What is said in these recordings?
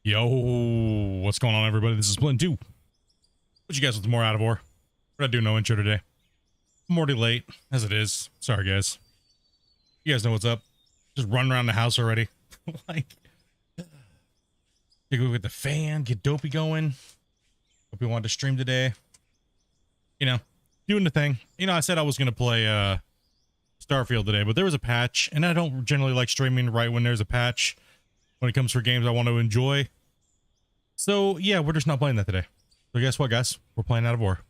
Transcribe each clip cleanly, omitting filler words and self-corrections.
Yo, what's going on, everybody? This is Splitintwo Tee. What you guys with more out of war? We're not doing no intro today. I'm already late, as it is. Sorry, guys. You guys know what's up. Just run around the house already. Like, you go get the fan, get Dopey going. Hope you wanted to stream today. You know, doing the thing. You know, I said I was going to play Starfield today, but there was a patch, and I don't generally like streaming right when there's a patch. When it comes for games I want to enjoy. So, yeah, we're just not playing that today. So guess what, guys? We're playing Out of War.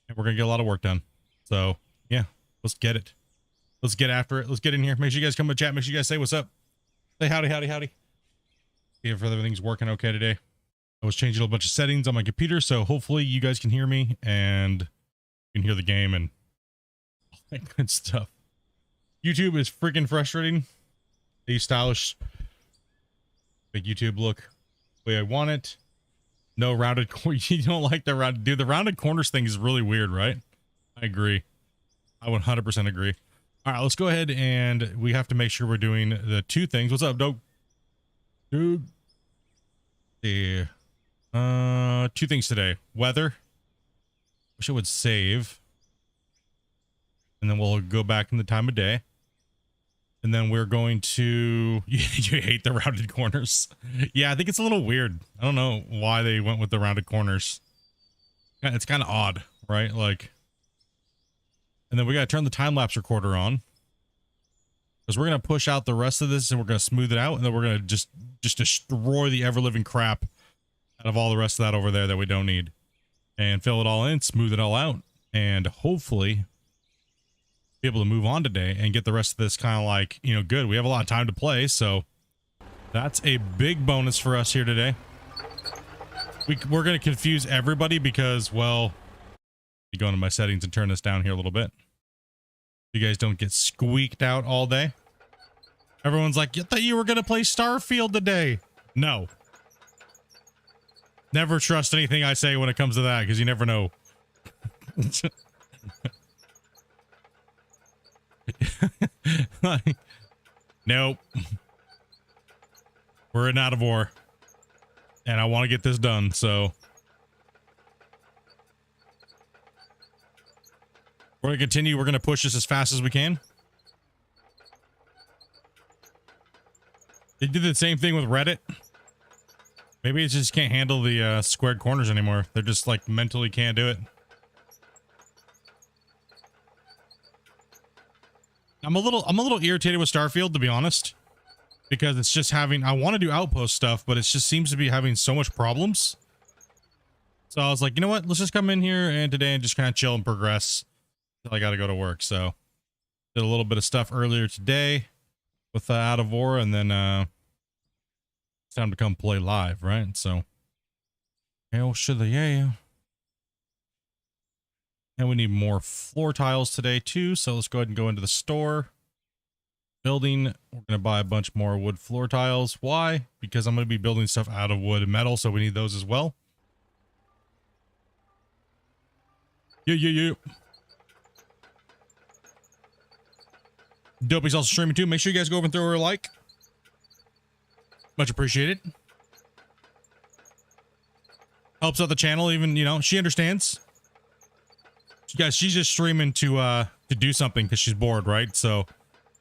And we're going to get a lot of work done. So, yeah, let's get it. Let's get after it. Let's get in here. Make sure you guys come to chat. Make sure you guys say what's up. Say howdy, howdy, howdy. See if everything's working okay today. I was changing a bunch of settings on my computer, so hopefully you guys can hear me and you can hear the game and all that good stuff. YouTube is freaking frustrating. These stylish... Make YouTube look the way I want it. No rounded corners. You don't like the round, dude. The rounded corners thing is really weird, right? I agree. I 100% agree. All right, let's go ahead and we have to make sure we're doing the two things. What's up, dope? Dude. Yeah. Two things today. Weather. Wish it would save. And then we'll go back in the time of day. And then we're going to... You hate the rounded corners. Yeah, I think it's a little weird. I don't know why they went with the rounded corners. It's kind of odd, right? Like... And then we got to turn the time-lapse recorder on. Because we're going to push out the rest of this and we're going to smooth it out. And then we're going to just destroy the ever-living crap out of all the rest of that over there that we don't need. And fill it all in, smooth it all out. And hopefully... be able to move on today and get the rest of this kind of like, you know, good. We have a lot of time to play, so that's a big bonus for us here today. We're going to confuse everybody because, well, you go into my settings and turn this down here a little bit. You guys don't get squeaked out all day. Everyone's like, I thought you were going to play Starfield today. No. Never trust anything I say when it comes to that because you never know. Nope. We're in Out of War. And I want to get this done, so. We're going to continue. We're going to push this as fast as we can. They did the same thing with Reddit. Maybe it just can't handle the squared corners anymore. They're just like mentally can't do it. I'm a little irritated with Starfield, to be honest, because it's just having, I want to do outpost stuff, but it just seems to be having so much problems. So I was like, you know what? Let's just come in here and today and just kind of chill and progress until I got to go to work. So did a little bit of stuff earlier today with Out of War, and then it's time to come play live, right? So hell should they, yeah. And we need more floor tiles today too, so let's go ahead and go into the store. Building, we're going to buy a bunch more wood floor tiles. Why? Because I'm going to be building stuff out of wood and metal, so we need those as well. Yeah. Dopey's also streaming too. Make sure you guys go over and throw her a like. Much appreciated. Helps out the channel, even, you know, she understands. Guys, she's just streaming to do something because she's bored, right? So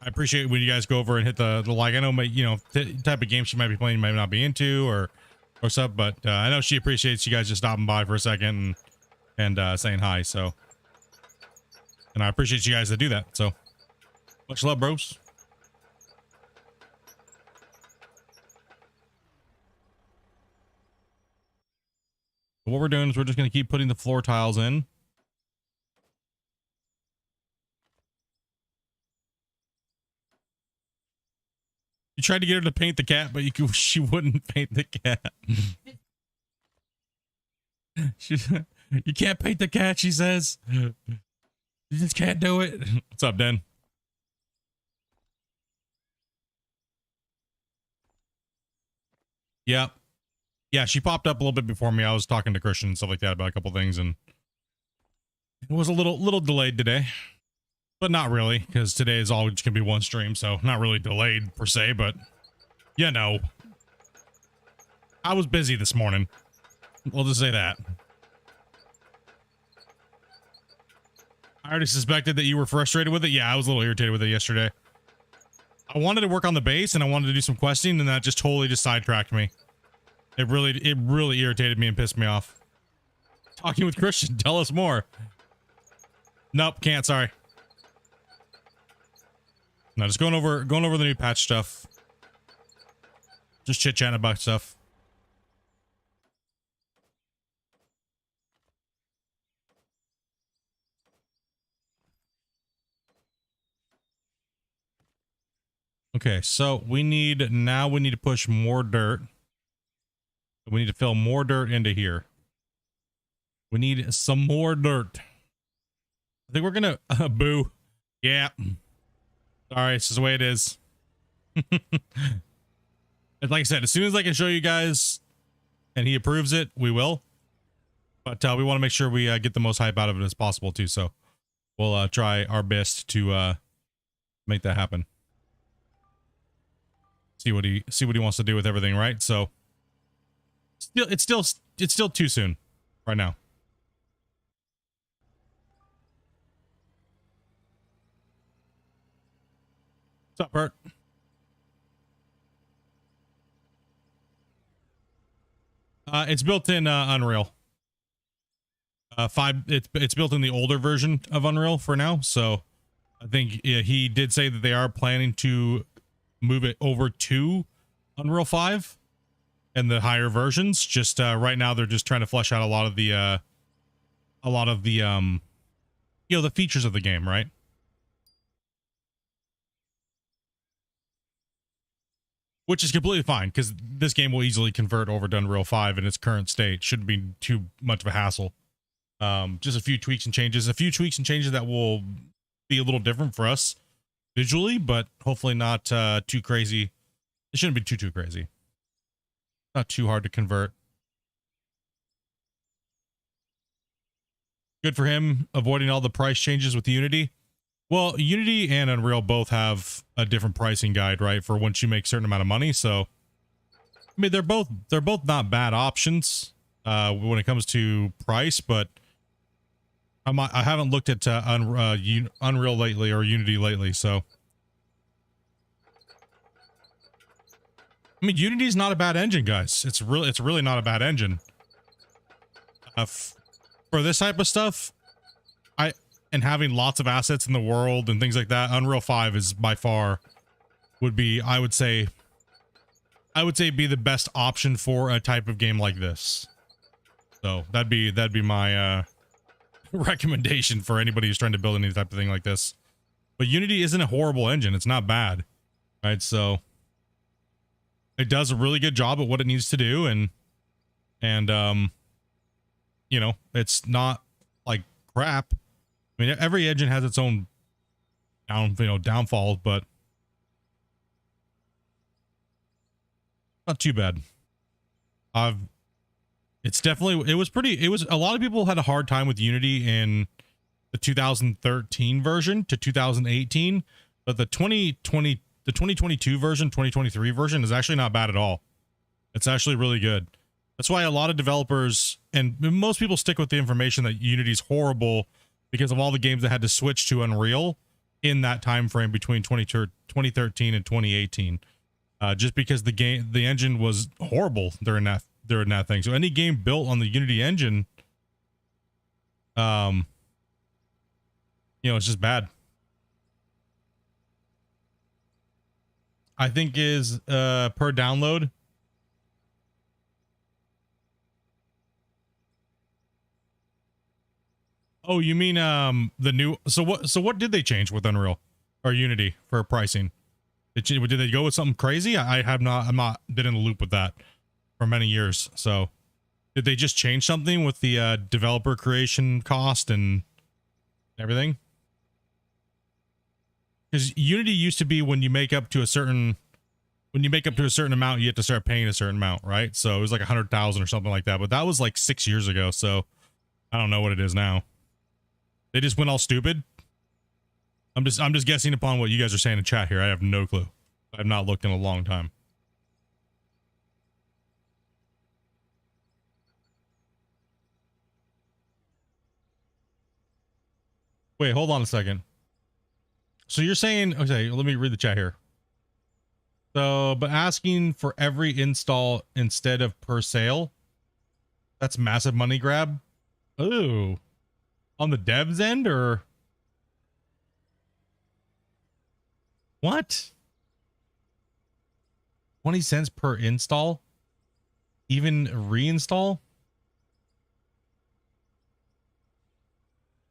I appreciate when you guys go over and hit the like. I know, you know, the type of game she might be playing, might not be into or stuff, but I know she appreciates you guys just stopping by for a second and saying hi. So, and I appreciate you guys that do that. So much love, bros. What we're doing is we're just going to keep putting the floor tiles in. You tried to get her to paint the cat, but she wouldn't paint the cat. You can't paint the cat, she says. You just can't do it. What's up, Den? Yep. Yeah, she popped up a little bit before me. I was talking to Christian and stuff like that about a couple things, and it was a little delayed today. But not really, because today is all just gonna be one stream, so not really delayed per se, but you know. I was busy this morning. We'll just say that. I already suspected that you were frustrated with it. Yeah, I was a little irritated with it yesterday. I wanted to work on the base and I wanted to do some questing, and that just totally just sidetracked me. It really irritated me and pissed me off. Talking with Christian, tell us more. Nope, can't, sorry. No, just going over the new patch stuff. Just chit-chatting about stuff. Okay, so we need to push more dirt. We need to fill more dirt into here. We need some more dirt. I think we're gonna boo. Yeah. Sorry, it's just the way it is. And like I said, as soon as I can show you guys and he approves it, we will. But we want to make sure we get the most hype out of it as possible too. So we'll try our best to make that happen. See what he wants to do with everything, right? So it's still too soon right now. What's up, Bert? It's built in Unreal 5. It's built in the older version of Unreal for now. So I think he did say that they are planning to move it over to Unreal 5 and the higher versions. Just right now they're just trying to flesh out a lot of the you know, the features of the game, right? Which is completely fine, because this game will easily convert over to Unreal 5 in its current state. Shouldn't be too much of a hassle. Just a few tweaks and changes. A few tweaks and changes that will be a little different for us visually, but hopefully not too crazy. It shouldn't be too crazy. Not too hard to convert. Good for him, avoiding all the price changes with Unity. Well, Unity and Unreal both have a different pricing guide, right? For once you make a certain amount of money. So, I mean, they're both not bad options when it comes to price, but I haven't looked at Unreal lately or Unity lately. So, I mean, Unity is not a bad engine, guys. It's really not a bad engine. For this type of stuff, and having lots of assets in the world and things like that, Unreal 5 is by far would be, I would say be the best option for a type of game like this. So that'd be my recommendation for anybody who's trying to build any type of thing like this. But Unity isn't a horrible engine. It's not bad, right? So it does a really good job at what it needs to do, and you know, it's not like crap. I mean, every engine has its own downfalls, but not too bad. It's definitely, it was a lot of people had a hard time with Unity in the 2013 version to 2018, but the 2022 version, 2023 version is actually not bad at all. It's actually really good. That's why a lot of developers and most people stick with the information that Unity's horrible because of all the games that had to switch to Unreal in that time frame between 2013 and 2018. Just because the engine was horrible during that thing. So any game built on the Unity engine, you know, it's just bad. I think is per download. Oh, you mean the new? So what did they change with Unreal or Unity for pricing? Did they go with something crazy? I'm not been in the loop with that for many years. So did they just change something with the developer creation cost and everything? Because Unity used to be when you make up to a certain amount, you have to start paying a certain amount, right? So it was like 100,000 or something like that. But that was like 6 years ago. So I don't know what it is now. They just went all stupid. I'm just guessing upon what you guys are saying in chat here. I have no clue. I've not looked in a long time. Wait, hold on a second. So you're saying, okay, let me read the chat here. So, but asking for every install instead of per sale, that's massive money grab. Ooh, on the devs end, or what? 20 cents per install, even reinstall?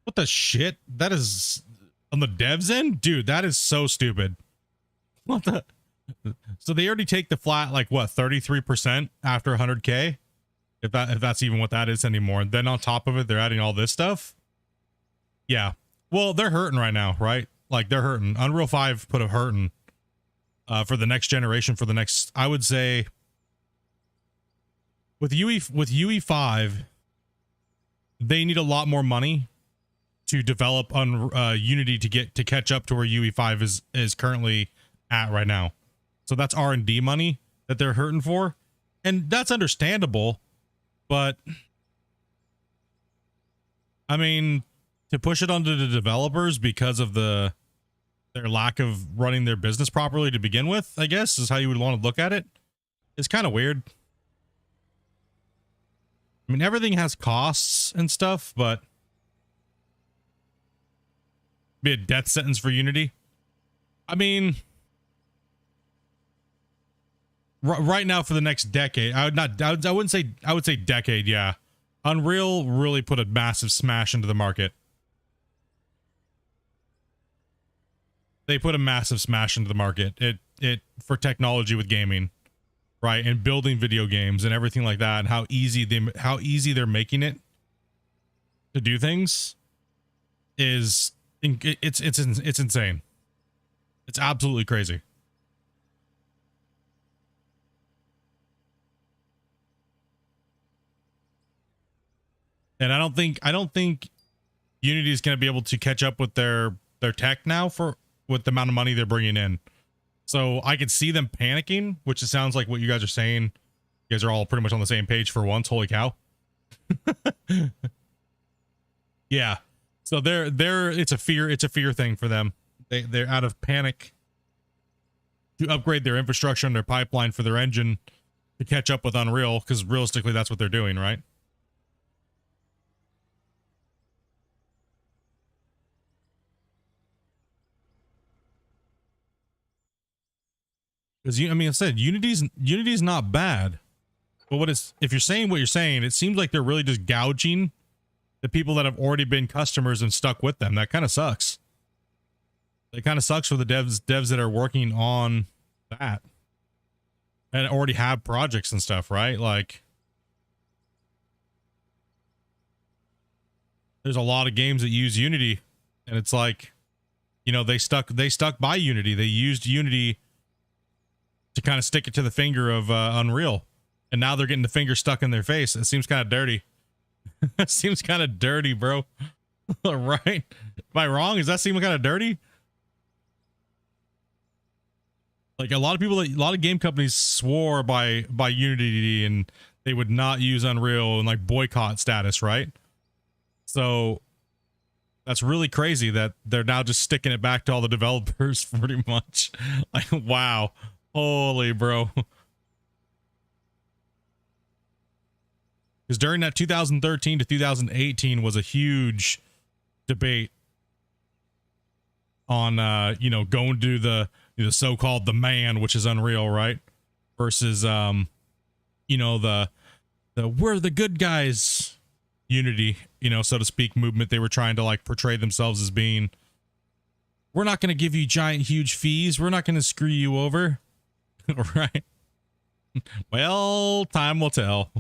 What the shit? That is on the devs end, dude. That is so stupid. What the? So they already take the flat, like what, 33% after 100K, if that's even what that is anymore. And then on top of it, they're adding all this stuff. Yeah. Well, they're hurting right now, right? Like they're hurting. Unreal 5 put a hurting for the next generation, for the next, I would say, with UE5, they need a lot more money to develop on Unity to catch up to where UE5 is currently at right now. So that's R&D money that they're hurting for, and that's understandable. But I mean, to push it onto the developers because of their lack of running their business properly to begin with, I guess is how you would want to look at it. It's kind of weird. I mean, everything has costs and stuff, but be a death sentence for Unity. I mean, right now for the next decade, I would say decade. Yeah. Unreal really put a massive smash into the market. They put a massive smash into the market. It for technology with gaming, right? And building video games and everything like that, and how easy they're making it to do things is it's insane. It's absolutely crazy. And I don't think Unity is going to be able to catch up with their tech now with the amount of money they're bringing in. So I could see them panicking, which it sounds like what you guys are saying. You guys are all pretty much on the same page for once. Holy cow. Yeah. So it's a fear thing for them. They're out of panic to upgrade their infrastructure and their pipeline for their engine to catch up with Unreal, because realistically that's what they're doing, right? Because I mean, I said Unity's not bad, but if you're saying what you're saying, it seems like they're really just gouging the people that have already been customers and stuck with them. That kind of sucks. It kind of sucks for the devs that are working on that and already have projects and stuff, right? Like, there's a lot of games that use Unity, and it's like, you know, they stuck by Unity. They used Unity to kind of stick it to the finger of Unreal, and now they're getting the finger stuck in their face. It seems kind of dirty. It seems kind of dirty, bro. Right? Am I wrong? Does that seem kind of dirty? Like a lot of game companies swore by Unity, and they would not use Unreal and like boycott status, right? So that's really crazy that they're now just sticking it back to all the developers pretty much. Like, wow. Holy bro. Because during that 2013 to 2018 was a huge debate on you know, going to the so-called the man, which is Unreal, right? Versus you know, the we're the good guys Unity, you know, so to speak, movement. They were trying to like portray themselves as being, we're not going to give you giant huge fees, we're not going to screw you over. Right? Well, time will tell.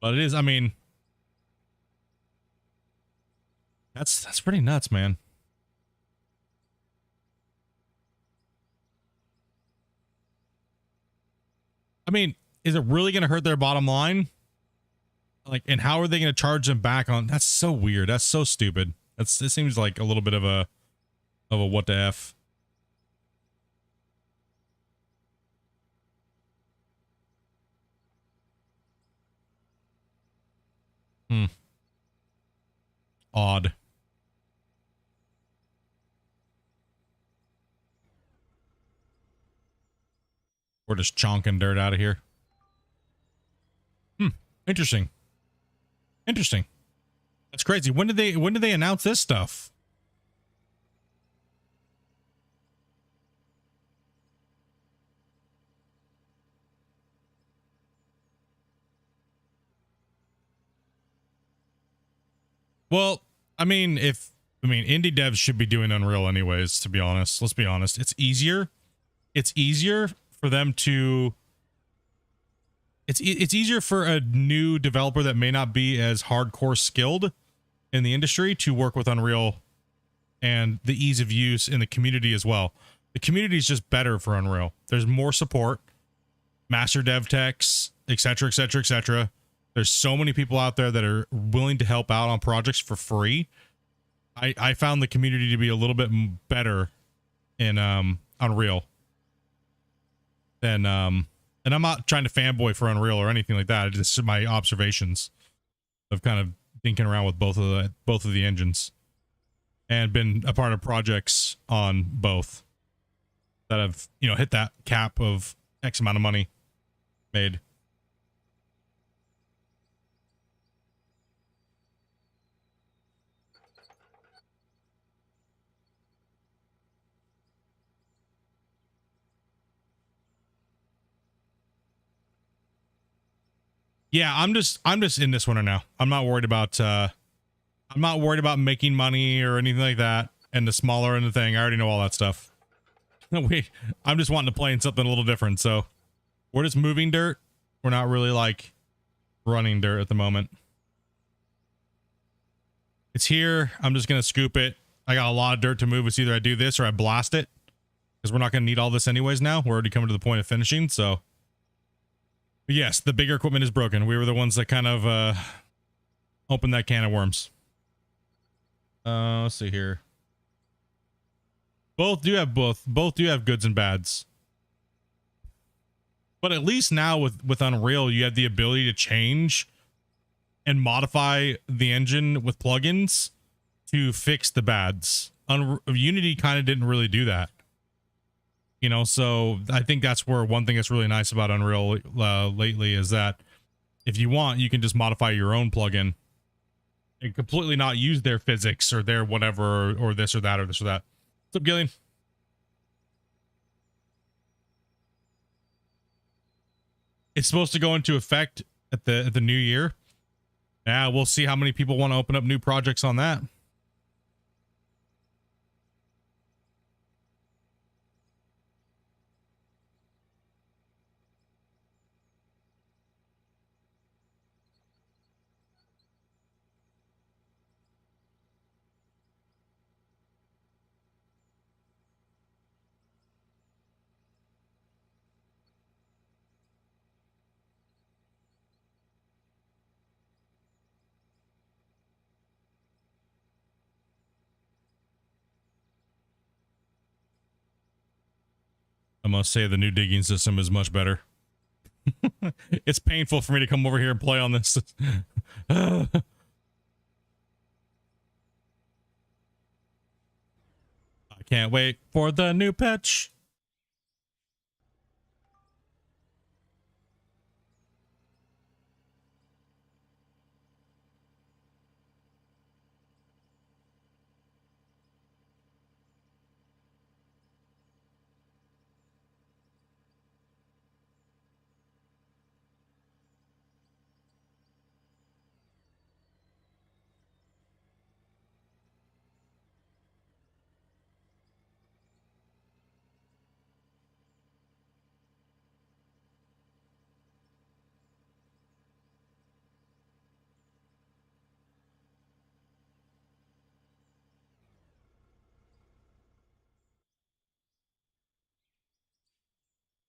But it is, I mean, that's pretty nuts, man. I mean, is it really going to hurt their bottom line? Like, and how are they going to charge them back on? That's so weird. That's so stupid. It seems like a little bit of a what the F. Hmm. Odd. We're just chonking dirt out of here. Interesting. Interesting. That's crazy. When did they announce this stuff? Well, indie devs should be doing Unreal anyways, to be honest. Let's be honest. It's easier for them to it's easier for a new developer that may not be as hardcore skilled in the industry to work with Unreal, and the ease of use in the community as well. The community is just better for Unreal. There's more support, master dev techs, etc., etc., etc. There's so many people out there that are willing to help out on projects for free. I found the community to be a little bit better in Unreal than and I'm not trying to fanboy for Unreal or anything like that. It's just my observations of kind of dinking around with both of the engines, and been a part of projects on both that have, you know, hit that cap of X amount of money made. Yeah, I'm just in this one now. I'm not worried about making money or anything like that. And the smaller end of the thing, I already know all that stuff. I'm just wanting to play in something a little different. So we're just moving dirt. We're not really like running dirt at the moment. It's here. I'm just gonna scoop it. I got a lot of dirt to move. It's either I do this or I blast it, because we're not gonna need all this anyways now. We're already coming to the point of finishing, so. But yes, the bigger equipment is broken. We were the ones that kind of opened that can of worms. Let's see here. Both do have goods and bads. But at least now with Unreal, you have the ability to change and modify the engine with plugins to fix the bads. Unity kind of didn't really do that. You know, so I think that's where one thing that's really nice about Unreal lately is that if you want, you can just modify your own plugin and completely not use their physics or their whatever, or this or that, or this or that. What's up, Gillian? It's supposed to go into effect at the new year. Yeah, we'll see how many people want to open up new projects on that. I must say the new digging system is much better. It's painful for me to come over here and play on this. I can't wait for the new patch.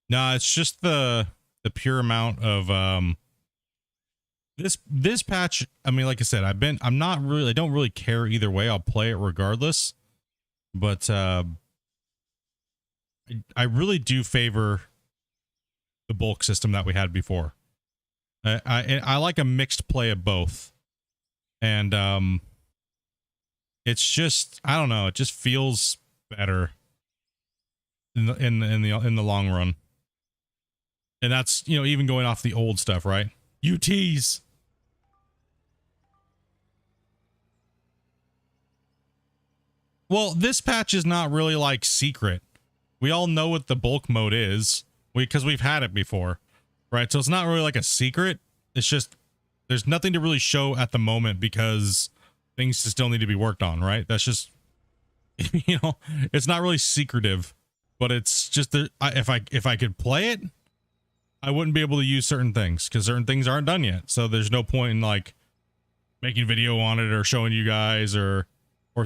No, it's just the pure amount of this patch. I mean, like I said, I don't really care either way. I'll play it regardless. But I really do favor the bulk system that we had before. I like a mixed play of both. And it's just, I don't know, it just feels better in the long run. And that's, you know, even going off the old stuff, right? UTs. Well, this patch is not really like secret. We all know what the bulk mode is because we've had it before, right? So it's not really like a secret. It's just there's nothing to really show at the moment because things still need to be worked on, right? That's just, you know, it's not really secretive, but it's just that if I could play it, I wouldn't be able to use certain things because certain things aren't done yet. So there's no point in like making video on it or showing you guys or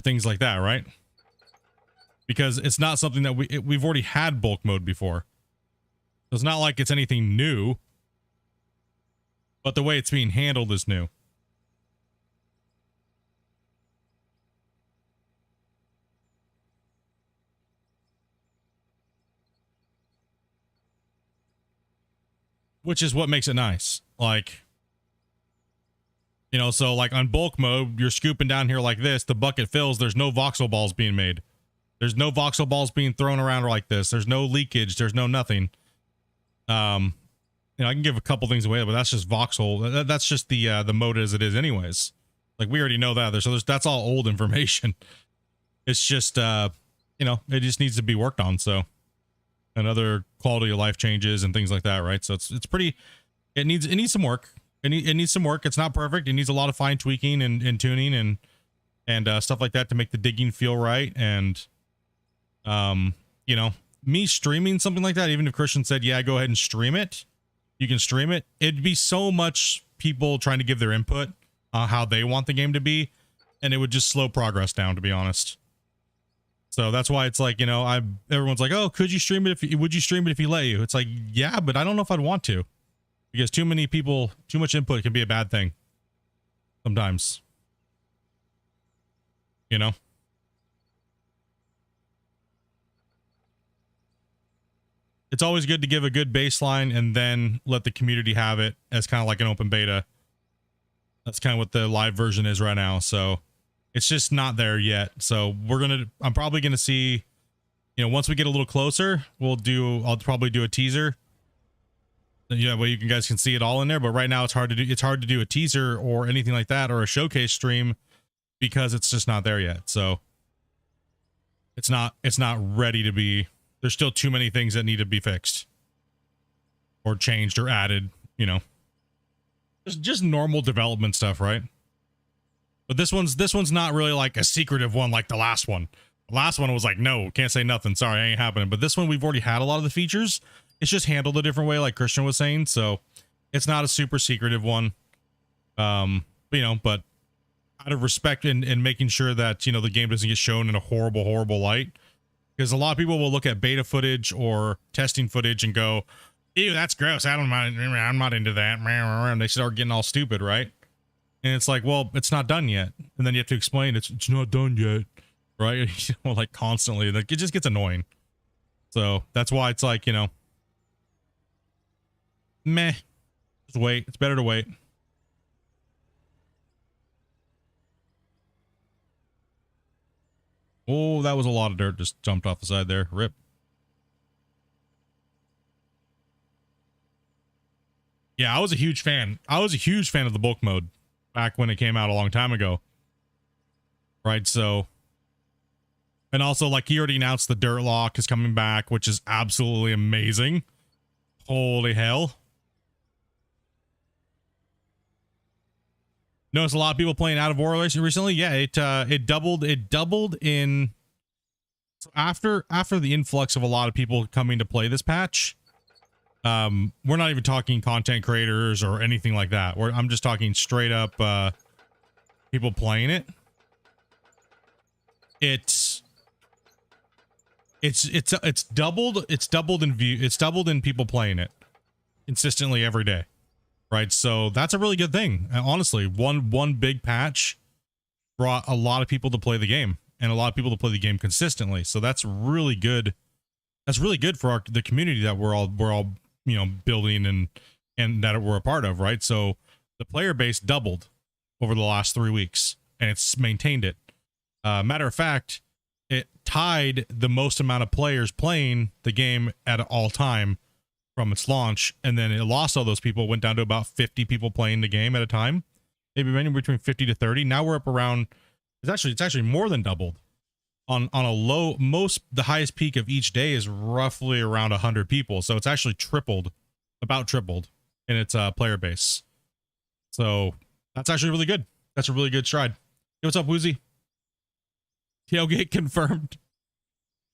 things like that, right? Because it's not something that we've already had bulk mode before. So it's not like it's anything new, but the way it's being handled is new. Which is what makes it nice. Like, you know, so like on bulk mode, you're scooping down here like this, the bucket fills, there's no voxel balls being made. There's no voxel balls being thrown around like this. There's no leakage. There's no nothing. You know, I can give a couple things away, but that's just voxel. That's just the mode as it is anyways. Like we already know that. So that's all old information. It's just, you know, it just needs to be worked on. So, and other quality of life changes and things like that, right? So it's pretty, it needs some work. It needs some work. It's not perfect. It needs a lot of fine tweaking and tuning and stuff like that to make the digging feel right. And, you know, me streaming something like that, even if Christian said, yeah, go ahead and stream it, you can stream it. It'd be so much people trying to give their input on how they want the game to be. And it would just slow progress down, to be honest. So that's why it's like, you know, everyone's like, oh, could you stream it? Would you stream it if he let you? It's like, yeah, but I don't know if I'd want to, because too many people, too much input can be a bad thing sometimes, you know? It's always good to give a good baseline and then let the community have it as kind of like an open beta. That's kind of what the live version is right now. So it's just not there yet. So I'm probably going to see, you know, once we get a little closer, I'll probably do a teaser. Yeah, well, you guys can see it all in there, but right now it's hard to do a teaser or anything like that or a showcase stream because it's just not there yet. So it's not ready to be. There's still too many things that need to be fixed or changed or added, you know. Just normal development stuff, right? But this one's not really like a secretive one like the last one. The last one was like, no, can't say nothing. Sorry, ain't happening. But this one, we've already had a lot of the features. It's just handled a different way, like Christian was saying. So it's not a super secretive one. You know, but out of respect and making sure that, you know, the game doesn't get shown in a horrible, horrible light. Because a lot of people will look at beta footage or testing footage and go, ew, that's gross. I'm not into that. And they start getting all stupid, right? And it's like, well, it's not done yet. And then you have to explain it's not done yet, right? You know, like constantly. Like, it just gets annoying. So that's why it's like, you know, meh. Just wait. It's better to wait. Oh, that was a lot of dirt just jumped off the side there. Rip. Yeah, I was a huge fan. I was a huge fan of the bulk mode back when it came out a long time ago. Right, so. And also, like, he already announced the dirt lock is coming back, which is absolutely amazing. Holy hell. Noticed a lot of people playing Out of War recently. Yeah, it doubled in. So after the influx of a lot of people coming to play this patch, we're not even talking content creators or anything like that. I'm just talking straight up people playing it. It's doubled in view. It's doubled in people playing it consistently every day. Right, so that's a really good thing. Honestly, one big patch brought a lot of people to play the game, and a lot of people to play the game consistently. So that's really good. That's really good for the community that we're all you know, building and that we're a part of. Right, so the player base doubled over the last 3 weeks, and it's maintained it. Matter of fact, it tied the most amount of players playing the game at all time from its launch, and then it lost all those people, went down to about 50 people playing the game at a time, maybe anywhere between 50 to 30. Now we're up around, it's actually more than doubled. On a low, the highest peak of each day is roughly around 100 people, so it's actually tripled, about tripled in its player base. So that's actually really good. That's a really good stride. Hey, what's up, Woozy? Tailgate confirmed.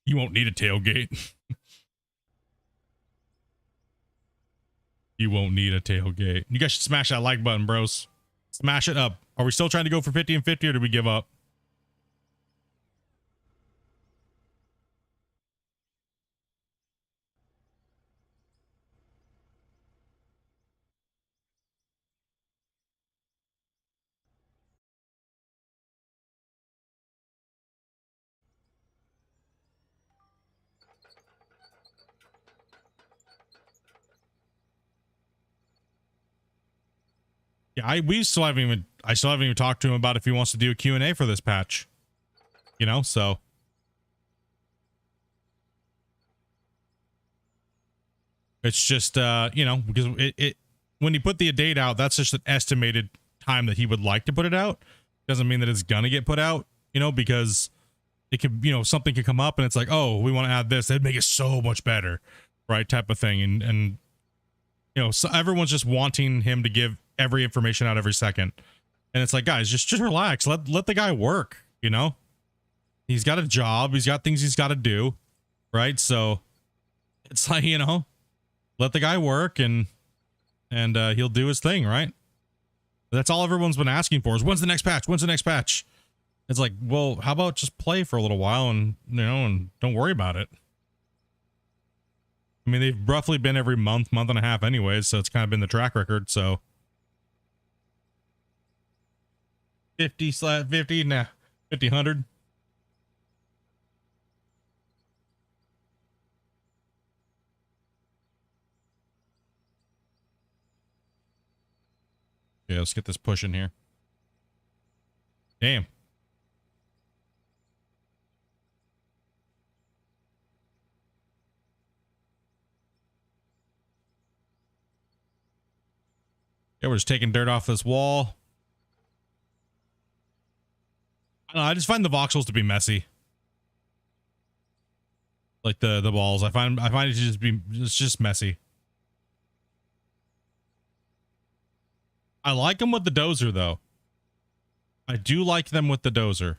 You won't need a tailgate. You won't need a tailgate. You guys should smash that like button, bros. Smash it up. Are we still trying to go for 50 and 50, or did we give up? Yeah, I still haven't even talked to him about if he wants to do a Q&A for this patch. You know, so it's just you know, because it when he put the date out, that's just an estimated time that he would like to put it out. Doesn't mean that it's gonna get put out, you know, because it could, you know, something could come up and it's like, oh, we want to add this, that'd make it so much better, right? Type of thing. And you know, so everyone's just wanting him to give every information out every second. And it's like, guys, just relax. Let the guy work, you know? He's got a job, he's got things he's got to do, right? So it's like, you know, let the guy work and he'll do his thing, right? That's all everyone's been asking for is when's the next patch? When's the next patch? It's like, well, how about just play for a little while and, you know, and don't worry about it. I mean, they've roughly been every month and a half anyways, so it's kind of been the track record, so 50/50, nah, 50/100. Yeah, let's get this push in here. Damn. Yeah, we're just taking dirt off this wall. I don't know, I just find the voxels to be messy. Like the balls. I find it to just be, it's just messy. I like them with the dozer though. I do like them with the dozer.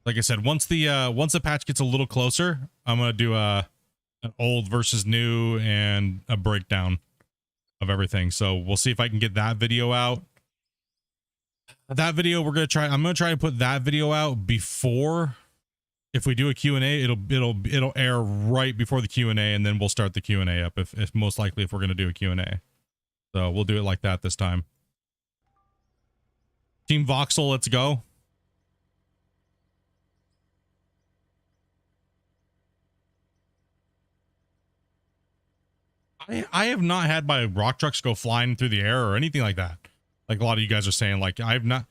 Like I said, once the patch gets a little closer, I'm gonna do an old versus new and a breakdown of everything. So we'll see if I can get that video out. That video I'm gonna try and put that video out before, if we do a Q&A, it'll air right before the Q&A, and then we'll start the Q&A up if most likely if we're gonna do a Q&A. So we'll do it like that this time. Team Voxel, let's go. I have not had my rock trucks go flying through the air or anything like that. Like a lot of you guys are saying, like I've not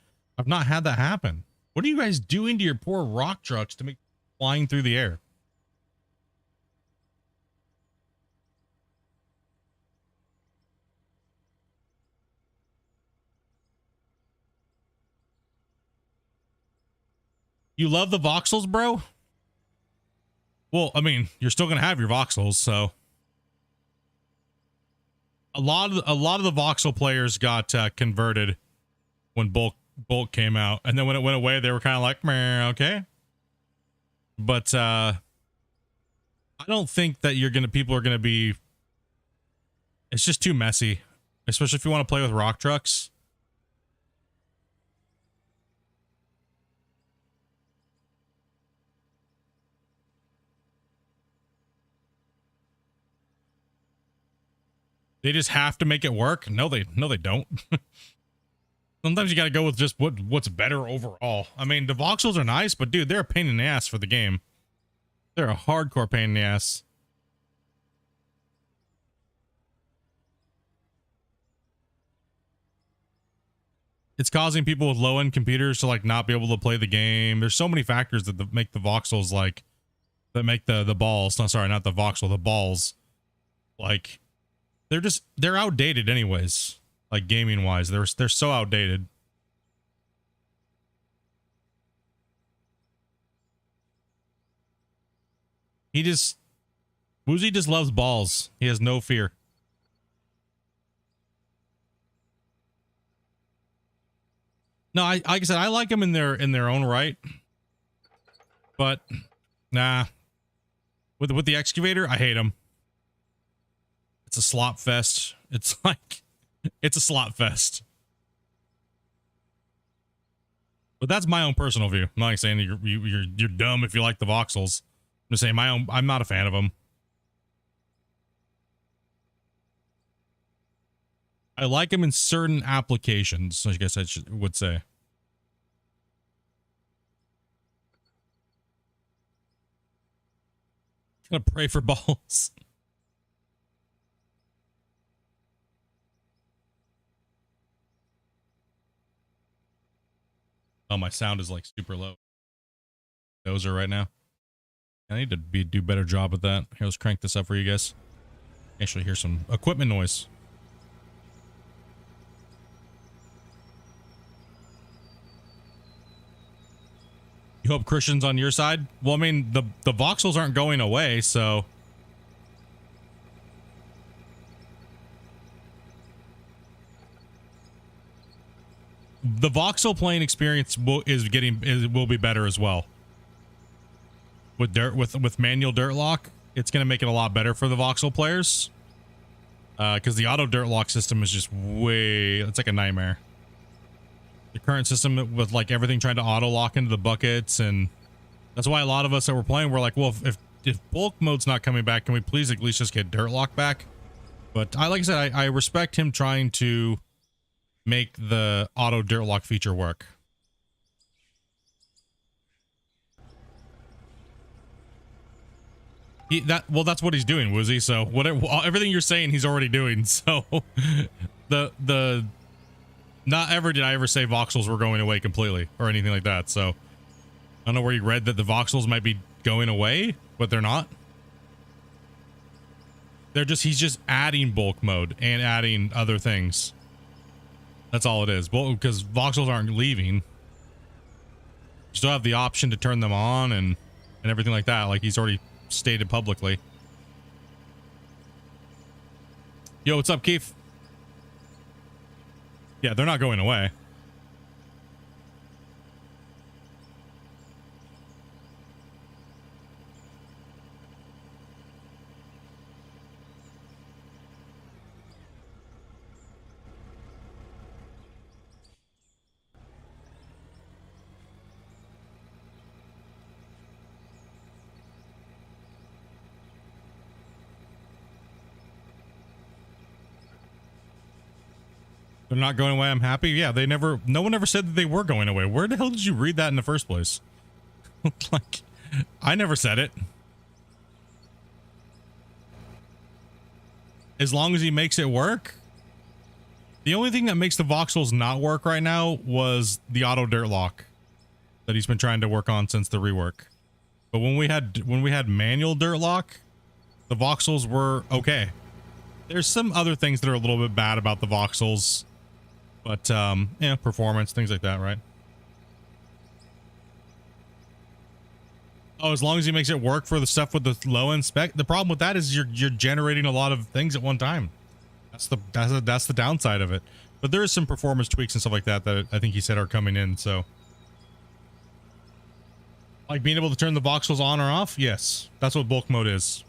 had that happen. What are you guys doing to your poor rock trucks to make flying through the air? You love the voxels, bro? Well, I mean, you're still gonna have your voxels, so a lot of the voxel players got converted when bulk came out, and then when it went away, they were kind of like, meh, okay. But I don't think that people are gonna be. It's just too messy, especially if you want to play with rock trucks. They just have to make it work. No, they don't. Sometimes you got to go with just what's better overall. I mean, the voxels are nice, but dude, they're a pain in the ass for the game. They're a hardcore pain in the ass. It's causing people with low-end computers to like not be able to play the game. There's so many factors that make the voxels like that make the balls. No, sorry, not the voxel, the balls. Like they're outdated anyways. Like gaming wise, they're so outdated. Woozy just loves balls. He has no fear. No, like I said, I like them in their own right, but nah. With the excavator, I hate them. It's a slop fest. It's like it's a slop fest. But that's my own personal view. I'm not like saying you're dumb if you like the voxels. I'm just saying I'm not a fan of them. I like them in certain applications, I guess I would say. Gotta pray for balls. Oh, my sound is like super low. Those are right now. I need to do better job with that. Here, let's crank this up for you guys. Actually hear some equipment noise. You hope Christian's on your side? Well, I mean, the voxels aren't going away, so... The voxel playing experience will be better as well. With manual dirt lock, it's going to make it a lot better for the voxel players. Because the auto dirt lock system is just it's like a nightmare. The current system with like everything trying to auto lock into the buckets, and that's why a lot of us that were playing were like, well, if bulk mode's not coming back, can we please at least just get dirt lock back? But like I said, I respect him trying to make the auto dirt lock feature work. That's what he's doing, Woozy. So everything you're saying, he's already doing. So not ever did I ever say voxels were going away completely or anything like that. So I don't know where you read that the voxels might be going away, but they're not. He's just adding bulk mode and adding other things. That's all it is. Well, because voxels aren't leaving. You still have the option to turn them on and everything like that. Like he's already stated publicly. Yo, what's up, Keith? Yeah, they're not going away. They're not going away. I'm happy. Yeah, no one ever said that they were going away. Where the hell did you read that in the first place? Like, I never said it. As long as he makes it work. The only thing that makes the voxels not work right now was the auto dirt lock that he's been trying to work on since the rework. But when we had manual dirt lock, the voxels were okay. There's some other things that are a little bit bad about the voxels. But, yeah, performance, things like that, right? Oh, as long as he makes it work for the stuff with the low-end spec. The problem with that is you're generating a lot of things at one time. That's the downside of it. But there is some performance tweaks and stuff like that I think he said are coming in, so. Like being able to turn the voxels on or off? Yes. That's what bulk mode is.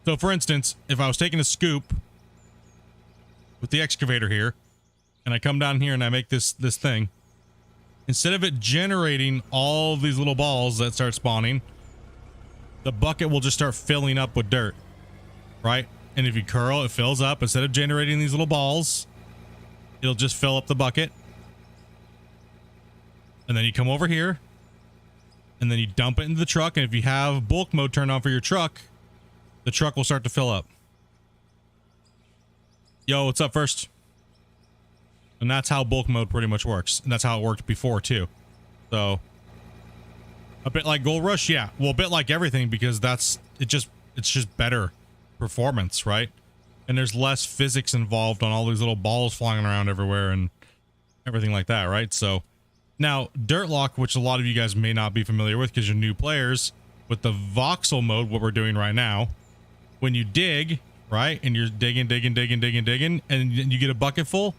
So, for instance, if I was taking a scoop with the excavator here, and I come down here and I make this thing, instead of it generating all these little balls that start spawning, the bucket will just start filling up with dirt, right? And if you curl, it fills up. Instead of generating these little balls, it'll just fill up the bucket. And then you come over here, and then you dump it into the truck, and if you have bulk mode turned on for your truck, the truck will start to fill up. Yo, what's up first? And that's how bulk mode pretty much works. And that's how it worked before too. So a bit like Gold Rush, yeah. Well, a bit like everything, because it's just better performance, right? And there's less physics involved on all these little balls flying around everywhere and everything like that, right? So now Dirt Lock, which a lot of you guys may not be familiar with because you're new players, with the voxel mode, what we're doing right now, when you dig, right, and you're digging, and you get a bucket full,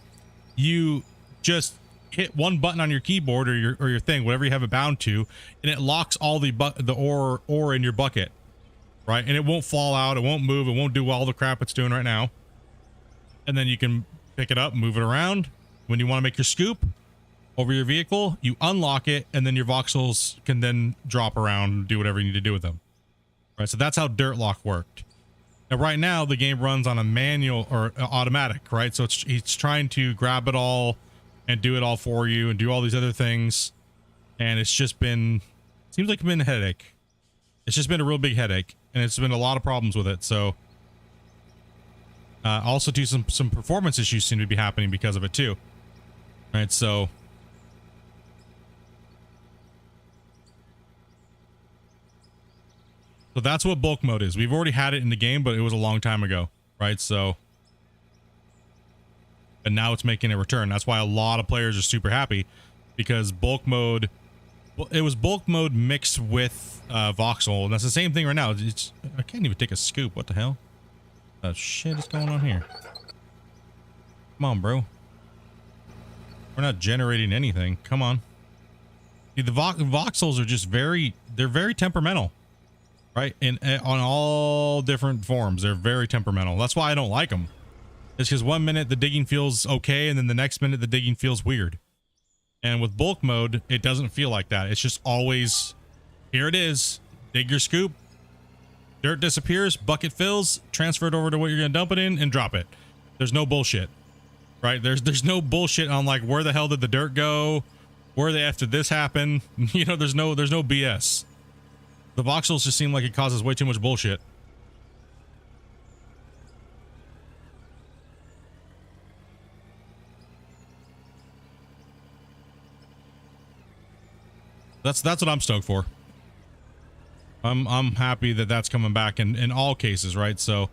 you just hit one button on your keyboard or your thing, whatever you have it bound to, and it locks all the ore in your bucket, right? And it won't fall out, it won't move, it won't do all the crap it's doing right now. And then you can pick it up, move it around. When you want to make your scoop over your vehicle, you unlock it, and then your voxels can then drop around and do whatever you need to do with them. Right, so that's how Dirt Lock worked. Now, right now, the game runs on a manual or automatic, right? So it's trying to grab it all and do it all for you and do all these other things. And it's just been, seems like it's been a headache. It's just been a real big headache, and it's been a lot of problems with it. So also too, some performance issues seem to be happening because of it too. Right, so that's what bulk mode is. We've already had it in the game, but it was a long time ago, right? So, and now it's making a return. That's why a lot of players are super happy, because bulk mode, well, it was bulk mode mixed with voxel, and that's the same thing right now. I can't even take a scoop. What the hell? What shit is going on here? Come on, bro. We're not generating anything. Come on. See, the voxels are just they're very temperamental. Right, and on all different forms, they're very temperamental. That's why I don't like them. It's because one minute the digging feels okay, and then the next minute the digging feels weird. And with bulk mode, it doesn't feel like that. It's just always, here it is, dig your scoop, dirt disappears, bucket fills, transfer it over to what you're gonna dump it in, and drop it. There's no bullshit, right? There's no bullshit on like where the hell did the dirt go, where the F did this happen? You know, there's no BS. The voxels just seem like it causes way too much bullshit. That's what I'm stoked for. I'm happy that that's coming back in all cases, right? So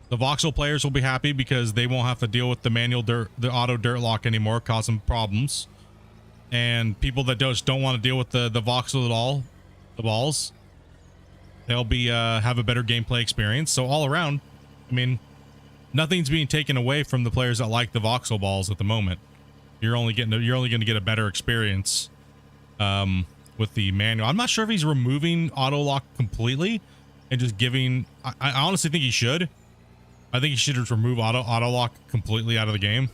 the voxel players will be happy because they won't have to deal with the auto dirt lock anymore, causing problems. And people that just don't want to deal with the voxel at all, the balls, they'll be have a better gameplay experience. So all around, I mean, nothing's being taken away from the players that like the voxel balls at the moment. You're only going to get a better experience with the manual. I'm not sure if he's removing auto lock completely and just giving. I honestly think he should. I think he should just remove auto lock completely out of the game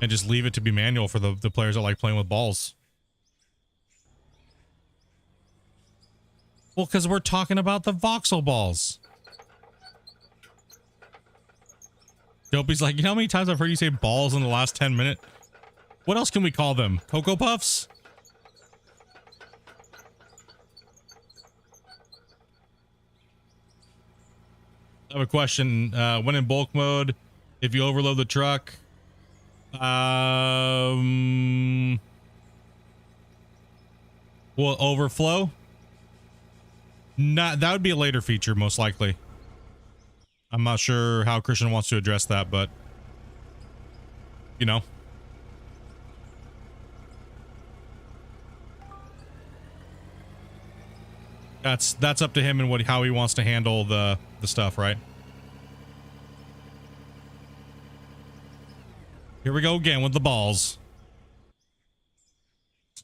and just leave it to be manual for the players that like playing with balls. Well, because we're talking about the voxel balls. Dopey's like, you know how many times I've heard you say balls in the last 10 minutes? What else can we call them? Cocoa Puffs? I have a question. When in bulk mode, if you overload the truck, will it overflow? That would be a later feature, most likely. I'm not sure how Christian wants to address that, but you know. That's up to him and how he wants to handle the stuff, right? Here we go again with the balls.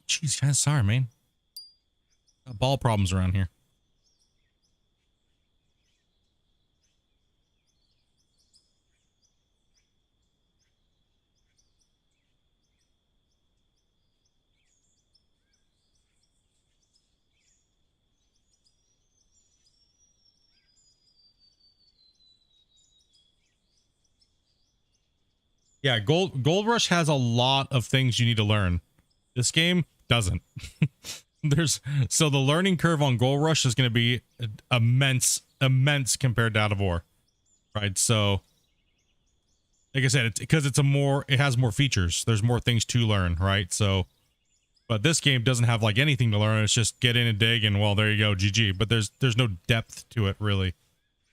Jeez, guys, sorry, man. Got ball problems around here. Yeah, Gold Rush has a lot of things you need to learn. This game doesn't. So the learning curve on Gold Rush is going to be immense compared to Out of War, right? So like I said, it's because it has more features. There's more things to learn, right? So, but this game doesn't have like anything to learn. It's just get in and dig, and well, there you go, GG. But there's no depth to it, really,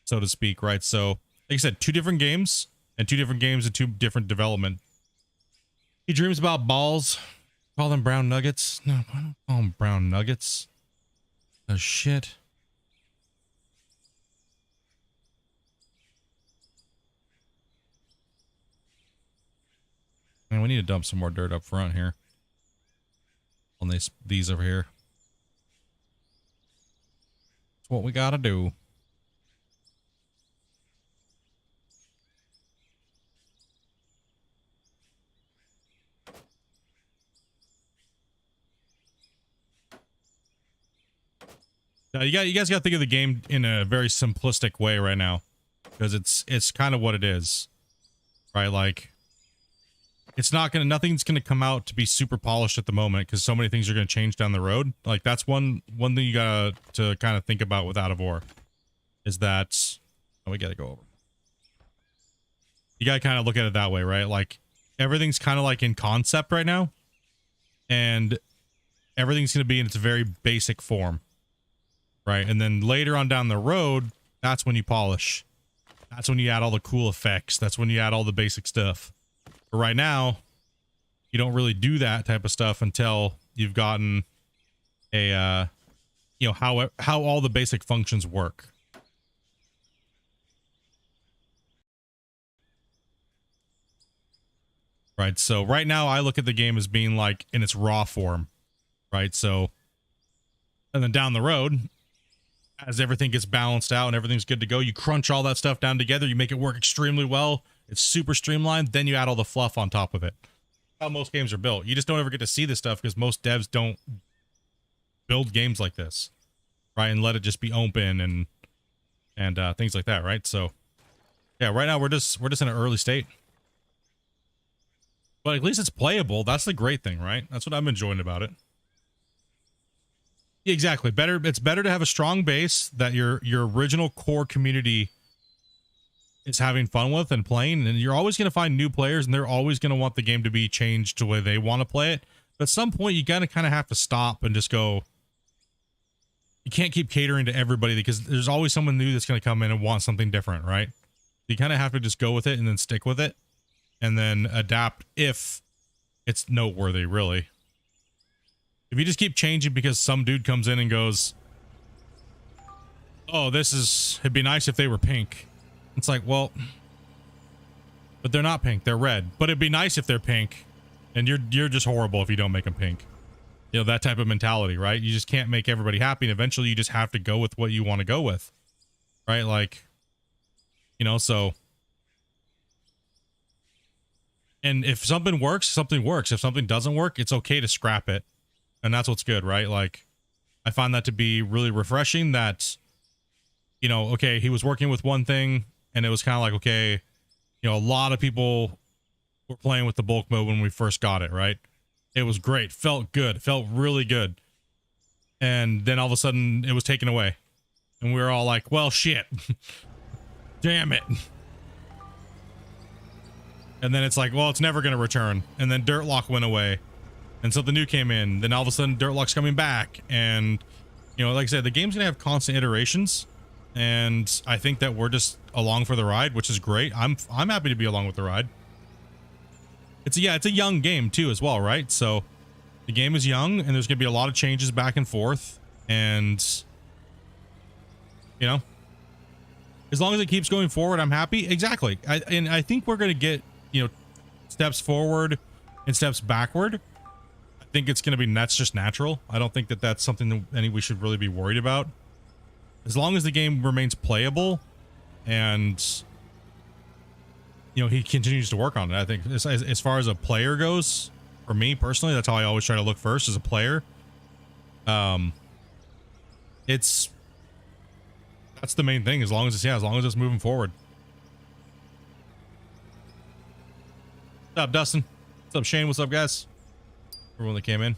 so to speak, right? So, like I said, two different games and two different development. He dreams about balls. Call them brown nuggets. No, I don't call them brown nuggets. Oh shit. Man, we need to dump some more dirt up front here. On these over here. That's what we gotta do. Now, you guys got to think of the game in a very simplistic way right now, because it's kind of what it is, right? Like, nothing's gonna come out to be super polished at the moment, because so many things are gonna change down the road. Like, that's one thing you got to kind of think about with Out of War, is that we gotta go over. You gotta kind of look at it that way, right? Like, everything's kind of like in concept right now, and everything's gonna be in its very basic form. Right, and then later on down the road, that's when you polish. That's when you add all the cool effects. That's when you add all the basic stuff. But right now, you don't really do that type of stuff until you've gotten a, you know, how all the basic functions work. Right, so right now I look at the game as being like in its raw form. Right, so, and then down the road, as everything gets balanced out and everything's good to go, you crunch all that stuff down together, you make it work extremely well, it's super streamlined, then you add all the fluff on top of it. How most games are built. You just don't ever get to see this stuff because most devs don't build games like this, right? And let it just be open and things like that, right? So yeah, right now we're just in an early state. But at least it's playable. That's the great thing, right? That's what I'm enjoying about it. Exactly. It's better to have a strong base that your original core community is having fun with and playing, and you're always going to find new players, and they're always going to want the game to be changed to the way they want to play it. But at some point, you gotta kind of have to stop and just go. You can't keep catering to everybody because there's always someone new that's going to come in and want something different, right? You kind of have to just go with it and then stick with it, and then adapt if it's noteworthy, really. If you just keep changing because some dude comes in and goes, oh, it'd be nice if they were pink. It's like, well, but they're not pink, they're red. But it'd be nice if they're pink. And you're just horrible if you don't make them pink. You know, that type of mentality, right? You just can't make everybody happy, and eventually you just have to go with what you want to go with. Right? Like, you know, so. And if something works, something works. If something doesn't work, it's okay to scrap it. And that's what's good, right? Like, I find that to be really refreshing that, you know, okay, he was working with one thing, and it was kind of like, okay, you know, a lot of people were playing with the bulk mode when we first got it, right? It was great. Felt good. Felt really good. And then all of a sudden, it was taken away. And we were all like, well, shit. Damn it. And then it's like, well, it's never going to return. And then Dirt Lock went away. And something new came in. Then all of a sudden, Dirt Lock's coming back. And, you know, like I said, the game's going to have constant iterations. And I think that we're just along for the ride, which is great. I'm happy to be along with the ride. It's a young game, too, as well, right? So the game is young, and there's going to be a lot of changes back and forth. And, you know, as long as it keeps going forward, I'm happy. Exactly. And I think we're going to get, you know, steps forward and steps backward. I think it's going to be, that's just natural. I don't think that that's something that we should really be worried about. As long as the game remains playable and, you know, he continues to work on it. I think as far as a player goes, for me personally, that's how I always try to look first as a player. That's the main thing. As long as it's moving forward. What's up, Dustin? What's up, Shane? What's up, guys? Everyone that came in.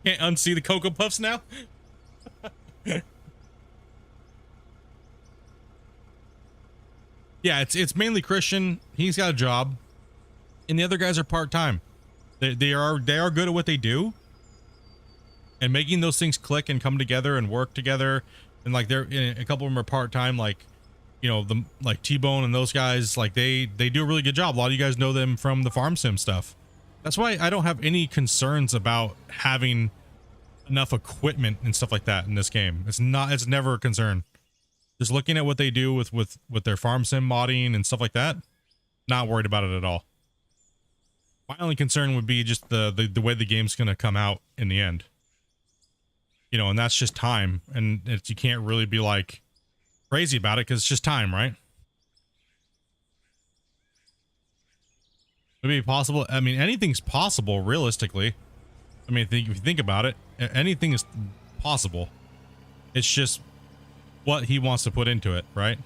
Can't unsee the Cocoa Puffs now. Yeah, it's mainly Christian. He's got a job, and the other guys are part-time. They are good at what they do, and making those things click and come together and work together. And like a couple of them are part-time, like, you know, the like T-Bone and those guys, like they do a really good job. A lot of you guys know them from the farm sim stuff. That's why I don't have any concerns about having enough equipment and stuff like that in this game. It's never a concern. Just looking at what they do with their farm sim modding and stuff like that, not worried about it at all. My only concern would be just the way the game's gonna come out in the end. You know, and that's just time, and you can't really be like crazy about it because it's just time, right? Would it be possible? I mean, anything's possible realistically. I mean, if you think about it, anything is possible. It's just what he wants to put into it, right?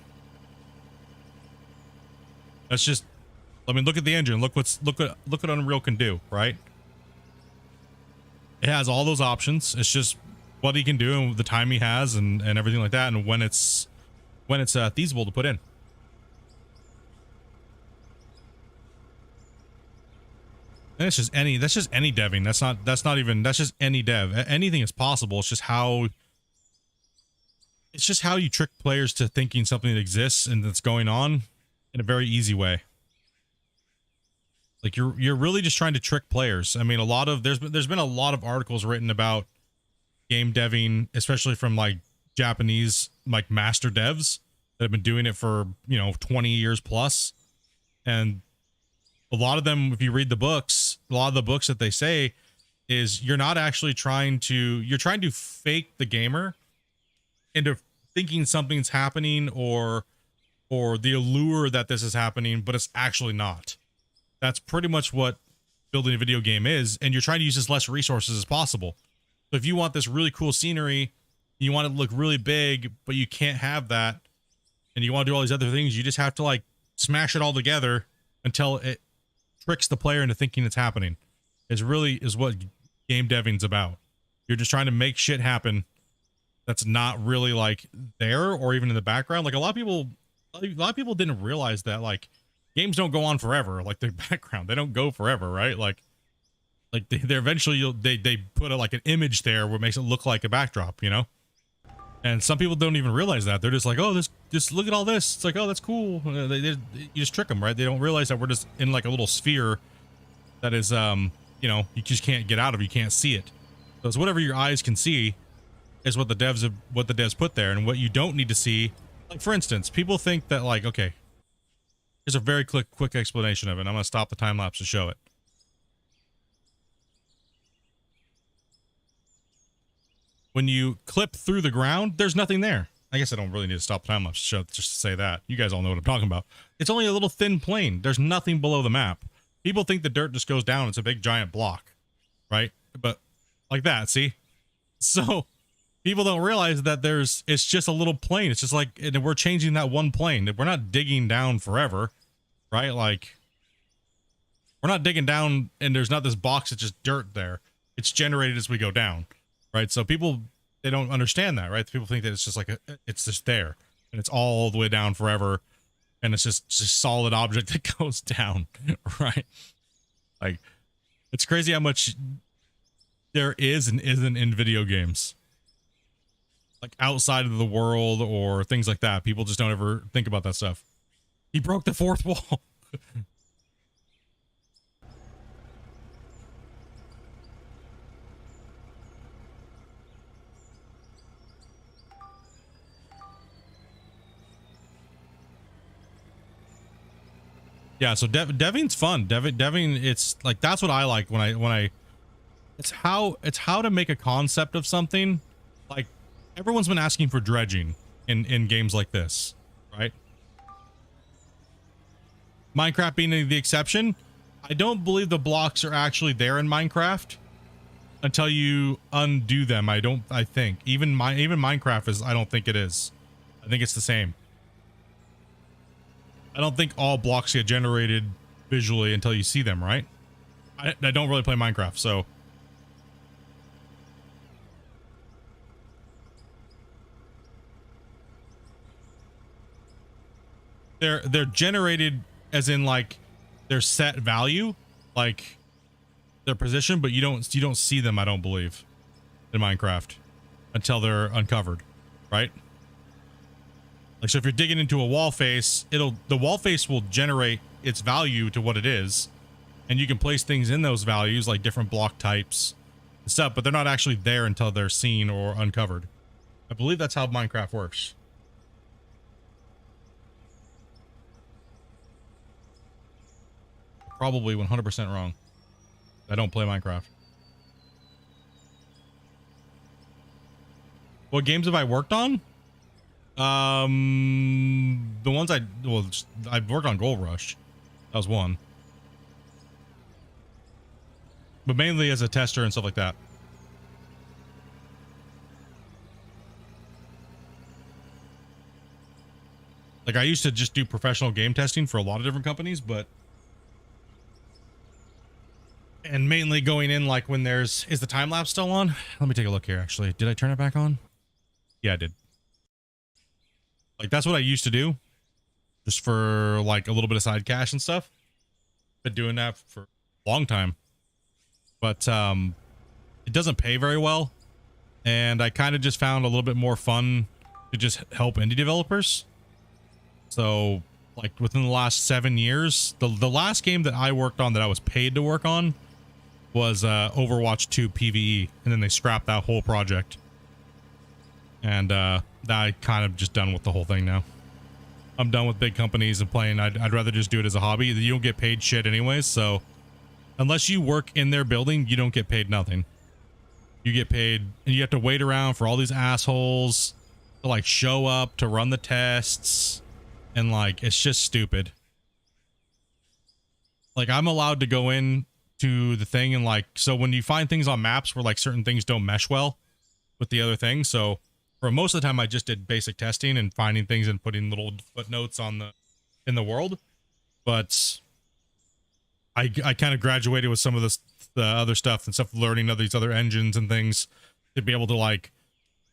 That's just, I mean, look at the engine. Look what Unreal can do, right? It has all those options. It's just what he can do and the time he has and everything like that, and when it's feasible to put in. And it's just that's just any deving. That's just any dev. Anything is possible. It's just how you trick players to thinking something that exists and that's going on in a very easy way. Like you're really just trying to trick players. I mean, there's been a lot of articles written about game deving, especially from like Japanese like master devs that have been doing it for, you know, 20 years plus. And a lot of them, if you read the books, a lot of the books that they say is you're trying to fake the gamer into thinking something's happening or the allure that this is happening, but it's actually not. That's pretty much what building a video game is, and you're trying to use as less resources as possible. So if you want this really cool scenery, you want it to look really big, but you can't have that, and you want to do all these other things, you just have to like smash it all together until it tricks the player into thinking it's happening. Is what game deving's about. You're just trying to make shit happen that's not really like there or even in the background. Like a lot of people didn't realize that like games don't go on forever. Like the background, they don't go forever, right? Like they're eventually they put like an image there where it makes it look like a backdrop, you know. And some people don't even realize that. They're just like, oh, just look at all this. It's like, oh, that's cool. You just trick them, right? They don't realize that we're just in like a little sphere that is, you know, you just can't get out of. You can't see it. So it's whatever your eyes can see is what the devs put there, and what you don't need to see. Like for instance, people think that like, okay, here's a very quick explanation of it. I'm gonna stop the time lapse to show it. When you clip through the ground, there's nothing there. I guess I don't really need to stop the time lapse to show, just to say that. You guys all know what I'm talking about. It's only a little thin plane. There's nothing below the map. People think the dirt just goes down. It's a big giant block, right? But like that, see? So people don't realize that it's just a little plane. It's just like, and we're changing that one plane. We're not digging down forever, right? Like we're not digging down and there's not this box that's just dirt there. It's generated as we go down. Right, so people, they don't understand that, right? People think that it's just like it's just there, and it's all the way down forever, and it's just solid object that goes down, right? Like, it's crazy how much there is and isn't in video games, like outside of the world or things like that. People just don't ever think about that stuff. He broke the fourth wall. Yeah, so deving's fun. Deving, it's like, that's what I like when I it's how to make a concept of something. Like everyone's been asking for dredging in games like this, right? Minecraft being the exception. I don't believe the blocks are actually there in Minecraft until you undo them. I think even Minecraft is, I don't think it is. I think it's the same. I don't think all blocks get generated visually until you see them, right? I don't really play Minecraft, so. they're generated as in like their set value, like their position, but you don't see them, I don't believe, in Minecraft until they're uncovered, right? Like, so if you're digging into a wall face, the wall face will generate its value to what it is, and you can place things in those values like different block types and stuff, but they're not actually there until they're seen or uncovered. I believe that's how Minecraft works. Probably 100% wrong. I don't play Minecraft. What games have I worked on? The ones I've worked on Gold Rush. That was one. But mainly as a tester and stuff like that. Like, I used to just do professional game testing for a lot of different companies, and mainly going in like when is the time lapse still on? Let me take a look here, actually. Did I turn it back on? Yeah, I did. Like, that's what I used to do, just for like a little bit of side cash and stuff. Been doing that for a long time, but it doesn't pay very well, and I kind of just found a little bit more fun to just help indie developers. So, like, within the last 7 years, the last game that I worked on that I was paid to work on was Overwatch 2 PvE, and then they scrapped that whole project. And I kind of just done with the whole thing now. I'm done with big companies and playing. I'd rather just do it as a hobby. You don't get paid shit anyways, so unless you work in their building, you don't get paid nothing. You get paid, and you have to wait around for all these assholes to like show up to run the tests, and like it's just stupid. Like, I'm allowed to go in to the thing, and like, so when you find things on maps where like certain things don't mesh well with the other thing, so for most of the time I just did basic testing and finding things and putting little footnotes on in the world. But I kind of graduated with some of the other stuff and stuff, learning of these other engines and things to be able to like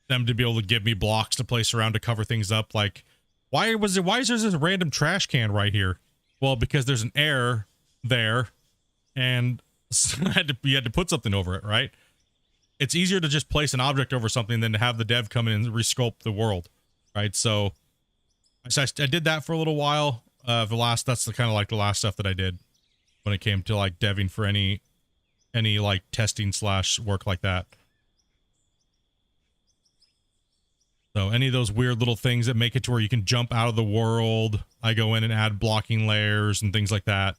them to be able to give me blocks to place around to cover things up. Like, why is there this random trash can right here? Well, because there's an error there, and you had to put something over it, right? It's easier to just place an object over something than to have the dev come in and resculpt the world, right? So I did that for a little while. That's the kind of like the last stuff that I did when it came to like deving for any like testing / work like that. So any of those weird little things that make it to where you can jump out of the world, I go in and add blocking layers and things like that.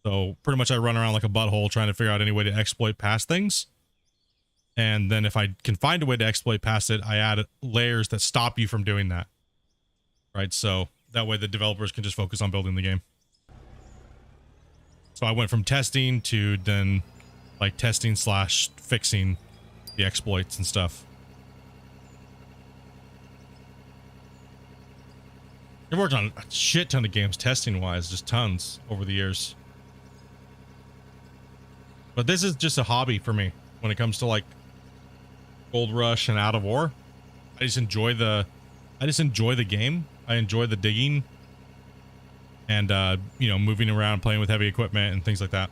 So pretty much I run around like a butthole trying to figure out any way to exploit past things. And then if I can find a way to exploit past it, I add layers that stop you from doing that. Right? So that way the developers can just focus on building the game. So I went from testing to then like testing / fixing the exploits and stuff. I've worked on a shit ton of games testing wise, just tons over the years. But this is just a hobby for me when it comes to like Gold Rush and Out of War. I just enjoy the game. I enjoy the digging and moving around, playing with heavy equipment and things like that.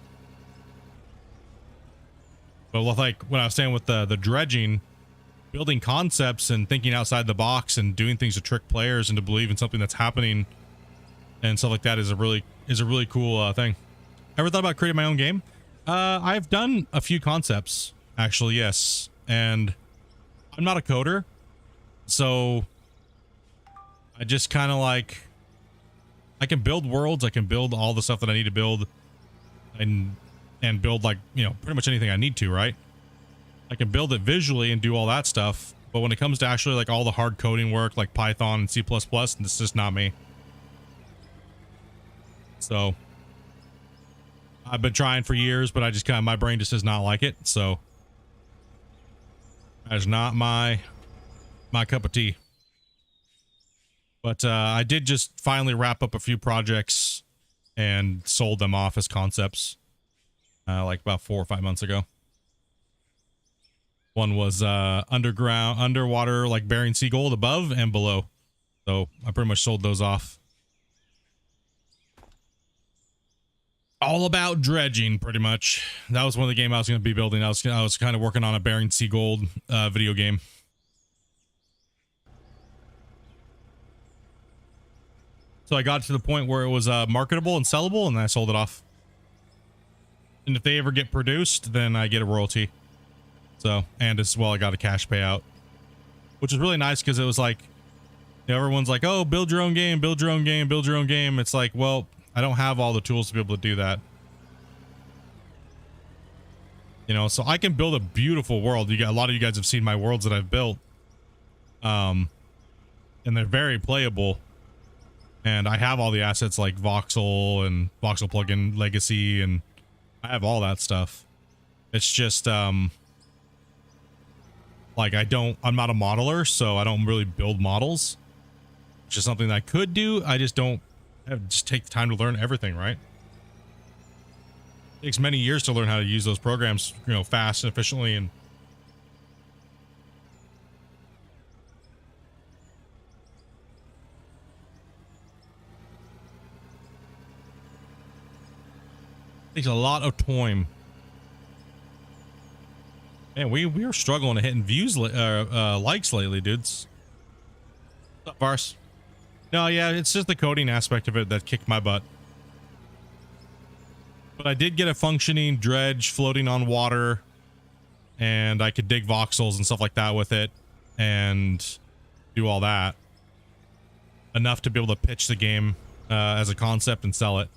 But with like what I was saying with the dredging, building concepts and thinking outside the box and doing things to trick players and to believe in something that's happening and stuff like that is a really cool thing. Ever thought about creating my own game? I've done a few concepts, actually, yes. And I'm not a coder, so I just kind of like, I can build worlds, I can build all the stuff that I need to build, and build like, pretty much anything I need to, right? I can build it visually and do all that stuff, but when it comes to actually like all the hard coding work like Python and C++, this is just not me. So I've been trying for years, but I just my brain just does not like it. So that's not my cup of tea. But I did just finally wrap up a few projects and sold them off as concepts like about 4 or 5 months ago. One was underwater, like Bering Sea Gold above and below. So I pretty much sold those off. all about dredging, pretty much. That was one of the game I was going to be building. I was kind of working on a Bering Sea Gold video game. So I got to the point where it was marketable and sellable, and I sold it off. And if they ever get produced, then I get a royalty. So, and as well, I got a cash payout, which is really nice because it was like, you know, everyone's like, oh, build your own game, build your own game, build your own game. It's like, well, I don't have all the tools to be able to do that. You know, so I can build a beautiful world. You got a lot of you guys have seen my worlds that I've built. And they're very playable. And I have all the assets like Voxel and Voxel plugin legacy, and I have all that stuff. It's just like I'm not a modeler, so I don't really build models, which is something that I could do. I just don't just take the time to learn everything, right? It takes many years to learn how to use those programs, you know, fast and efficiently. And it takes a lot of time. Man, we are struggling to hitting views, likes lately, dudes. What's up, Vars? No, yeah, it's just the coding aspect of it that kicked my butt. But I did get a functioning dredge floating on water, and I could dig voxels and stuff like that with it, and do all that. Enough to be able to pitch the game as a concept and sell it.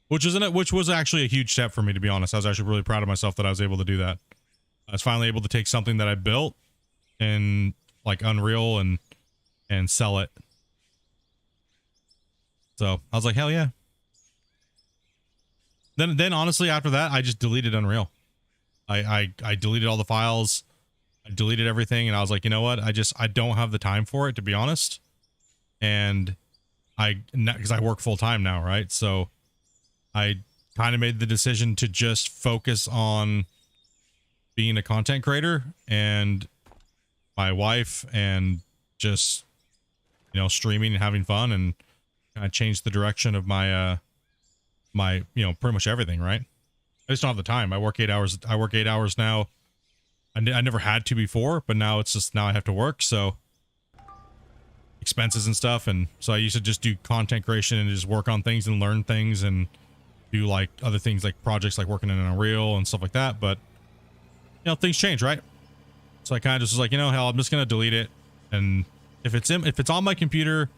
Which was actually a huge step for me, to be honest. I was actually really proud of myself that I was able to do that. I was finally able to take something that I built in like Unreal and sell it. So I was like, hell yeah. Then honestly, after that, I just deleted Unreal. I deleted all the files. I deleted everything, and I was like, you know what? I don't have the time for it, to be honest. And because I work full time now, right? So I kind of made the decision to just focus on being a content creator and my wife, and just, you know, streaming and having fun, and kind of changed the direction of my my, you know, pretty much everything, right? I just don't have the time. I work 8 hours. I work 8 hours now. I never had to before, but now it's just, now I have to work, so expenses and stuff. And so I used to just do content creation and just work on things and learn things and do like other things like projects like working in Unreal and stuff like that. But, you know, things change, right? So I kind of just was like, you know, hell, I'm just going to delete it. And if it's on my computer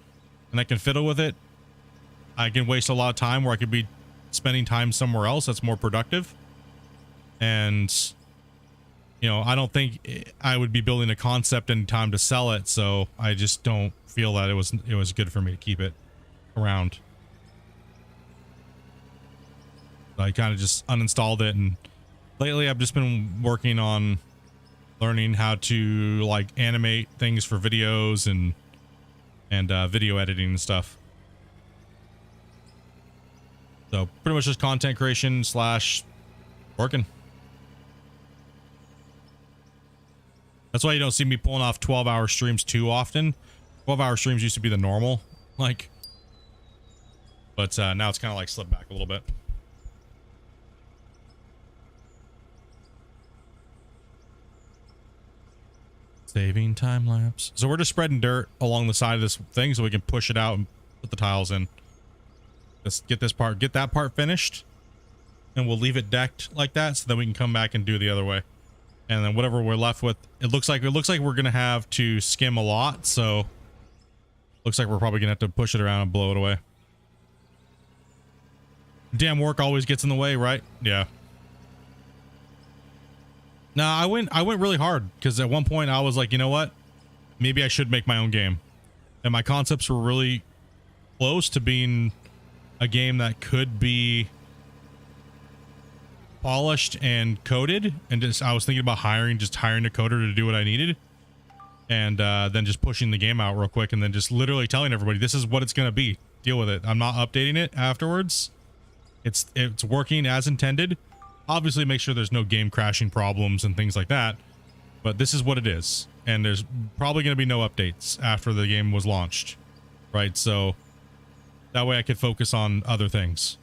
and I can fiddle with it, I can waste a lot of time where I could be spending time somewhere else that's more productive. And, you know, I don't think I would be building a concept in time to sell it. So I just don't feel that it was good for me to keep it around. I kind of just uninstalled it, and lately I've just been working on learning how to like animate things for videos and video editing and stuff. So pretty much just content creation / working. That's why you don't see me pulling off 12-hour streams too often. 12-hour streams used to be the normal, like, but now it's kind of like slipped back a little bit. Saving time lapse. So we're just spreading dirt along the side of this thing so we can push it out and put the tiles in. Let's get that part finished, and we'll leave it decked like that so then we can come back and do the other way. And then whatever we're left with, it looks like we're gonna have to skim a lot, so looks like we're probably gonna have to push it around and blow it away. Damn work always gets in the way, right? Yeah. No, I went really hard, because at one point I was like, you know what? Maybe I should make my own game. And my concepts were really close to being a game that could be polished and coded. And just, I was thinking about hiring a coder to do what I needed. And then just pushing the game out real quick, and then just literally telling everybody, this is what it's going to be. Deal with it. I'm not updating it afterwards. It's working as intended. Obviously make sure there's no game crashing problems and things like that, but this is what it is. And there's probably going to be no updates after the game was launched, right? So that way I could focus on other things.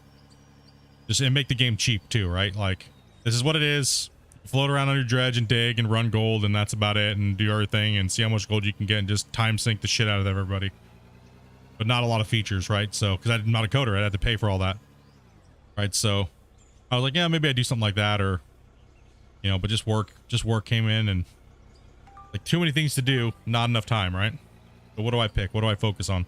Just and make the game cheap too, right? Like, this is what it is. Float around on your dredge and dig and run gold, and that's about it, and do your thing and see how much gold you can get and just time sink the shit out of everybody. But not a lot of features, right? So, because I'm not a coder, I had to pay for all that. Right, so I was like, yeah, maybe I do something like that, or, you know, but just work came in, and like too many things to do, not enough time, right? So what do I pick? What do I focus on?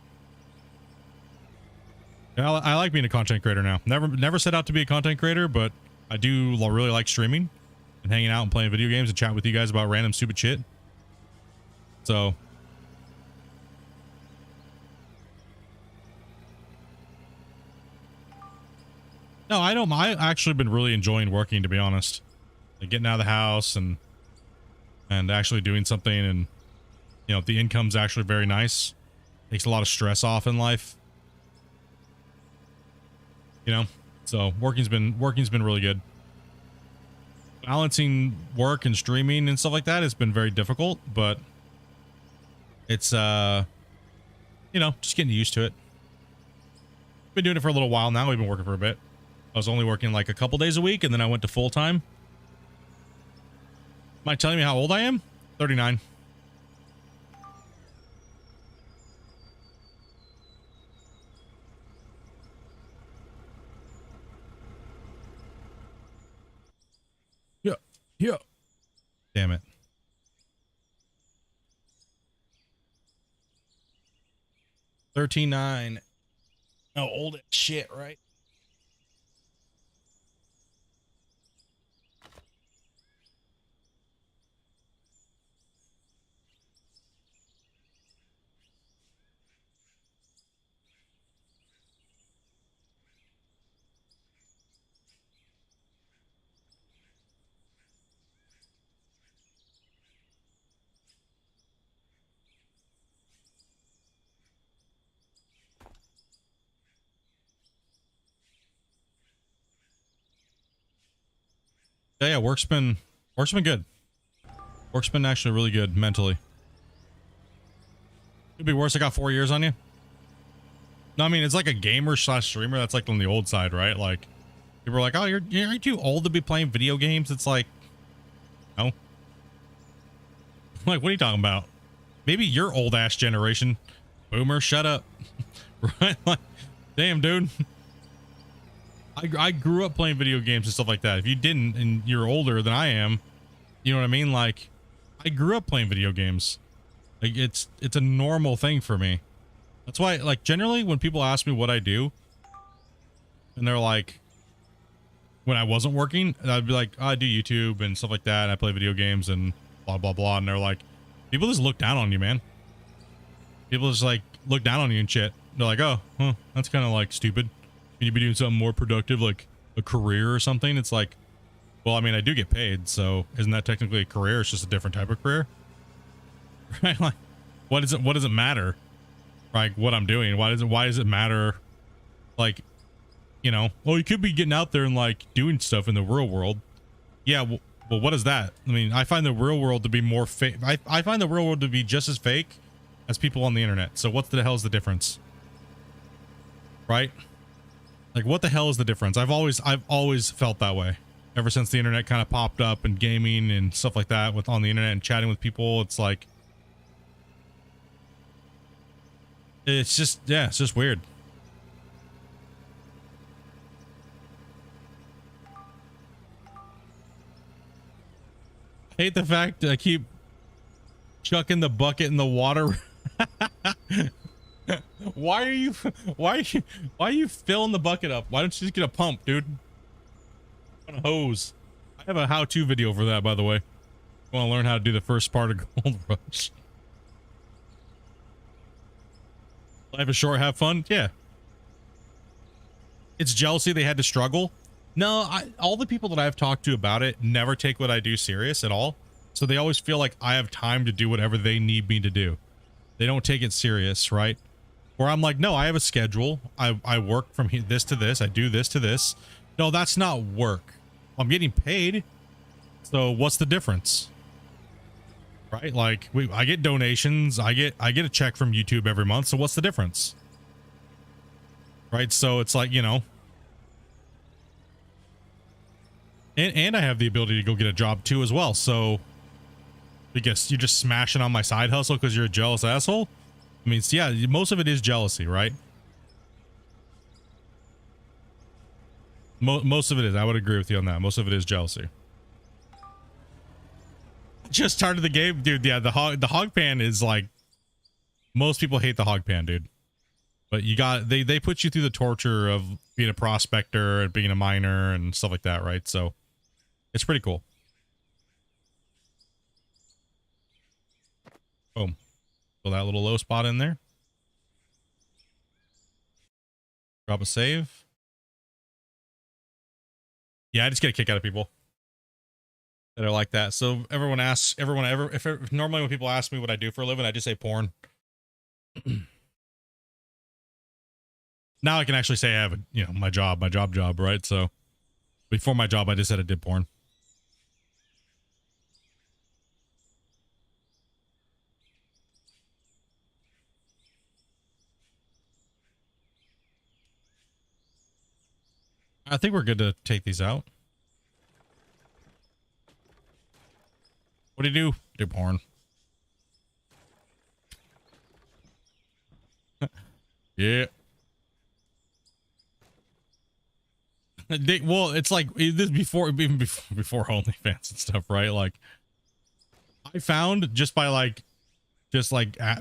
I like being a content creator now. Never set out to be a content creator, but I do really like streaming and hanging out and playing video games and chat with you guys about random stupid shit. So no, I don't. I actually been really enjoying working, to be honest. Like getting out of the house and actually doing something, and you know, the income's actually very nice. Takes a lot of stress off in life. You know, so working's been really good. Balancing work and streaming and stuff like that has been very difficult, but it's you know, just getting used to it. Been doing it for a little while now. We've been working for a bit. I was only working like a couple days a week, and then I went to full time. Am I telling you how old I am? 39. Yeah. Damn it. 13.9. Oh, old as shit, right? Yeah, work's been good. Work's been actually really good mentally. Could be worse. I got 4 years on you. No, I mean, it's like a gamer / streamer. That's like on the old side, right? Like people are like, oh, you're too old to be playing video games. It's like, no. I'm like, what are you talking about? Maybe your old ass generation. Boomer, shut up. Right? Like, damn, dude. I grew up playing video games and stuff like that. If you didn't and you're older than I am, you know what I mean? Like, I grew up playing video games. Like, it's a normal thing for me. That's why, like, generally when people ask me what I do, and they're like, when I wasn't working, I'd be like, oh, I do YouTube and stuff like that, and I play video games and blah blah blah, and they're like, people just look down on you, man. People just like look down on you and shit. They're like, oh, huh, that's kind of like stupid. Can you be doing something more productive, like a career or something? It's like, well, I mean, I do get paid, so isn't that technically a career? It's just a different type of career, right? Like, what does it matter? Like what I'm doing? Why does it matter? Like, you know, well, you could be getting out there and like doing stuff in the real world. Yeah, well, what is that? I mean, I find the real world to be more fake. I find the real world to be just as fake as people on the internet. So what the hell is the difference? Right? Like, what the hell is the difference? I've always felt that way ever since the internet kind of popped up, and gaming and stuff like that on the internet and chatting with people. It's like, it's just, yeah, it's just weird. I hate the fact that I keep chucking the bucket in the water. Why are you filling the bucket up? Why don't you just get a pump, dude? On a hose. I have a how-to video for that, by the way. I want to learn how to do the first part of Gold Rush. Life is short, have fun. Yeah. It's jealousy they had to struggle. No, all the people that I've talked to about it never take what I do serious at all. So they always feel like I have time to do whatever they need me to do. They don't take it serious, right? Where I'm like, no, I have a schedule. I work from this to this. I do this to this. No, that's not work. I'm getting paid. So what's the difference? right? Like I get donations, I get a check from YouTube every month. So what's the difference? Right? So it's like, you know, and I have the ability to go get a job too as well. So I guess you're just smashing on my side hustle because you're a jealous asshole. I mean, yeah, most of it is jealousy, right? Most of it is. I would agree with you on that. Most of it is jealousy. Just started the game, dude. Yeah, the hog pan is like, most people hate the hog pan, dude. But you got, they put you through the torture of being a prospector and being a miner and stuff like that, right? So it's pretty cool. Boom. So that little low spot in there. Drop a save. Yeah, I just get a kick out of people that are like that. So everyone asks, if normally when people ask me what I do for a living, I just say porn. Now I can actually say I have, you know, my job, right? So before my job, I just said I did porn. I think we're good to take these out. What do you do? Do porn. Yeah. Well, it's like this before, even before OnlyFans and stuff, right? Like I found just by like,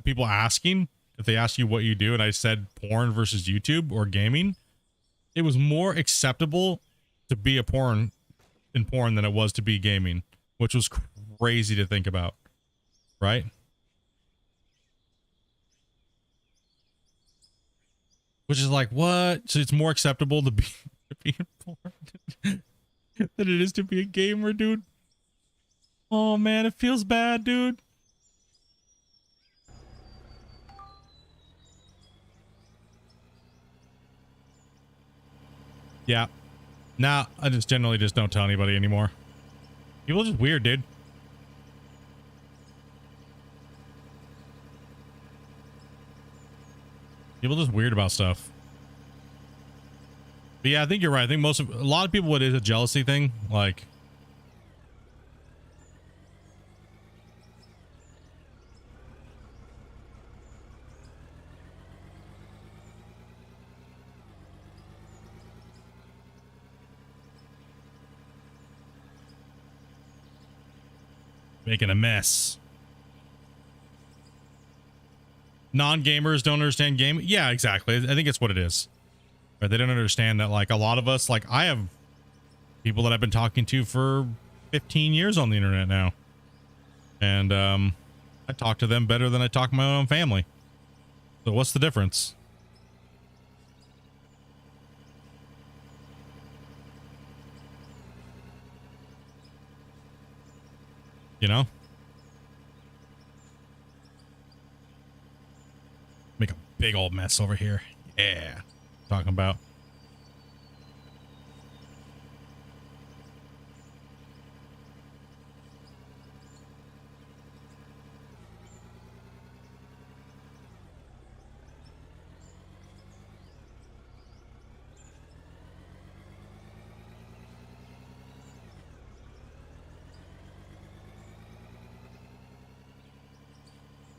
people asking, if they ask you what you do, and I said porn versus YouTube or gaming, it was more acceptable to be a porn in porn than it was to be gaming, which was crazy to think about, right? Which is like, what? So it's more acceptable to be in porn than it is to be a gamer, dude. Oh man, it feels bad, dude. Yeah. Nah, I just generally just don't tell anybody anymore. People are just weird, dude. People are just weird about stuff. But yeah, I think you're right. I think a lot of people, it is a jealousy thing. Like, making a mess. Non-gamers don't understand gaming. Yeah, exactly. I think it's what it is. Right? They don't understand that, like, a lot of us, like, I have people that I've been talking to for 15 years on the internet now. And I talk to them better than I talk to my own family. So what's the difference? You know? Make a big old mess over here. Yeah. Talking about.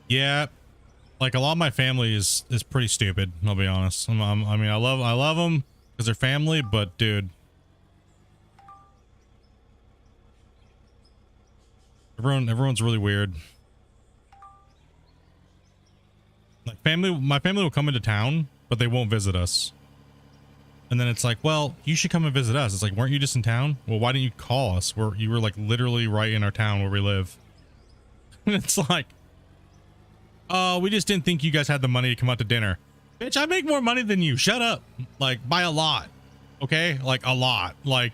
Yeah. Like, a lot of my family is pretty stupid. I'll be honest. I mean, I love them because they're family, but dude, everyone's really weird. Like, my family will come into town, but they won't visit us. And then it's like, well, you should come and visit us. It's like, weren't you just in town? Well, why didn't you call us? You were like literally right in our town where we live. And it's like, oh, we just didn't think you guys had the money to come out to dinner. Bitch, I make more money than you. Shut up. Like, by a lot. Okay? Like, a lot. Like,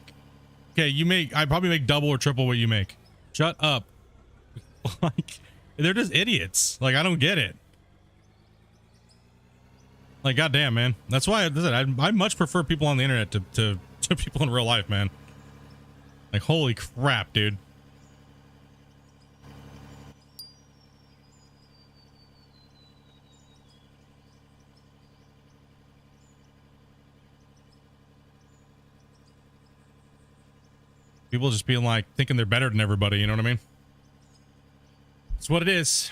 okay, I probably make double or triple what you make. Shut up. Like, they're just idiots. Like, I don't get it. Like, goddamn, man. That's why I much prefer people on the internet to people in real life, man. Like, holy crap, dude. People just being like, thinking they're better than everybody, you know what I mean? It's what it is.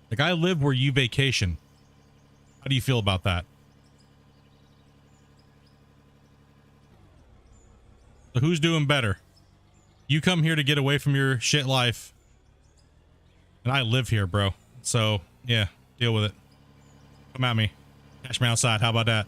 Like, I live where you vacation. How do you feel about that? So who's doing better? You come here to get away from your shit life. And I live here, bro. So, yeah, deal with it. Come at me. Catch me outside. How about that?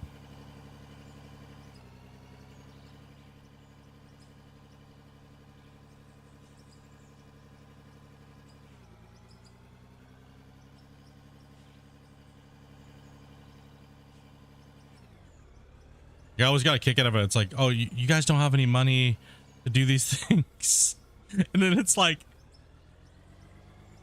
You always got a kick out of it. It's like, oh, you guys don't have any money to do these things. And then it's like,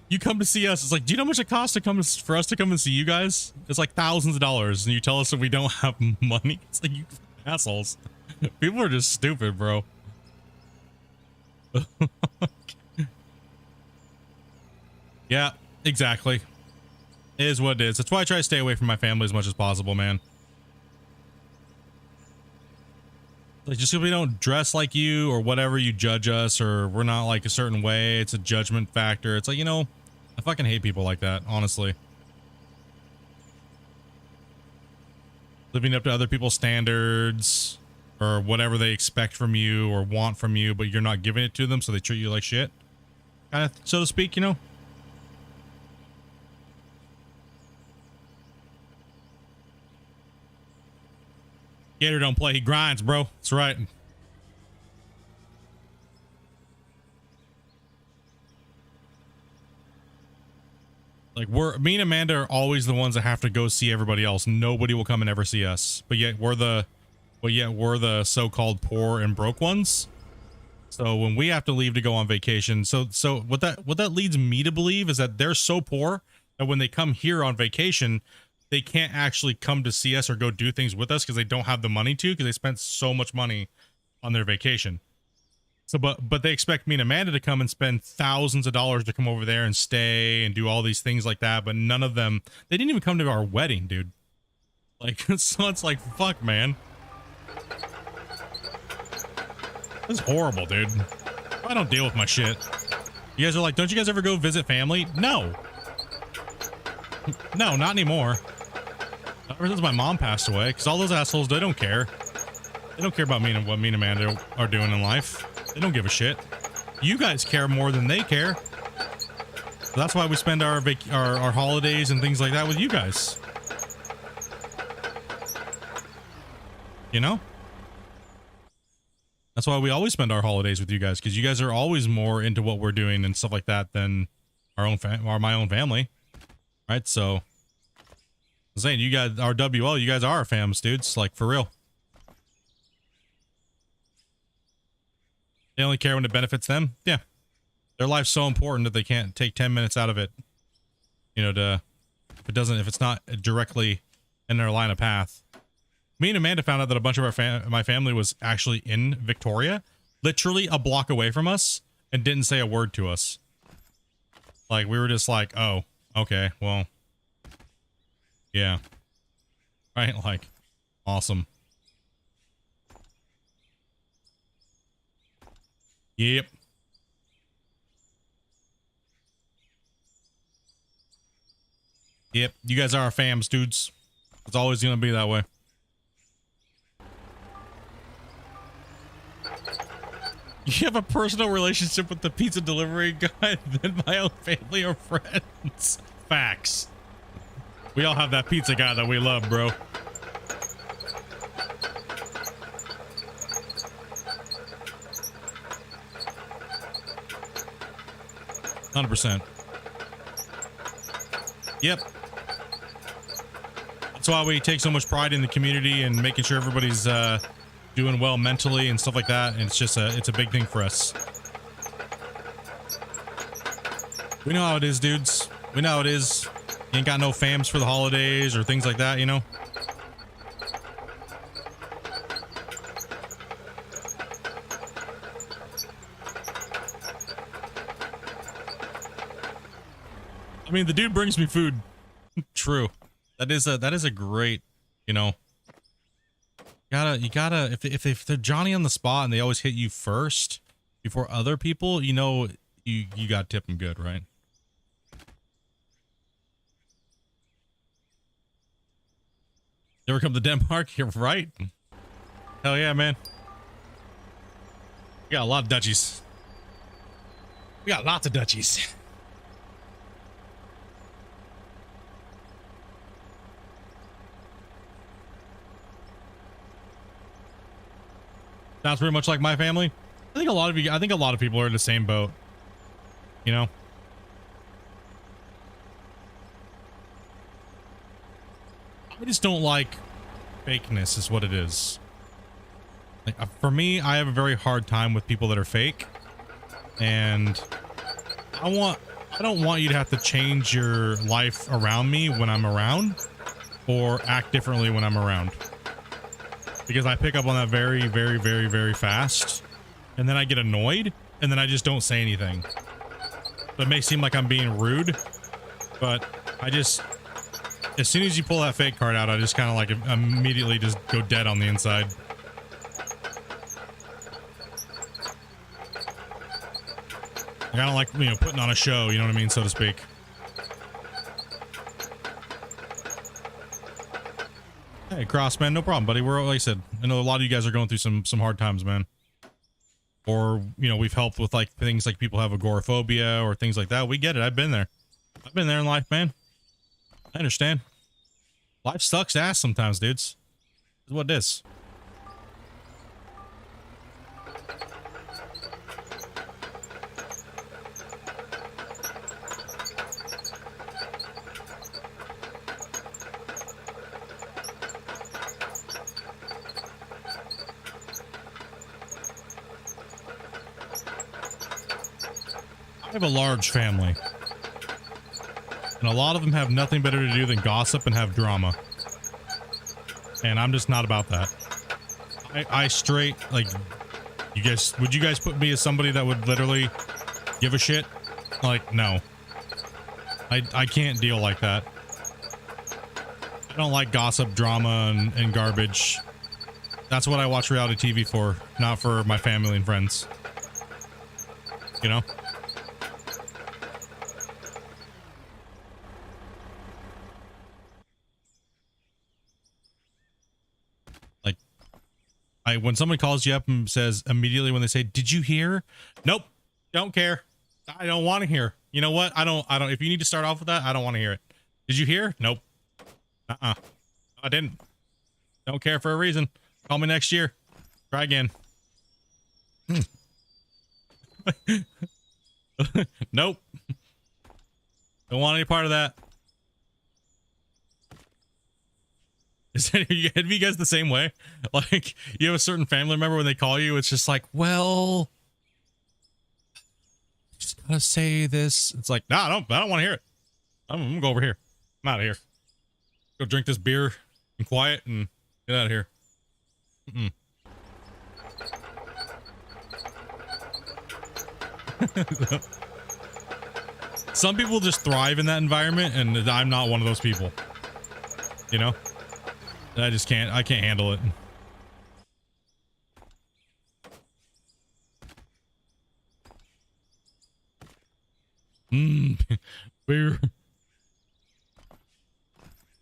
you come to see us. It's like, do you know how much it costs to come for us to come and see you guys? It's like thousands of dollars. And you tell us that we don't have money. It's like, you assholes. People are just stupid, bro. Yeah, exactly. It is what it is. That's why I try to stay away from my family as much as possible, man. Like, just because we don't dress like you or whatever, you judge us, or we're not like a certain way, it's a judgment factor. It's like, you know, I fucking hate people like that, honestly. Living up to other people's standards or whatever they expect from you or want from you, but you're not giving it to them, so they treat you like shit, kind of, so to speak, you know? Gator don't play, he grinds, bro. That's right. Like, me and Amanda are always the ones that have to go see everybody else. Nobody will come and ever see us. But yet we're the so-called poor and broke ones. So when we have to leave to go on vacation, so what that leads me to believe is that they're so poor that when they come here on vacation, they can't actually come to see us or go do things with us because they don't have the money to, because they spent so much money on their vacation. So, but they expect me and Amanda to come and spend thousands of dollars to come over there and stay and do all these things like that. But none of them, they didn't even come to our wedding, dude. Like, so it's like, fuck, man. This is horrible, dude. I don't deal with my shit. You guys are like, don't you guys ever go visit family? No. No, not anymore. Ever since my mom passed away, because all those assholes, they don't care. They don't care about me and what me and Amanda are doing in life. They don't give a shit. You guys care more than they care. So that's why we spend our holidays and things like that with you guys. You know? That's why we always spend our holidays with you guys, because you guys are always more into what we're doing and stuff like that than our own my own family. Right? So I'm saying, you guys are WL, you guys are our fams, dudes. Like, for real. They only care when it benefits them. Yeah. Their life's so important that they can't take 10 minutes out of it. You know, if it's not directly in their line of path. Me and Amanda found out that a bunch of my family was actually in Victoria, literally a block away from us, and didn't say a word to us. Like, we were just like, oh, okay, well, yeah. Right? Like, awesome. Yep. Yep. You guys are our fams, dudes. It's always going to be that way. You have a personal relationship with the pizza delivery guy than my own family or friends. Facts. We all have that pizza guy that we love, bro. %. Yep. That's why we take so much pride in the community and making sure everybody's doing well mentally and stuff like that. And it's just it's a big thing for us. We know how it is, dudes. We know how it is. You ain't got no fams for the holidays or things like that, you know? I mean, the dude brings me food. True. That is a great, you know. You gotta, if they're Johnny on the spot and they always hit you first before other people, you know, you gotta tip them good, right? You ever come to Denmark? You're right. Hell yeah, man. We got a lot of Dutchies. We got lots of Dutchies. Sounds pretty much like my family. I think a lot of people are in the same boat. You know? I just don't like fakeness is what it is. Like, for me, I have a very hard time with people that are fake. And I don't want you to have to change your life around me when I'm around or act differently when I'm around. Because I pick up on that very, very, very, very fast. And then I get annoyed and then I just don't say anything. So it may seem like I'm being rude, but as soon as you pull that fake card out, I just kind of like immediately just go dead on the inside. Like, I don't like, you know, putting on a show, you know what I mean, so to speak. Hey, Cross, man, no problem, buddy. We're, like I said, I know a lot of you guys are going through some hard times, man. Or, you know, we've helped with like things like people have agoraphobia or things like that. We get it. I've been there. I've been there in life, man. I understand. Life sucks ass sometimes, dudes. This is what it is. I have a large family. And a lot of them have nothing better to do than gossip and have drama. And I'm just not about that. I straight, like, would you guys put me as somebody that would literally give a shit? Like, no. I can't deal like that. I don't like gossip, drama, and garbage. That's what I watch reality TV for, not for my family and friends. You know? When somebody calls you up and says immediately when they say, "Did you hear?" Nope. Don't care. I don't want to hear. You know what? I don't, if you need to start off with that, I don't want to hear it. Did you hear? Nope. I didn't. Don't care for a reason. Call me next year. Try again. Nope. Don't want any part of that. Is any of you guys the same way? Like, you have a certain family member when they call you, it's just like, well, just gotta say this. It's like, nah, I don't want to hear it. I'm gonna go over here. I'm out of here. Go drink this beer in quiet and get out of here. Some people just thrive in that environment, and I'm not one of those people. You know? I just can't. I can't handle it. Beer. I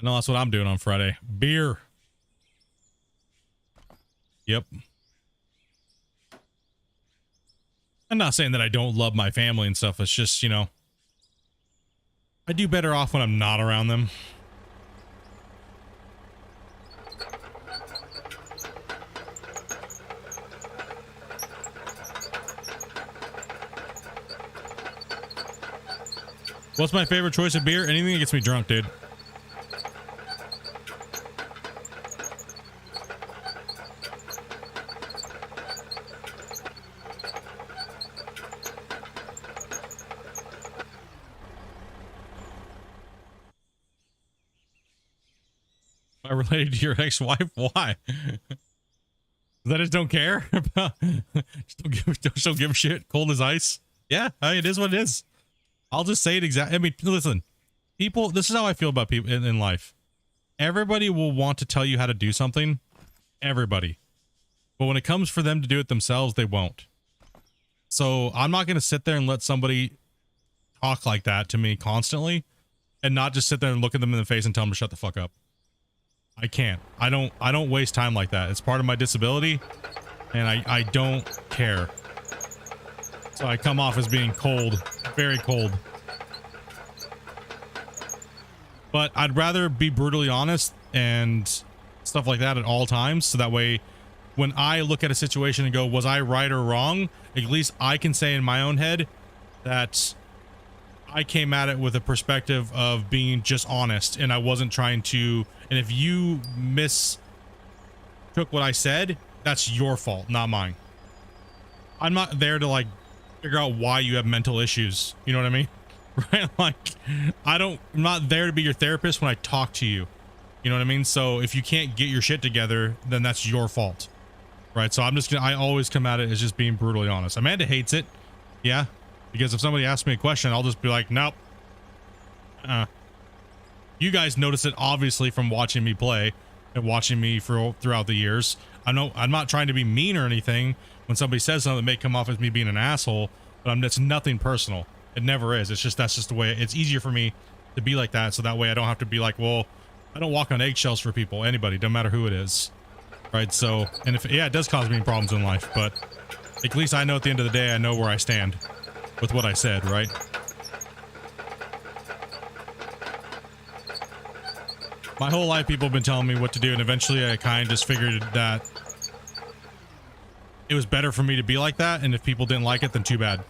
know that's what I'm doing on Friday. Beer. Yep. I'm not saying that I don't love my family and stuff. It's just, you know, I do better off when I'm not around them. What's my favorite choice of beer? Anything that gets me drunk, dude. Am I related to your ex-wife? Why? That I just don't care about. Just don't give a shit. Cold as ice. Yeah, I mean, it is what it is. I'll just say it exactly. I mean, listen, this is how I feel about people in life. Everybody will want to tell you how to do something, everybody. But when it comes for them to do it themselves, they won't. So I'm not going to sit there and let somebody talk like that to me constantly and not just sit there and look at them in the face and tell them to shut the fuck up. I can't. I don't waste time like that. It's part of my disability and I don't care. So I come off as being cold, very cold. But I'd rather be brutally honest and stuff like that at all times. So that way, when I look at a situation and go, was I right or wrong? At least I can say in my own head that I came at it with a perspective of being just honest and I wasn't trying to. And if you mistook what I said, that's your fault, not mine. I'm not there to like figure out why you have mental issues. You know what I mean? Right? Like, I'm not there to be your therapist when I talk to you. You know what I mean? So if you can't get your shit together, then that's your fault. Right? So I always come at it as just being brutally honest. Amanda hates it. Yeah. Because if somebody asks me a question, I'll just be like, nope. You guys notice it obviously from watching me play and watching me throughout the years. I'm not trying to be mean or anything. When somebody says something that may come off as me being an asshole, but it's nothing personal. It never is. It's just, that's just the way it's easier for me to be like that. So that way I don't have to be like, well, I don't walk on eggshells for people, anybody, no matter who it is. Right. So, and if, yeah, it does cause me problems in life, but at least I know at the end of the day, I know where I stand with what I said. Right. My whole life, people have been telling me what to do. And eventually I kind of just figured that it was better for me to be like that. And if people didn't like it, then too bad.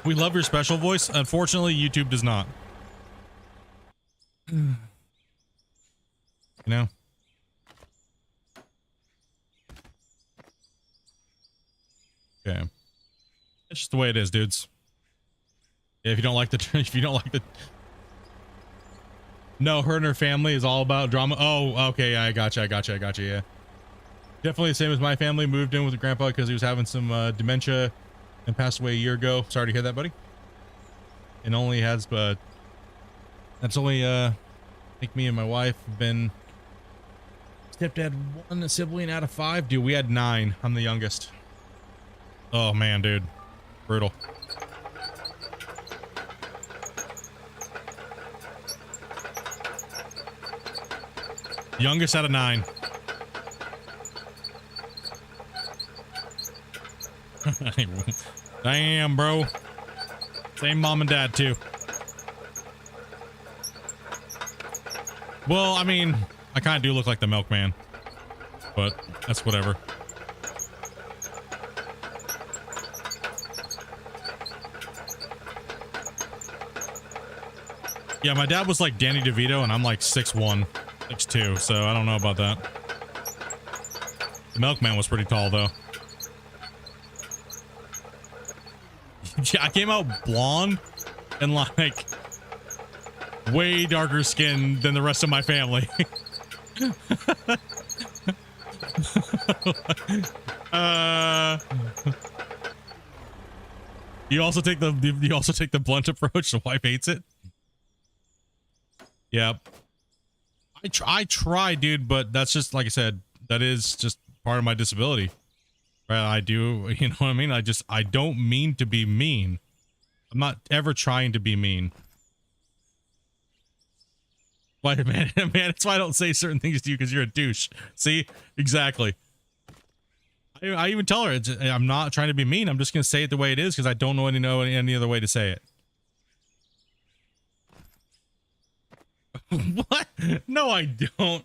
We love your special voice. Unfortunately, YouTube does not. You know? Okay. It's just the way it is, dudes. Yeah, if you don't like the No, her and her family is all about drama. Oh, okay, I gotcha, yeah. Definitely the same as my family. Moved in with the grandpa because he was having some dementia and passed away a year ago. Sorry to hear that, buddy. And only has, that's only, I think me and my wife have been stepdad one sibling out of 5. Dude, we had 9. I'm the youngest. Oh man, dude. Brutal. Youngest out of 9. Damn, bro. Same mom and dad, too. Well, I mean, I kind of do look like the milkman. But that's whatever. Yeah, my dad was like Danny DeVito, and I'm like 6'1", 6'2", so I don't know about that. The milkman was pretty tall, though. Yeah, I came out blonde and like way darker skin than the rest of my family. You also take the blunt approach. The wife hates it. Yep. I try, dude, but that's just, like I said, that is just part of my disability. Right? I do, you know what I mean? I don't mean to be mean. I'm not ever trying to be mean. Why, man, that's why I don't say certain things to you, because you're a douche. See? Exactly. I even tell her, I'm not trying to be mean. I'm just going to say it the way it is, because I don't know any other way to say it. What? No, I don't.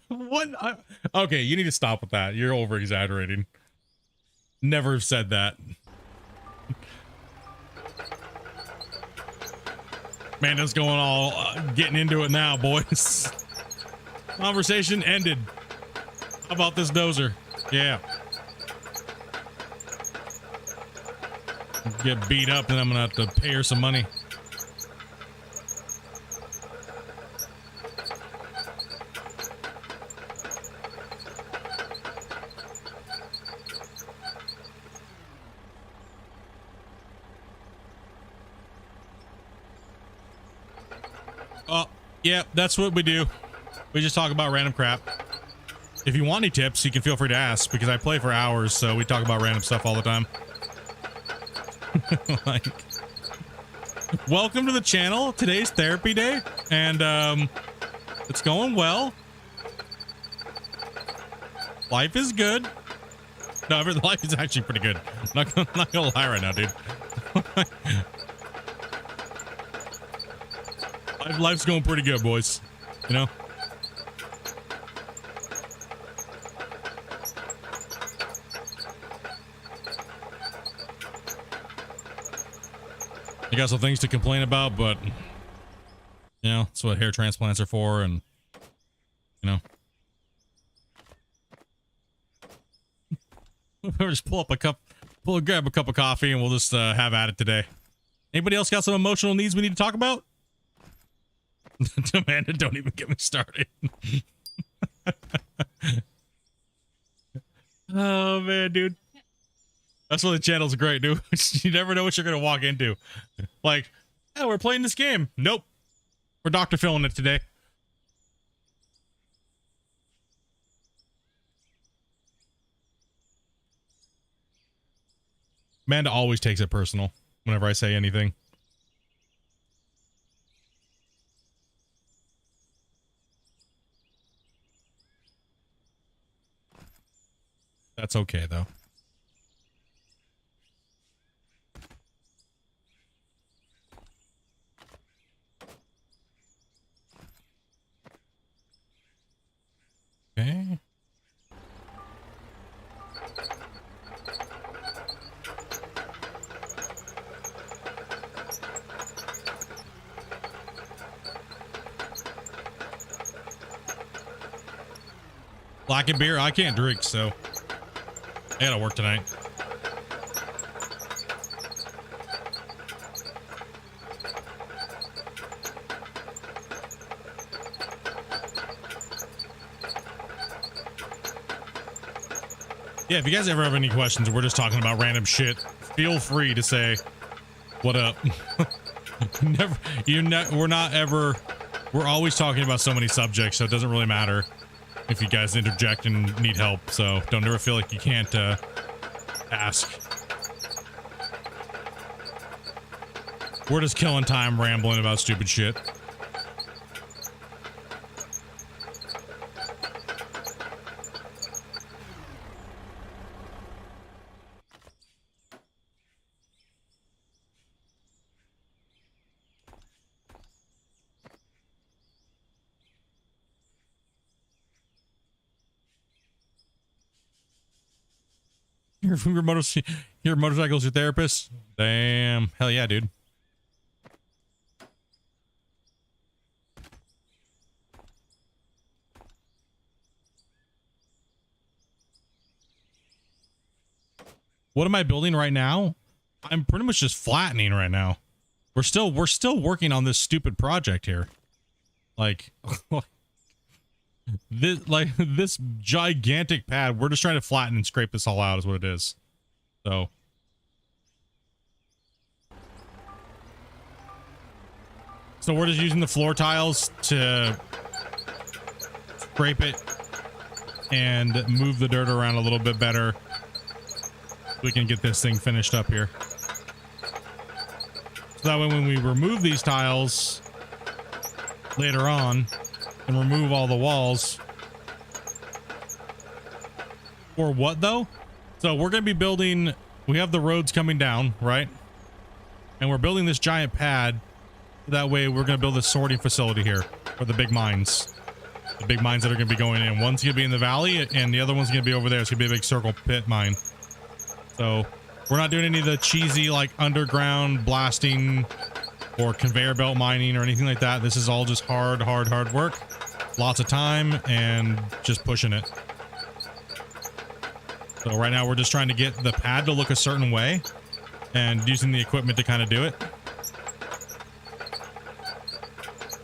What? Okay, you need to stop with that. You're over exaggerating. Never said that. Man, that's going all getting into it now, boys. Conversation ended. How about this dozer? Yeah. Get beat up, and I'm gonna have to pay her some money. Yeah, that's what we do. We just talk about random crap. If you want any tips, you can feel free to ask, because I play for hours, so we talk about random stuff all the time. Like, welcome to the channel. Today's therapy day, and it's going well. Life is good. No, life is actually pretty good. I'm not gonna lie right now, dude. Life's going pretty good, boys. You know? I got some things to complain about, but you know, that's what hair transplants are for, and you know. We'll just grab a cup of coffee, and we'll just have at it today. Anybody else got some emotional needs we need to talk about? Amanda, don't even get me started. Oh man, dude. That's why the channel's great, dude. You never know what you're gonna walk into. Like, oh, we're playing this game. Nope. We're Dr. Phil'ing it today. Amanda always takes it personal whenever I say anything. That's okay, though. Okay. Black and beer, I can't drink, so I gotta work tonight. Yeah, if you guys ever have any questions, we're just talking about random shit, feel free to say, what up? We're always talking about so many subjects, so it doesn't really matter if you guys interject and need help, so don't ever feel like you can't ask. We're just killing time rambling about stupid shit. Your motorcycle's your therapist? Damn. Hell yeah, dude. What am I building right now? I'm pretty much just flattening right now. We're still working on this stupid project here. Like this gigantic pad, we're just trying to flatten and scrape this all out is what it is. So we're just using the floor tiles to scrape it and move the dirt around a little bit better. We can get this thing finished up here. So that way when we remove these tiles later on and remove all the walls. For what though? So we're going to be building, we have the roads coming down, right? And we're building this giant pad. That way we're going to build a sorting facility here for the big mines. The big mines that are going to be going in. One's going to be in the valley and the other one's going to be over there. It's going to be a big circle pit mine. So we're not doing any of the cheesy like underground blasting or conveyor belt mining or anything like that. This is all just hard work. Lots of time and just pushing it. So right now we're just trying to get the pad to look a certain way and using the equipment to kind of do it.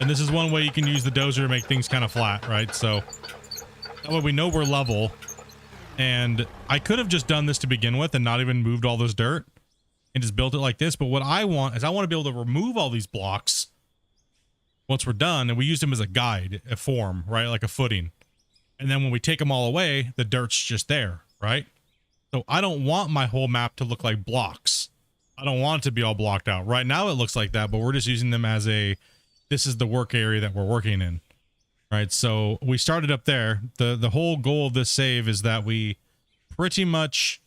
And this is one way you can use the dozer to make things kind of flat, right? So that way we know we're level. And I could have just done this to begin with and not even moved all this dirt and just built it like this. But what I want is I want to be able to remove all these blocks once we're done, and we use them as a guide, a form, right? Like a footing. And then when we take them all away, the dirt's just there, right? So I don't want my whole map to look like blocks. I don't want it to be all blocked out. Right now it looks like that, but we're just using them as a, this is the work area that we're working in, right? So we started up there. The whole goal of this save is that we pretty much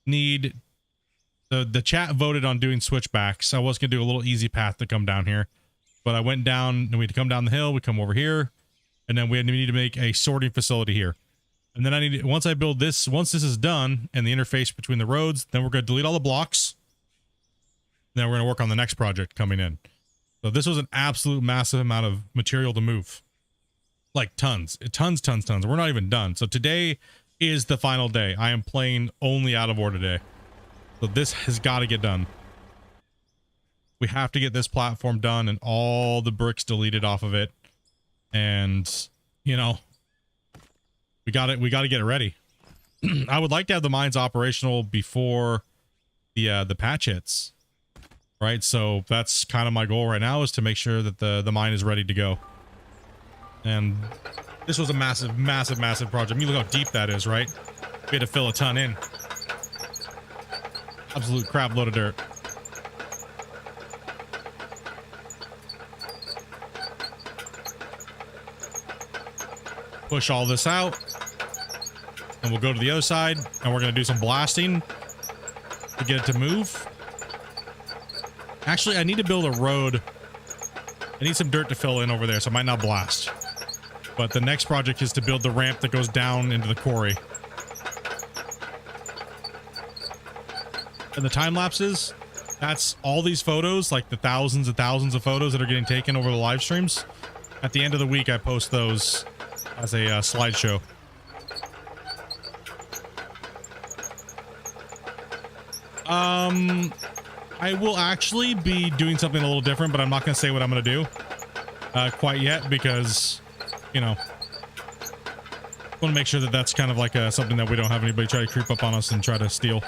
need, the chat voted on doing switchbacks. I was going to do a little easy path to come down here, but I went down, and we had to come down the hill, we come over here, and then we need to make a sorting facility here. And then I need to, once I build this, once this is done and the interface between the roads, then we're going to delete all the blocks. Then we're going to work on the next project coming in. So this was an absolute massive amount of material to move. Like tons. Tons. We're not even done. So today is the final day. I am playing only out of ore today. So this has got to get done. We have to get this platform done and all the bricks deleted off of it. And, you know, we got to get it ready. I would like to have the mines operational before the patch hits. Right, so that's kind of my goal right now, is to make sure that the mine is ready to go. And this was a massive project. I mean, look how deep that is, right? We had to fill a ton in. Absolute crap load of dirt. Push all this out, and we'll go to the other side, and we're going to do some blasting to get it to move. Actually, I need to build a road. I need some dirt to fill in over there, so I might not blast. But the next project is to build the ramp that goes down into the quarry. And the time lapses, that's all these photos, like the thousands and thousands of photos that are getting taken over the live streams. At the end of the week, I post those as a slideshow. I will actually be doing something a little different, but I'm not going to say what I'm going to do quite yet, because, you know, I want to make sure that that's kind of like something that we don't have anybody try to creep up on us and try to steal.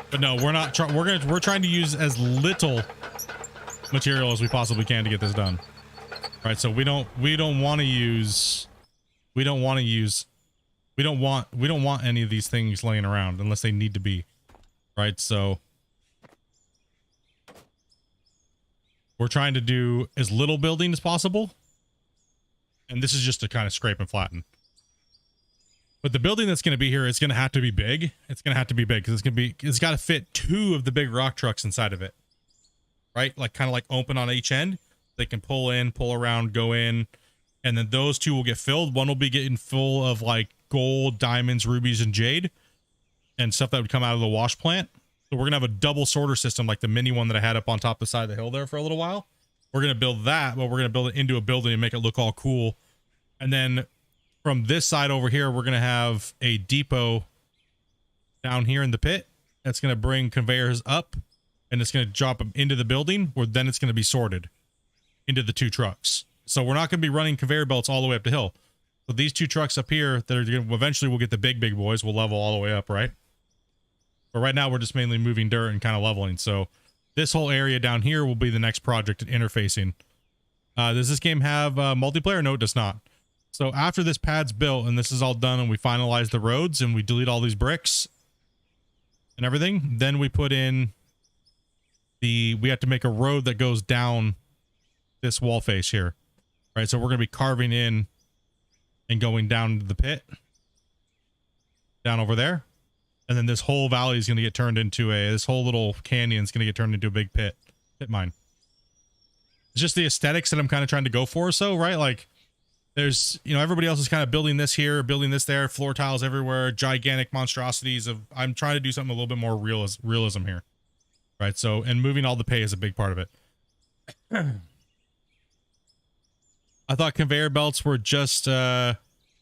But no, we're not. We're trying to use as little material as we possibly can to get this done. Right, so we don't want any of these things laying around unless they need to be. Right, so we're trying to do as little building as possible. And this is just to kind of scrape and flatten. But the building that's going to be here is going to have to be big. It's going to have to be big because it's got to fit 2 of the big rock trucks inside of it. Right, like kind of like open on each end. They can pull in, pull around, go in, and then those 2 will get filled. One will be getting full of like gold, diamonds, rubies, and jade, and stuff that would come out of the wash plant. So we're gonna have a double sorter system, like the mini one that I had up on top of the side of the hill there for a little while. We're gonna build that, but we're gonna build it into a building and make it look all cool. And then from this side over here, we're gonna have a depot down here in the pit. That's gonna bring conveyors up, and it's gonna drop them into the building, where then it's gonna be sorted into the 2 trucks. So we're not going to be running conveyor belts all the way up the hill. So these 2 trucks up here that are going to, eventually we'll get the big boys. We'll level all the way up, right? But right now we're just mainly moving dirt and kind of leveling. So this whole area down here will be the next project at interfacing. Does this game have multiplayer? No, it does not. So after this pad's built and this is all done and we finalize the roads and we delete all these bricks and everything, then we put in we have to make a road that goes down this wall face here, right? So we're going to be carving in and going down into the pit down over there. And then this whole valley is going to get turned into this whole little canyon is going to get turned into a big pit mine. It's just the aesthetics that I'm kind of trying to go for. So, right. Like there's, you know, everybody else is kind of building this here, building this there, floor tiles everywhere, gigantic monstrosities of, I'm trying to do something a little bit more realism here. Right. So, and moving all the pay is a big part of it. I thought conveyor belts were just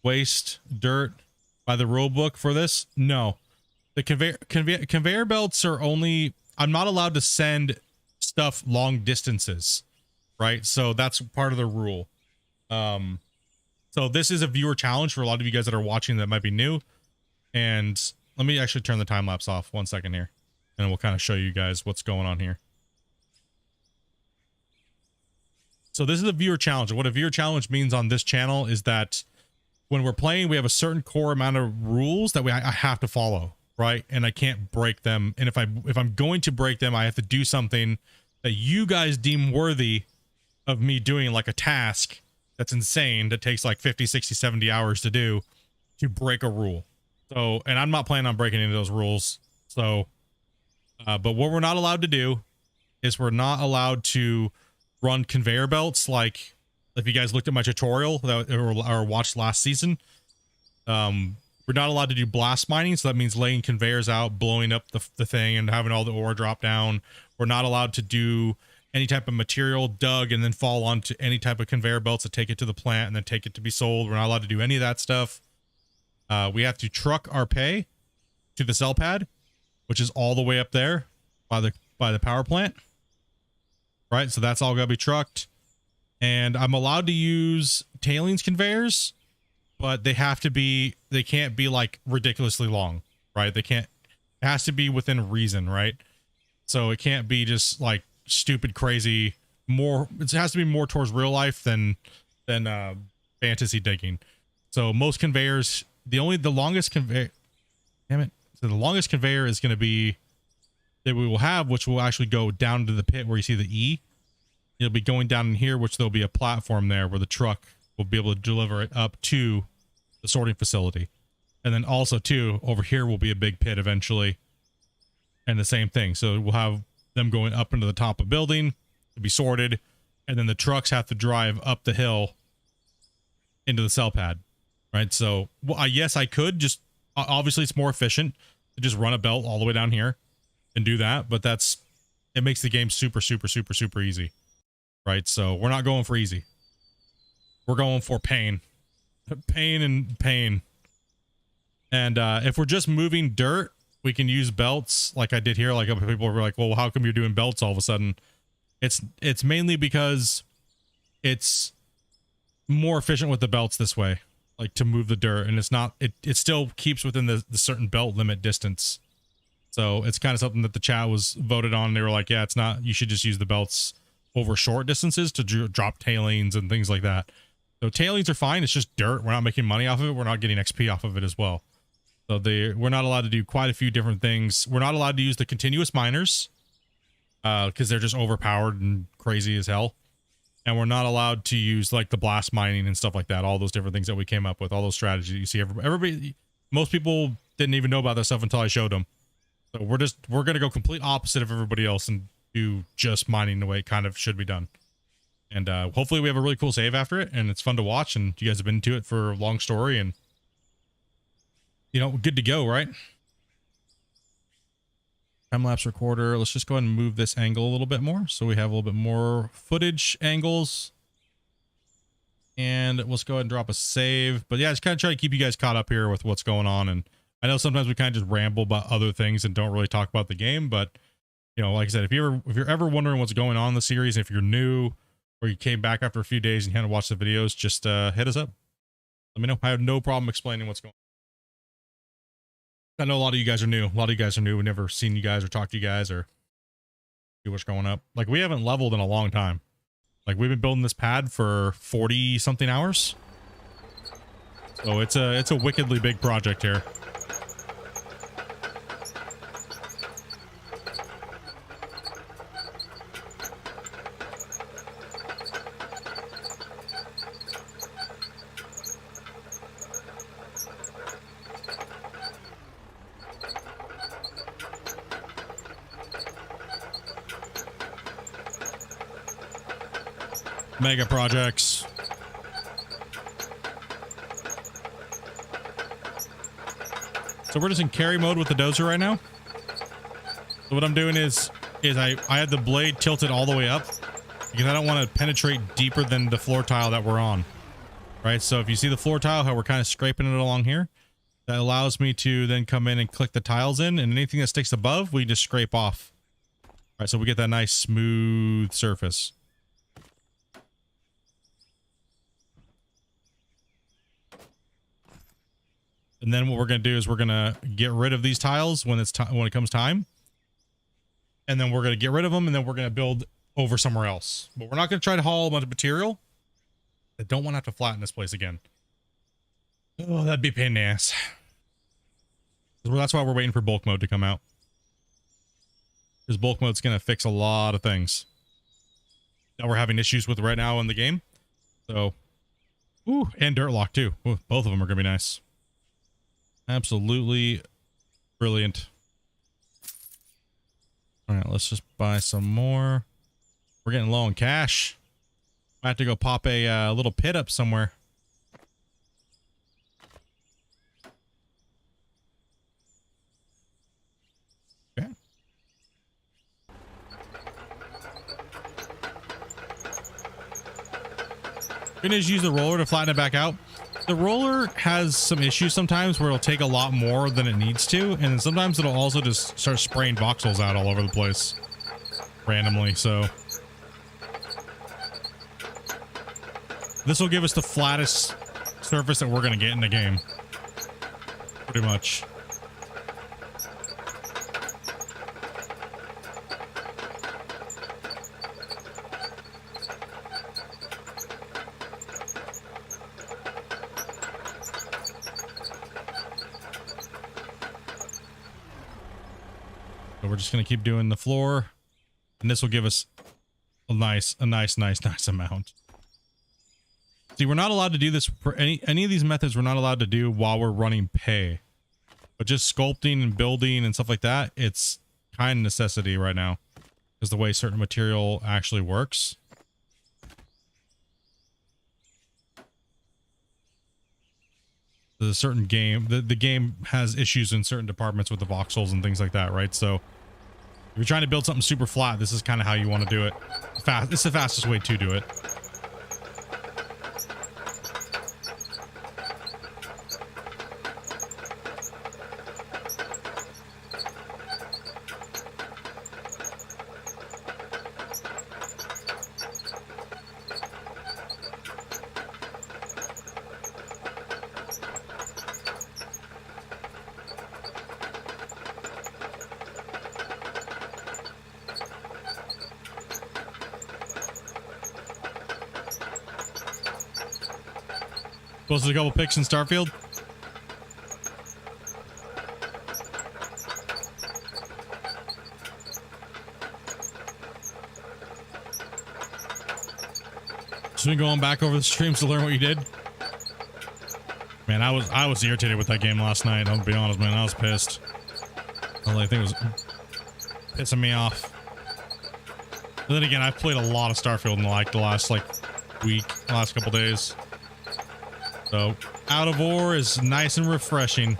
waste dirt by the rule book for this. No, the conveyor belts are only, I'm not allowed to send stuff long distances, right? So that's part of the rule. So this is a viewer challenge for a lot of you guys that are watching that might be new. And let me actually turn the time lapse off 1 second here, and we'll kind of show you guys what's going on here. So this is a viewer challenge. What a viewer challenge means on this channel is that when we're playing, we have a certain core amount of rules that I have to follow, right? And I can't break them. And if I'm going to break them, I have to do something that you guys deem worthy of me doing, like a task that's insane that takes like 50, 60, 70 hours to do, to break a rule. So, and I'm not planning on breaking any of those rules. So, but what we're not allowed to do is we're not allowed to run conveyor belts. Like if you guys looked at my tutorial that or watched last season, we're not allowed to do blast mining. So that means laying conveyors out, blowing up the thing and having all the ore drop down. We're not allowed to do any type of material dug and then fall onto any type of conveyor belts to take it to the plant and then take it to be sold. We're not allowed to do any of that stuff. We have to truck our pay to the cell pad, which is all the way up there by the power plant. Right, so that's all gotta be trucked. And I'm allowed to use tailings conveyors, but they can't be like ridiculously long, right? It has to be within reason, right? So it can't be just like stupid, crazy, it has to be more towards real life than fantasy digging. So most conveyors, the longest conveyor, damn it. So the longest conveyor is going to be that we will have, which will actually go down to the pit where you see the E. It'll be going down in here, which there'll be a platform there where the truck will be able to deliver it up to the sorting facility. And then also too, over here will be a big pit eventually. And the same thing. So we'll have them going up into the top of building to be sorted. And then the trucks have to drive up the hill into the cell pad. Right. So yes, I could just, obviously it's more efficient to just run a belt all the way down here and do that. But it makes the game super, super, super, super easy. Right. So we're not going for easy. We're going for pain. Pain and pain. And if we're just moving dirt, we can use belts like I did here. Like people were like, well, how come you're doing belts all of a sudden? It's mainly because it's more efficient with the belts this way, like to move the dirt. And it still keeps within the certain belt limit distance. So it's kind of something that the chat was voted on. They were like, yeah, you should just use the belts over short distances to drop tailings and things like that. So tailings are fine. It's just dirt. We're not making money off of it. We're not getting XP off of it as well. So we're not allowed to do quite a few different things. We're not allowed to use the continuous miners because they're just overpowered and crazy as hell. And we're not allowed to use like the blast mining and stuff like that. All those different things that we came up with, all those strategies that you see. Most people didn't even know about that stuff until I showed them. So we're going to go complete opposite of everybody else and do just mining the way it kind of should be done. And hopefully we have a really cool save after it and it's fun to watch and you guys have been into it for a long story and you know, good to go, right? Time-lapse recorder. Let's just go ahead and move this angle a little bit more so we have a little bit more footage angles. And let's go ahead and drop a save. But yeah, just kind of try to keep you guys caught up here with what's going on. And I know sometimes we kind of just ramble about other things and don't really talk about the game. But, you know, like I said, if you're ever wondering what's going on in the series, if you're new or you came back after a few days and kind of watched the videos, just hit us up. Let me know. I have no problem explaining what's going on. I know a lot of you guys are new. A lot of you guys are new. We've never seen you guys or talked to you guys or see what's going up. Like we haven't leveled in a long time. Like we've been building this pad for 40 something hours. So it's a wickedly big project here. Mega projects. So we're just in carry mode with the dozer right now. So what I'm doing is I had the blade tilted all the way up because I don't want to penetrate deeper than the floor tile that we're on. Right. So if you see the floor tile, how we're kind of scraping it along here, that allows me to then come in and click the tiles in, and anything that sticks above, we just scrape off. All right. So we get that nice smooth surface. And then what we're going to do is we're going to get rid of these tiles when it comes time. And then we're going to get rid of them, and then we're going to build over somewhere else. But we're not going to try to haul a bunch of material. I don't want to have to flatten this place again. Oh, that'd be a pain in the ass. That's why we're waiting for bulk mode to come out. Because bulk mode's going to fix a lot of things that we're having issues with right now in the game. So, ooh, and dirt lock too. Ooh, both of them are going to be nice. Absolutely brilliant. All right, let's just buy some more. We're getting low on cash. I have to go pop a little pit up somewhere. Okay. Gonna just use the roller to flatten it back out. The roller has some issues sometimes where it'll take a lot more than it needs to, and then sometimes it'll also just start spraying voxels out all over the place randomly. So this will give us the flattest surface that we're gonna get in the game, pretty much. So we're just gonna keep doing the floor, and this will give us a nice amount. See, we're not allowed to do this for any of these methods. We're not allowed to do while we're running pay, but just sculpting and building and stuff like that, it's kind of necessity right now because the way certain material actually works. There's a certain game, the game has issues in certain departments with the voxels and things like that, right? So if you're trying to build something super flat, this is kind of how you want to do it. It's the fastest way to do it. Posted a couple pics in Starfield. Just been going back over the streams to learn what you did. Man, I was irritated with that game last night. I'll be honest, man. I was pissed. I think it was pissing me off. But then again, I've played a lot of Starfield in the last week, last couple days. So, out of ore is nice and refreshing.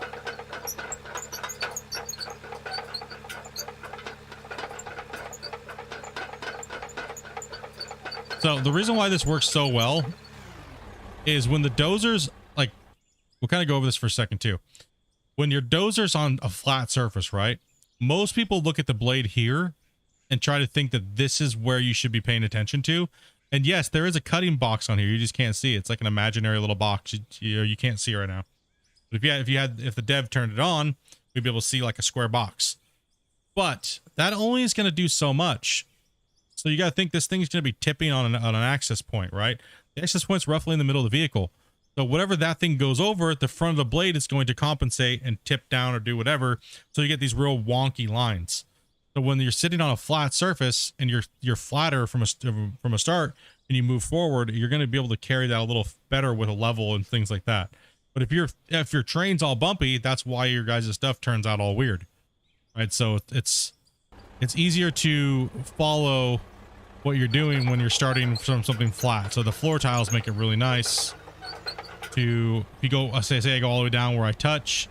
So, the reason why this works so well is when the dozers, like, we'll kind of go over this for a second too. When your dozer's on a flat surface, right? Most people look at the blade here and try to think that this is where you should be paying attention to. And yes, there is a cutting box on here. You just can't see it. It's like an imaginary little box. You can't see it right now. But if the dev turned it on, we'd be able to see like a square box. But that only is going to do so much. So you got to think this thing's going to be tipping on an access point, right? The access point's roughly in the middle of the vehicle. So whatever that thing goes over, at the front of the blade is going to compensate and tip down or do whatever. So you get these real wonky lines. So when you're sitting on a flat surface and you're flatter from a start and you move forward, you're going to be able to carry that a little better with a level and things like that. But if your terrain's all bumpy, that's why your guys' stuff turns out all weird, right? So it's easier to follow what you're doing when you're starting from something flat. So the floor tiles make it really nice. If you go, say I go all the way down where I touch,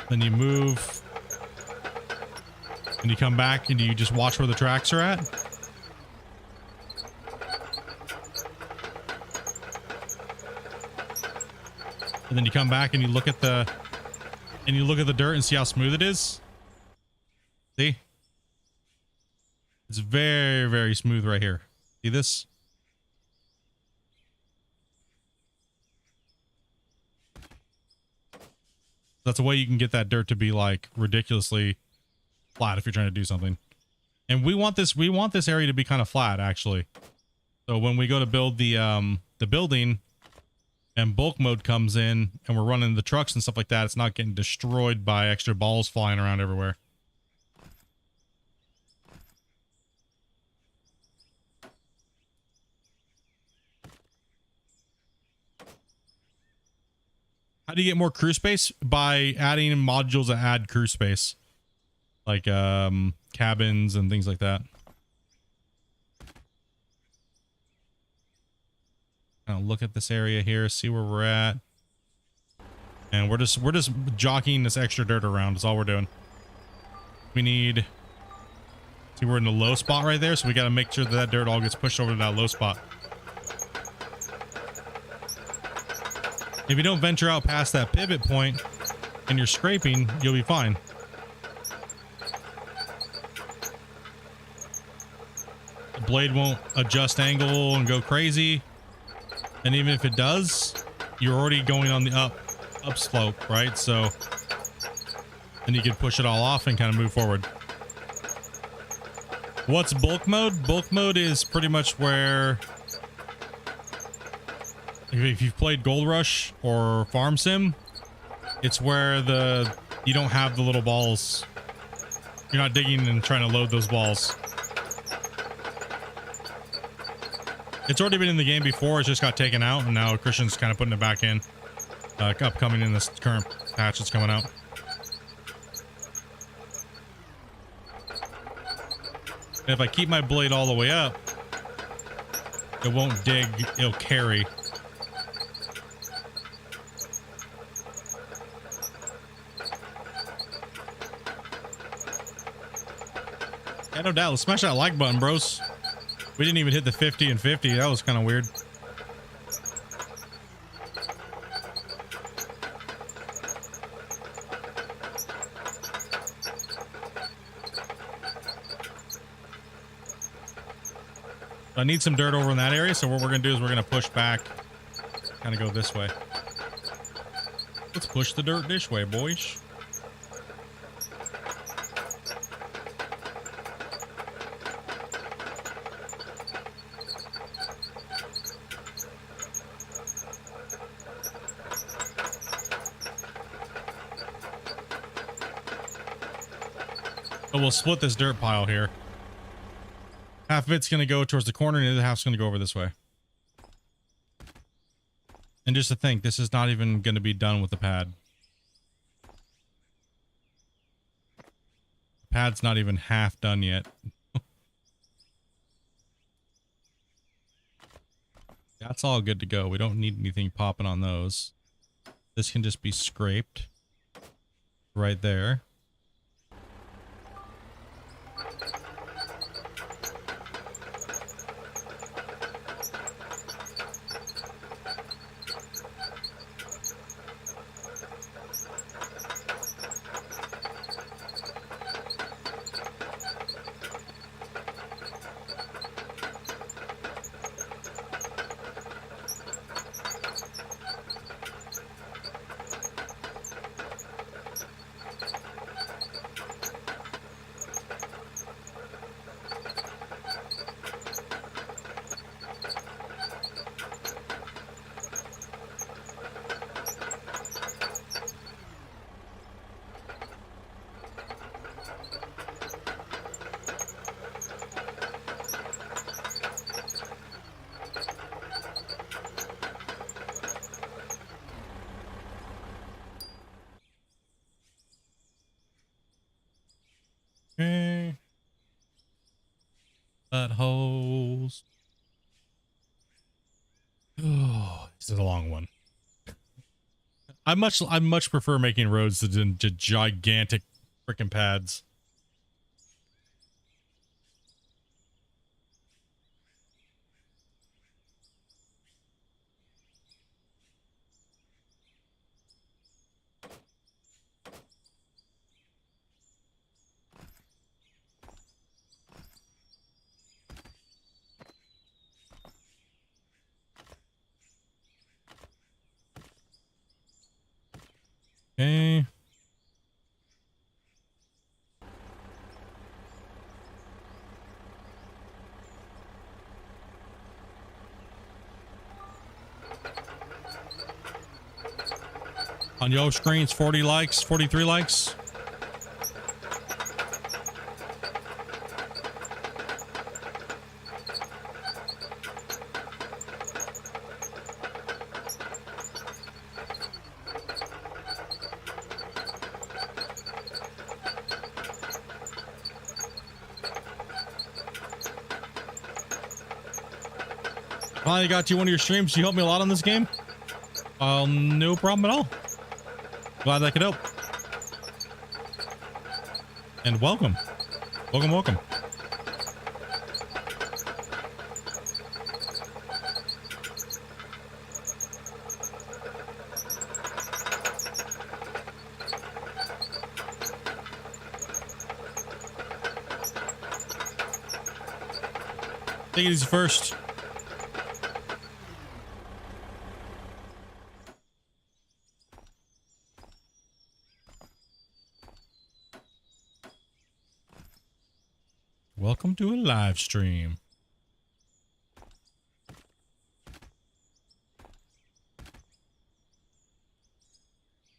then you move. And you come back and you just watch where the tracks are at. And then you come back and you look at the dirt and see how smooth it is. See? It's very, very smooth right here. See this? That's a way you can get that dirt to be like ridiculously flat if you're trying to do something. And we want this area to be kind of flat actually. So when we go to build the building and bulk mode comes in and we're running the trucks and stuff like that, it's not getting destroyed by extra balls flying around everywhere. How do you get more crew space? By adding modules that add crew space. Like cabins and things like that. I'll look at this area here, see where we're at. And we're just jockeying this extra dirt around. That's all we're doing. We need, see, we're in the low spot right there, so we got to make sure that that dirt all gets pushed over to that low spot. If you don't venture out past that pivot point and you're scraping, you'll be fine. The blade won't adjust angle and go crazy. And even if it does, you're already going on the up slope, right? So then you can push it all off and kind of move forward. What's bulk mode? Bulk mode is pretty much where, if you've played Gold Rush or Farm Sim, it's where you don't have the little balls. You're not digging and trying to load those balls. It's already been in the game before. It just got taken out, and now Christian's kind of putting it back in. Upcoming in this current patch that's coming out. And if I keep my blade all the way up, it won't dig, it'll carry. Yeah, no doubt. Let's smash that like button, bros. We didn't even hit the 50 and 50. That was kind of weird. I need some dirt over in that area, so what we're going to do is we're going to push back. Kind of go this way. Let's push the dirt this way, boys. So we'll split this dirt pile here. Half of it's going to go towards the corner and the other half's going to go over this way. And just to think, this is not even going to be done with the pad. The pad's not even half done yet. That's all good to go. We don't need anything popping on those. This can just be scraped right there. Okay. Buttholes. Oh, this is a long one. I much prefer making roads than to gigantic freaking pads. Okay. On your screens, 40 likes, 43 likes. Finally got you one of your streams. You helped me a lot on this game. No problem at all. Glad I could help. And welcome. Welcome, welcome. Take it easy first. Welcome to a live stream.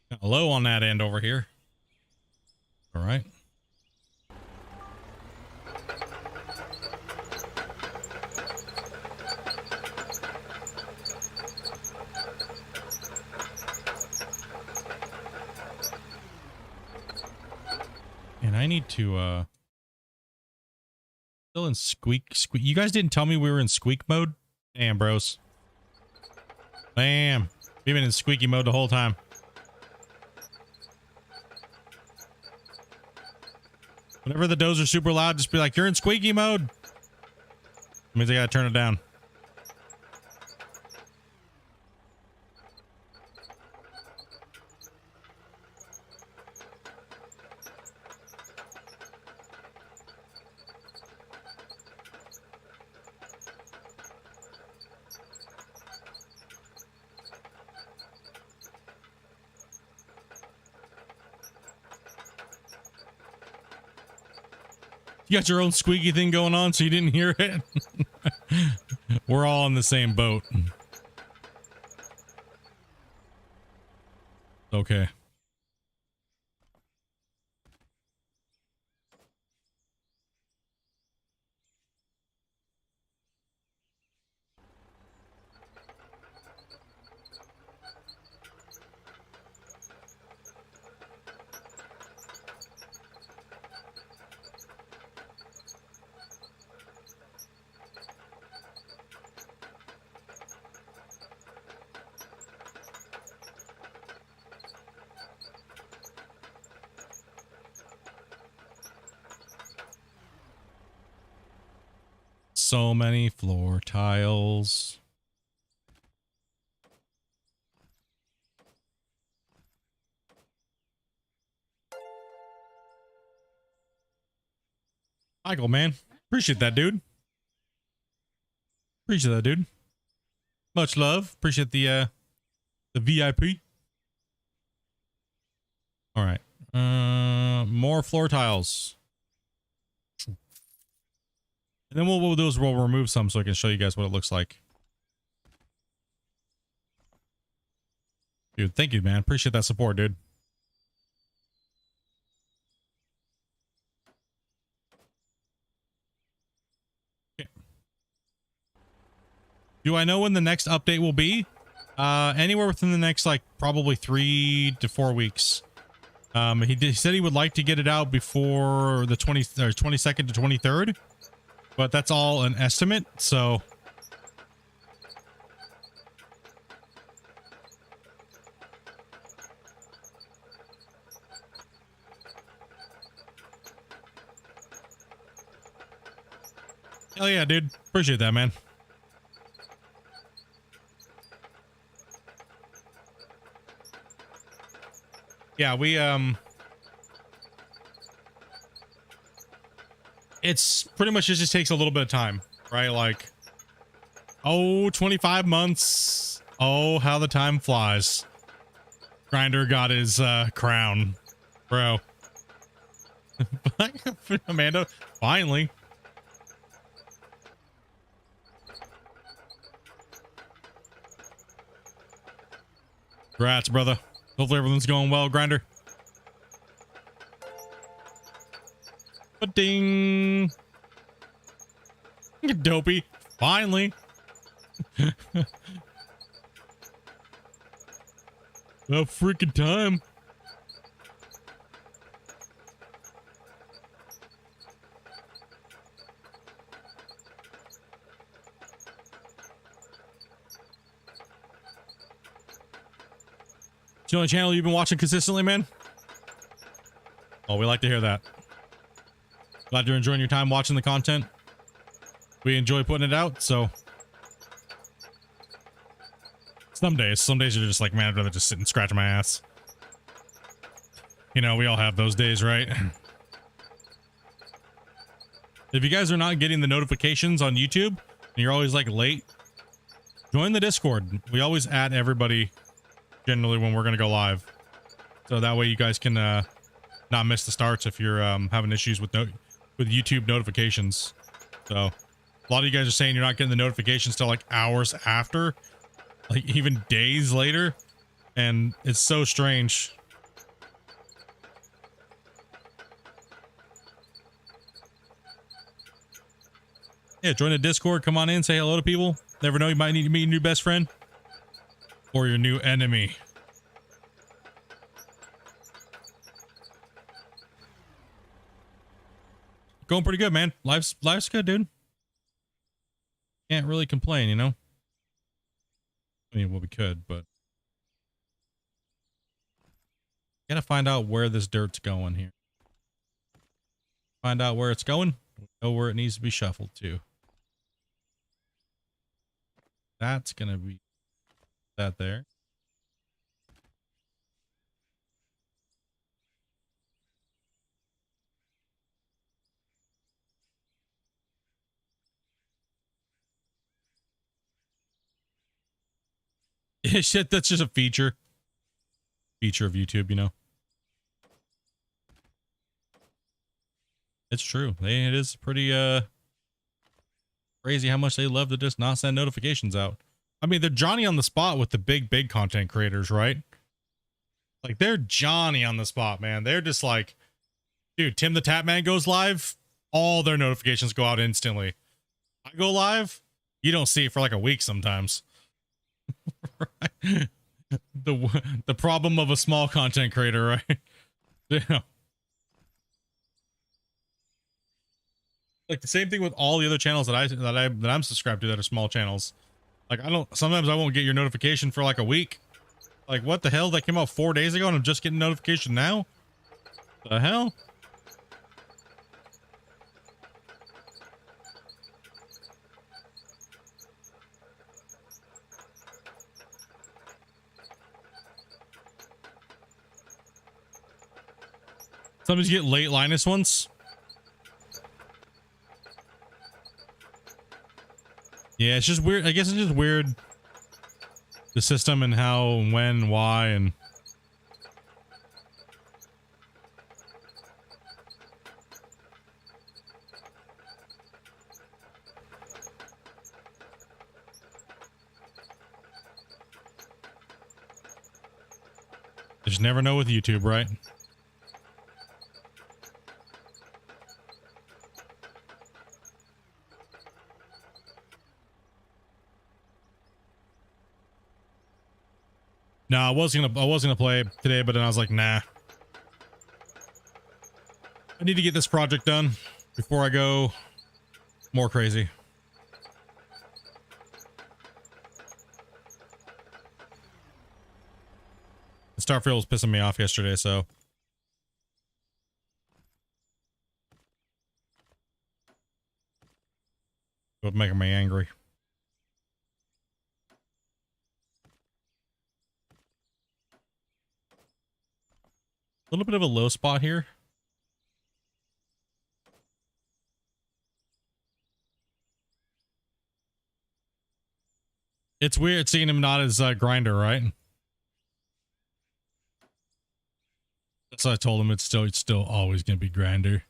Kind of low on that end over here. All right. And I need to still in squeak. You guys didn't tell me we were in squeak mode? Damn, bros. Damn. We've been in squeaky mode the whole time. Whenever the does are super loud, just be like, you're in squeaky mode. That means I gotta turn it down. You got your own squeaky thing going on, so you didn't hear it. We're all in the same boat. Okay. So many floor tiles. Michael, man. Appreciate that, dude. Appreciate that, dude. Much love. Appreciate the VIP. All right. More floor tiles. And then what we'll do is we'll remove some so I can show you guys what it looks like. Dude, thank you, man. Appreciate that support, dude. Okay. Do I know when the next update will be? Anywhere within the next, like, probably 3 to 4 weeks. He said he would like to get it out before the 22nd to 23rd. But that's all an estimate, so... Hell yeah, dude. Appreciate that, man. Yeah, we, it's pretty much, it just takes a little bit of time, right? Like, oh, 25 months. Oh, how the time flies. Grinder got his crown, bro. Amanda, finally. Congrats, brother. Hopefully everything's going well, Grinder. Ba-ding. Dopey. Finally. About freaking time. It's the only channel you've been watching consistently, man? Oh, we like to hear that. Glad you're enjoying your time watching the content. We enjoy putting it out, so... Some days you're just like, man, I'd rather just sit and scratch my ass. You know, we all have those days, right? If you guys are not getting the notifications on YouTube, and you're always like late, join the Discord. We always add everybody generally when we're going to go live. So that way you guys can not miss the starts if you're having issues with YouTube notifications. So a lot of you guys are saying you're not getting the notifications till like hours after, like even days later, and it's so strange. Yeah, join the Discord, come on in, say hello to people. Never know, you might need to meet your new best friend or your new enemy. Going pretty good, man. Life's good, dude. Can't really complain, you know? I mean, well, we could, but gotta find out where this dirt's going here. Find out where it's going. Know where it needs to be shuffled to. That's gonna be that there. Shit, that's just a feature of YouTube, you know. It's true. It is pretty crazy how much they love to just not send notifications out. I mean, they're Johnny on the spot with the big content creators, right? Like, they're Johnny on the spot, man. They're just like, dude, Tim the Tap Man goes live, all their notifications go out instantly. I go live, you don't see it for like a week sometimes. Right? The problem of a small content creator, right? Yeah. Like the same thing with all the other channels that I'm subscribed to that are small channels. Like sometimes I won't get your notification for like a week. Like, what the hell? That came out 4 days ago and I'm just getting notification now? The hell? Sometimes you get late Linus ones. Yeah, it's just weird. I guess it's just weird. The system and how, and when, why, and... Just never know with YouTube, right? No, I was gonna play today, but then I was like, nah. I need to get this project done before I go more crazy. The Starfield was pissing me off yesterday, so. It was making me angry. A little bit of a low spot here. It's weird seeing him not as grinder, right? So I told him it's still always gonna be grinder.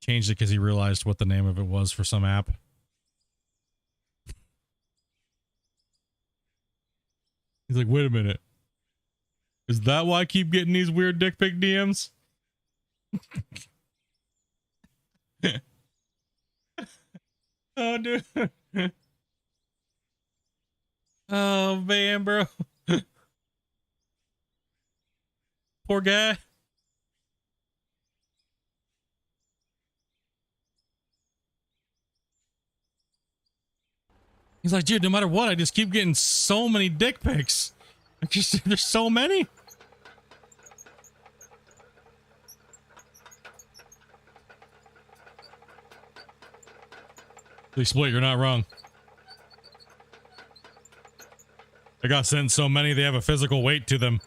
Changed it because he realized what the name of it was for some app. He's like, wait a minute. Is that why I keep getting these weird dick pic DMs? Oh, dude. Oh, man, bro. Poor guy. He's like, dude, no matter what, I just keep getting so many dick pics. There's so many. They split, you're not wrong. I got sent so many, they have a physical weight to them.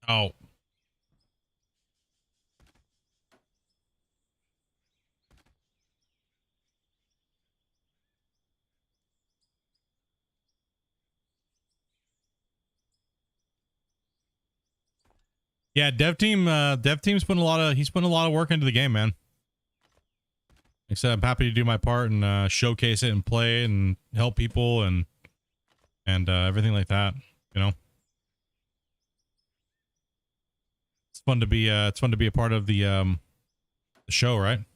Oh. Yeah, dev team's putting he's putting a lot of work into the game, man. Like I said, I'm happy to do my part and showcase it and play it and help people and everything like that, you know. It's fun to be a part of the show, right? And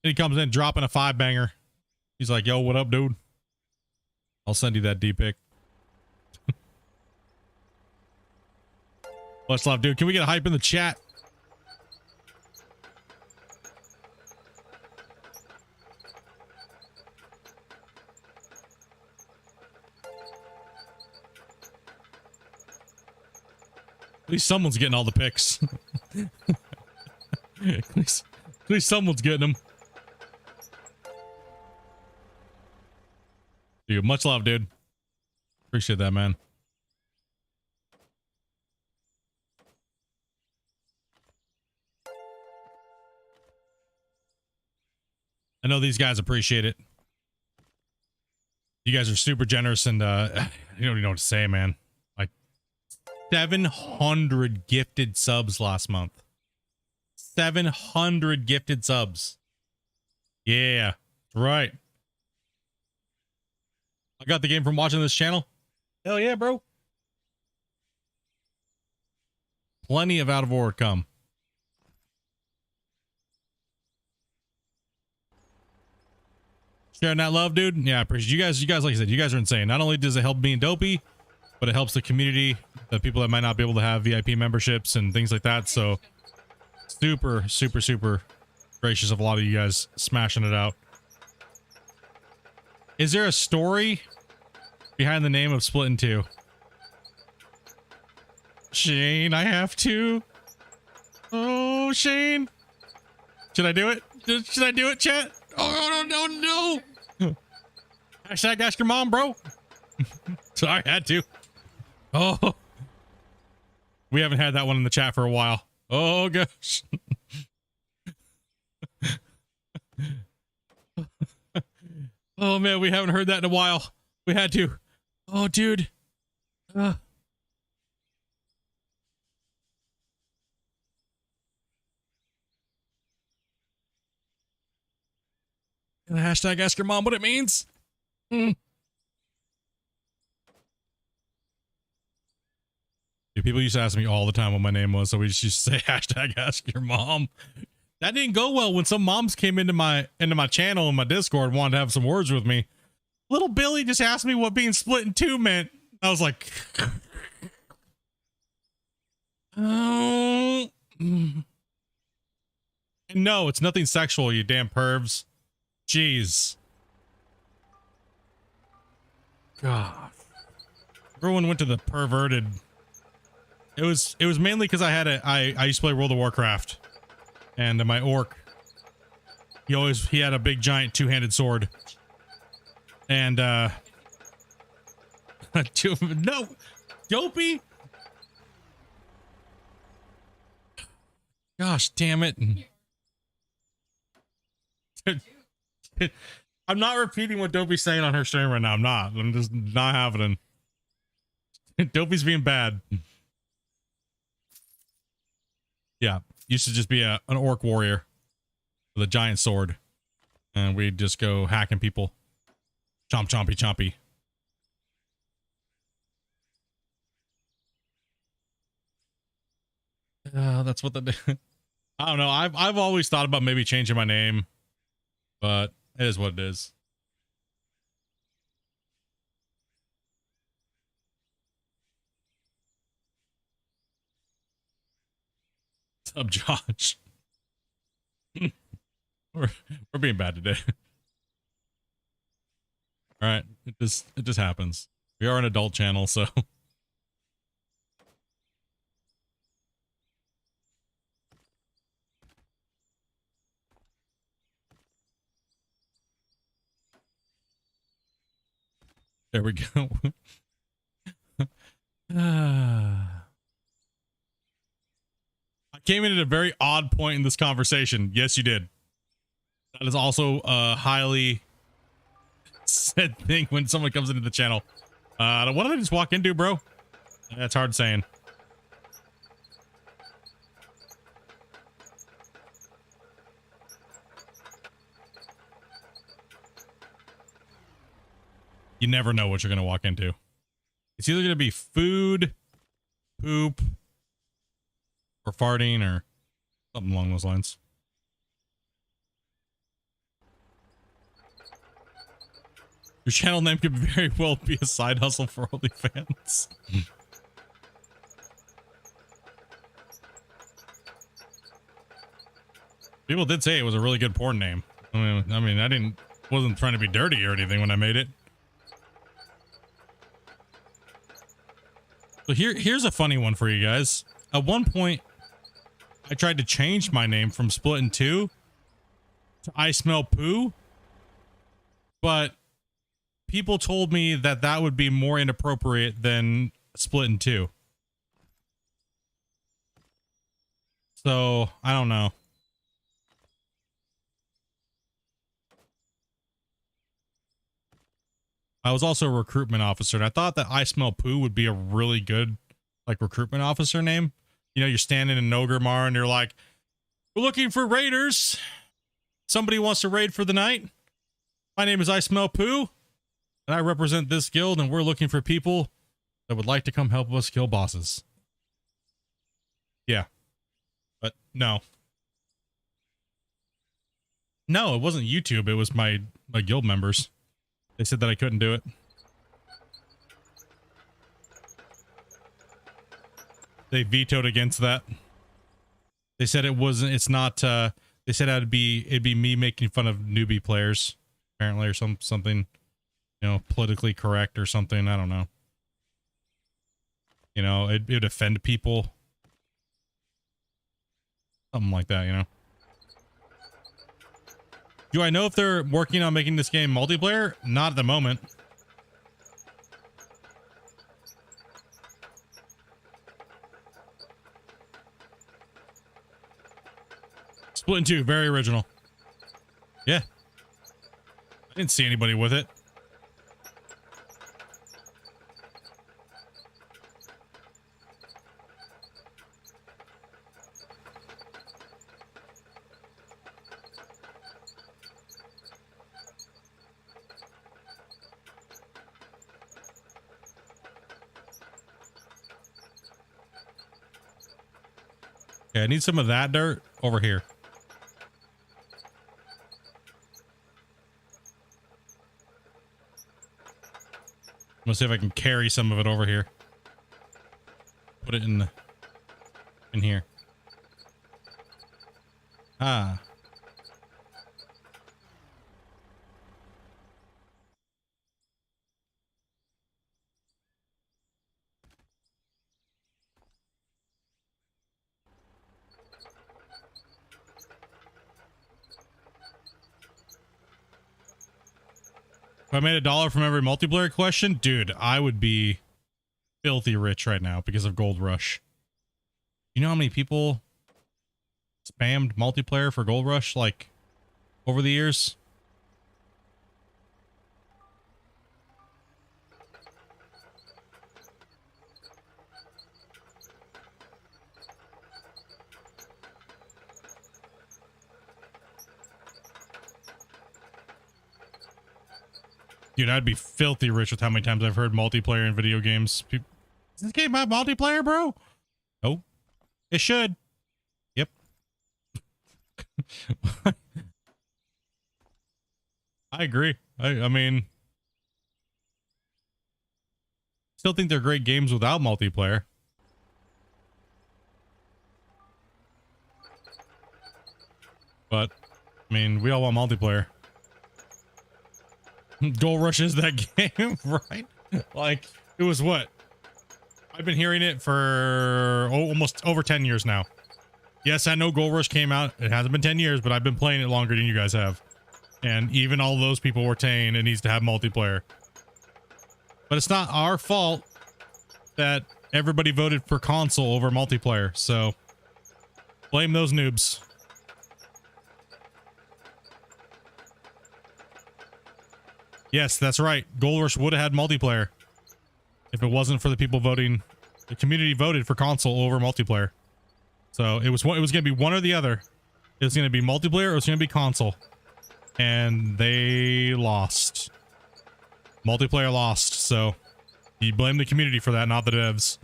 he comes in dropping a 5-banger. He's like, yo, what up, dude? I'll send you that D-pic. Much love, dude. Can we get a hype in the chat? At least someone's getting all the pics. at least someone's getting them. Dude, much love, dude. Appreciate that, man. I know these guys appreciate it. You guys are super generous and you don't even know what to say, man. Like 700 gifted subs last month. 700 gifted subs. Yeah, right. I got the game from watching this channel. Hell yeah, bro. Plenty of out of order come. Sharing that love, dude. Yeah, I appreciate you guys. You guys, like I said, you guys are insane. Not only does it help me and Dopey, but it helps the community, the people that might not be able to have VIP memberships and things like that. So super, super, super gracious of a lot of you guys smashing it out. Is there a story behind the name of Splitintwo Tee? Shane, I have to. Oh, Shane. Should I do it? Should I do it, chat? Oh, no. Hashtag ask your mom, bro. Sorry, I had to. Oh. We haven't had that one in the chat for a while. Oh, gosh. Oh, man, we haven't heard that in a while. We had to. Oh, dude. Hashtag ask your mom what it means. Dude, people used to ask me all the time what my name was, so we just used to say hashtag ask your mom. That didn't go well when some moms came into my channel and my Discord and wanted to have some words with me. Little Billy just asked me what being split in two meant. I was like, oh. No, it's nothing sexual, you damn pervs. Jeez. God. Everyone went to the perverted. It was mainly because I used to play World of Warcraft. And my orc, he had a big giant two-handed sword. And no, Dopey. Gosh damn it. I'm not repeating what Dopey's saying on her stream right now. I'm not. I'm just not having it. Dopey's being bad. Yeah. Used to just be an orc warrior with a giant sword. And we'd just go hacking people. Chomp, chompy, chompy. That's what the... I don't know. I've always thought about maybe changing my name. But it is what it is. What's up, Josh? we're being bad today. All right, it just happens. We are an adult channel, so there we go. I came in at a very odd point in this conversation. Yes, you did. That is also a highly said thing when someone comes into the channel. What did I just walk into, bro? That's hard saying. You never know what you're going to walk into. It's either going to be food, poop, or farting, or something along those lines. Your channel name could very well be a side hustle for OnlyFans. People did say it was a really good porn name. I mean, wasn't trying to be dirty or anything when I made it. So here's a funny one for you guys. At one point, I tried to change my name from Splitintwo to I Smell Poo, but people told me that that would be more inappropriate than Splitintwo. So I don't know. I was also a recruitment officer, and I thought that I Smell Poo would be a really good, like, recruitment officer name. You know, you're standing in Nogramar, and you're like, we're looking for raiders. Somebody wants to raid for the night. My name is I Smell Poo, and I represent this guild, and we're looking for people that would like to come help us kill bosses. Yeah. But no. No, it wasn't YouTube. It was my guild members. They said that I couldn't do it. They vetoed against that. They said it's not, they said it'd be me making fun of newbie players, apparently, or something, you know, politically correct or something. I don't know. You know, it'd offend people. Something like that, you know. Do I know if they're working on making this game multiplayer? Not at the moment. Splitintwo, very original. Yeah. I didn't see anybody with it. Okay, I need some of that dirt over here. I'm gonna see if I can carry some of it over here. Put it in here. Ah. If I made $1 from every multiplayer question, dude, I would be filthy rich right now because of Gold Rush. You know how many people spammed multiplayer for Gold Rush, like, over the years? Dude, I'd be filthy rich with how many times I've heard multiplayer in video games. People, does this game have multiplayer, bro? Oh, it should. Yep. I agree. I mean, still think they're great games without multiplayer. But, I mean, we all want multiplayer. Gold Rush is that game, right? Like, it was what? I've been hearing it for almost over 10 years now. Yes, I know Gold Rush came out. It hasn't been 10 years, but I've been playing it longer than you guys have. And even all those people were saying it needs to have multiplayer. But it's not our fault that everybody voted for console over multiplayer. So, blame those noobs. Yes, that's right. Gold Rush would have had multiplayer if it wasn't for the people voting. The community voted for console over multiplayer. So it was going to be one or the other. It was going to be multiplayer or it was going to be console. And they lost. Multiplayer lost. So you blame the community for that, not the devs.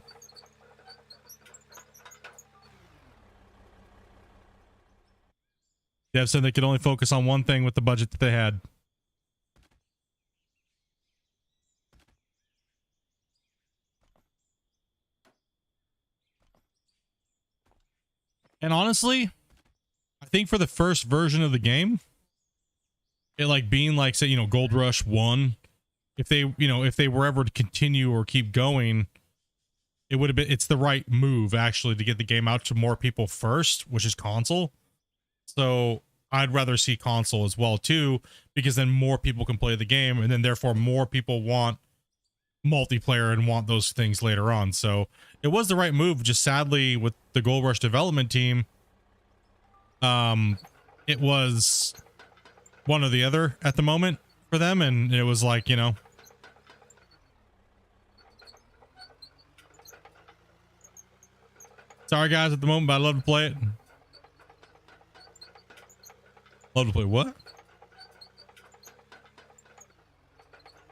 Devs said they could only focus on one thing with the budget that they had. And honestly, I think for the first version of the game, it like being like, say, you know, Gold Rush 1, if they, you know, if they were ever to continue or keep going, it would have been, it's the right move actually to get the game out to more people first, which is console. So I'd rather see console as well too, because then more people can play the game and then therefore more people want multiplayer and want those things later on. So it was the right move, just sadly with the Gold Rush development team, it was one or the other at the moment for them, and it was like, you know, sorry guys at the moment, but I love to play it. Love to play what?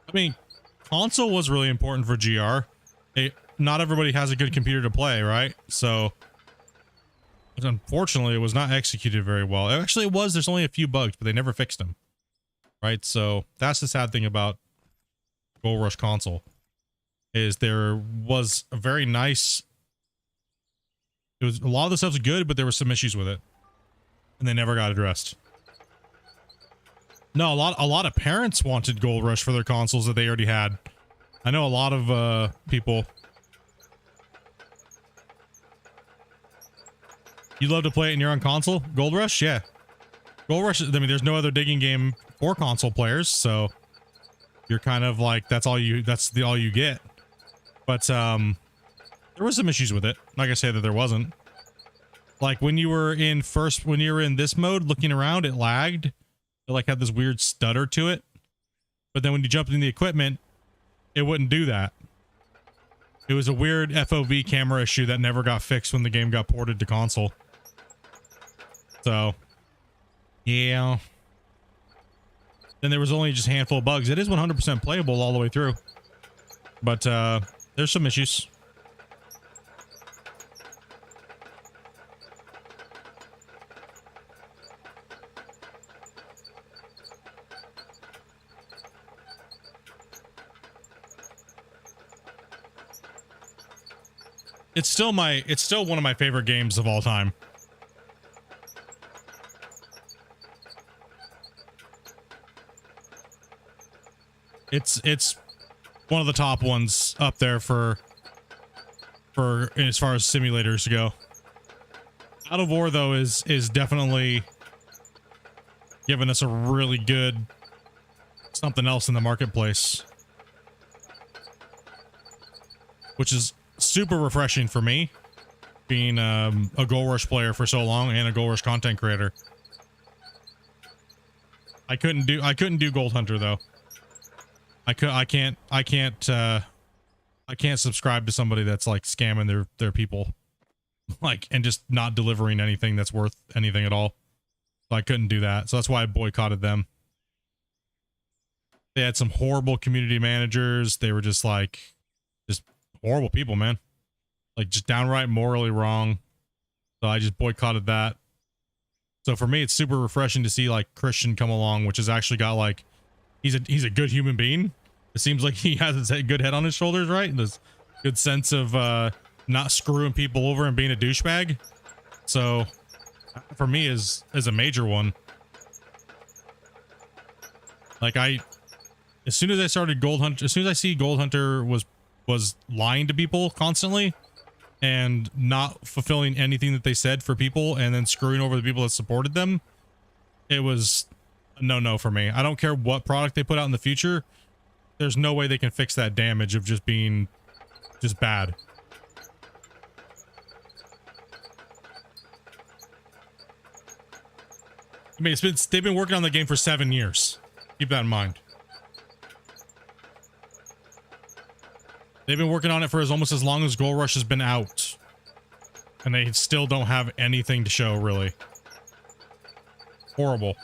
I mean, console was really important for GR. Not everybody has a good computer to play, right? So, unfortunately, it was not executed very well. Actually, it was. There's only a few bugs, but they never fixed them. Right? So, that's the sad thing about Gold Rush console. Is there was a very nice... It was, a lot of the stuff's good, but there were some issues with it. And they never got addressed. No, a lot of parents wanted Gold Rush for their consoles that they already had. I know a lot of people. You love to play it and you're on console? Gold Rush? Yeah. Gold Rush, I mean, there's no other digging game for console players, so you're kind of like, that's all you get. But there were some issues with it. Like I said, that there wasn't. Like when you were in this mode, looking around, it lagged. It like had this weird stutter to it. But then when you jumped in the equipment, it wouldn't do that. It was a weird FOV camera issue that never got fixed when the game got ported to console. So, yeah. Then there was only just a handful of bugs. It is 100% playable all the way through. But there's some issues. It's still one of my favorite games of all time. It's one of the top ones up there for as far as simulators go. Out of War though is definitely giving us a really good something else in the marketplace, which is super refreshing for me, being a Gold Rush player for so long and a Gold Rush content creator. I couldn't do Gold Hunter though. I can't subscribe to somebody that's like scamming their people, like, and just not delivering anything that's worth anything at all. So I couldn't do that. So that's why I boycotted them. They had some horrible community managers. They were just like, just horrible people, man. Like just downright morally wrong. So I just boycotted that. So for me, it's super refreshing to see like Christian come along, which has actually got like, he's a good human being. It seems like he has a good head on his shoulders, right? And this good sense of not screwing people over and being a douchebag. So for me is a major one. Like as soon as I started Gold Hunter, as soon as I see Gold Hunter was lying to people constantly and not fulfilling anything that they said for people and then screwing over the people that supported them, it was a no for me. I don't care what product they put out in the future. There's no way they can fix that damage of just being just bad. I mean, they've been working on the game for 7 years. Keep that in mind. They've been working on it for almost as long as Gold Rush has been out. And they still don't have anything to show, really. Horrible.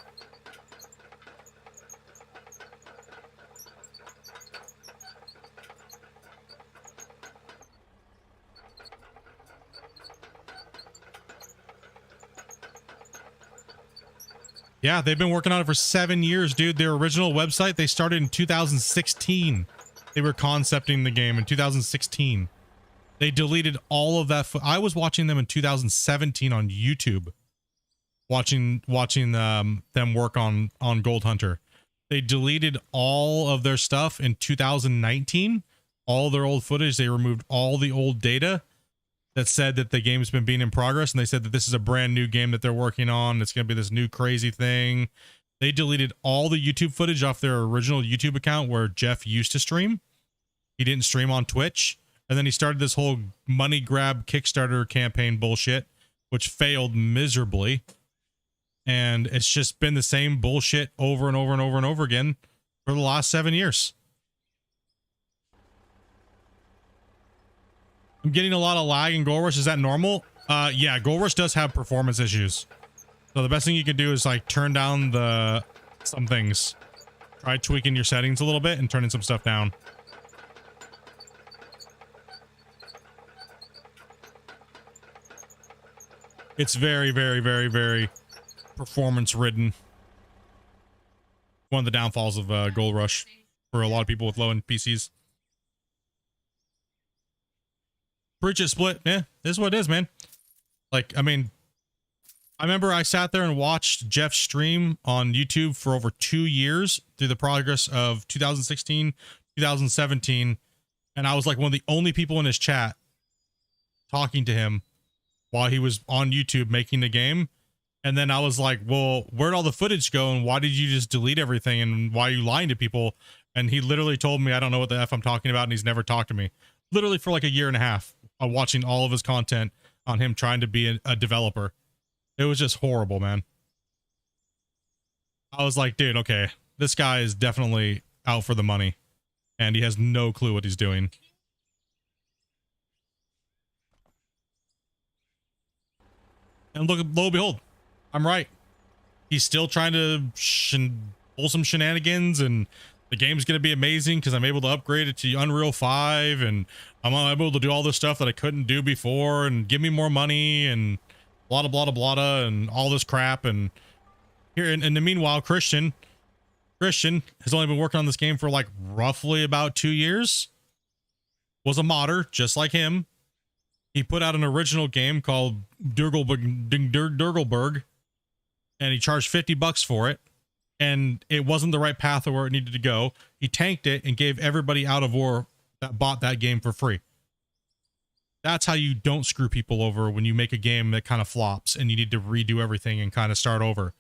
Yeah, they've been working on it for 7 years, dude. Their original website, they started in 2016. They were concepting the game in 2016. They deleted all of that. I was watching them in 2017 on YouTube, watching them work on Gold Hunter. They deleted all of their stuff in 2019, all their old footage. They removed all the old data that said that the game's been being in progress, and they said that this is a brand new game that they're working on. It's going to be this new crazy thing. They deleted all the YouTube footage off their original YouTube account where Jeff used to stream. He didn't stream on Twitch. And then he started this whole money grab Kickstarter campaign bullshit, which failed miserably. And it's just been the same bullshit over and over and over and over again for the last 7 years. I'm getting a lot of lag in Gold Rush. Is that normal? Yeah, Gold Rush does have performance issues. So the best thing you can do is like turn down some things. Try tweaking your settings a little bit and turning some stuff down. It's very, very, very, very performance ridden. One of the downfalls of Gold Rush for a lot of people with low-end PCs. Preach it, Split. Yeah, this is what it is, man. Like, I mean, I remember I sat there and watched Jeff stream on YouTube for over 2 years through the progress of 2016, 2017. And I was like one of the only people in his chat talking to him while he was on YouTube making the game. And then I was like, well, where'd all the footage go? And why did you just delete everything? And why are you lying to people? And he literally told me, I don't know what the F I'm talking about. And he's never talked to me literally for like a year and a half. Watching all of his content on him trying to be a developer. It was just horrible, man. I was like, dude, okay, this guy is definitely out for the money and he has no clue what he's doing. And look, lo and behold, I'm right. He's still trying to pull some shenanigans, and the game's going to be amazing because I'm able to upgrade it to Unreal 5 and I'm able to do all this stuff that I couldn't do before and give me more money and blah, blah, blah, blah, and all this crap. And here, in the meanwhile, Christian has only been working on this game for like roughly about 2 years. Was a modder just like him. He put out an original game called Durgelberg, and he charged $50 for it. And it wasn't the right path or where it needed to go. He tanked it and gave everybody out of war that bought that game for free. That's how you don't screw people over when you make a game that kind of flops and you need to redo everything and kind of start over.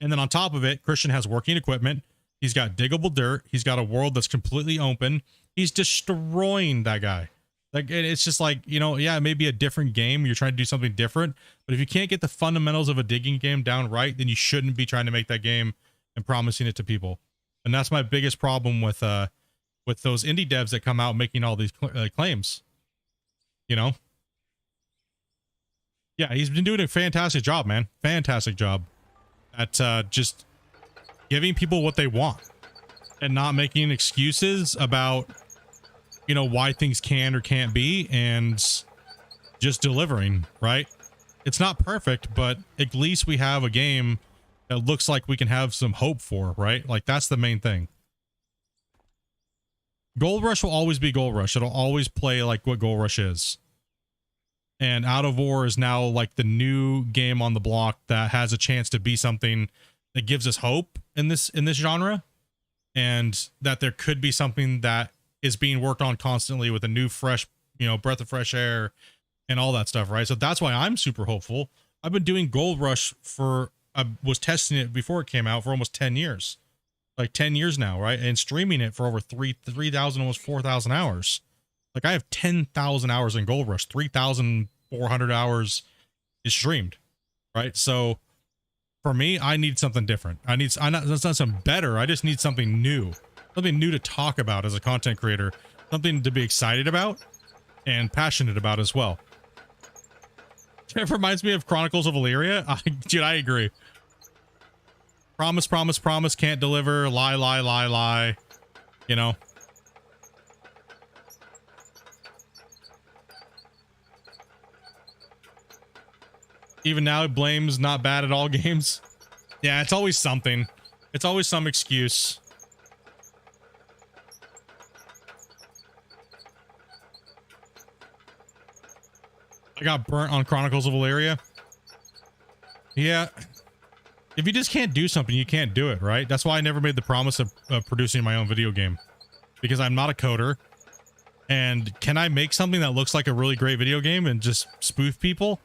And then on top of it, Christian has working equipment. He's got diggable dirt. He's got a world that's completely open. He's destroying that guy. Like, it's just like, you know, yeah, it may be a different game. You're trying to do something different. But if you can't get the fundamentals of a digging game down right, then you shouldn't be trying to make that game and promising it to people. And that's my biggest problem with those indie devs that come out making all these claims. You know? Yeah, he's been doing a fantastic job, man. Fantastic job at just giving people what they want. and not making excuses about, you know, why things can or can't be, and just delivering, right? It's not perfect, but at least we have a game that looks like we can have some hope for, right? Like, that's the main thing. Gold Rush will always be Gold Rush. It'll always play like what Gold Rush is. And Out of War is now like the new game on the block that has a chance to be something that gives us hope in this genre, and that there could be something that is being worked on constantly with a new fresh, you know, breath of fresh air and all that stuff, right? So that's why I'm super hopeful. I've been doing Gold Rush I was testing it before it came out for almost 10 years. Like 10 years now, right? And streaming it for over 3,000, almost 4,000 hours. Like, I have 10,000 hours in Gold Rush. 3,400 hours is streamed, right? So for me, I need something different. That's not something better. I just need something new to talk about as a content creator, something to be excited about and passionate about as well. It reminds me of Chronicles of Illyria. Dude, I agree. Promise, promise, promise, can't deliver. Lie, lie, lie, lie. You know? Even now, it blames not bad at all games. Yeah, it's always something. It's always some excuse. I got burnt on Chronicles of Illyria. Yeah. If you just can't do something, you can't do it, right? That's why I never made the promise of producing my own video game. Because I'm not a coder. And can I make something that looks like a really great video game and just spoof people?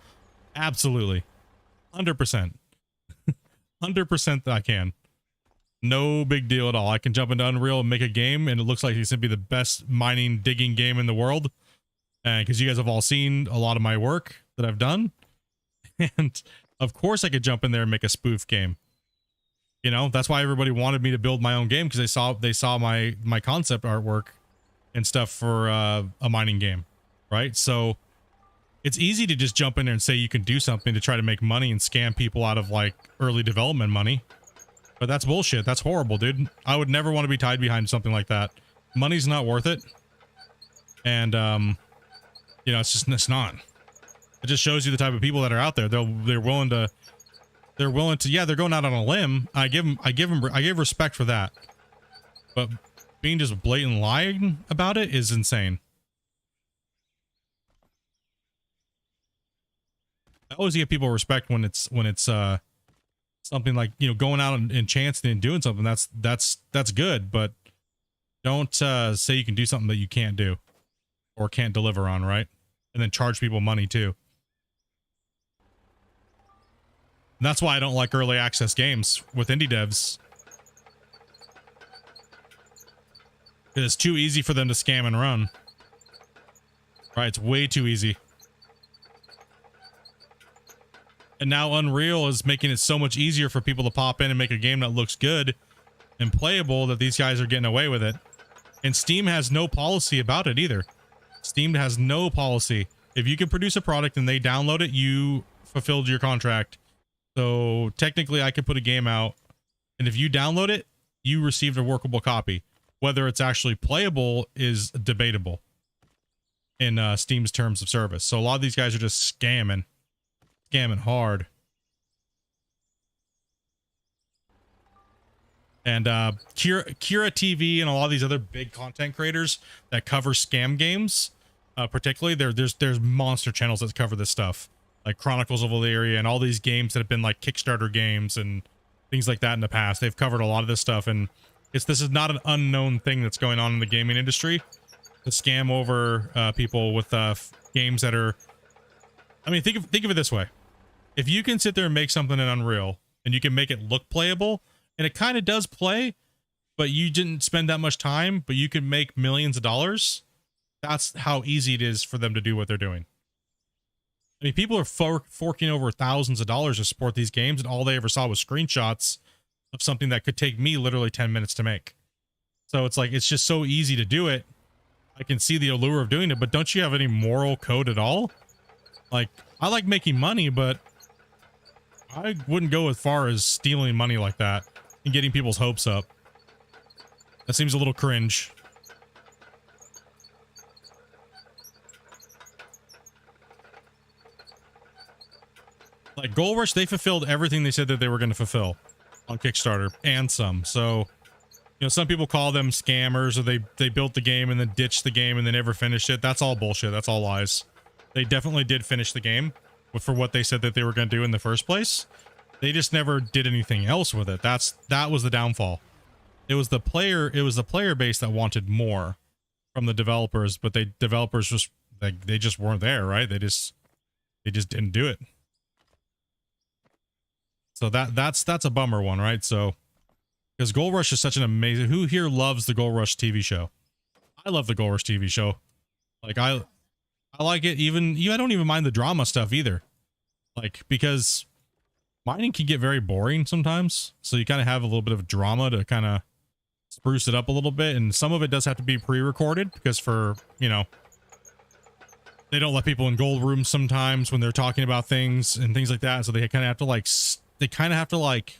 Absolutely. 100%. 100% that I can. No big deal at all. I can jump into Unreal and make a game, and it looks like it's going to be the best mining, digging game in the world. And because you guys have all seen a lot of my work that I've done. And of course I could jump in there and make a spoof game. You know, that's why everybody wanted me to build my own game, because they saw my concept artwork and stuff for a mining game, right? So it's easy to just jump in there and say you can do something to try to make money and scam people out of like early development money. But that's bullshit. That's horrible, dude. I would never want to be tied behind something like that. Money's not worth it. And you know, it's not. It just shows you the type of people that are out there. They're willing to, yeah, they're going out on a limb. I give respect for that. But being just blatant lying about it is insane. I always give people respect when it's something like, you know, going out and chancing and doing something. That's good, but don't say you can do something that you can't do or can't deliver on, right? And then charge people money too. And that's why I don't like early access games with indie devs. It's too easy for them to scam and run. Right, it's way too easy. And now Unreal is making it so much easier for people to pop in and make a game that looks good and playable that these guys are getting away with it. And Steam has no policy about it either. Steam has no policy. If you can produce a product and they download it, you fulfilled your contract. So technically I could put a game out, and if you download it, you received a workable copy. Whether it's actually playable is debatable in Steam's terms of service. So a lot of these guys are just scamming hard. And Kira TV and a lot of these other big content creators that cover scam games, particularly there's monster channels that cover this stuff, like Chronicles of Illyria and all these games that have been like Kickstarter games and things like that in the past. They've covered a lot of this stuff, and this is not an unknown thing that's going on in the gaming industry, to scam over people with games that are, I mean, think of it this way. If you can sit there and make something in Unreal and you can make it look playable, and it kind of does play, but you didn't spend that much time, but you can make millions of dollars, that's how easy it is for them to do what they're doing. I mean, people are forking over thousands of dollars to support these games, and all they ever saw was screenshots of something that could take me literally 10 minutes to make. So it's like, it's just so easy to do it. I can see the allure of doing it, but don't you have any moral code at all? Like, I like making money, but I wouldn't go as far as stealing money like that and getting people's hopes up. That seems a little cringe. Like Gold Rush, they fulfilled everything they said that they were going to fulfill on Kickstarter and some. So, you know, some people call them scammers, or they built the game and then ditched the game and they never finished it. That's all bullshit. That's all lies. They definitely did finish the game for what they said that they were going to do in the first place. They just never did anything else with it. That was the downfall. It was the player base that wanted more from the developers, but developers just like they just weren't there, right? They just didn't do it. So that's a bummer one, right? So because Gold Rush is such an amazing, who here loves the Gold Rush TV show? I love the Gold Rush TV show. Like I like it. I don't even mind the drama stuff either. Like, because mining can get very boring sometimes. So you kind of have a little bit of drama to kind of spruce it up a little bit. And some of it does have to be pre-recorded because for, you know, they don't let people in gold rooms sometimes when they're talking about things and things like that. So they kind of have to like,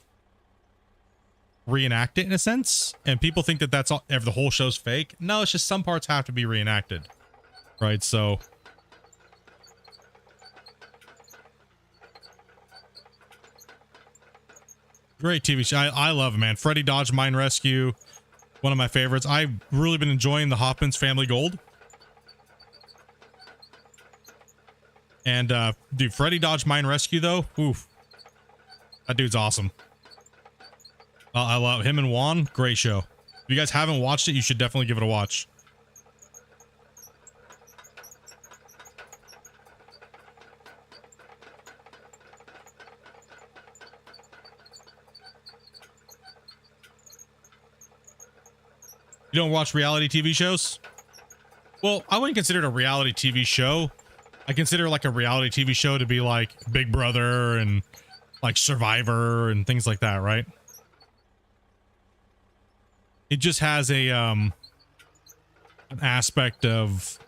reenact it in a sense. And people think that that's all, the whole show's fake. No, it's just some parts have to be reenacted. Right. So great TV show. I love it, man. Freddy Dodge Mine Rescue, one of my favorites. I've really been enjoying the Hoffman's Family Gold. And dude, Freddy Dodge Mine Rescue though, oof, that dude's awesome. I love him and Juan. Great show. If you guys haven't watched it, you should definitely give it a watch. You don't watch reality TV shows? Well, I wouldn't consider it a reality TV show. I consider like a reality TV show to be like Big Brother and like Survivor and things like that, right? It just has a an aspect of,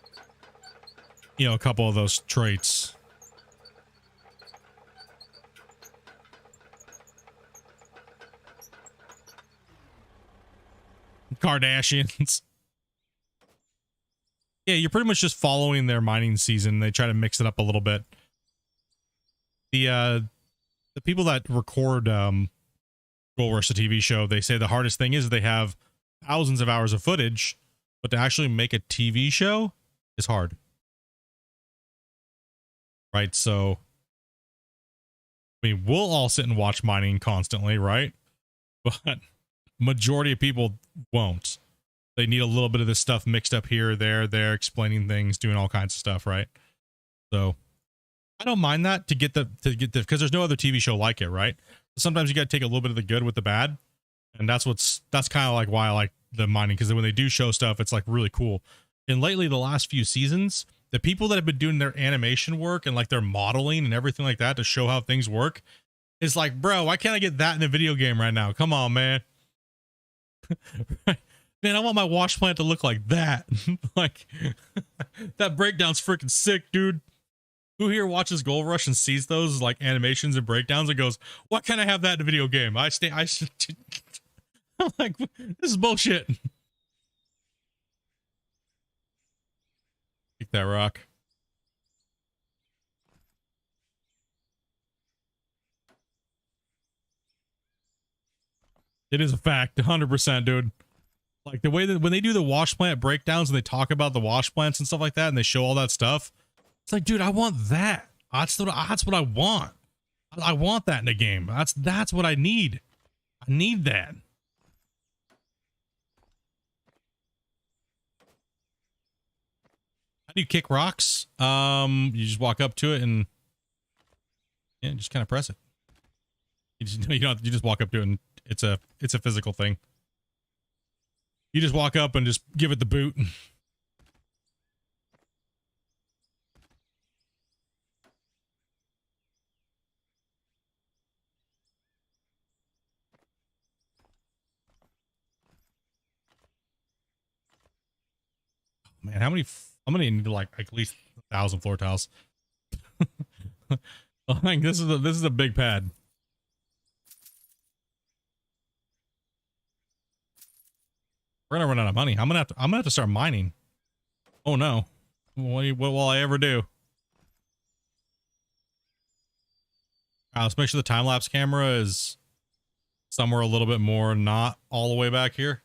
you know, a couple of those traits. Kardashians. Yeah, you're pretty much just following their mining season. They try to mix it up a little bit. The people that record Gold Rush, the TV show, they say the hardest thing is they have thousands of hours of footage, but to actually make a TV show is hard. Right? So, I mean, we'll all sit and watch mining constantly, right? But majority of people won't. They need a little bit of this stuff mixed up here, there, explaining things, doing all kinds of stuff, right? So I don't mind that to get the because there's no other TV show like it, right? Sometimes you got to take a little bit of the good with the bad, and that's kind of like why I like the mining, because when they do show stuff, it's like really cool. And lately, the last few seasons, the people that have been doing their animation work and like their modeling and everything like that to show how things work is like, bro, why can't I get that in a video game right now? Come on, man. Man, I want my wash plant to look like that. Like, that breakdown's freaking sick, dude. Who here watches Gold Rush and sees those like animations and breakdowns and goes, "Why can't I have that in a video game?" I'm like, this is bullshit. Take that rock. It is a fact, 100%, dude. Like the way that when they do the wash plant breakdowns and they talk about the wash plants and stuff like that, and they show all that stuff, it's like, dude, I want that. That's what I want. I want that in a game. That's what I need. I need that. How do you kick rocks? You just walk up to it and yeah, just kind of press it. You just walk up to it and it's a physical thing. You just walk up and just give it the boot. Man, how many? I'm gonna need like at least 1,000 floor tiles. Like this is a big pad. We're gonna run out of money. I'm gonna have to start mining. Oh no. What will I ever do? Let's make sure the time-lapse camera is somewhere a little bit more, not all the way back here.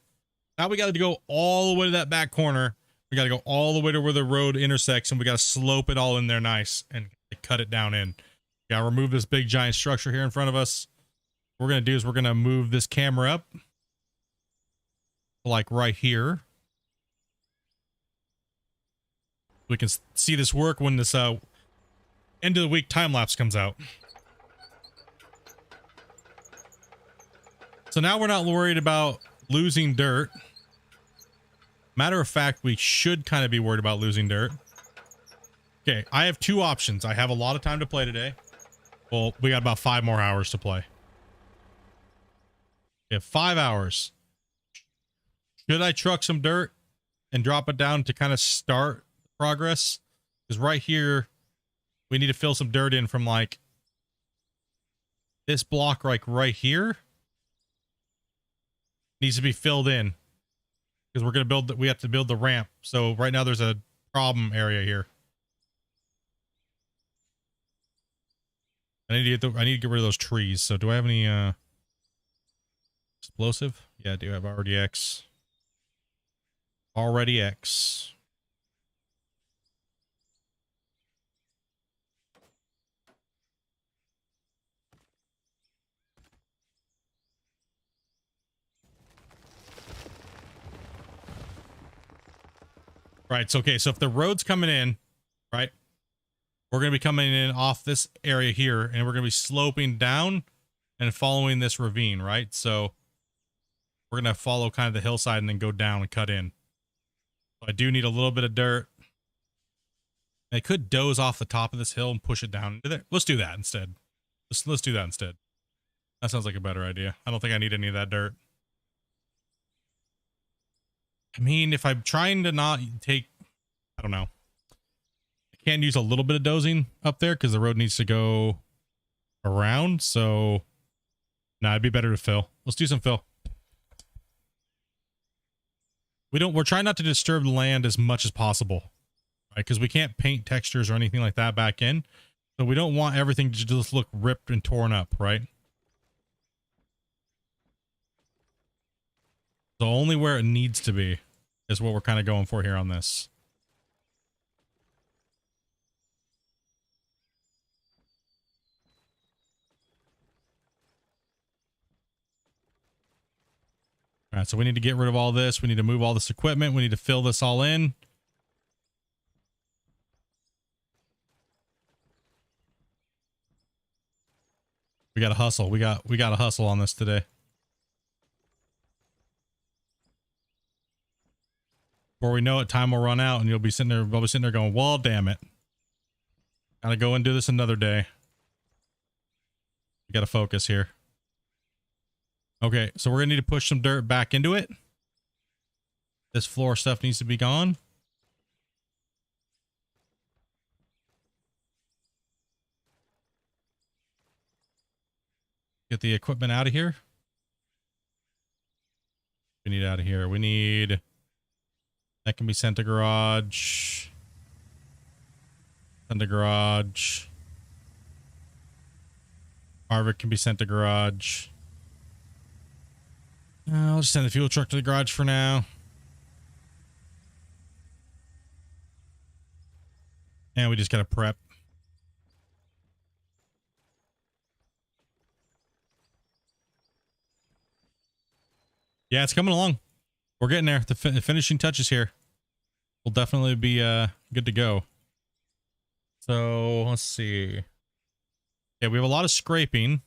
Now we got to go all the way to that back corner. We got to go all the way to where the road intersects, and we got to slope it all in there nice and cut it down in. We got to remove this big giant structure here in front of us. What we're going to do is we're going to move this camera up like right here. We can see this work when this end of the week time lapse comes out. So now we're not worried about losing dirt. Matter of fact, we should kind of be worried about losing dirt. Okay, I have two options. I have a lot of time to play today. Well, we got about 5 more hours to play. We have 5 hours. Should I truck some dirt and drop it down to kind of start progress? Because right here, we need to fill some dirt in from like this block right here. Needs to be filled in because we're going to build we have to build the ramp. So right now there's a problem area here. I need to get rid of those trees. So do I have any explosive? Yeah, I do have already X. Already X. Right, so okay, so if the road's coming in, right, we're going to be coming in off this area here, and we're going to be sloping down and following this ravine, right? So we're going to follow kind of the hillside and then go down and cut in. So I do need a little bit of dirt. I could doze off the top of this hill and push it down into there. Let's do that instead. Let's do that instead. That sounds like a better idea. I don't think I need any of that dirt. I mean, if I'm trying to not take, I don't know. I can't use a little bit of dozing up there because the road needs to go around. So, nah, it'd be better to fill. Let's do some fill. We're trying not to disturb the land as much as possible, right? Because we can't paint textures or anything like that back in. So we don't want everything to just look ripped and torn up, right? So only where it needs to be is what we're kind of going for here on this. All right, so we need to get rid of all this. We need to move all this equipment. We need to fill this all in. We got to hustle. We got to hustle on this today. Before we know it, time will run out, and you'll be sitting there going, well, damn it. Gotta go and do this another day. We gotta focus here. Okay, so we're gonna need to push some dirt back into it. This floor stuff needs to be gone. Get the equipment out of here. We need out of here. We need... That can be sent to garage. Send to garage. Harvick can be sent to garage. I'll just send the fuel truck to the garage for now. And we just gotta prep. Yeah, it's coming along. We're getting there. The finishing touches here. We'll definitely be good to go. So let's see. Yeah, we have a lot of scraping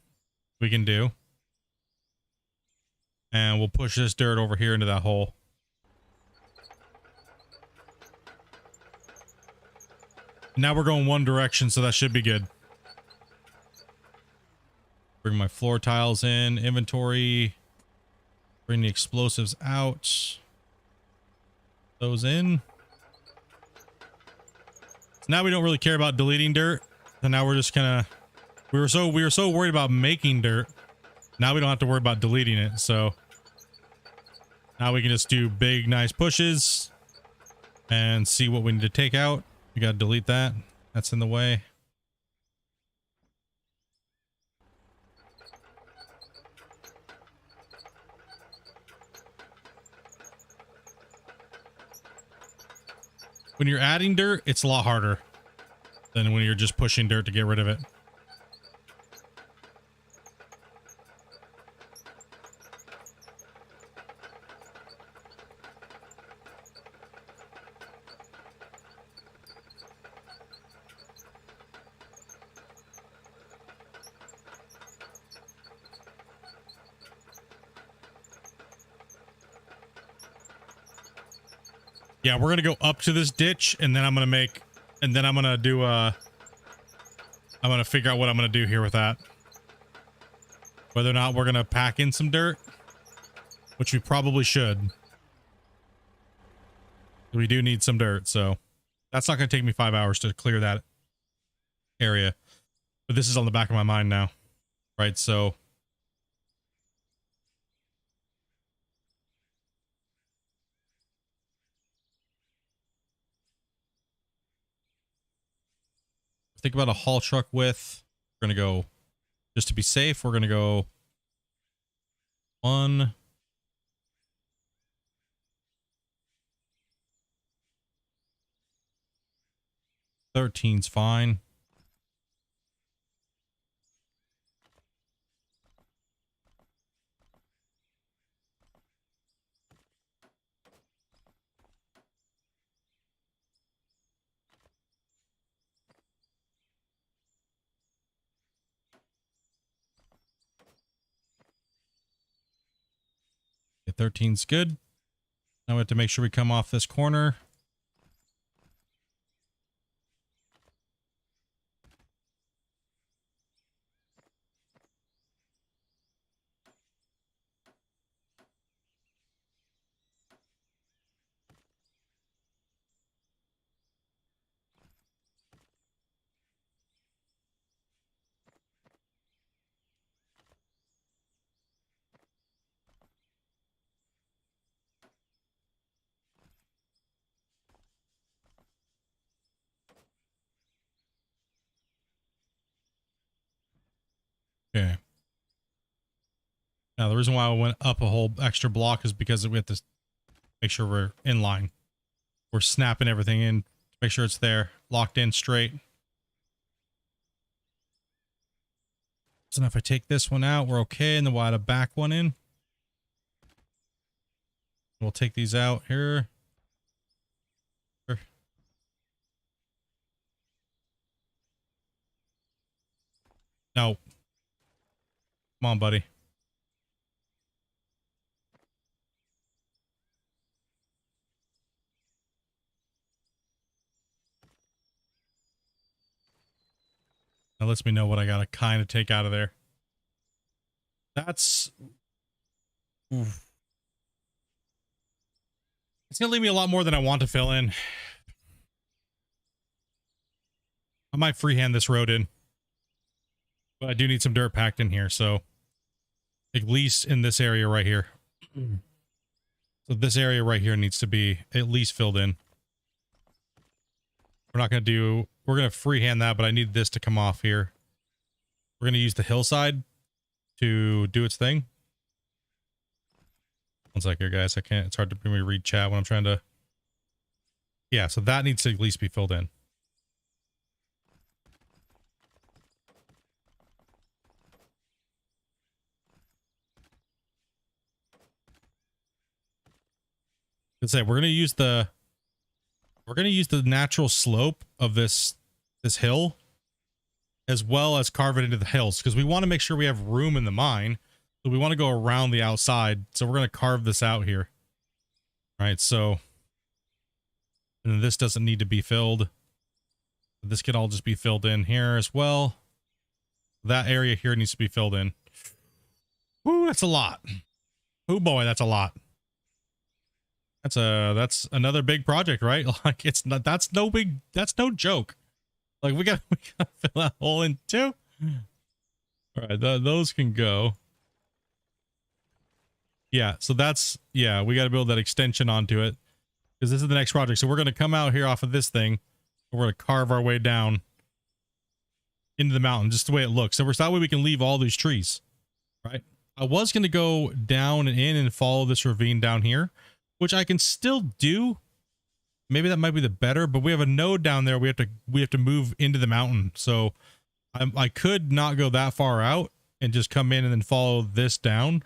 we can do. And we'll push this dirt over here into that hole. Now we're going one direction, so that should be good. Bring my floor tiles in, inventory. Bring the explosives out. Those in. So now we don't really care about deleting dirt. So now we're just gonna... We were so worried about making dirt. Now we don't have to worry about deleting it, so... Now we can just do big, nice pushes and see what we need to take out. We got to delete that. That's in the way. When you're adding dirt, it's a lot harder than when you're just pushing dirt to get rid of it. Yeah, we're gonna go up to this ditch, and then I'm gonna make, and then I'm gonna do I'm gonna figure out what I'm gonna do here with that. Whether or not we're gonna pack in some dirt, which we probably should. We do need some dirt, so that's not gonna take me 5 hours to clear that area. But this is on the back of my mind now, right? So think about a haul truck width. We're gonna go, just to be safe, we're gonna go 1. Thirteen's fine. Okay, 13's good. Now we have to make sure we come off this corner. Okay. Now the reason why I went up a whole extra block is because we have to make sure we're in line. We're snapping everything in to make sure it's there, locked in straight. So now if I take this one out, we're okay, and then we'll add a back one in. We'll take these out here. No. Come on, buddy. That lets me know what I gotta kind of take out of there. That's... Oof. It's gonna leave me a lot more than I want to fill in. I might freehand this road in. But I do need some dirt packed in here, so... At least in this area right here. So this area right here needs to be at least filled in. We're not going to do... We're going to freehand that, but I need this to come off here. We're going to use the hillside to do its thing. One sec here, guys. I can't... It's hard to me read chat when I'm trying to... Yeah, so that needs to at least be filled in. Say we're gonna use the natural slope of this hill, as well as carve it into the hills, because we want to make sure we have room in the mine, so we want to go around the outside. So we're gonna carve this out here. All right, so and then this doesn't need to be filled. This can all just be filled in here as well. That area here needs to be filled in. Ooh, that's a lot. Oh boy, that's a lot. That's another big project, right? Like it's not, that's no joke. Like we gotta fill that hole in too. All right, those can go. Yeah, so that's, yeah, we got to build that extension onto it because this is the next project. So we're going to come out here off of this thing. We're going to carve our way down into the mountain, just the way it looks. So that way we can leave all these trees, right? I was going to go down and in and follow this ravine down here, which I can still do. Maybe that might be the better, but we have a node down there. We have to move into the mountain. So I could not go that far out and just come in and then follow this down,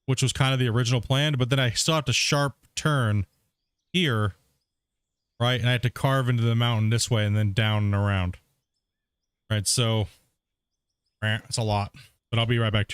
which was kind of the original plan. But then I still have to sharp turn here, right? And I had to carve into the mountain this way and then down and around. Right, so it's a lot, but I'll be right back.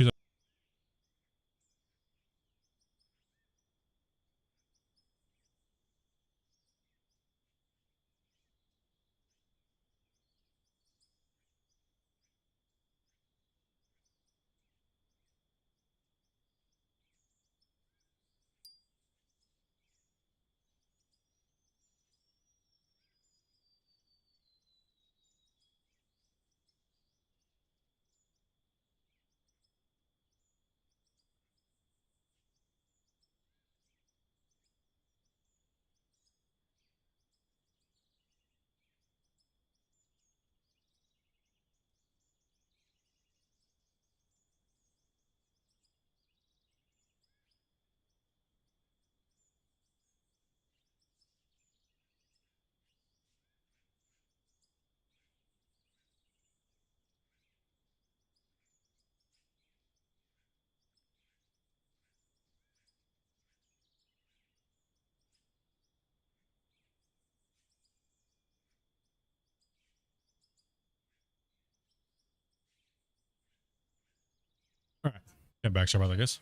All right, get back. Sorry about that, guys.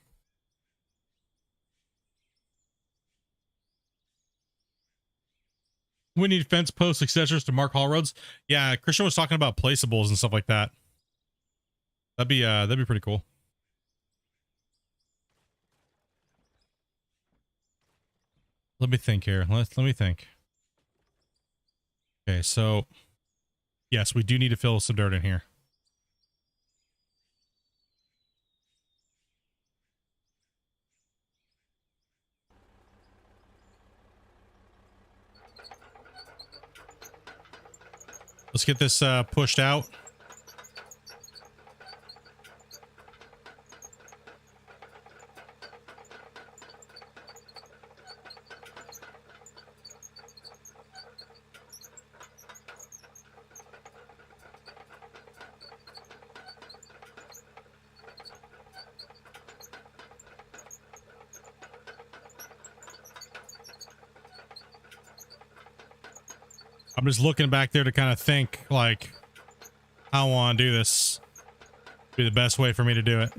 We need fence post accessories to mark haul roads. Yeah, Christian was talking about placeables and stuff like that. That'd be pretty cool. Let me think here. Let me think. Okay, so yes, we do need to fill some dirt in here. Let's get this pushed out. I'm just looking back there to kind of think, like, how I want to do this. Be the best way for me to do it.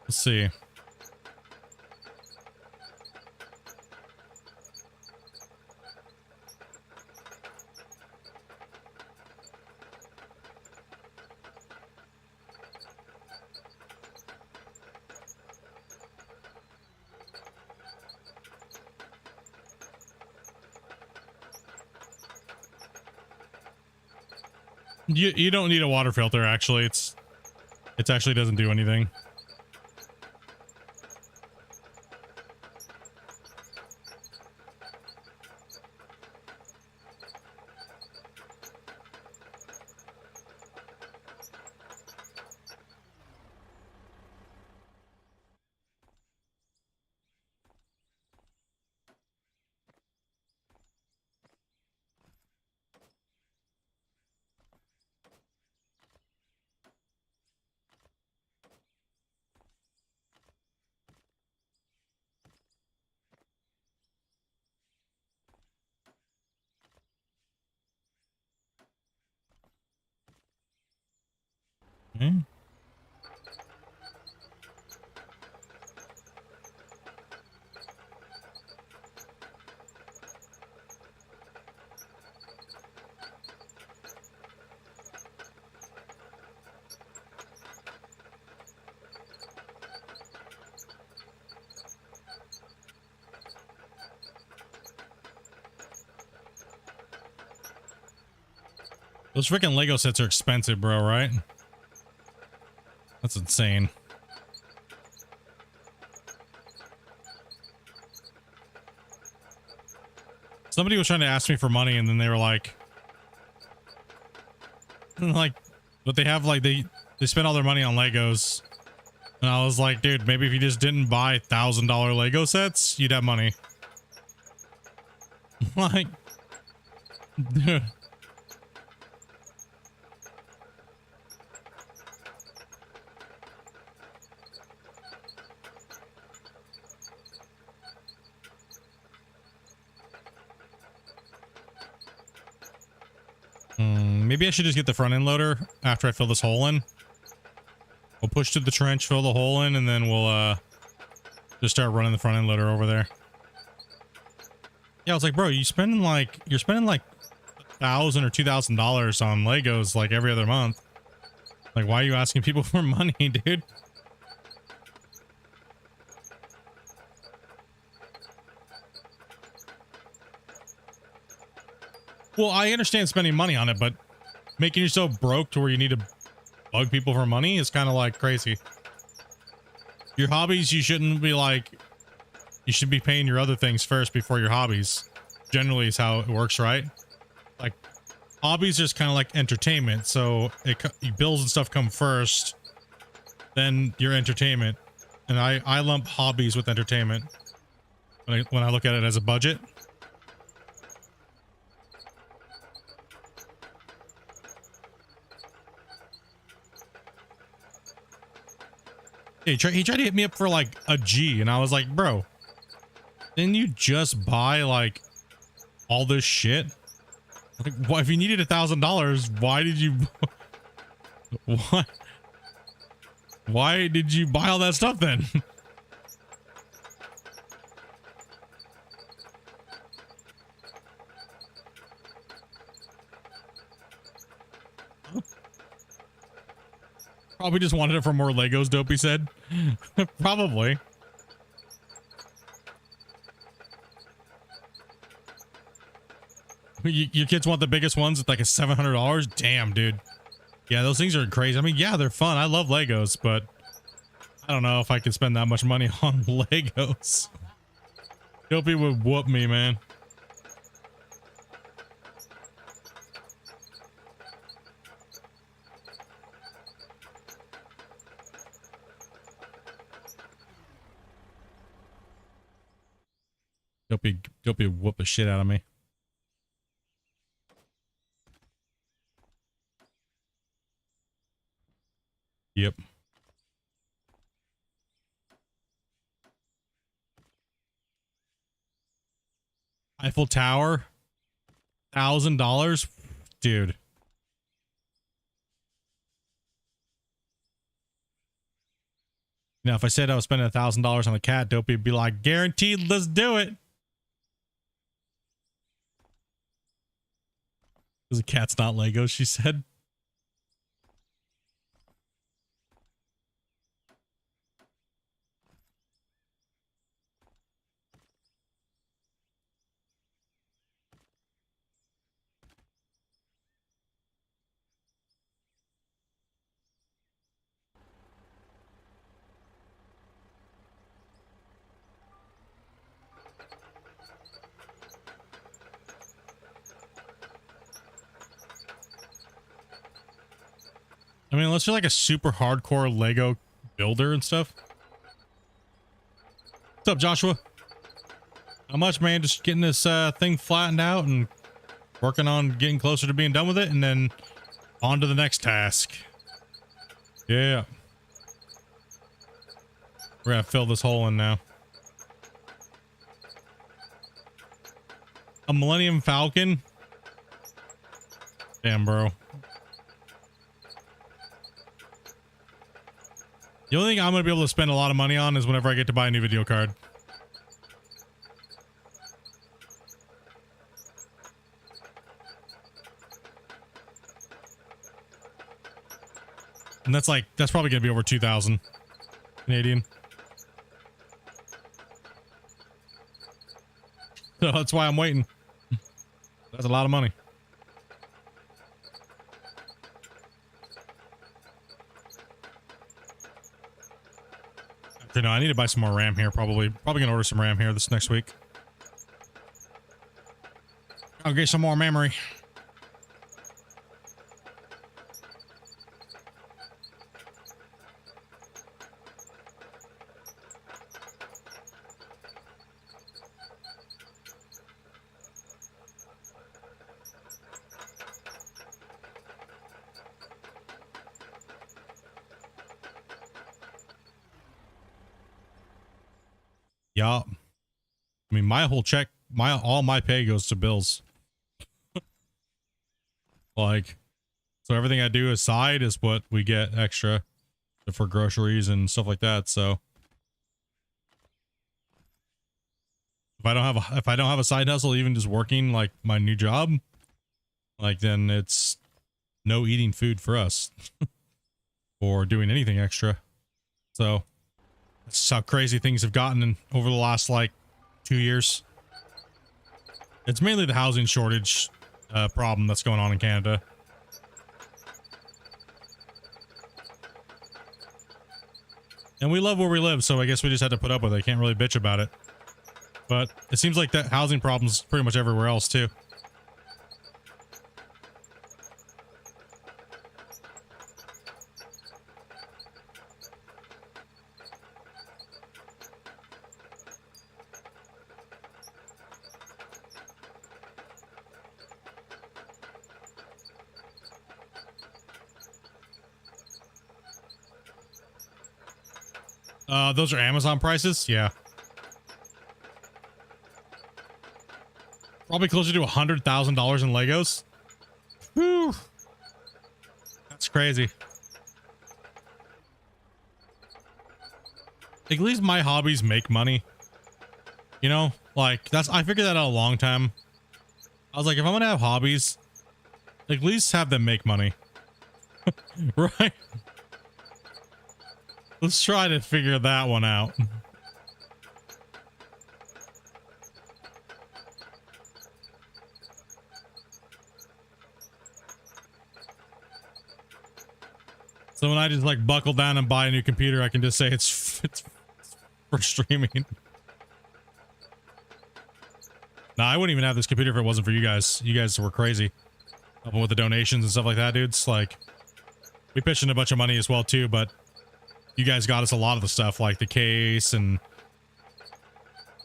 Let's see. You don't need a water filter, actually. It actually doesn't do anything. Okay. Those freaking Lego sets are expensive, bro, right? That's insane. Somebody was trying to ask me for money, and then they were like, but they have like, they spend all their money on Legos. And I was like, dude, maybe if you just didn't buy $1,000 Lego sets, you'd have money. Like, dude. Maybe I should just get the front end loader after I fill this hole in. We'll push to the trench, fill the hole in, and then we'll just start running the front end loader over there. Yeah, I was like, bro, you're spending like $1,000 or $2,000 on Legos like every other month. Like, why are you asking people for money, dude? Well, I understand spending money on it, but making yourself broke to where you need to bug people for money is kind of like crazy. Your hobbies, you shouldn't be like, you should be paying your other things first before your hobbies. Generally is how it works, right? Like, hobbies is kind of like entertainment. So bills and stuff come first, then your entertainment. And I lump hobbies with entertainment when I look at it as a budget. He tried to hit me up for like a G, and I was like, bro, didn't you just buy like all this shit? Like, why, if you needed $1,000, why did you why did you buy all that stuff then? Probably just wanted it for more Legos, Dopey said. Probably. Your kids want the biggest ones at like a $700? Damn, dude. Yeah, those things are crazy. I mean, yeah, they're fun. I love Legos, but I don't know if I could spend that much money on Legos. Dopey would whoop me, man. Dopey whoop the shit out of me. Yep. Eiffel Tower, $1,000, dude. Now, if I said I was spending $1,000 on a cat, Dopey would be like, guaranteed, let's do it. Because the cat's not Legos, she said. I mean, unless you're like a super hardcore Lego builder and stuff. What's up, Joshua? How much, man? Just getting this thing flattened out and working on getting closer to being done with it, and then on to the next task. Yeah. We're gonna fill this hole in now. A Millennium Falcon? Damn, bro. The only thing I'm going to be able to spend a lot of money on is whenever I get to buy a new video card. And that's probably going to be over 2,000 Canadian. So that's why I'm waiting. That's a lot of money. no, I need to buy some more RAM here. Probably gonna order some RAM here this next week. I'll get some more memory. Yeah. I mean, my whole check, all my pay goes to bills. Like, so everything I do aside is what we get extra for groceries and stuff like that. So if I don't have a side hustle, even just working like my new job, like then it's no eating food for us or doing anything extra. So that's how crazy things have gotten over the last like 2 years. It's mainly the housing shortage problem that's going on in Canada. And we love where we live, so I guess we just had to put up with it. Can't really bitch about it. But it seems like that housing problem's pretty much everywhere else too. Those are Amazon prices? Yeah. Probably closer to $100,000 in Legos. Whew. That's crazy. At least my hobbies make money. You know, like I figured that out a long time. I was like, if I'm gonna have hobbies, at least have them make money. Right? Let's try to figure that one out. So when I just like buckle down and buy a new computer, I can just say it's for streaming. Nah, I wouldn't even have this computer if it wasn't for you guys. You guys were crazy. Helping with the donations and stuff like that, dudes. Like, we pitched in a bunch of money as well too, but you guys got us a lot of the stuff, like the case and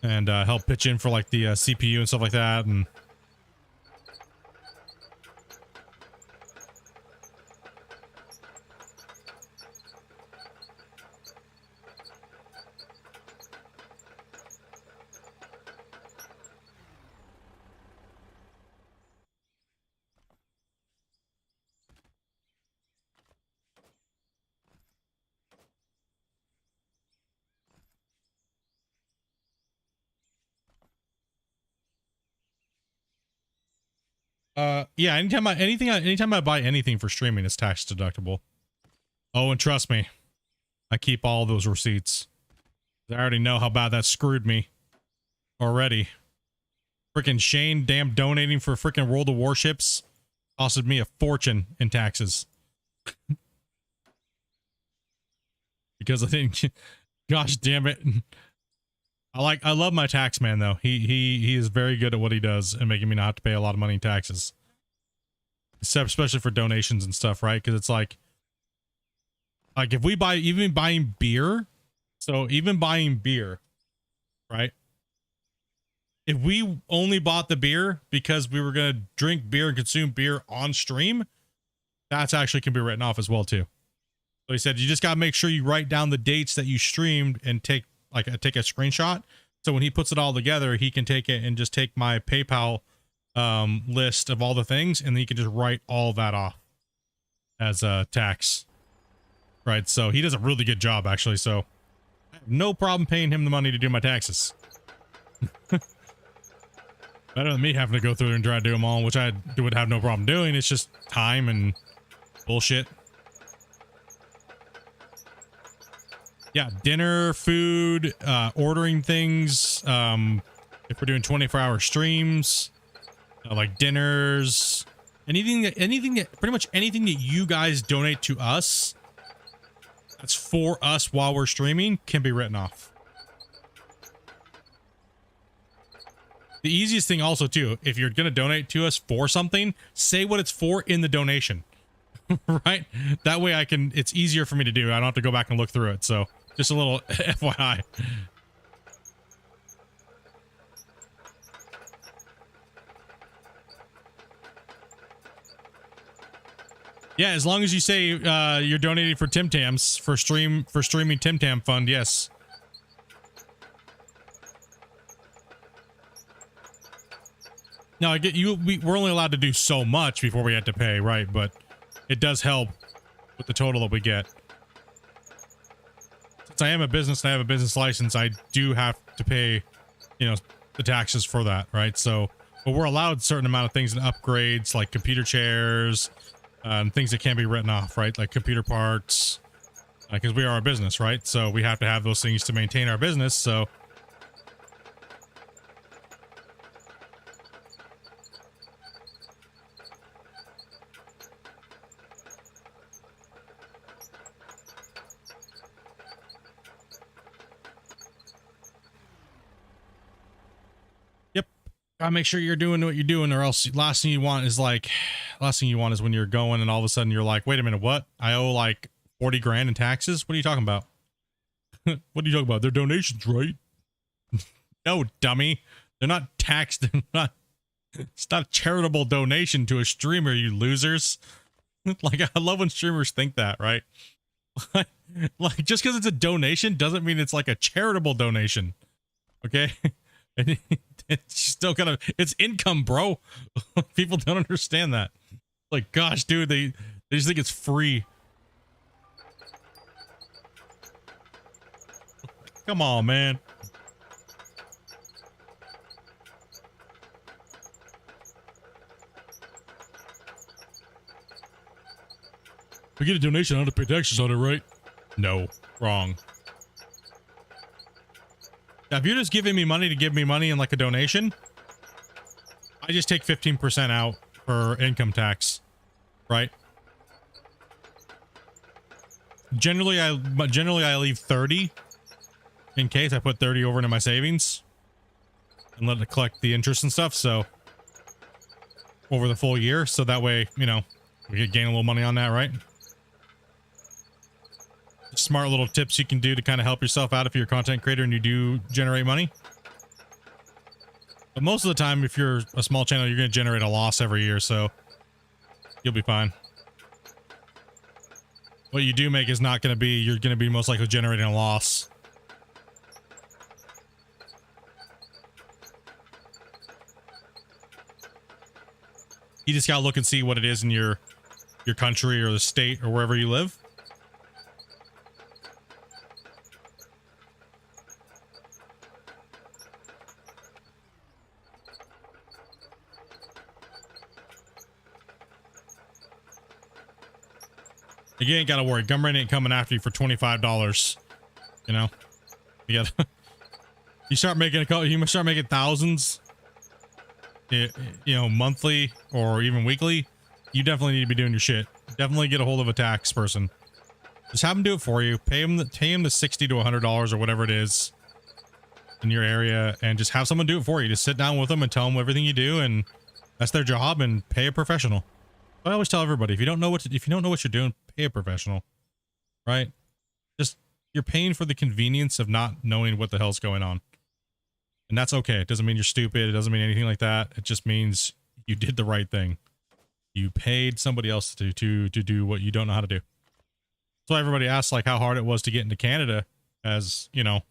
help pitch in for like the CPU and stuff like that. And yeah, anytime I buy anything for streaming, it's tax deductible. Oh, and trust me, I keep all those receipts. I already know how bad that screwed me already. Freaking Shane damn donating for freaking World of Warships costed me a fortune in taxes. Because I think, gosh damn it. I love my tax man though. He is very good at what he does and making me not have to pay a lot of money in taxes. Especially for donations and stuff, right? Because it's like if we buy, even buying beer, so even buying beer, right? If we only bought the beer because we were going to drink beer and consume beer on stream, that's actually can be written off as well too. So he said, you just got to make sure you write down the dates that you streamed and take a screenshot. So when he puts it all together, he can take it and just take my PayPal list of all the things, and then he can just write all that off as a tax. Right. So he does a really good job actually. So I have no problem paying him the money to do my taxes. Better than me having to go through and try to do them all, which I would have no problem doing. It's just time and bullshit. Yeah, dinner, food, ordering things. If we're doing 24-hour streams, like dinners, anything that pretty much anything that you guys donate to us, that's for us while we're streaming can be written off. The easiest thing also too, if you're going to donate to us for something, say what it's for in the donation, right? That way it's easier for me to do. I don't have to go back and look through it. So just a little FYI. Yeah, as long as you say you're donating for Tim Tams for streaming Tim Tam Fund, yes. Now I get you. We're only allowed to do so much before we have to pay, right? But it does help with the total that we get. Since I am a business and I have a business license, I do have to pay, you know, the taxes for that, right? So, but we're allowed a certain amount of things and upgrades like computer chairs. Things that can't be written off, right? Like computer parts, because we are a business, right? So we have to have those things to maintain our business. So yep, gotta make sure you're doing what you're doing, or else last thing you want is when you're going and all of a sudden you're like, wait a minute, what? I owe like 40 grand in taxes? What are you talking about? What are you talking about? They're donations, right? No, dummy. They're not taxed. They're not. It's not a charitable donation to a streamer, you losers. Like, I love when streamers think that, right? Like, just because it's a donation doesn't mean it's like a charitable donation. Okay? And it's still kind of, it's income, bro. People don't understand that. Like, gosh, dude, they just think it's free. Come on, man. We get a donation, I have to pay taxes on it, right? No, wrong. Now, if you're just giving me money to give me money in like a donation, I just take 15% out for income tax, right? Generally I leave 30 in case I put 30 over into my savings and let it collect the interest and stuff. So over the full year. So that way, you know, we could gain a little money on that, right? Smart little tips you can do to kind of help yourself out if you're a content creator and you do generate money. But most of the time, if you're a small channel, you're going to generate a loss every year, so you'll be fine. What you do make is not going to be, you're going to be most likely generating a loss. You just got to look and see what it is in your country or the state or wherever you live. You ain't gotta worry. Gumbrain ain't coming after you for $25. You know, you gotta. You start making you start making thousands. You know, monthly or even weekly. You definitely need to be doing your shit. Definitely get a hold of a tax person. Just have them do it for you. Pay them the $60 to $100 or whatever it is in your area, and just have someone do it for you. Just sit down with them and tell them everything you do, and that's their job. And pay a professional. I always tell everybody, if you don't know what you're doing, pay a professional, right? Just, you're paying for the convenience of not knowing what the hell's going on. And that's okay. It doesn't mean you're stupid. It doesn't mean anything like that. It just means you did the right thing. You paid somebody else to do what you don't know how to do. So everybody asks like how hard it was to get into Canada, as you know,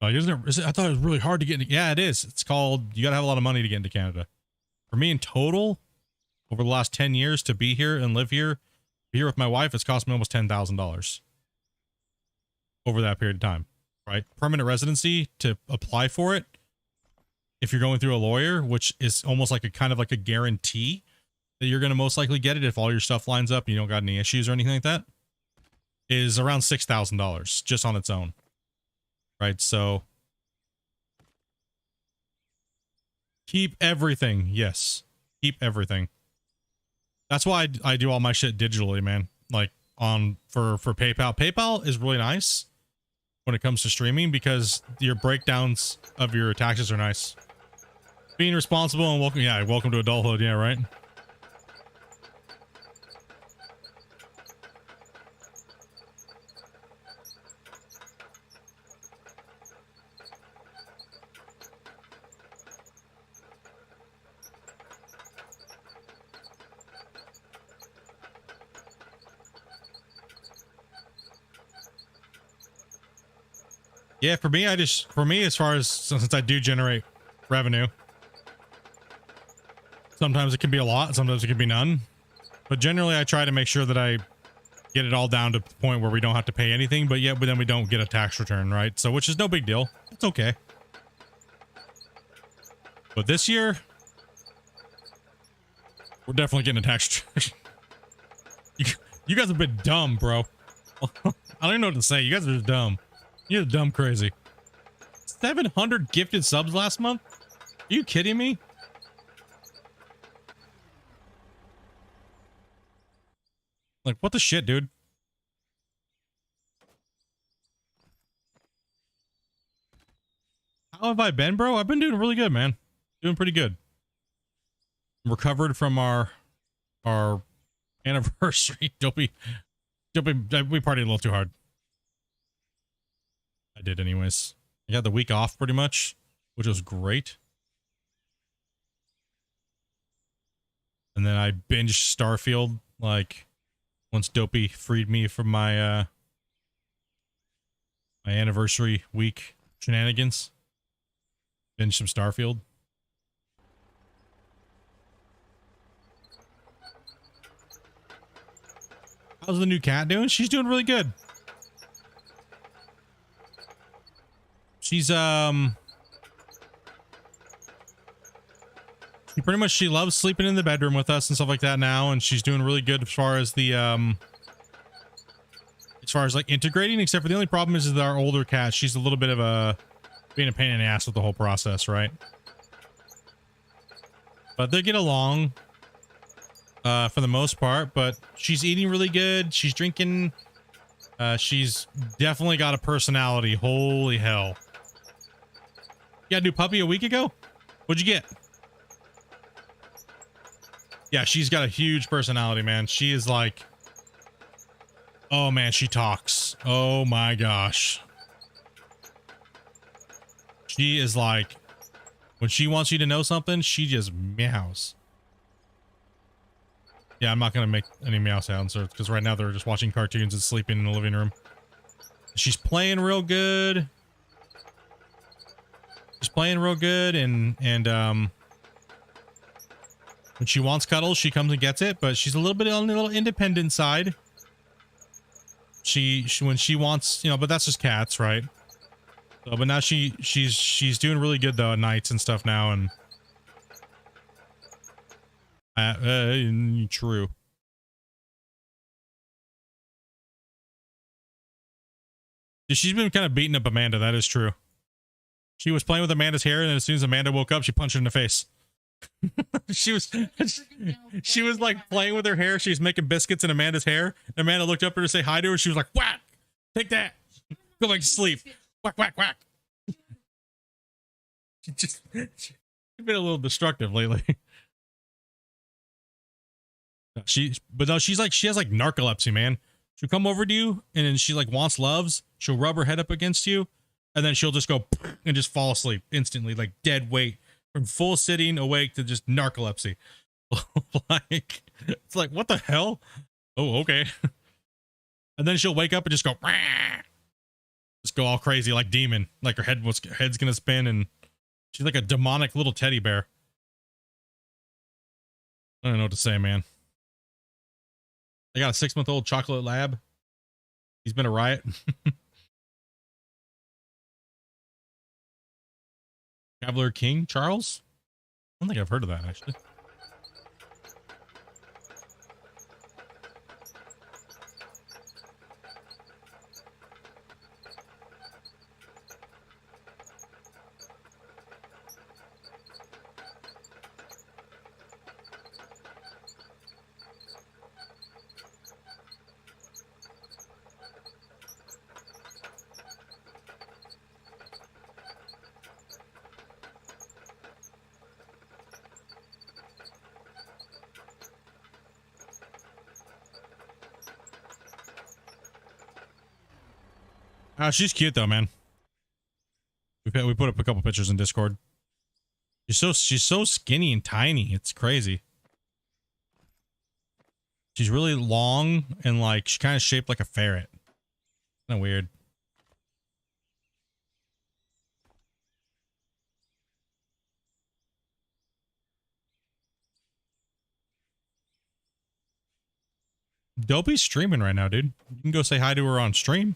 I thought it was really hard to get into. Yeah, it is. It's called, you got to have a lot of money to get into Canada. For me in total, over the last 10 years to be here and live here, be here with my wife, it's cost me almost $10,000 over that period of time, right? Permanent residency, to apply for it, if you're going through a lawyer, which is almost like a kind of like a guarantee that you're going to most likely get it if all your stuff lines up and you don't got any issues or anything like that, is around $6,000 just on its own, right? So keep everything. Yes, keep everything. That's why I do all my shit digitally, man. Like, for PayPal. PayPal is really nice when it comes to streaming because your breakdowns of your taxes are nice. Being responsible and welcome to adulthood. Yeah, right. Yeah, for me, as far as since I do generate revenue, sometimes it can be a lot, sometimes it can be none. But generally, I try to make sure that I get it all down to the point where we don't have to pay anything, but then we don't get a tax return, right? So, which is no big deal. It's okay. But this year, we're definitely getting a tax return. You guys have been dumb, bro. I don't even know what to say. You guys are just dumb. You're dumb crazy. 700 gifted subs last month? Are you kidding me? Like, what the shit, dude? How have I been, bro? I've been doing really good, man. Doing pretty good. Recovered from our anniversary. We partied a little too hard. I did anyways. I got the week off pretty much, which was great. And then I binged Starfield, like, once Dopey freed me from my, my anniversary week shenanigans. Binged some Starfield. How's the new cat doing? She's doing really good. She's, she loves sleeping in the bedroom with us and stuff like that now, and she's doing really good as far as the, like integrating, except for the only problem is that our older cat, she's a little bit of being a pain in the ass with the whole process, right? But they get along, for the most part, but she's eating really good. She's drinking, she's definitely got a personality. Holy hell. You got a new puppy a week ago? What'd you get? Yeah, she's got a huge personality, man. She is like, oh man, she talks. Oh my gosh. She is like, when she wants you to know something, she just meows. Yeah, I'm not going to make any meow sounds because right now they're just watching cartoons and sleeping in the living room. She's playing real good. She's playing real good, and when she wants cuddles, she comes and gets it, but she's a little bit on the little independent side. She when she wants, you know, but that's just cats, right? So, but now she's doing really good though at nights and stuff now, and true. She's been kind of beating up Amanda. That is true. She was playing with Amanda's hair, and then as soon as Amanda woke up, she punched her in the face. she was like playing with her hair. She was making biscuits in Amanda's hair. And Amanda looked up at her to say hi to her. She was like, whack, take that. Go back to sleep. Whack, whack, whack. She's been a little destructive lately. But no, she has like narcolepsy, man. She'll come over to you and then she like wants loves. She'll rub her head up against you and then she'll just go and just fall asleep instantly, like dead weight from full sitting awake to just narcolepsy. Like, it's like, what the hell? Oh, okay. And then she'll wake up and just go, just go all crazy like demon, like her head's gonna spin, and she's like a demonic little teddy bear. I don't know what to say, man. I got a 6-month-old chocolate lab. He's been a riot. Cavalier King Charles? I don't think I've heard of that, actually. She's cute though, man. We put up a couple pictures in Discord. She's so skinny and tiny. It's crazy. She's really long and like she's kind of shaped like a ferret. Kind of weird. Dopey's streaming right now, dude. You can go say hi to her on stream.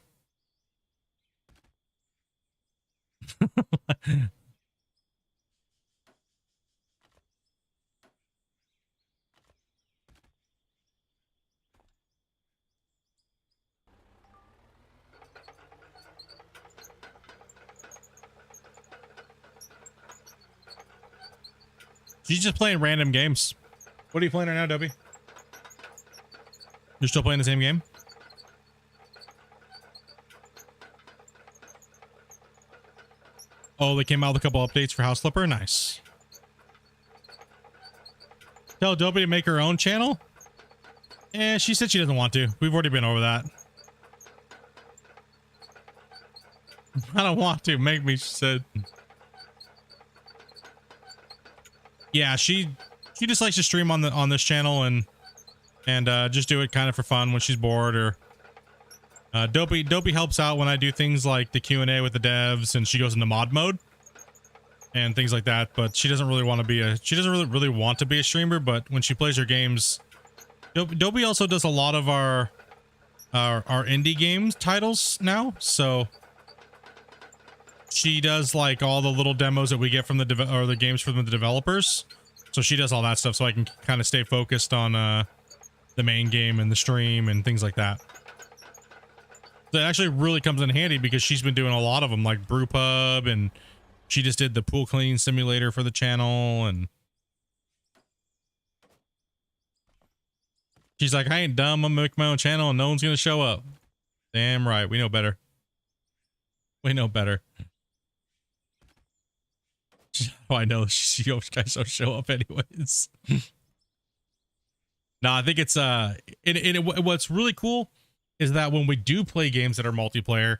She's just playing random games. What are you playing right now, Dopey? You're still playing the same game? Oh, they came out with a couple updates for House Flipper? Nice. Tell Dopey to make her own channel? Eh, she said she doesn't want to. We've already been over that. I don't want to. Make me, she said. Yeah, she just likes to stream on this channel and just do it kind of for fun when she's bored, or Dopey helps out when I do things like the Q&A with the devs, and she goes into mod mode and things like that. But she doesn't really want to be she doesn't really want to be a streamer. But when she plays her games, Dopey also does a lot of our indie games titles now. So she does like all the little demos that we get from the games from the developers. So she does all that stuff so I can kind of stay focused on the main game and the stream and things like that. That actually really comes in handy because she's been doing a lot of them, like Brewpub, and she just did the pool cleaning simulator for the channel. And she's like, I ain't dumb, I'm gonna make my own channel and no one's gonna show up. Damn right, we know better. We know better. Oh, I know, you guys don't show up anyways. No, I think it's what's really cool is that when we do play games that are multiplayer,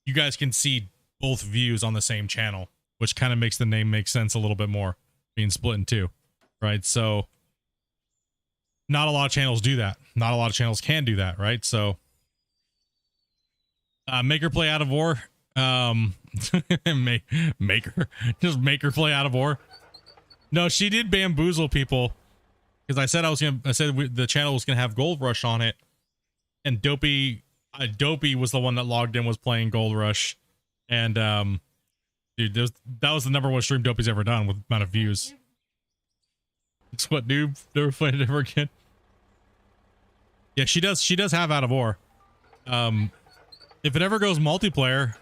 you guys can see both views on the same channel, which kind of makes the name make sense a little bit more, being split in two, right? So not a lot of channels do that. Not a lot of channels can do that, right? So make her play Out of War. Make her play Out of War. No, she did bamboozle people. Because I said the channel was gonna have Gold Rush on it, and Dopey was the one that logged in, was playing Gold Rush, and dude, that was the #1 stream Dopey's ever done with amount of views. It's what, noob, never played it ever again. Yeah, she does have Out of War. If it ever goes multiplayer,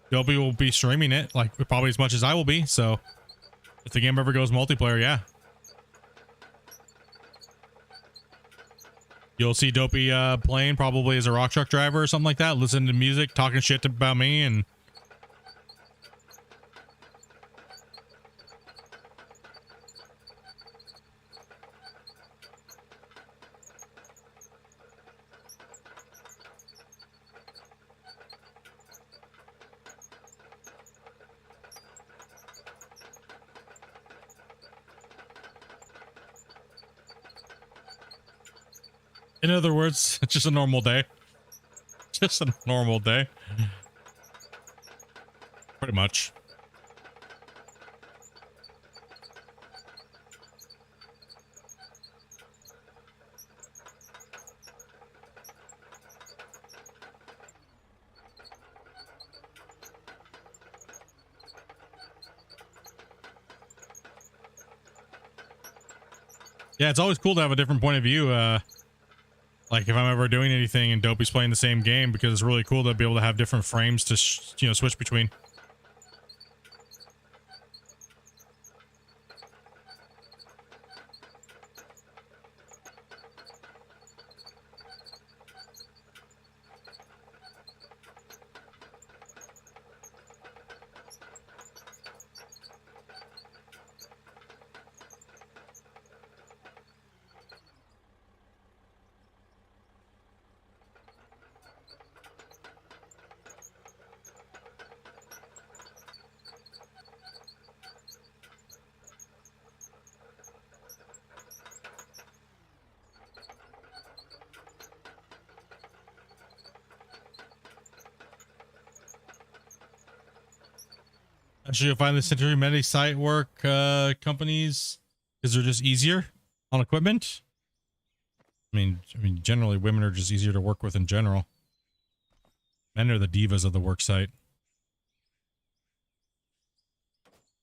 Dopey will be streaming it, like probably as much as I will be. So if the game ever goes multiplayer, yeah. You'll see Dopey playing probably as a rock truck driver or something like that, listening to music, talking shit about me, and in other words, it's just a normal day. Just a normal day. Pretty much. Yeah, it's always cool to have a different point of view. Like if I'm ever doing anything and Dopey's playing the same game, because it's really cool to be able to have different frames to switch between. Actually, you'll find this into many site work companies because they're just easier on equipment. I mean, generally women are just easier to work with in general. Men are the divas of the work site.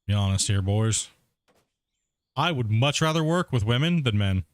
Be honest here, boys. I would much rather work with women than men.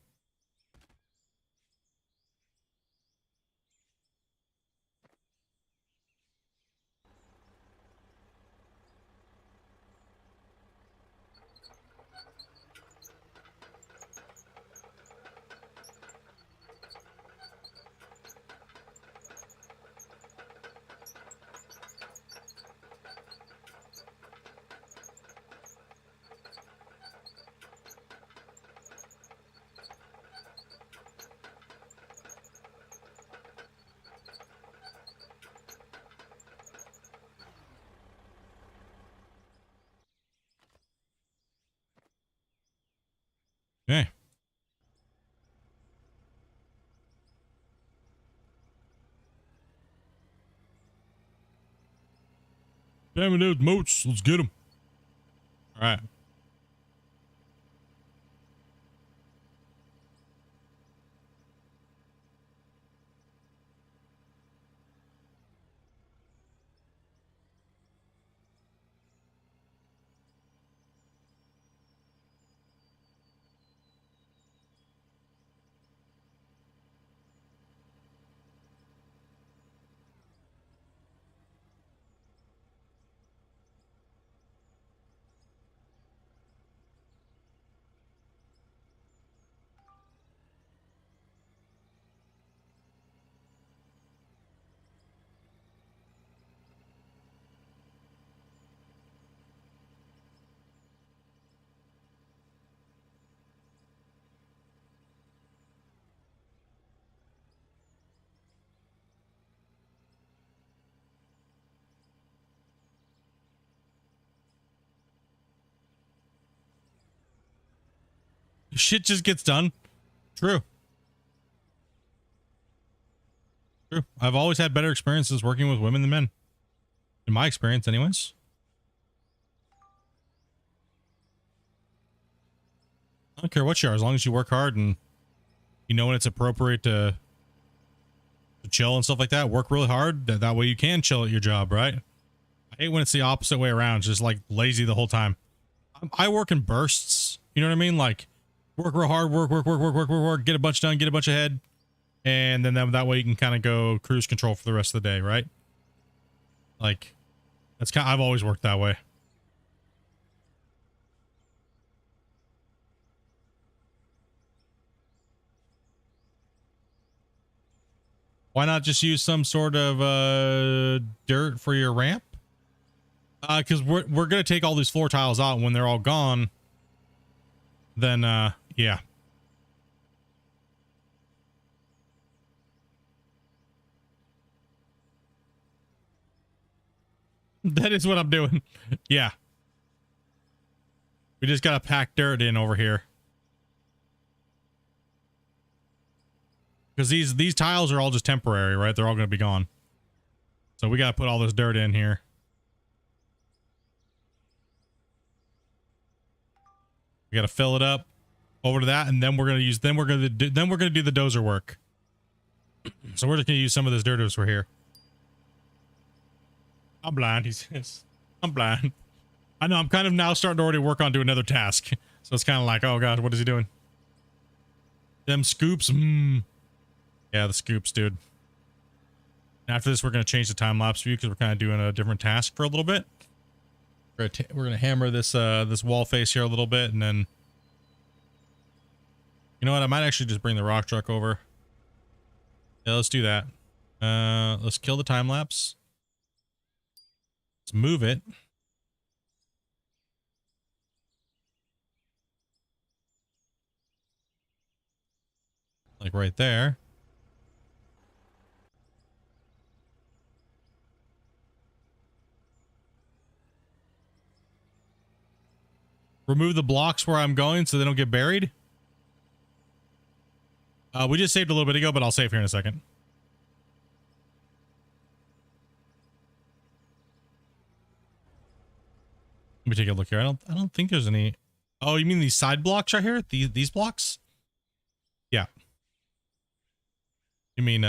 Okay. Damn it, those moats. Let's get them. All right. Shit just gets done. True. True. I've always had better experiences working with women than men. In my experience, anyways. I don't care what you are, as long as you work hard and you know when it's appropriate to chill and stuff like that. Work really hard. That way you can chill at your job, right? I hate when it's the opposite way around. It's just like lazy the whole time. I work in bursts. You know what I mean? Like work real hard, work, get a bunch done, get a bunch ahead. And then that way you can kind of go cruise control for the rest of the day, right? Like that's kind of, I've always worked that way. Why not just use some sort of dirt for your ramp? Because we're gonna take all these floor tiles out, and when they're all gone, then yeah. That is what I'm doing. Yeah. We just gotta pack dirt in over here. Because these tiles are all just temporary, right? They're all gonna be gone. So we gotta put all this dirt in here. We gotta fill it up over to that, and then we're gonna use do the dozer work. So we're just gonna use some of this dirt as we're here. I'm blind, he says. I'm blind. I know, I'm kind of now starting to already work on doing another task. So it's kind of like, oh god, what is he doing? Them scoops, Yeah, the scoops, dude. After this, we're going to change the time-lapse view because we're kind of doing a different task for a little bit. We're going to hammer this this wall face here a little bit, and then... You know what? I might actually just bring the rock truck over. Yeah, let's do that. Let's kill the time-lapse. Let's move it. Like right there. Remove the blocks where I'm going so they don't get buried. We just saved a little bit ago, but I'll save here in a second. me take a look here. I don't think there's any. Oh, you mean these side blocks right here? These blocks? Yeah. You mean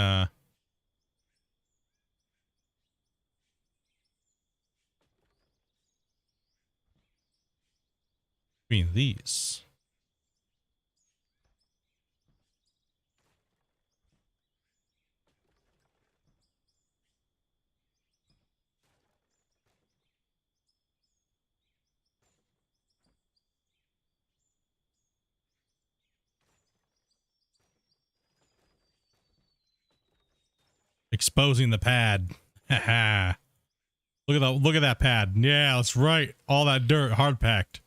these? Exposing the pad. Haha. Look at that pad. Yeah, that's right. All that dirt, hard packed.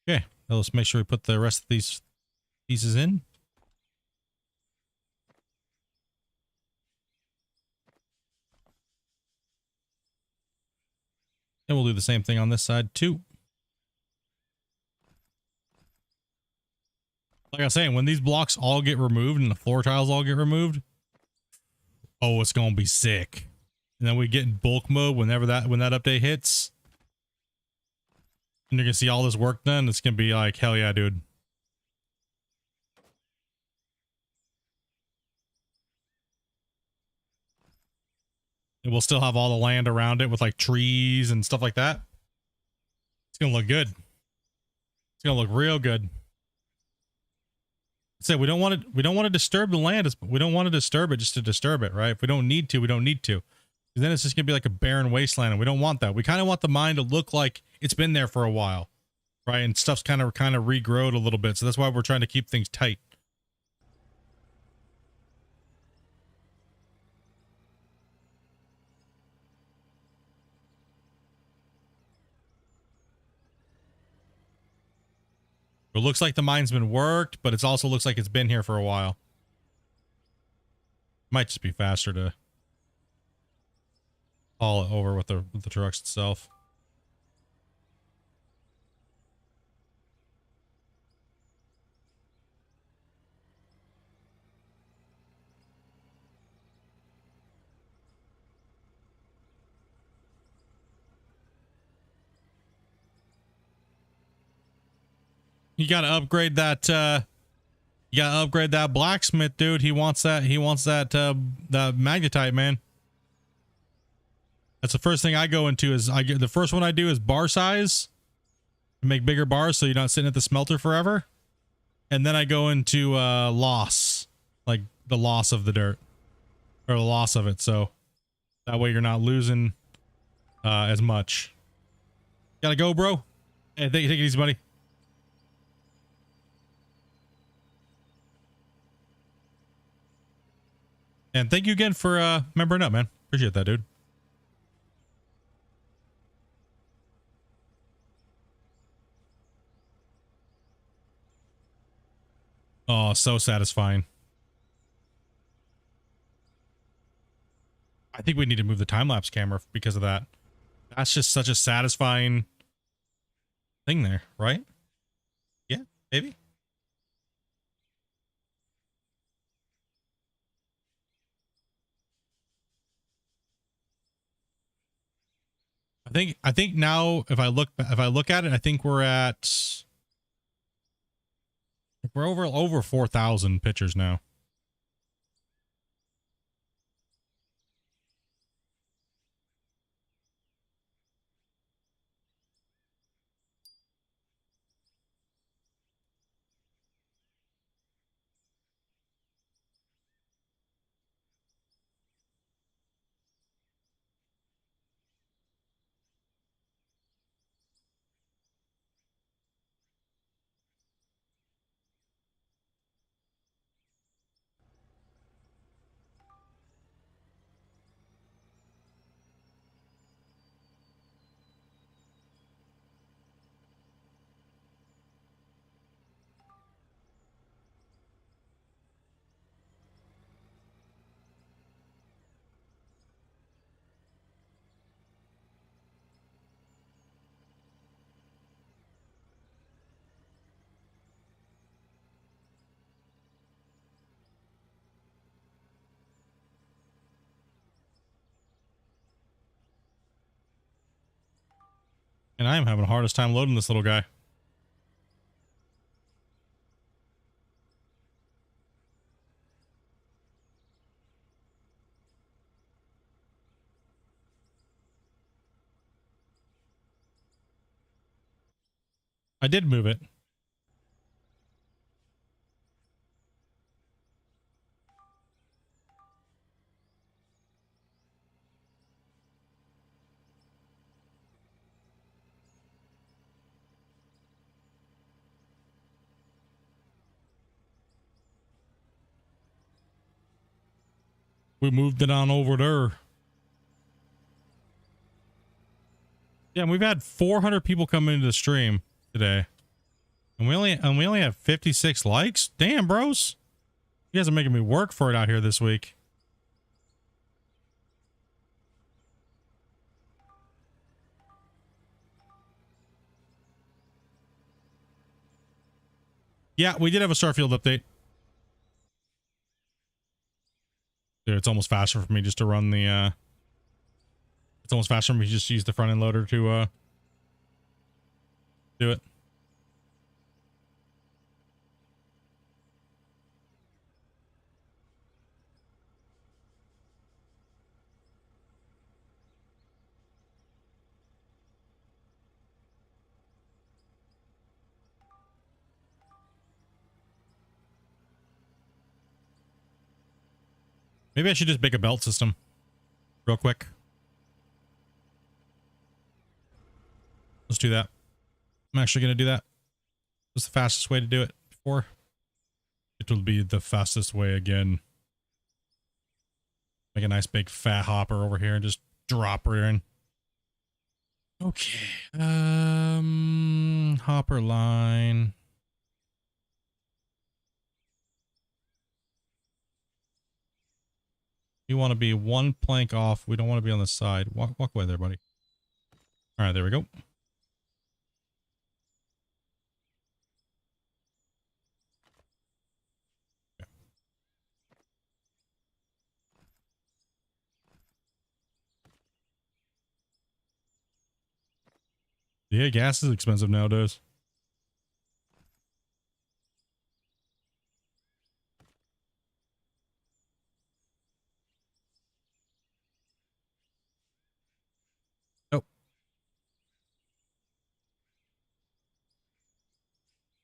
Okay, now let's make sure we put the rest of these pieces in. And we'll do the same thing on this side too. Like I was saying, when these blocks all get removed and the floor tiles all get removed, oh, it's gonna be sick. And then we get in bulk mode when that update hits. And you're gonna see all this work done. It's gonna be like, hell yeah, dude. And we'll still have all the land around it with like trees and stuff like that. It's gonna look good. It's gonna look real good. So we don't want to disturb the land. We don't want to disturb it just to disturb it, right? If we don't need to, we don't need to. Then it's just gonna be like a barren wasteland, and we don't want that. We kind of want the mine to look like it's been there for a while, right? And stuff's kind of regrowed a little bit. So that's why we're trying to keep things tight. It looks like the mine's been worked, but it also looks like it's been here for a while. Might just be faster to haul it over with the trucks itself. You gotta upgrade that. You gotta upgrade that blacksmith, dude. He wants that. He wants that. The magnetite, man. That's the first thing I go into. Is the first one I do is bar size, to make bigger bars so you're not sitting at the smelter forever. And then I go into loss, like the loss of the dirt or the loss of it. So that way you're not losing as much. Gotta go, bro. Hey, take it easy, buddy. And thank you again for membering up, man. Appreciate that, dude. Oh, so satisfying. I think we need to move the time-lapse camera because of that. That's just such a satisfying thing there, right? Yeah, maybe. I think now if I look at it, I think we're over 4,000 pictures now. And I am having the hardest time loading this little guy. I did move it. We moved it on over there. Yeah, and we've had 400 people come into the stream today. And we only have 56 likes? Damn, bros. You guys are making me work for it out here this week. Yeah, we did have a Starfield update. Dude, it's almost faster for me just to run the it's almost faster for me to just use the front end loader to do it. Maybe I should just make a belt system real quick. Let's do that. I'm actually going to do that. It's the fastest way to do it before. It will be the fastest way again. Make a nice big fat hopper over here and just drop her in. Okay. Hopper line. You want to be one plank off. We don't want to be on the side. Walk away there, buddy. All right, there we go. Yeah, gas is expensive nowadays. Oh.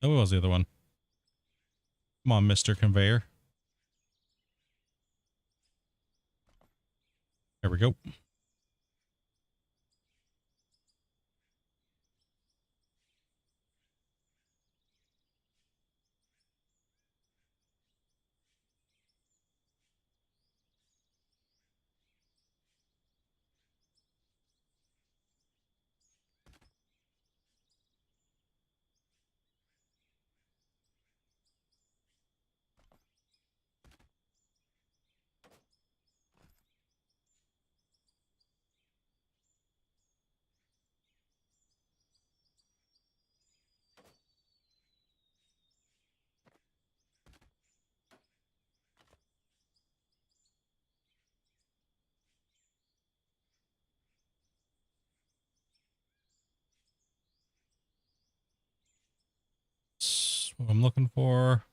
Oh, what was the other one? Come on, Mr. Conveyor. There we go. That's what I'm looking for.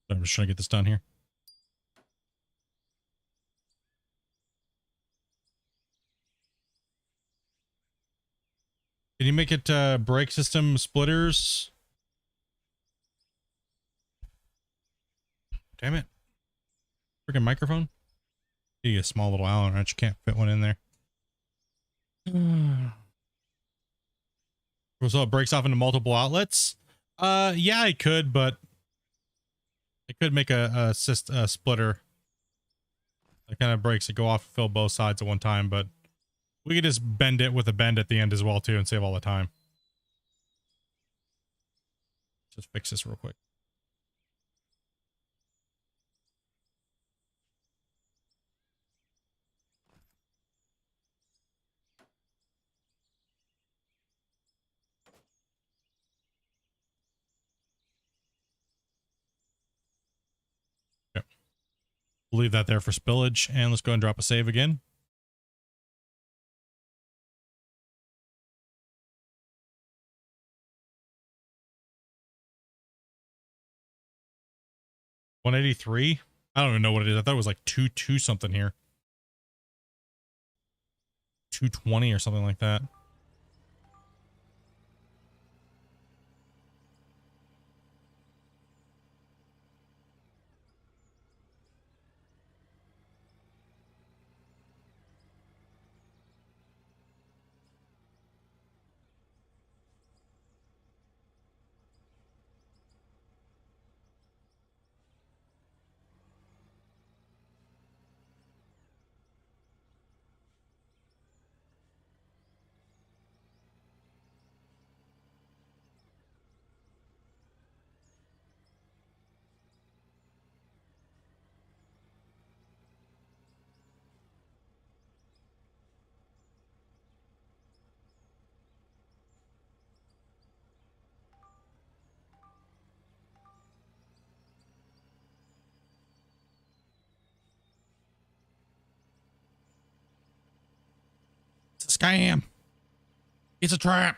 I'm just trying to get this done here. Can you make it brake system splitters? Damn it. Freaking microphone. You get a small little Allen wrench. You can't fit one in there. So it breaks off into multiple outlets? Yeah, I could, but I could make a splitter that kind of breaks it, go off, fill both sides at one time, but we could just bend it with a bend at the end as well, too, and save all the time. just fix this real quick. Yep. We'll leave that there for spillage, and let's go and drop a save again. $183. I don't even know what it is. I thought it was like 2 something here. 220 or something like that. It's a scam. It's a trap.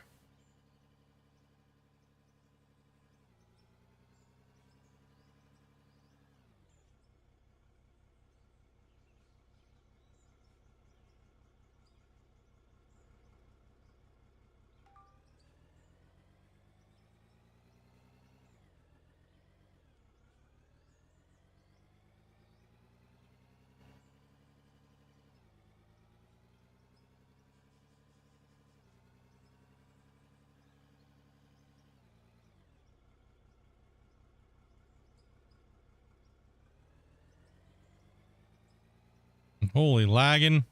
Holy lagging.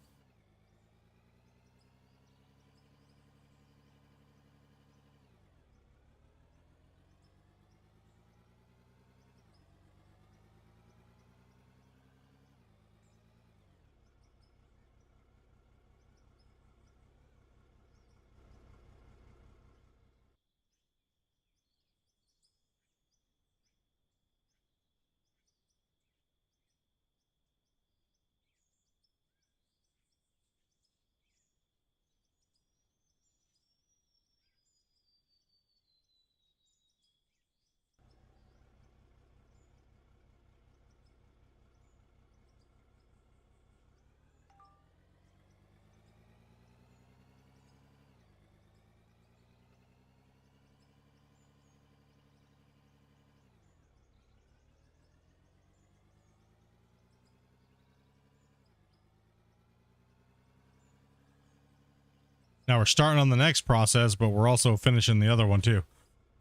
Now we're starting on the next process, but we're also finishing the other one too.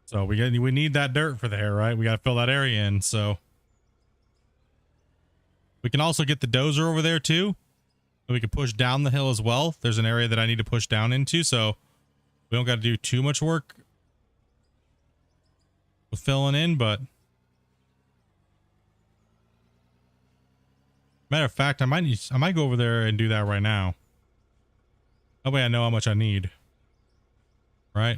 So we need that dirt for there, right? We got to fill that area in. So we can also get the dozer over there too. We can push down the hill as well. There's an area that I need to push down into, so we don't got to do too much work with filling in. But matter of fact, I might go over there and do that right now. That way I know how much I need. Right?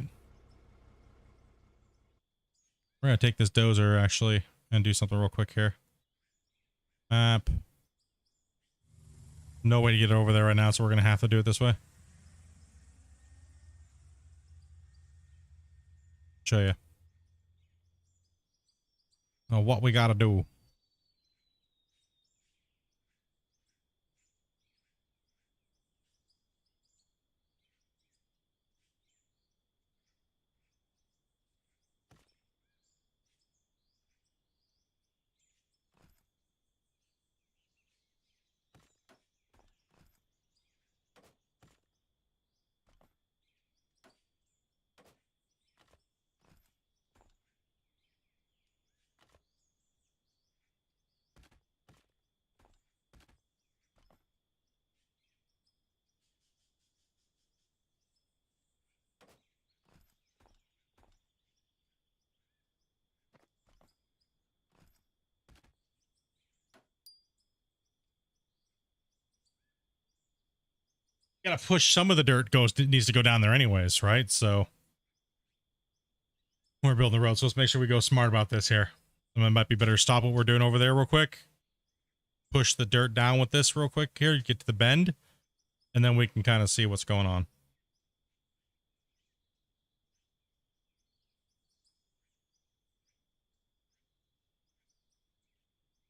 We're gonna take this dozer actually and do something real quick here. Map. No way to get it over there right now, so we're gonna have to do it this way. Show you. Now what we gotta do. gotta push some of the dirt needs to go down there anyways, right? So we're building the road, so let's make sure we go smart about this here. And it might be better to stop what we're doing over there real quick. Push the dirt down with this real quick here, get to the bend, and then we can kind of see what's going on.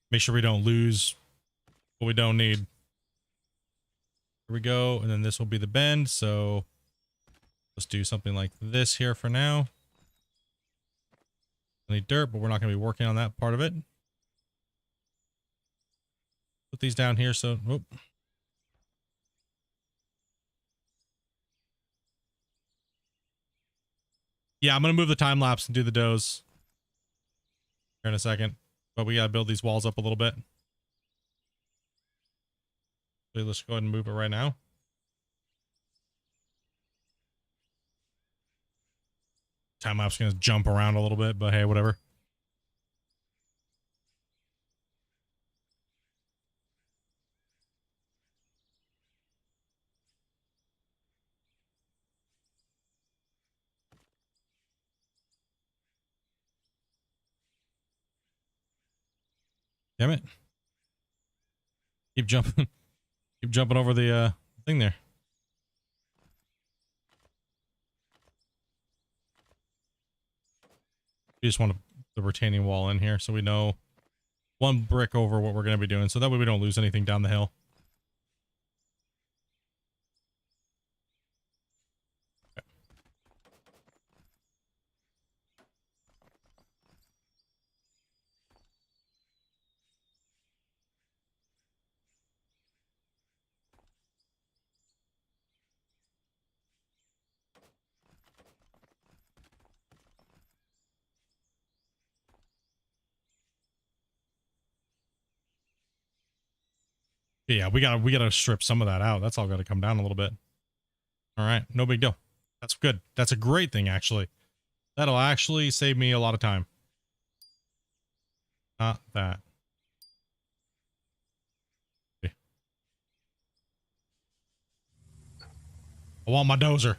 Make sure we don't lose what we don't need. Here we go, and then this will be the bend, so let's do something like this here for now. I need dirt, but we're not going to be working on that part of it. Put these down here, so... Whoop. Yeah, I'm going to move the time lapse and do the does here in a second. But we got to build these walls up a little bit. So let's go ahead and move it right now. Time lapse going to jump around a little bit, but hey, whatever. Damn it. Keep jumping. Keep jumping over the thing there. We just want the retaining wall in here so we know one brick over what we're going to be doing, so that way we don't lose anything down the hill. Okay. Yeah, we gotta strip some of that out. That's all got to come down a little bit. All right, no big deal. That's good. That's a great thing, actually. That'll actually save me a lot of time. Not that. Okay. I want my dozer.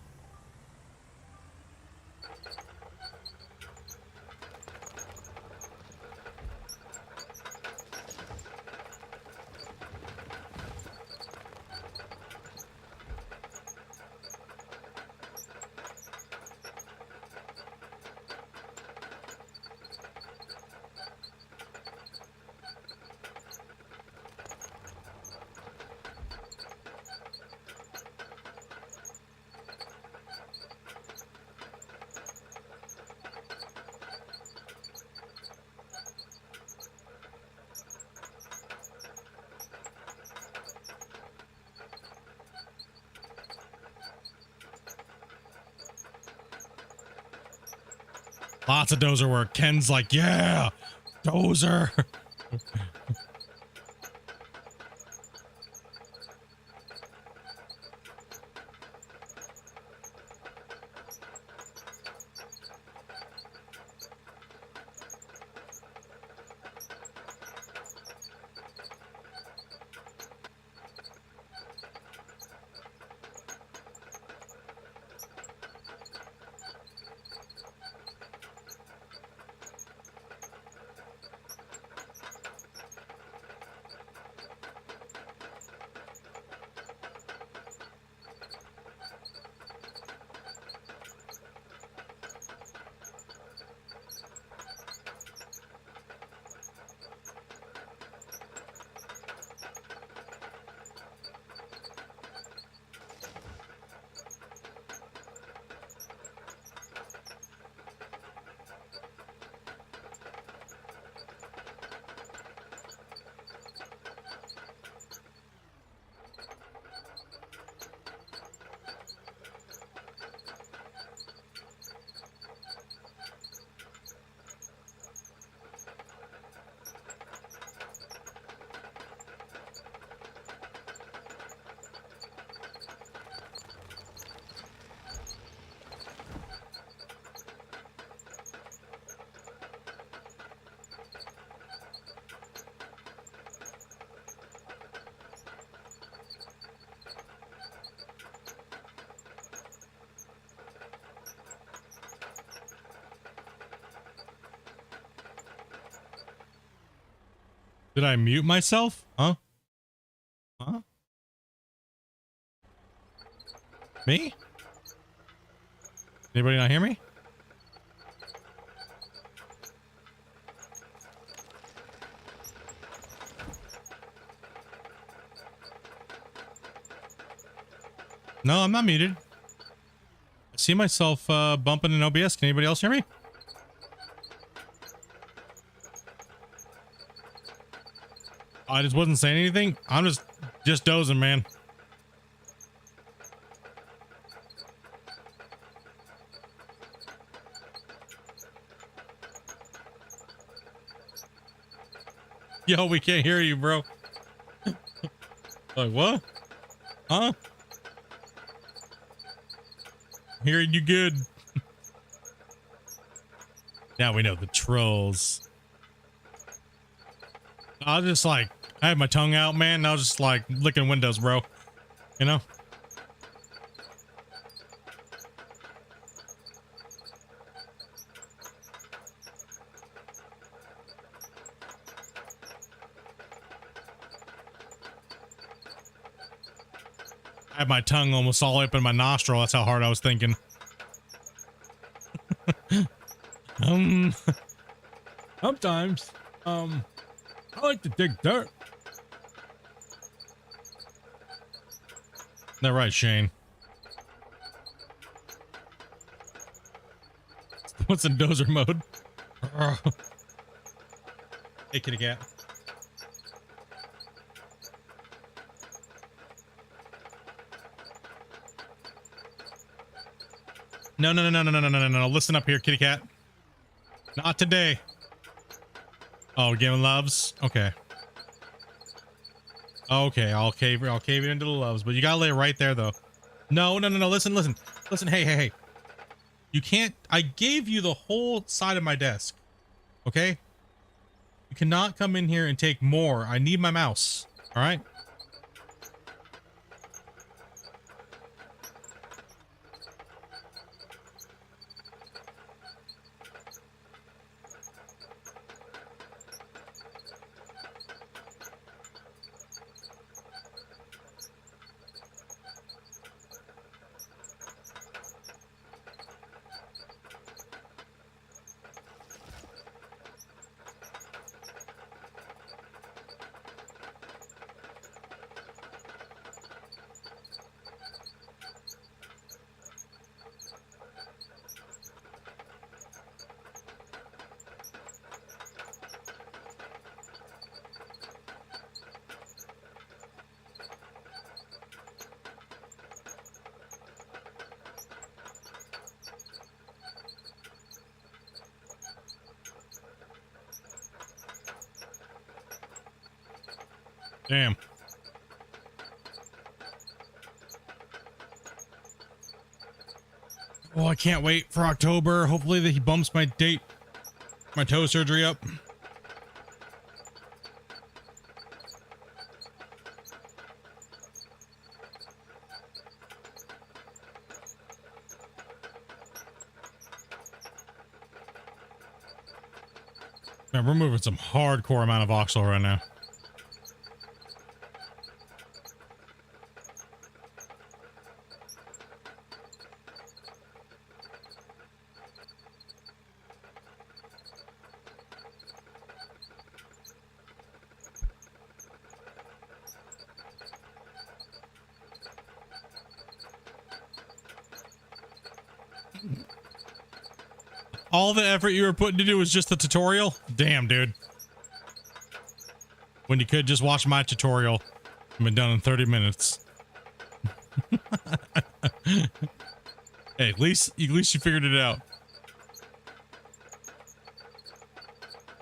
Lots of dozer work. Ken's like, yeah, dozer. Did I mute myself? Huh? Huh? Me? Anybody not hear me? No, I'm not muted. I see myself bumping in OBS. Can anybody else hear me? I just wasn't saying anything. I'm just dozing, man. Yo, we can't hear you, bro. Like, what? Huh? Hearing you good. Now we know the trolls. I was just like, I had my tongue out, man. And I was just like licking windows, bro. You know? I had my tongue almost all up in my nostril. That's how hard I was thinking. Sometimes, I like to dig dirt. That right, Shane? What's in dozer mode? Hey, kitty cat. No, no, no, no, no, no, no, no, no. Listen up here, kitty cat. Not today. Oh, giving loves? Okay. Okay, I'll cave it into the loves, but you gotta lay it right there though. No, no, no, no. Listen, listen, listen. Hey, hey, hey. You can't. I gave you the whole side of my desk. Okay? You cannot come in here and take more. I need my mouse. All right? Damn. Oh, I can't wait for October. Hopefully that he bumps my date, my toe surgery up. Man, we're moving some hardcore amount of Voxel right now. All the effort you were putting to do was just the tutorial? Damn, dude. When you could just watch my tutorial. I've been done in 30 minutes. Hey, at least you figured it out.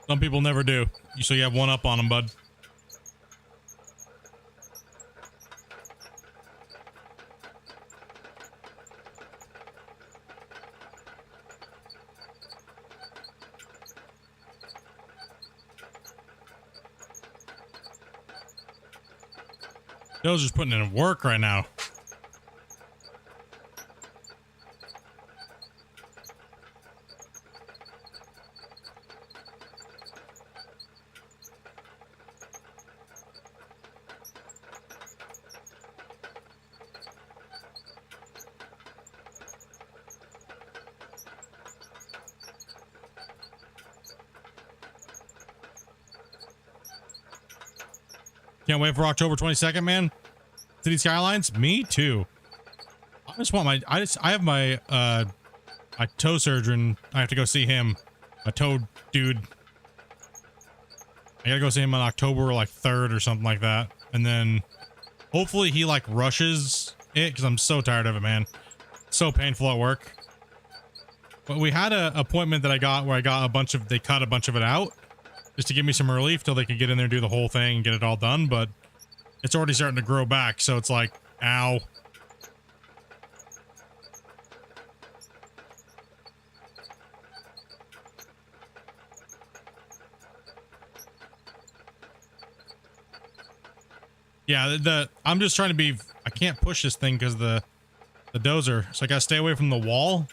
Some people never do. So you have one up on them, bud. Those just putting in work right now. Can't wait for October 22nd, man. City Skylines, me too. I just want my, I have my, my toe surgeon. I have to go see him. My toe dude. I gotta go see him on October like 3rd or something like that. And then hopefully he like rushes it because I'm so tired of it, man. So painful at work. But we had a appointment that I got where I got a bunch of, they cut a bunch of it out just to give me some relief till they could get in there and do the whole thing and get it all done. But it's already starting to grow back. So it's like, ow. Yeah, I'm just trying to be, I can't push this thing because the dozer, so I gotta stay away from the wall.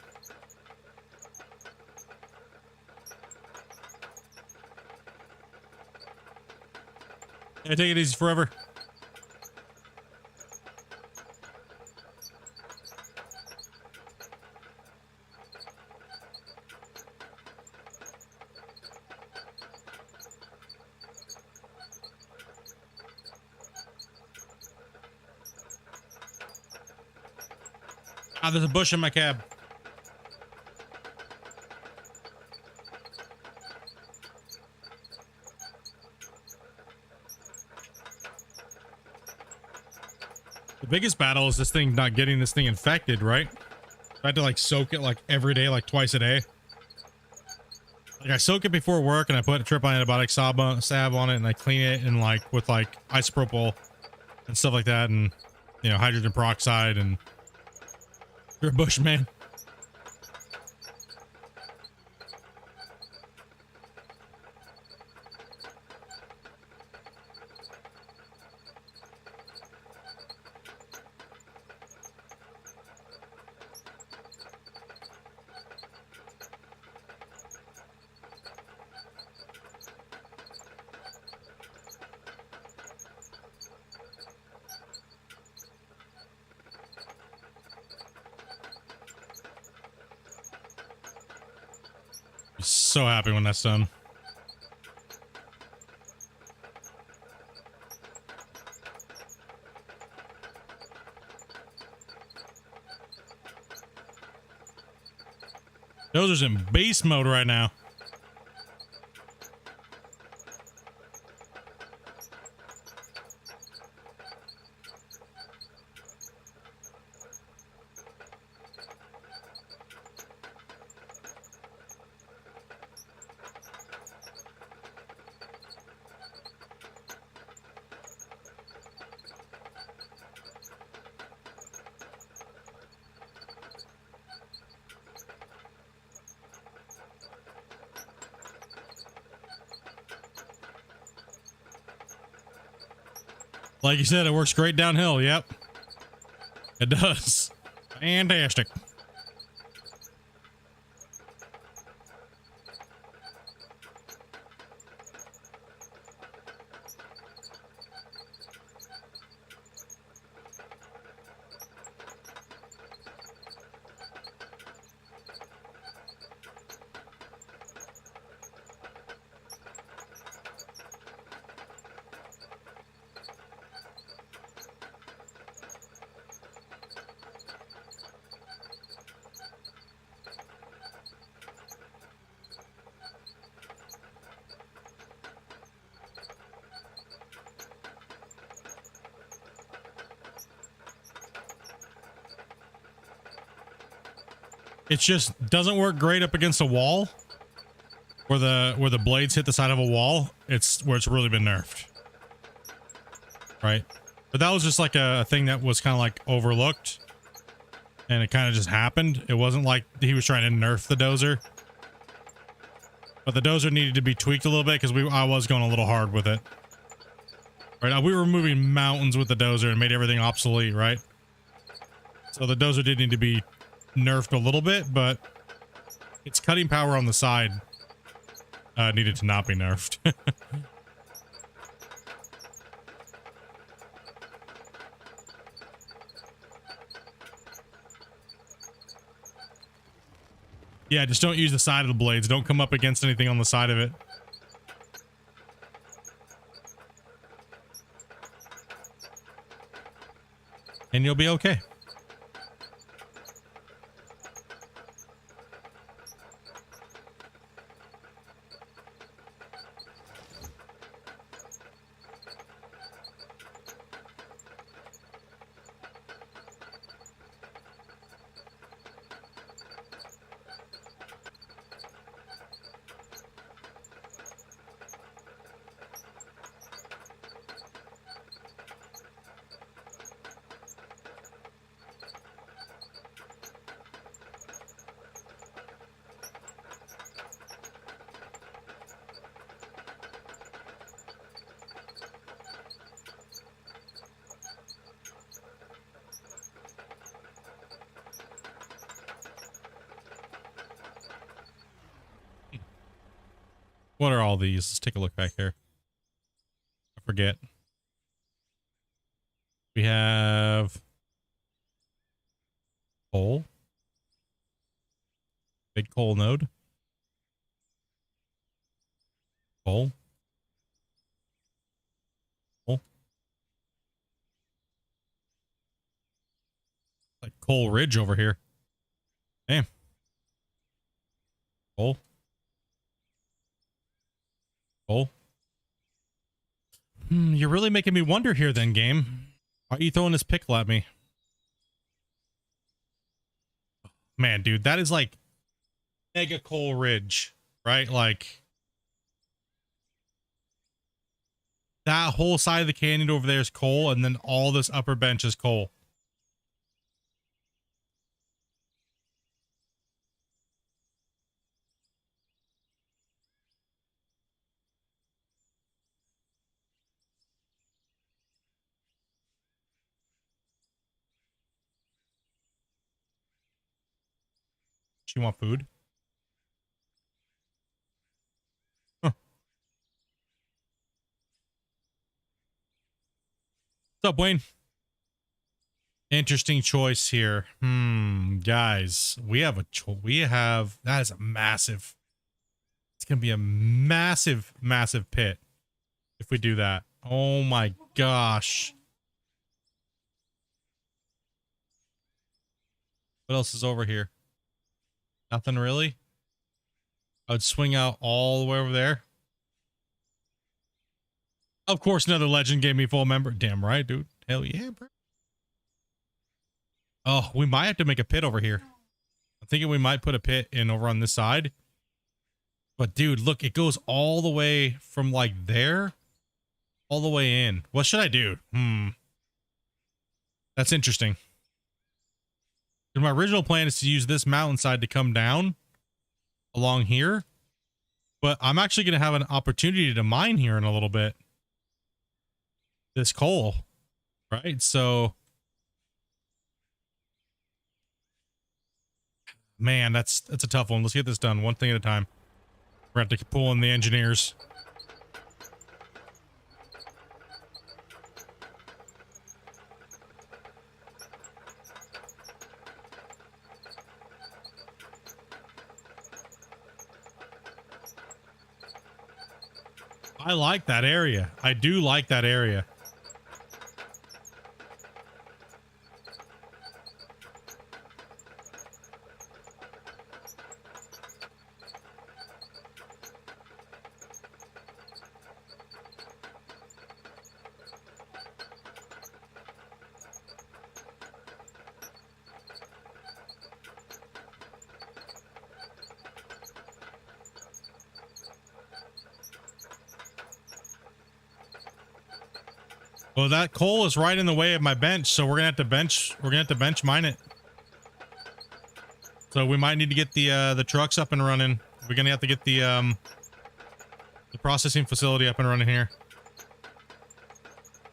Yeah, take it easy forever. Ah, there's a bush in my cab. The biggest battle is this thing not getting this thing infected, right? I had to like soak it like every day, like twice a day. Like I soak it before work and I put a trip on antibiotic salve on it and I clean it and like with like isopropyl and stuff like that and you know hydrogen peroxide and you're a bushman. So happy when that's done. Dozer's in beast mode right now. Like you said, it works great downhill. Yep. It does. Fantastic. It just doesn't work great up against a wall where the blades hit the side of a wall. It's where it's really been nerfed. Right. But that was just like a thing that was kind of like overlooked and it kind of just happened. It wasn't like he was trying to nerf the dozer, but the dozer needed to be tweaked a little bit because I was going a little hard with it. Right. Now we were moving mountains with the dozer and made everything obsolete. Right. So the dozer did need to be nerfed a little bit, but its cutting power on the side needed to not be nerfed. Yeah, just don't use the side of the blades. Don't come up against anything on the side of it. and you'll be okay. What are all these? Let's take a look back here. I forget. We have coal. Big coal node. Coal. Coal. Like Coal Ridge over here. Damn. Coal. Coal. You're really making me wonder here then, game. Why are you throwing this pickle at me? Man, dude, that is like mega Coal Ridge, right? Like that whole side of the canyon over there is coal, and then all this upper bench is coal. You want food? Huh. What's up, Wayne? Interesting choice here. Guys, we have that is a massive. It's gonna be a massive, massive pit if we do that. Oh my gosh. What else is over here? Nothing really. I would swing out all the way over there. Of course, another legend gave me full member. Damn right, dude. Hell yeah, bro. Oh, we might have to make a pit over here. I'm thinking we might put a pit in over on this side. But dude, look, it goes all the way from like there all the way in. What should I do? That's interesting. My original plan is to use this mountainside to come down along here, but I'm actually going to have an opportunity to mine here in a little bit. This coal, right? So, man, that's a tough one. Let's get this done one thing at a time. We're going to have to pull in the engineers. I like that area. I do like that area. Well, that coal is right in the way of my bench, so we're gonna have to bench mine it. So we might need to get the trucks up and running. We're gonna have to get the processing facility up and running here.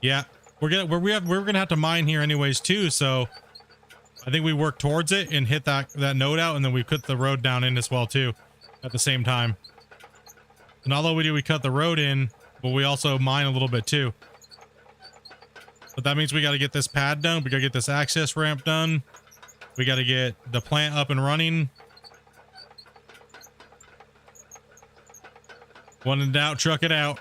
Yeah, we're gonna have to mine here anyways too. So I think we work towards it and hit that node out, and then we cut the road down in as well too, at the same time. And although we cut the road in, but we also mine a little bit too. But that means we got to get this pad done. We got to get this access ramp done. We got to get the plant up and running. When in doubt, truck it out.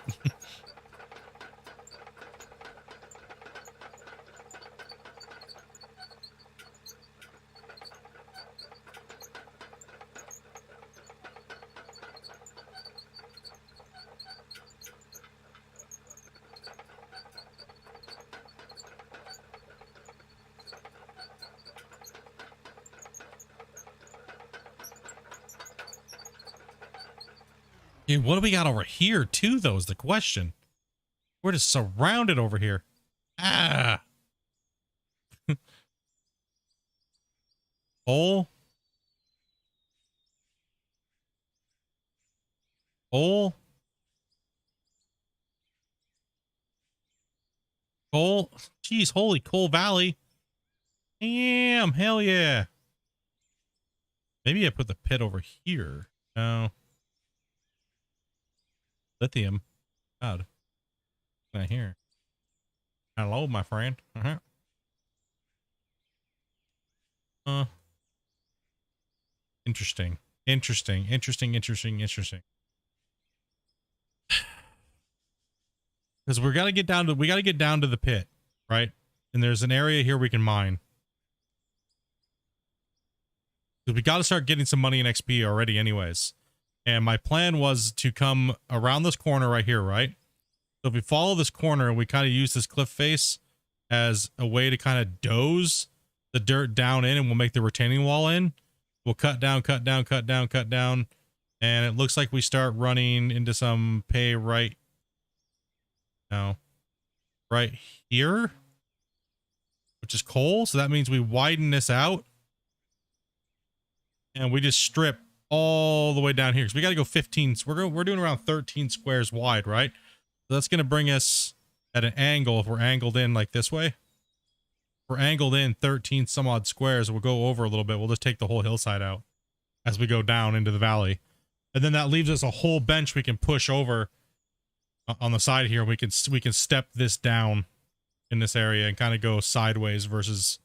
Yeah, what do we got over here too, though, is the question. We're just surrounded over here. Ah. Hole. Hole. Coal. Jeez, holy Coal Valley. Damn, hell yeah. Maybe I put the pit over here. No. Lithium. God. Not here. Hello, my friend. Interesting. Interesting. Because we gotta get down to the pit, right? And there's an area here we can mine. Because we gotta start getting some money in XP already anyways. And my plan was to come around this corner right here, right? So if we follow this corner and we kind of use this cliff face as a way to kind of doze the dirt down in, and we'll make the retaining wall in. We'll cut down. And it looks like we start running into some pay right now. Right here, which is coal. So that means we widen this out. And we just strip all the way down here. So we got to go 15. So we're doing around 13 squares wide, right? So that's going to bring us at an angle. If we're angled in like this way, we're angled in 13 some odd squares. We'll go over a little bit. We'll just take the whole hillside out as we go down into the valley. And then that leaves us a whole bench we can push over on the side here. We can step this down in this area and kind of go sideways versus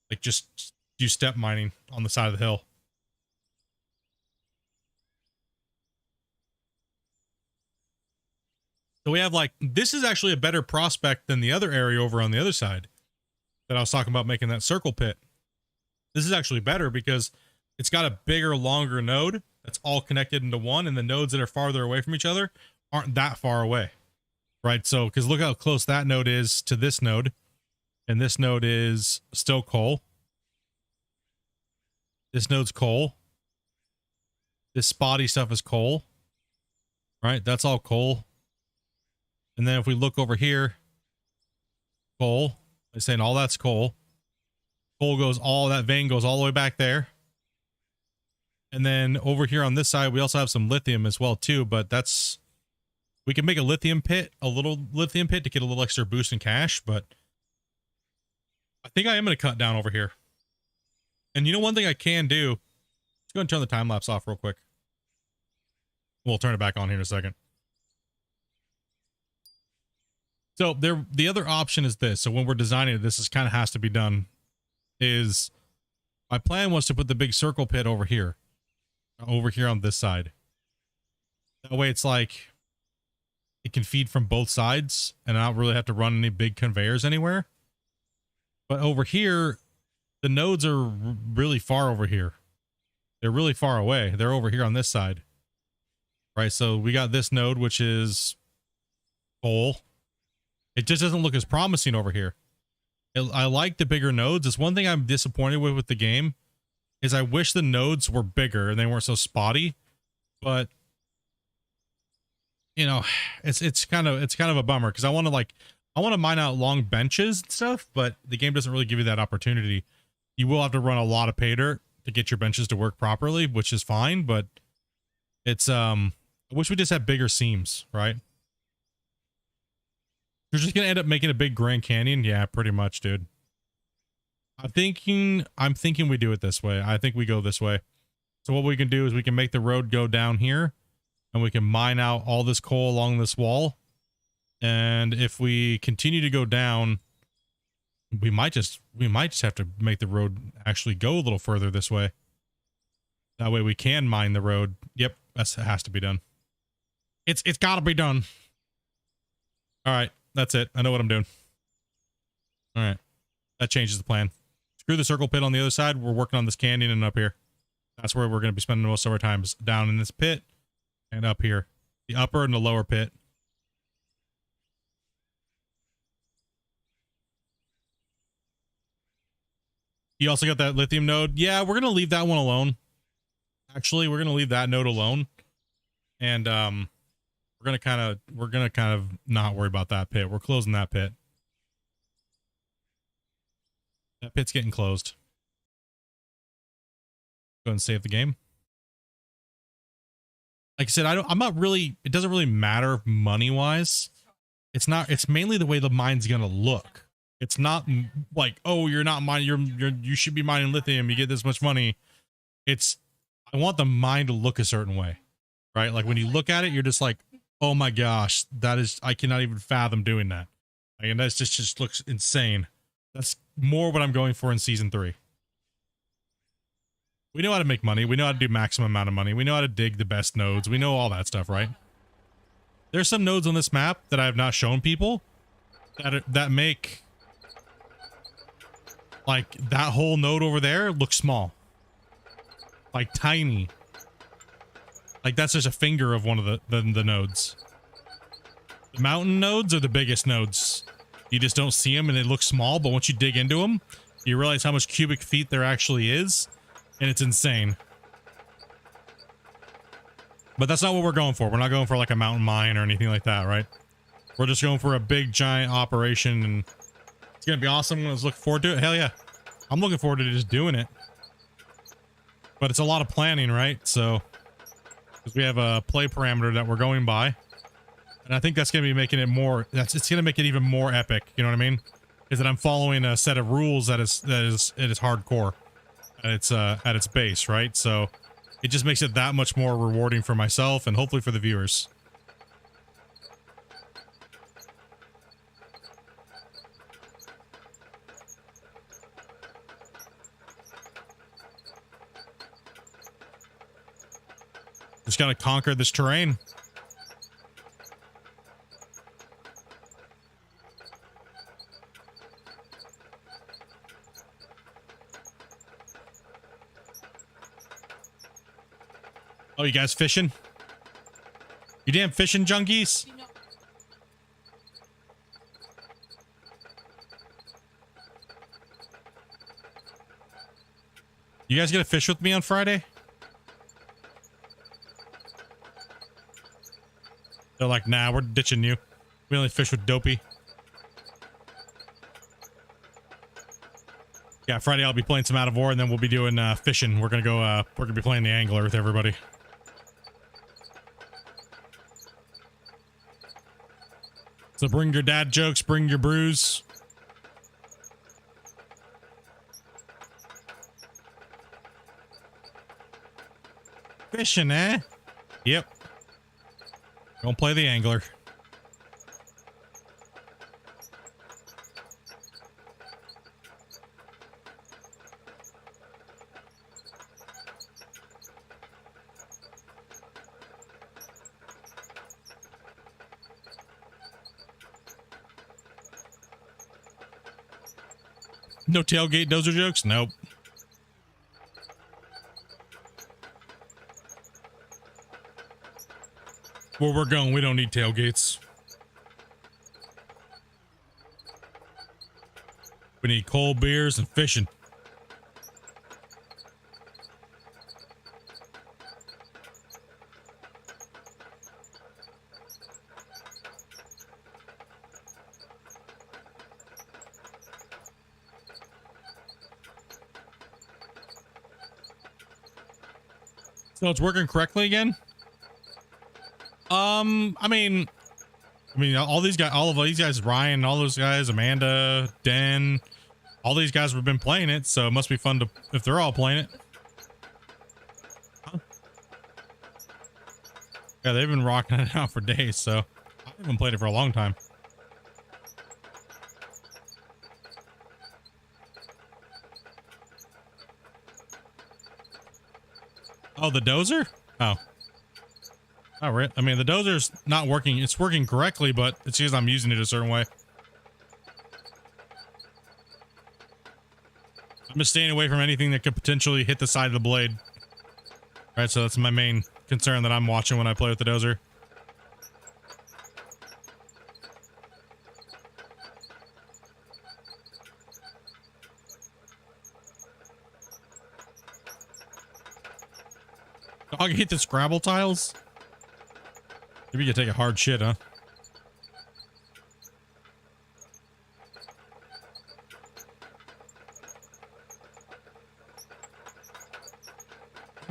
like just do step mining on the side of the hill. So we have like, this is actually a better prospect than the other area over on the other side that I was talking about, making that circle pit. This is actually better because it's got a bigger, longer node that's all connected into one, and the nodes that are farther away from each other aren't that far away, right? So, because look how close that node is to this node, and this node is still coal. This node's coal. This spotty stuff is coal, right? That's all coal. And then if we look over here, coal, I'm saying all that's coal. Coal goes, all that vein goes all the way back there. And then over here on this side, we also have some lithium as well too, but that's, we can make a lithium pit, a little lithium pit to get a little extra boost in cash, but I think I am going to cut down over here. And you know, one thing I can do, let's go and turn the time lapse off real quick. We'll turn it back on here in a second. So the other option is this. So when we're designing it, this is kind of has to be done, is my plan was to put the big circle pit over here on this side. That way it's like it can feed from both sides and I don't really have to run any big conveyors anywhere. But over here, the nodes are really far over here. They're really far away. They're over here on this side. Right, so we got this node, which is coal. It just doesn't look as promising over here. I like the bigger nodes. It's one thing I'm disappointed with the game, is I wish the nodes were bigger and they weren't so spotty. But you know, it's kind of a bummer because I want to mine out long benches and stuff, but the game doesn't really give you that opportunity. You will have to run a lot of pay dirt to get your benches to work properly, which is fine, but it's I wish we just had bigger seams, right? You're just gonna end up making a big Grand Canyon. Yeah, pretty much, dude. I'm thinking we do it this way. I think we go this way. So what we can do is we can make the road go down here and we can mine out all this coal along this wall. And if we continue to go down, we might just have to make the road actually go a little further this way. That way we can mine the road. Yep, that has to be done. It's got to be done. All right, that's it. I know what I'm doing. All right, that changes the plan. Screw the circle pit on the other side. We're working on this canyon and up here. That's where we're going to be spending most of our time, down in this pit and up here. The upper and the lower pit. You also got that lithium node. Yeah, we're going to leave that one alone. Actually, we're going to leave that node alone. And we're gonna kind of not worry about that pit. We're closing that pit. That pit's getting closed. Go and save the game. Like I said, I'm not really, it doesn't really matter money wise. It's mainly the way the mine's gonna look. It's not like, oh, you're not mining, you should be mining lithium, you get this much money. I want the mine to look a certain way, right? Like when you look at it, you're just like, oh my gosh, I cannot even fathom doing that. Like, and that's just looks insane. That's more what I'm going for in season 3. We know how to make money. We know how to do maximum amount of money. We know how to dig the best nodes. We know all that stuff, right? There's some nodes on this map that I have not shown people that make like that whole node over there look small, like tiny. Like that's just a finger of one of the nodes. The mountain nodes are the biggest nodes. You just don't see them and they look small, but once you dig into them, you realize how much cubic feet there actually is, and it's insane. But that's not what we're going for. We're not going for like a mountain mine or anything like that, right? We're just going for a big giant operation, and it's gonna be awesome. Let's look forward to it. Hell yeah. I'm looking forward to just doing it. But it's a lot of planning, right? So, because we have a play parameter that we're going by. And I think that's going to be making it more, it's going to make it even more epic. You know what I mean? Is that I'm following a set of rules that is hardcore at its base, right? So it just makes it that much more rewarding for myself and hopefully for the viewers. Just got to conquer this terrain. Oh, you guys fishing? You damn fishing junkies? You guys gonna fish with me on Friday? They're like, nah, we're ditching you. We only fish with Dopey. Yeah, Friday I'll be playing some Out of War, and then we'll be doing fishing. We're gonna be playing the angler with everybody. So bring your dad jokes, bring your brews. Fishing, eh? Yep. Don't play the angler. No tailgate dozer jokes? Nope. Where we're going, we don't need tailgates. We need cold beers and fishing. So it's working correctly again? I mean, all of these guys, Ryan, all those guys, Amanda, Den, all these guys have been playing it, so it must be fun to, if they're all playing it. Huh? Yeah, they've been rocking it out for days, so I haven't played it for a long time. Oh, the dozer? Oh. All right. I mean, the dozer's not working. It's working correctly, but it's because I'm using it a certain way. I'm just staying away from anything that could potentially hit the side of the blade. All right, so that's my main concern that I'm watching when I play with the dozer. Dog hit the Scrabble tiles? Maybe you take a hard shit, huh?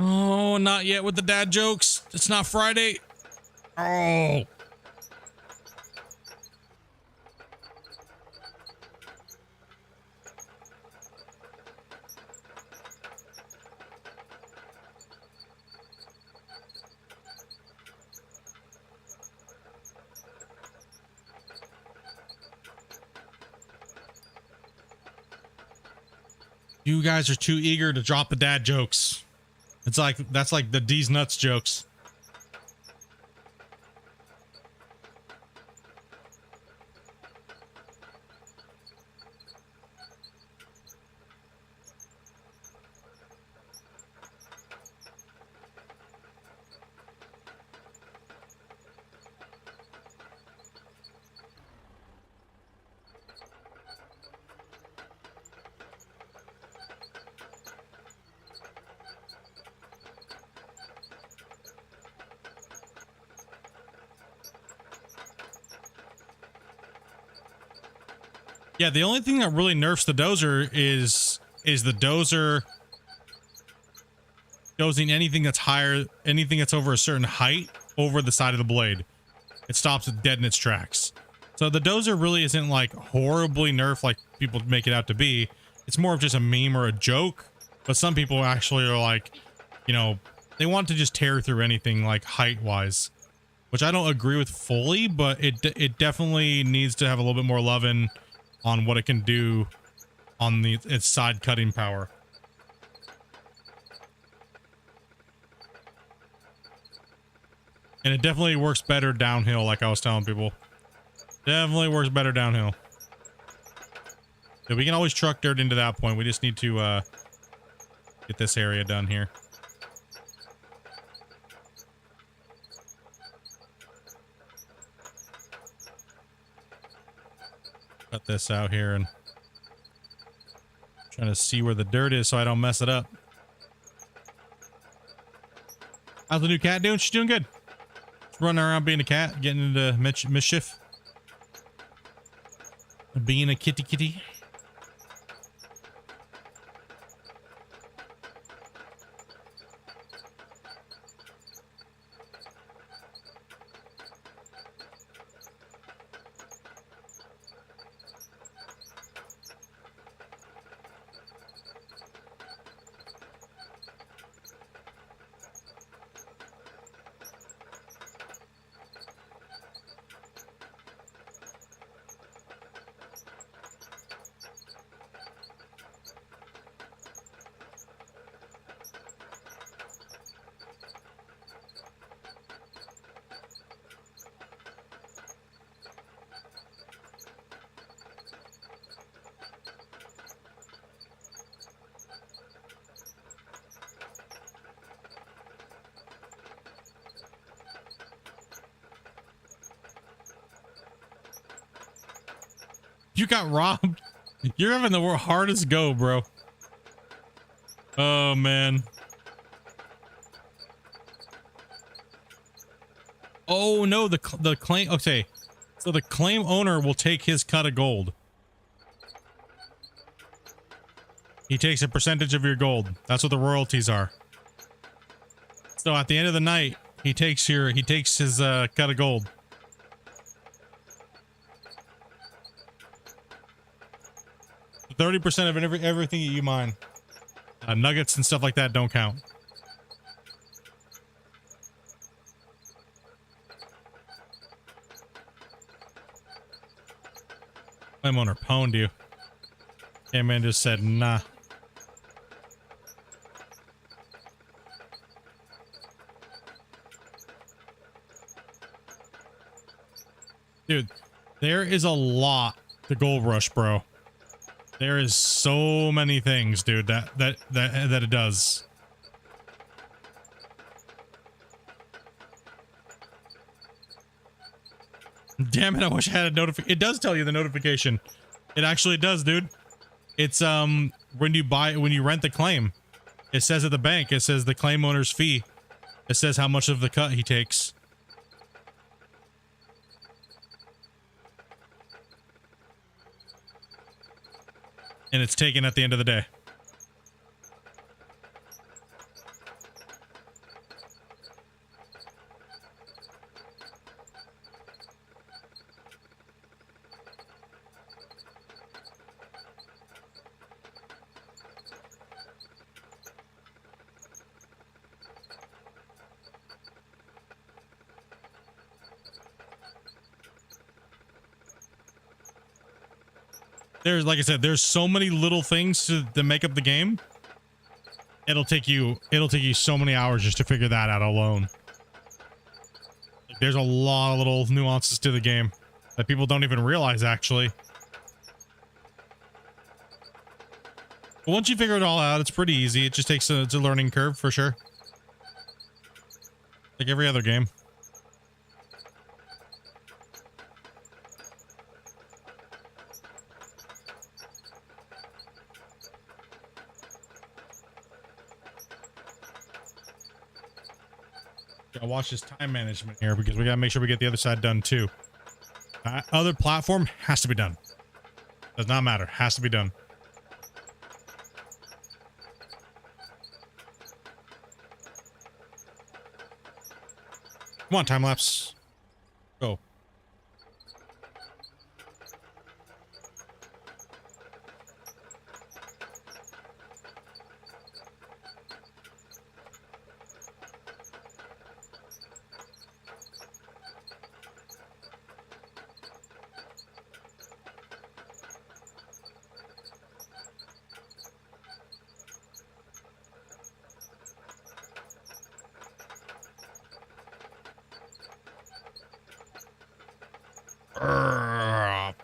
Oh, not yet with the dad jokes. It's not Friday. Oh. You guys are too eager to drop the dad jokes. It's like, that's like the D's nuts jokes. Yeah, the only thing that really nerfs the dozer is the dozer dozing anything that's higher, anything that's over a certain height over the side of the blade. It stops it dead in its tracks. So the dozer really isn't like horribly nerfed like people make it out to be. It's more of just a meme or a joke. But some people actually are like, you know, they want to just tear through anything like height wise, which I don't agree with fully, but it definitely needs to have a little bit more loving on what it can do on its side cutting power. And it definitely works better downhill, like I was telling people. Definitely works better downhill. So we can always truck dirt into that point. We just need to get this area done here. Cut this out here and trying to see where the dirt is so I don't mess it up. How's the new cat doing? She's doing good. Running around being a cat, getting into mischief. Being a kitty kitty. You got robbed. You're having the hardest go, bro. Oh, man. Oh, no, the claim. Okay. So the claim owner will take his cut of gold. He takes a percentage of your gold. That's what the royalties are. So at the end of the night, he takes his cut of gold. 30% of everything that you mine. Nuggets and stuff like that don't count. Claim owner pwned you. Yeah, man just said nah. Dude, there is a lot to Gold Rush, bro. There is so many things, dude, that it does. Damn it, I wish I had a notification. It does tell you the notification. It actually does, dude. It's when you rent the claim, it says at the bank, it says the claim owner's fee. It says how much of the cut he takes. and it's taken at the end of the day. There's, like I said, there's so many little things to make up the game. It'll take you so many hours just to figure that out alone. Like, there's a lot of little nuances to the game that people don't even realize, actually. But once you figure it all out, it's pretty easy. It just takes it's a learning curve for sure. Like every other game. Gotta watch this time management here because we gotta make sure we get the other side done too. Other platform has to be done. Does not matter. Has to be done. Come on, time lapse. Go.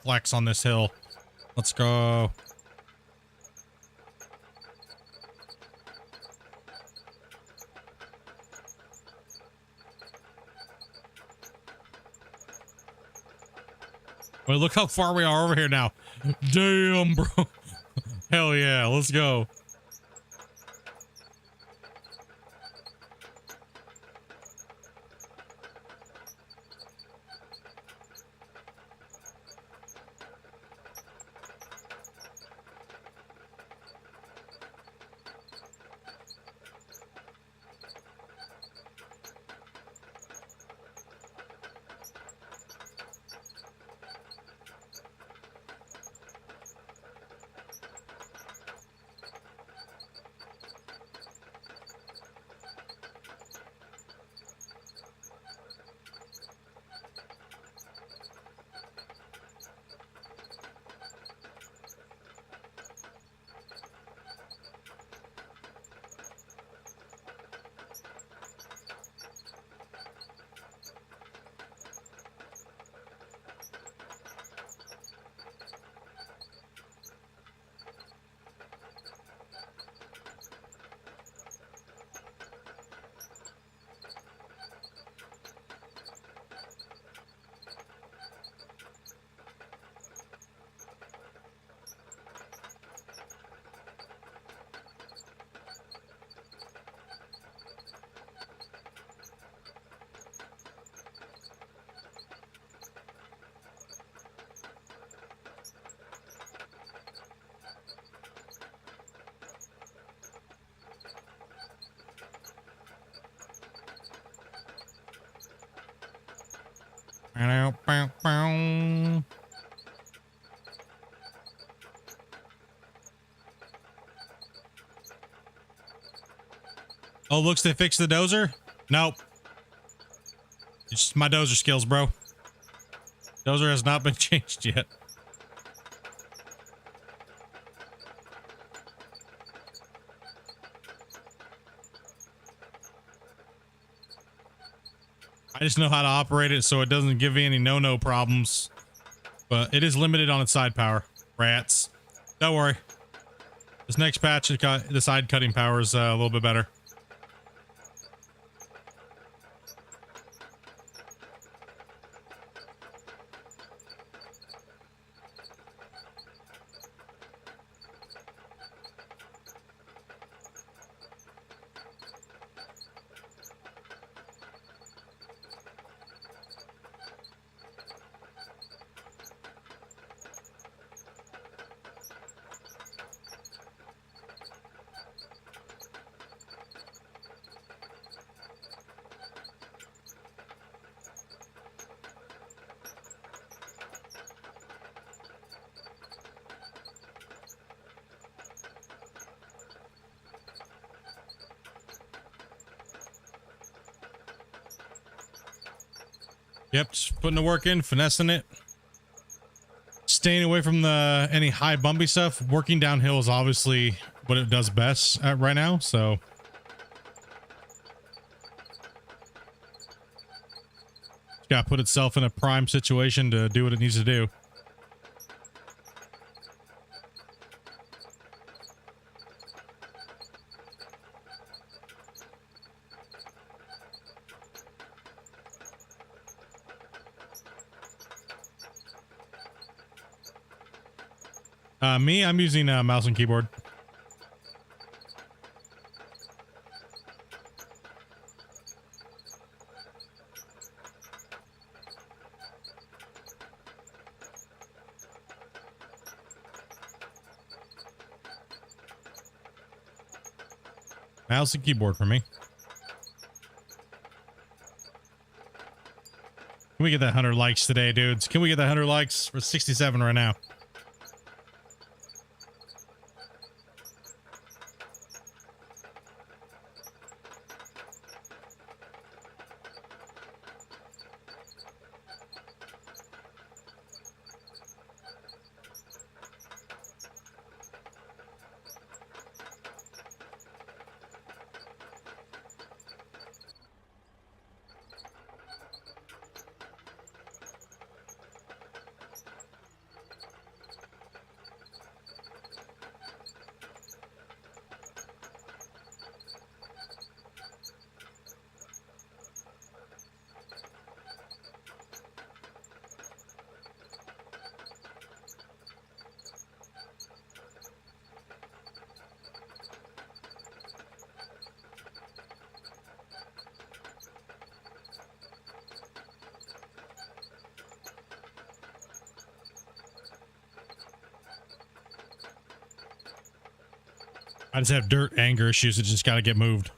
Flex on this hill. Let's go. Wait, look how far we are over here now. Damn, bro. Hell yeah, let's go. Oh, looks they fixed the dozer? Nope. It's just my dozer skills, bro. Dozer has not been changed yet. I just know how to operate it so it doesn't give me any no-no problems. But it is limited on its side power. Rats. Don't worry. This next patch, the side cutting power is a little bit better. Yep, just putting the work in, finessing it. Staying away from the any high bumpy stuff. Working downhill is obviously what it does best right now, so it's got to put itself in a prime situation to do what it needs to do. Me, I'm using mouse and keyboard. Mouse and keyboard for me. Can we get that 100 likes today, dudes? Can we get that 100 likes? We're 67 right now. I just have dirt anger issues that just got to get moved.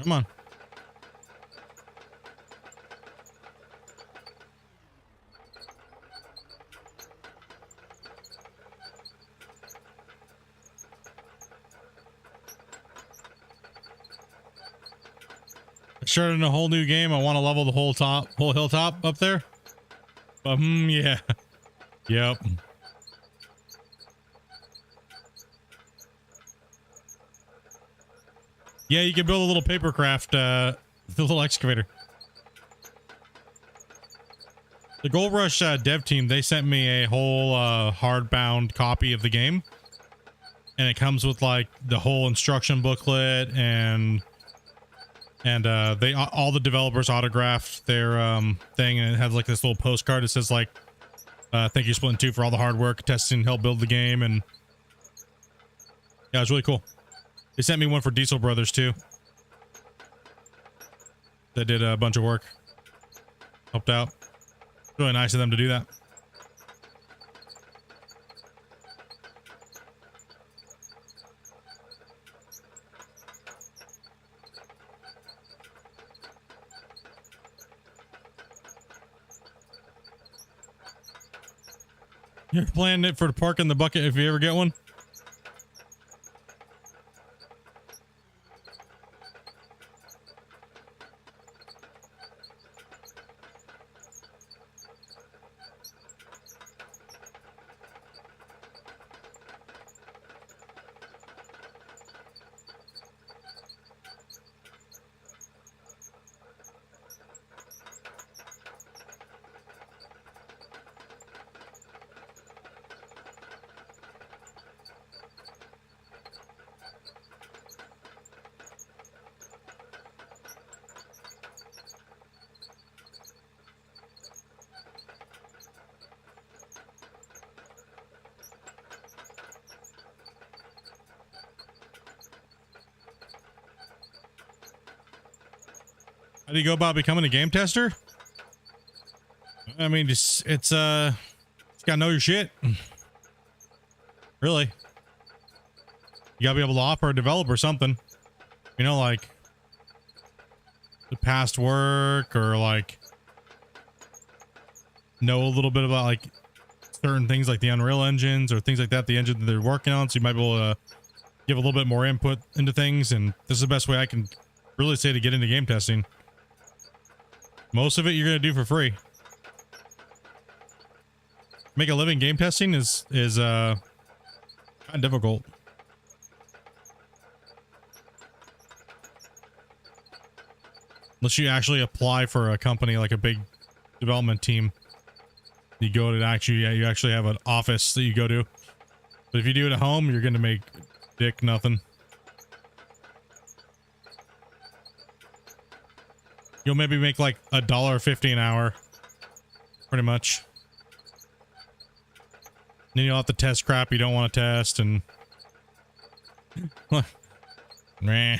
Come on. Starting a whole new game. I want to level the whole hilltop up there. Yeah. Yep. Yeah, you can build a little paper craft, the little excavator. The Gold Rush dev team, they sent me a whole hardbound copy of the game. And it comes with like the whole instruction booklet and they all the developers autographed their thing, and it has like this little postcard that says like thank you Splitintwo Tee for all the hard work, testing, help build the game, and yeah, it was really cool. They sent me one for Diesel Brothers too. They did a bunch of work. Helped out. Really nice of them to do that. You're planning it for the park in the bucket if you ever get one? do you go about becoming a game tester? I mean, it's gotta know your shit. Really. You gotta be able to offer a developer something. You know, like the past work, or like know a little bit about like certain things like the Unreal engines or things like that, the engine that they're working on. So you might be able to give a little bit more input into things. And this is the best way I can really say to get into game testing. Most of it you're going to do for free. Make a living game testing is kind of difficult. Unless you actually apply for a company, like a big development team. You go to actually, yeah, you actually have an office that you go to. But if you do it at home, you're going to make dick nothing. You'll maybe make like $1.50 an hour. Pretty much. Then you'll have to test crap you don't want to test, and meh.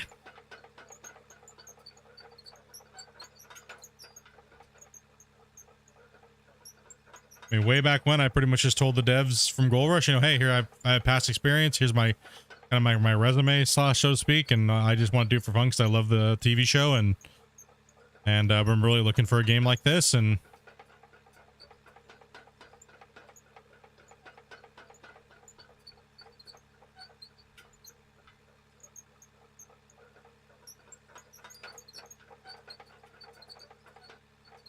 I mean, way back when, I pretty much just told the devs from Gold Rush, you know, hey, here I have past experience. Here's my kind of my resume slash, so to speak, and I just want to do it for fun because I love the TV show, and I'm really looking for a game like this, and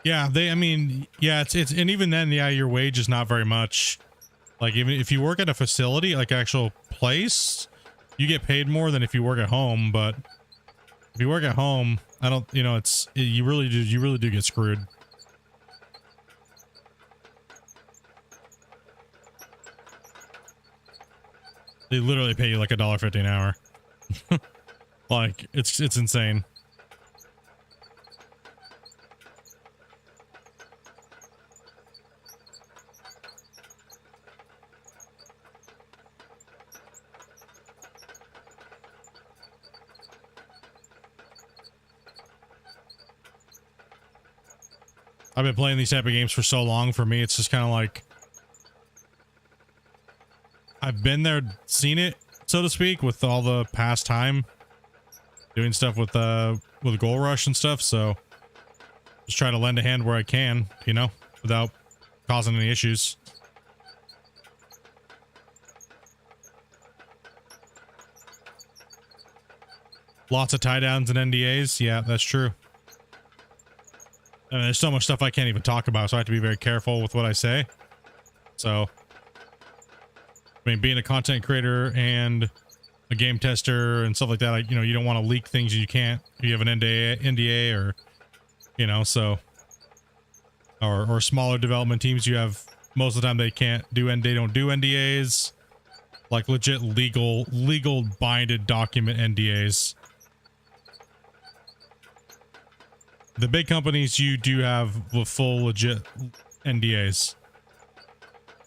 yeah, I mean, yeah, it's, and even then, yeah, your wage is not very much. Like, even if you work at a facility, like actual place, you get paid more than if you work at home. But if you work at home, I don't, you know, you really do get screwed. They literally pay you like $1.50 an hour. Like, it's insane. I've been playing these type of games for so long. For me, it's just kind of like I've been there, seen it, so to speak, with all the past time doing stuff with Gold Rush and stuff. So just try to lend a hand where I can, you know, without causing any issues. Lots of tie downs and NDAs. Yeah, that's true. I mean, there's so much stuff I can't even talk about, so I have to be very careful with what I say. So, I mean, being a content creator and a game tester and stuff like that, you know, you don't want to leak things you can't. You have an NDA or, you know, so, or smaller development teams, you have, most of the time they can't do they don't do NDAs, like legit legal binded document NDAs. The big companies, you do have the full legit NDAs,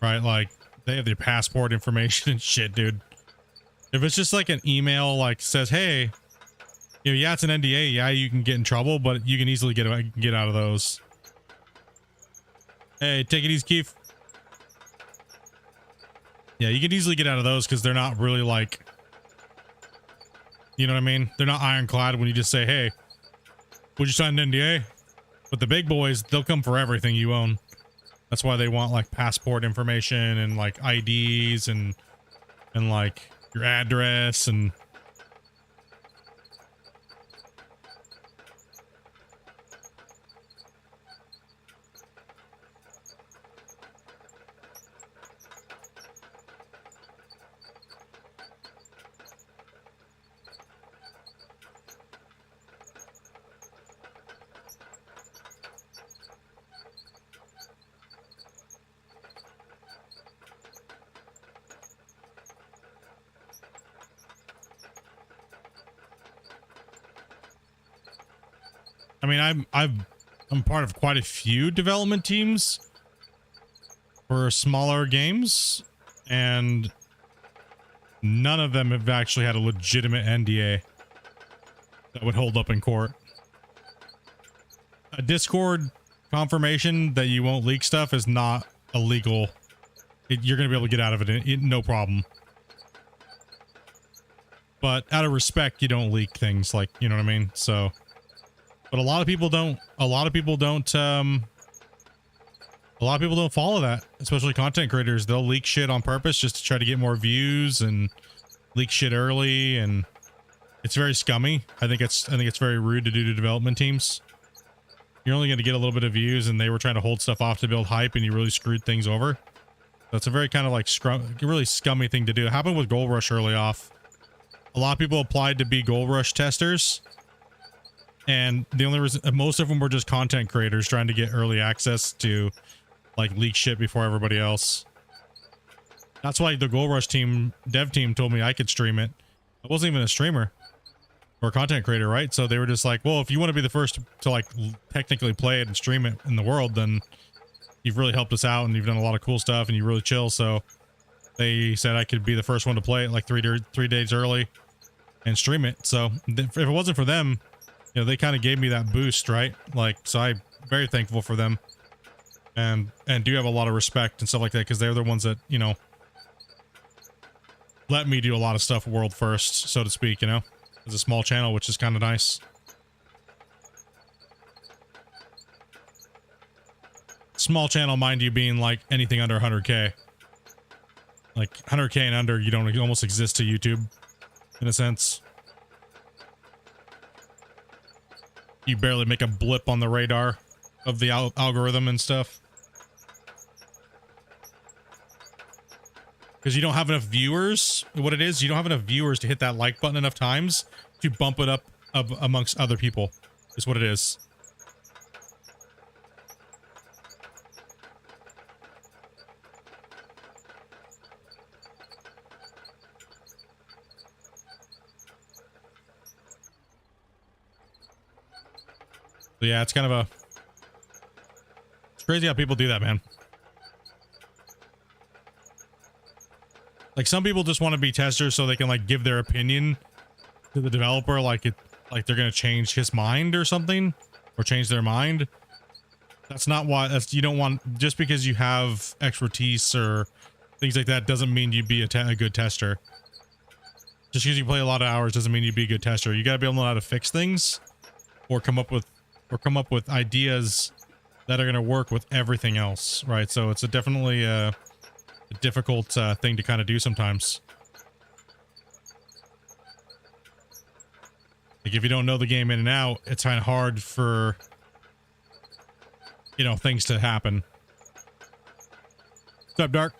right? Like they have their passport information and shit, dude. If it's just like an email, like says, hey, you know, yeah, it's an NDA. Yeah, you can get in trouble, but you can easily get out of those. Hey, take it easy, Keith. Yeah, you can easily get out of those because they're not really like, you know what I mean? They're not ironclad when you just say, hey, would you sign an NDA? But the big boys, they'll come for everything you own. That's why they want like passport information and like IDs and like your address and I mean, I'm part of quite a few development teams for smaller games, and none of them have actually had a legitimate NDA that would hold up in court. Discord confirmation that you won't leak stuff is not illegal. You're going to be able to get out of it, no problem. But out of respect, you don't leak things, like, you know what I mean? So, but a lot of people don't follow that, especially content creators. They'll leak shit on purpose just to try to get more views and leak shit early, and it's very scummy. I think it's very rude to do to development teams. You're only going to get a little bit of views, and they were trying to hold stuff off to build hype, and you really screwed things over. That's a very kind of like really scummy thing to do. It happened with Gold Rush early off. A lot of people applied to be Gold Rush testers, and the only reason, most of them were just content creators trying to get early access to like leak shit before everybody else. That's why the Gold Rush team, dev team, told me I could stream it. I wasn't even a streamer or a content creator, right? So they were just like, well, if you want to be the first to like technically play it and stream it in the world, then you've really helped us out and you've done a lot of cool stuff and you really chill. So they said I could be the first one to play it like 3 days early and stream it. So if it wasn't for them, you know, they kind of gave me that boost, right? Like, so I'm very thankful for them, and do have a lot of respect and stuff like that, because they're the ones that, you know, let me do a lot of stuff world first, so to speak, you know, as a small channel, which is kind of nice. Small channel, mind you, being like anything under 100K. Like 100K and under, you don't almost exist to YouTube, in a sense. You barely make a blip on the radar of the algorithm and stuff. Because you don't have enough viewers. What it is, you don't have enough viewers to hit that like button enough times to bump it up amongst other people, is what it is. So yeah, it's kind of it's crazy how people do that, man. Like, some people just want to be testers so they can like give their opinion to the developer, like they're gonna change his mind or something, or change their mind. That's not why. You don't want, just because you have expertise or things like that doesn't mean you'd be a good tester. Just because you play a lot of hours doesn't mean you'd be a good tester. You gotta be able to know how to fix things, or come up with ideas that are gonna work with everything else, right? So it's definitely a difficult thing to kind of do sometimes. Like, if you don't know the game in and out, it's kind of hard for, you know, things to happen. What's up, Dark?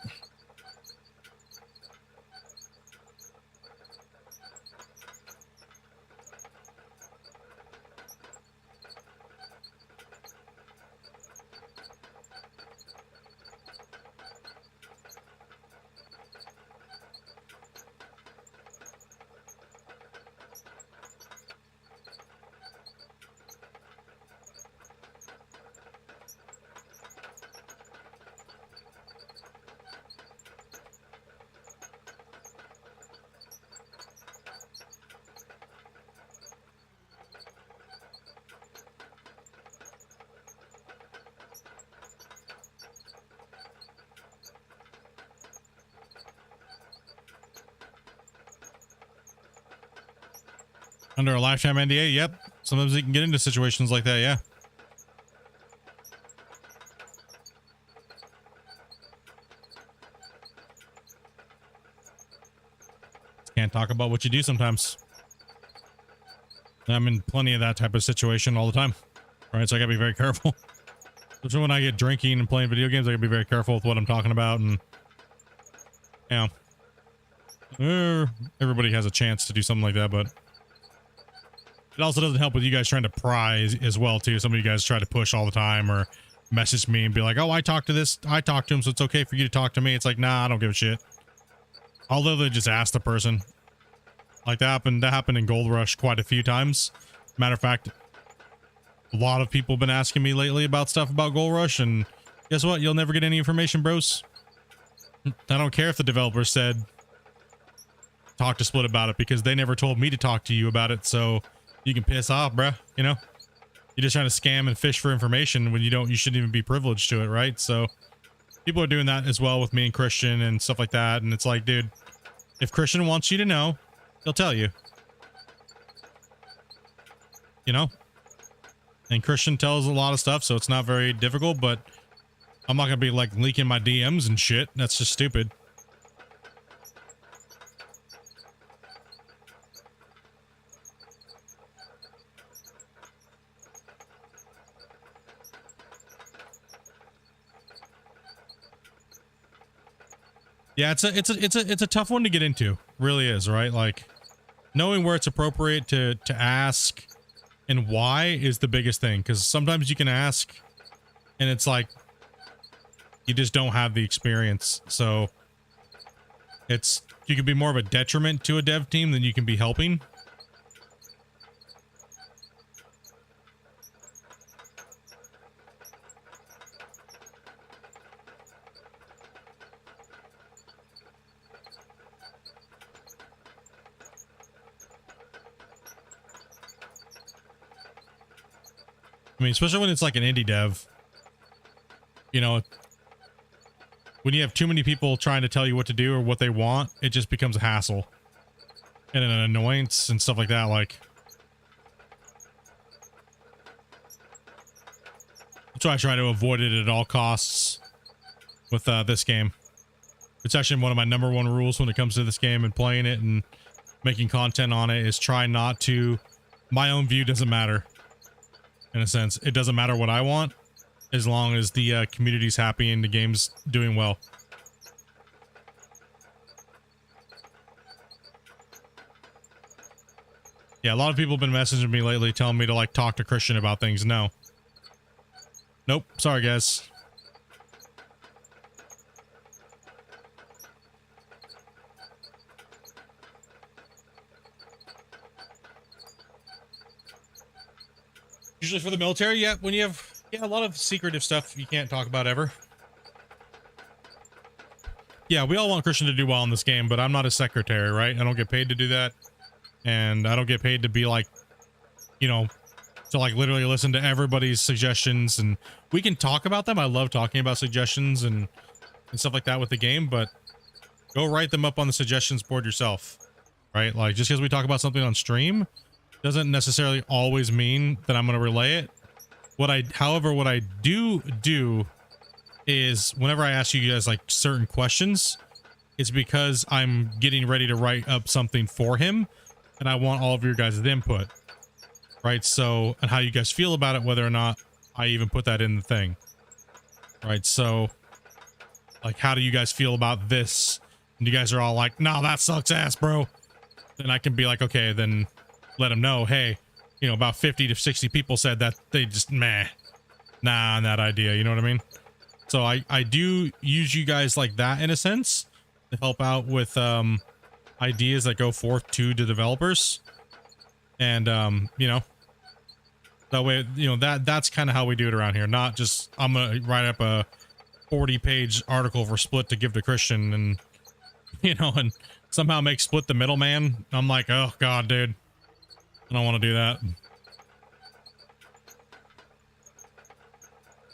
Under a lifetime NDA, yep. Sometimes you can get into situations like that, yeah. Can't talk about what you do sometimes. I'm in plenty of that type of situation all the time. Right, so I gotta be very careful. Especially when I get drinking and playing video games, I gotta be very careful with what I'm talking about, and you know, everybody has a chance to do something like that, but it also doesn't help with you guys trying to pry as well, too. Some of you guys try to push all the time, or message me and be like, oh, I talked to him, so it's okay for you to talk to me. It's like, nah, I don't give a shit. I'll literally just ask the person. Like, that happened in Gold Rush quite a few times. Matter of fact, a lot of people have been asking me lately about stuff about Gold Rush, and guess what? You'll never get any information, bros. I don't care if the developer said talk to Split about it, because they never told me to talk to you about it, so you can piss off, bruh, you know? you're just trying to scam and fish for information when you shouldn't even be privileged to it, right? So people are doing that as well with me and Christian and stuff like that. And it's like, dude, if Christian wants you to know, he'll tell you. You know? And Christian tells a lot of stuff, so it's not very difficult, but I'm not gonna be like leaking my DMs and shit. That's just stupid. Yeah, it's a tough one to get into. Really is, right? Like knowing where it's appropriate to ask and why is the biggest thing, because sometimes you can ask and it's like you just don't have the experience. So you can be more of a detriment to a dev team than you can be helping. I mean, especially when it's like an indie dev, you know, when you have too many people trying to tell you what to do or what they want, it just becomes a hassle and an annoyance and stuff like that. Like, that's why I try to avoid it at all costs with this game. It's actually one of my #1 rules when it comes to this game and playing it and making content on it is try not to, my own view doesn't matter. In a sense, it doesn't matter what I want as long as the community's happy and the game's doing well. Yeah, a lot of people have been messaging me lately telling me to like talk to Christian about things. No. Nope. Sorry, guys. Usually for the military, yeah, when you have a lot of secretive stuff you can't talk about ever. Yeah, we all want Christian to do well in this game, but I'm not a secretary, right? I don't get paid to do that. And I don't get paid to be like, you know, to like literally listen to everybody's suggestions, and we can talk about them. I love talking about suggestions and stuff like that with the game, but go write them up on the suggestions board yourself, right? Like just because we talk about something on stream doesn't necessarily always mean that I'm going to relay it. However, what I do is whenever I ask you guys like certain questions, it's because I'm getting ready to write up something for him and I want all of your guys' input, right? So, and how you guys feel about it, whether or not I even put that in the thing, right? So like, how do you guys feel about this? And you guys are all like, no, that sucks ass, bro. Then I can be like, okay, then let them know, hey, you know, about 50 to 60 people said that they just nah on that idea. You know what I mean? So I do use you guys like that in a sense to help out with ideas that go forth to the developers. And you know, that way, you know, that's kind of how we do it around here. Not just I'm gonna write up a 40-page article for Split to give to Christian and, you know, and somehow make Split the middleman. I'm like, oh god, dude, I don't want to do that.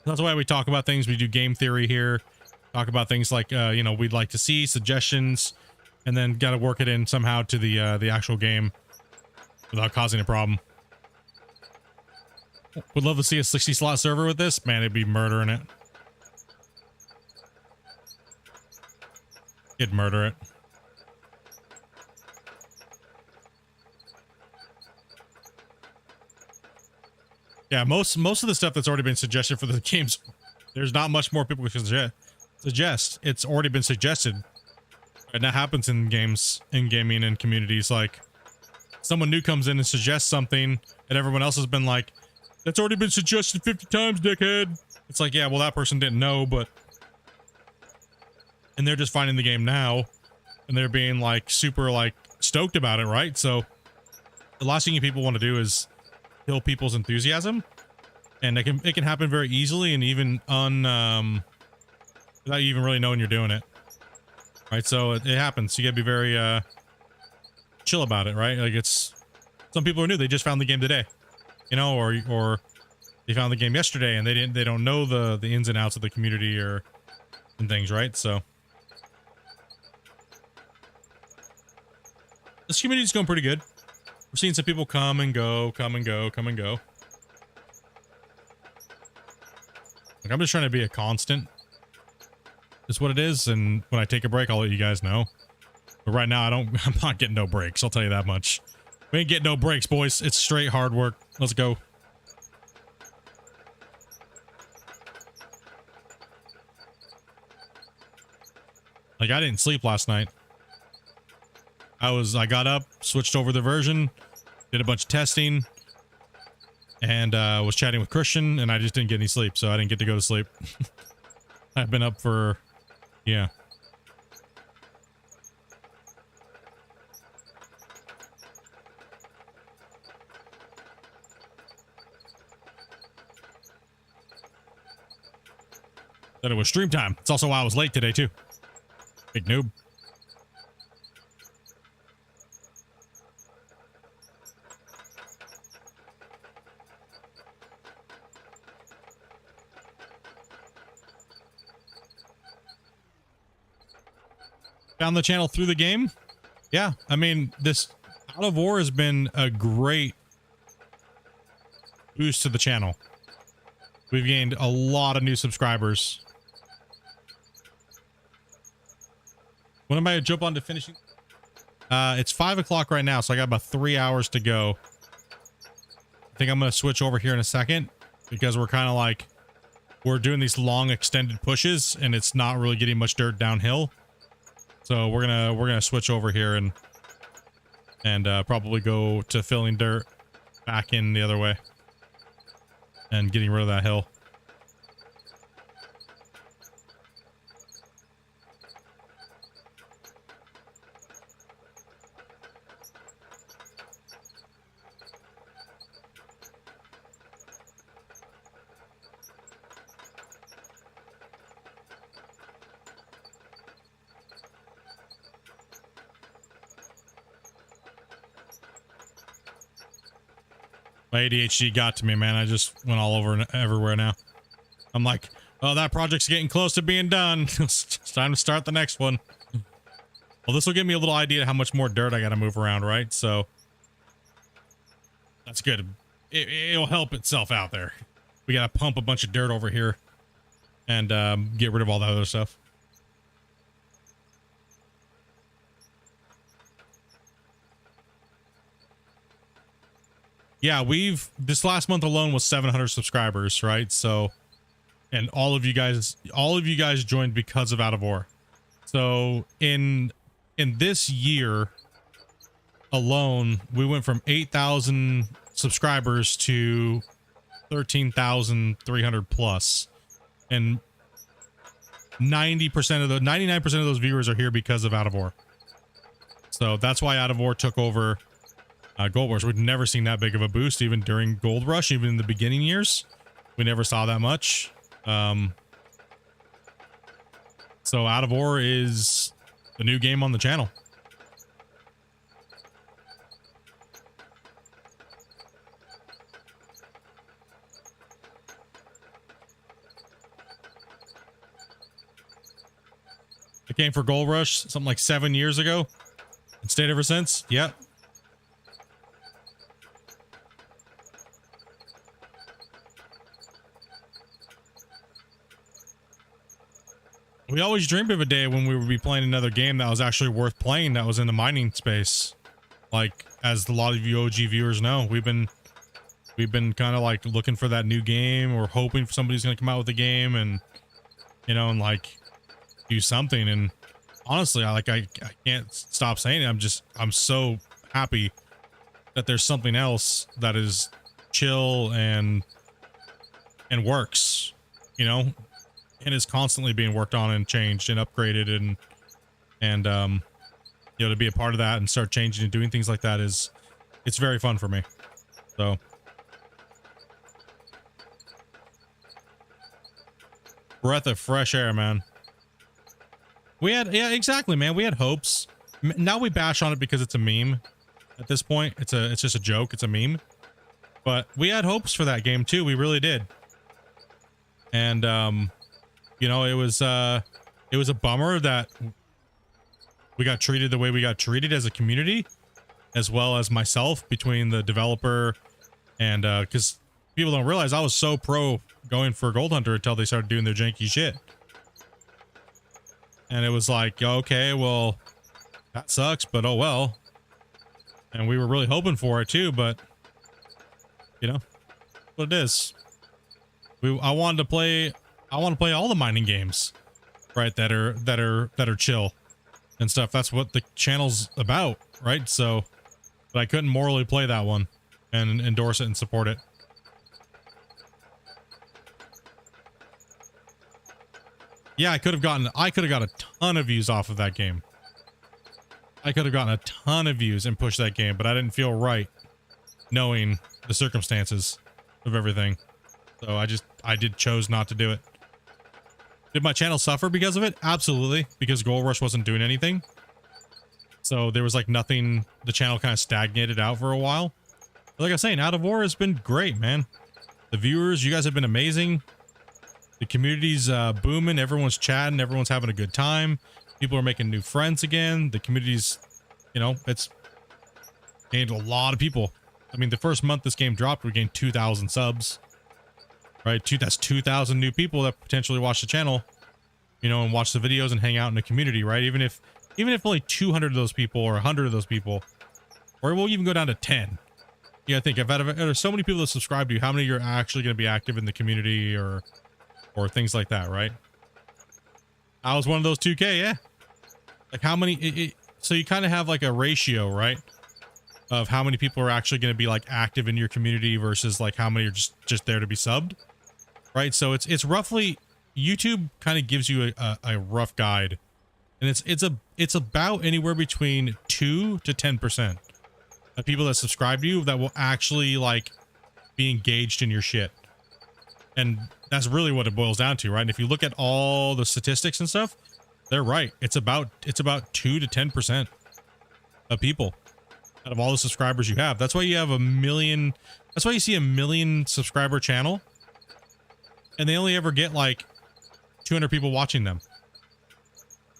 That's why we talk about things. We do game theory here, talk about things like, you know, we'd like to see suggestions, and then got to work it in somehow to the actual game without causing a problem. Would love to see a 60 slot server with this. Man, it'd be murdering it. It'd murder it. Yeah, most of the stuff that's already been suggested for the games, there's not much more people can suggest. It's already been suggested. And that happens in games, in gaming and communities. Like, someone new comes in and suggests something, and everyone else has been like, that's already been suggested 50 times, dickhead. It's like, yeah, well, that person didn't know, but... And they're just finding the game now, and they're being, like, super, like, stoked about it, right? So, the last thing people want to do is kill people's enthusiasm, and it can happen very easily and even without you even really knowing you're doing it, right? So it happens. You gotta be very chill about it, right? Like, it's some people are new, they just found the game today, you know, or they found the game yesterday and they don't know the ins and outs of the community or and things, right? So this community's going pretty good. We're seeing some people come and go, come and go, come and go. Like, I'm just trying to be a constant. Is what it is, and when I take a break, I'll let you guys know. But right now, I'm not getting no breaks. I'll tell you that much. We ain't getting no breaks, boys. It's straight hard work. Let's go. Like, I didn't sleep last night. I got up, switched over the version, did a bunch of testing, and was chatting with Christian, and I just didn't get any sleep, so I didn't get to go to sleep. I've been up for, yeah. That it was stream time. It's also why I was late today, too. Big noob. Found the channel through the game. Yeah, I mean, this Out of War has been a great boost to the channel. We've gained a lot of new subscribers. When am I jump on to finishing? It's 5 o'clock right now, so I got about 3 hours to go. I think I'm going to switch over here in a second because we're kind of like, we're doing these long extended pushes and it's not really getting much dirt downhill. So we're gonna switch over here and probably go to filling dirt back in the other way and getting rid of that hill. My ADHD got to me, man. I just went all over and everywhere now. I'm like, oh, that project's getting close to being done. It's time to start the next one. Well, this will give me a little idea of how much more dirt I got to move around, right? So that's good. It'll help itself out there. We got to pump a bunch of dirt over here and get rid of all that other stuff. Yeah, this last month alone was 700 subscribers, right? So, and all of you guys joined because of Out of War. So in this year alone, we went from 8,000 subscribers to 13,300 plus, and 99% of those viewers are here because of Out of War. So that's why Out of War took over Gold Rush. We've never seen that big of a boost, even during Gold Rush, even in the beginning years. We never saw that much. So Out of War is the new game on the channel. It came for Gold Rush something like 7 years ago and stayed ever since. Yep. We always dreamed of a day when we would be playing another game that was actually worth playing, that was in the mining space. Like, as a lot of you OG viewers know, we've been kind of like looking for that new game, or hoping somebody's going to come out with a game and, you know, and like do something. And honestly, I can't stop saying it. I'm so happy that there's something else that is chill and works, you know, and is constantly being worked on and changed and upgraded, and you know, to be a part of that and start changing and doing things like that it's very fun for me. So breath of fresh air, man. Yeah, exactly, man. We had hopes. Now we bash on it because it's a meme. At this point, it's just a joke. It's a meme. But we had hopes for that game too. We really did. And you know, it was a bummer that we got treated the way we got treated as a community, as well as myself, between the developer and because people don't realize I was so pro going for Gold Hunter until they started doing their janky shit. And it was like, okay, well, that sucks, but oh well. And we were really hoping for it too, but you know what it is. I wanted to play all the mining games, right? That are chill and stuff. That's what the channel's about, right? So, but I couldn't morally play that one and endorse it and support it. Yeah, I could have got a ton of views off of that game. I could have gotten a ton of views and pushed that game, but I didn't feel right knowing the circumstances of everything. So I chose not to do it. Did my channel suffer because of it? Absolutely, because Gold Rush wasn't doing anything. So there was like nothing, the channel kind of stagnated out for a while. But like I was saying, Out of War has been great, man. The viewers, you guys have been amazing. The community's booming, everyone's chatting, everyone's having a good time. People are making new friends again. The community's, you know, it's gained a lot of people. I mean, the first month this game dropped, we gained 2,000 subs. Right? That's 2,000 new people that potentially watch the channel, you know, and watch the videos and hang out in the community, right? Even if only 200 of those people or 100 of those people, or we'll even go down to 10. You gotta think, if there's so many people that subscribe to you, how many are actually going to be active in the community or things like that, right? I was one of those 2K, yeah. Like how many, so you kind of have like a ratio, right? Of how many people are actually going to be like active in your community versus like how many are just there to be subbed, right? So it's roughly, YouTube kind of gives you a rough guide, and it's about anywhere between 2 to 10% of people that subscribe to you that will actually like be engaged in your shit. And that's really what it boils down to, right? And if you look at all the statistics and stuff, they're right. It's about 2 to 10% of people out of all the subscribers you have. That's why you have 1 million. That's why you see 1 million subscriber channel, and they only ever get like 200 people watching them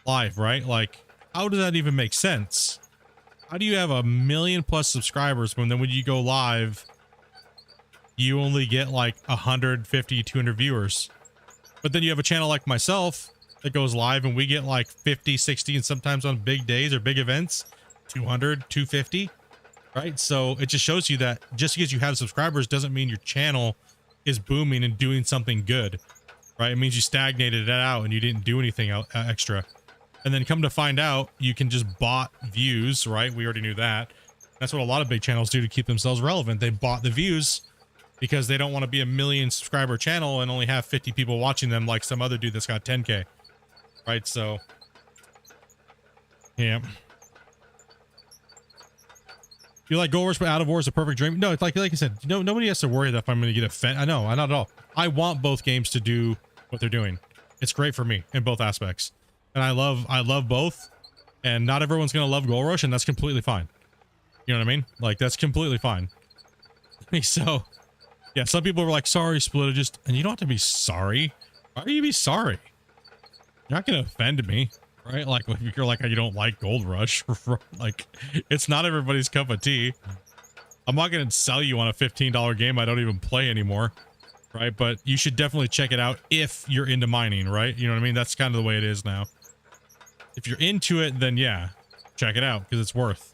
live, right? Like, how does that even make sense? How do you have 1 million plus subscribers when then when you go live, you only get like 150, 200 viewers? But then you have a channel like myself that goes live and we get like 50, 60, and sometimes on big days or big events, 200, 250, right? So it just shows you that just because you have subscribers doesn't mean your channel is booming and doing something good, right? It means you stagnated it out and you didn't do anything extra. And then come to find out, you can just bot views, right? We already knew that. That's what a lot of big channels do to keep themselves relevant. They bought the views because they don't want to be 1 million subscriber channel and only have 50 people watching them like some other dude that's got 10K, right? So, yeah. You like Gold Rush, but Out of War is a perfect dream. No, it's like I said, nobody has to worry that if I'm going to get offended. I know, not at all. I want both games to do what they're doing. It's great for me in both aspects, and I love both. And not everyone's going to love Gold Rush, and that's completely fine. You know what I mean? Like, that's completely fine. So, yeah, some people were like, "Sorry, Split," and you don't have to be sorry. Why do you be sorry? You're not going to offend me. Right? Like, if you're like, you don't like Gold Rush, like, it's not everybody's cup of tea. I'm not going to sell you on a $15 game I don't even play anymore, right? But you should definitely check it out if you're into mining, right? You know what I mean? That's kind of the way it is now. If you're into it, then yeah, check it out because it's worth.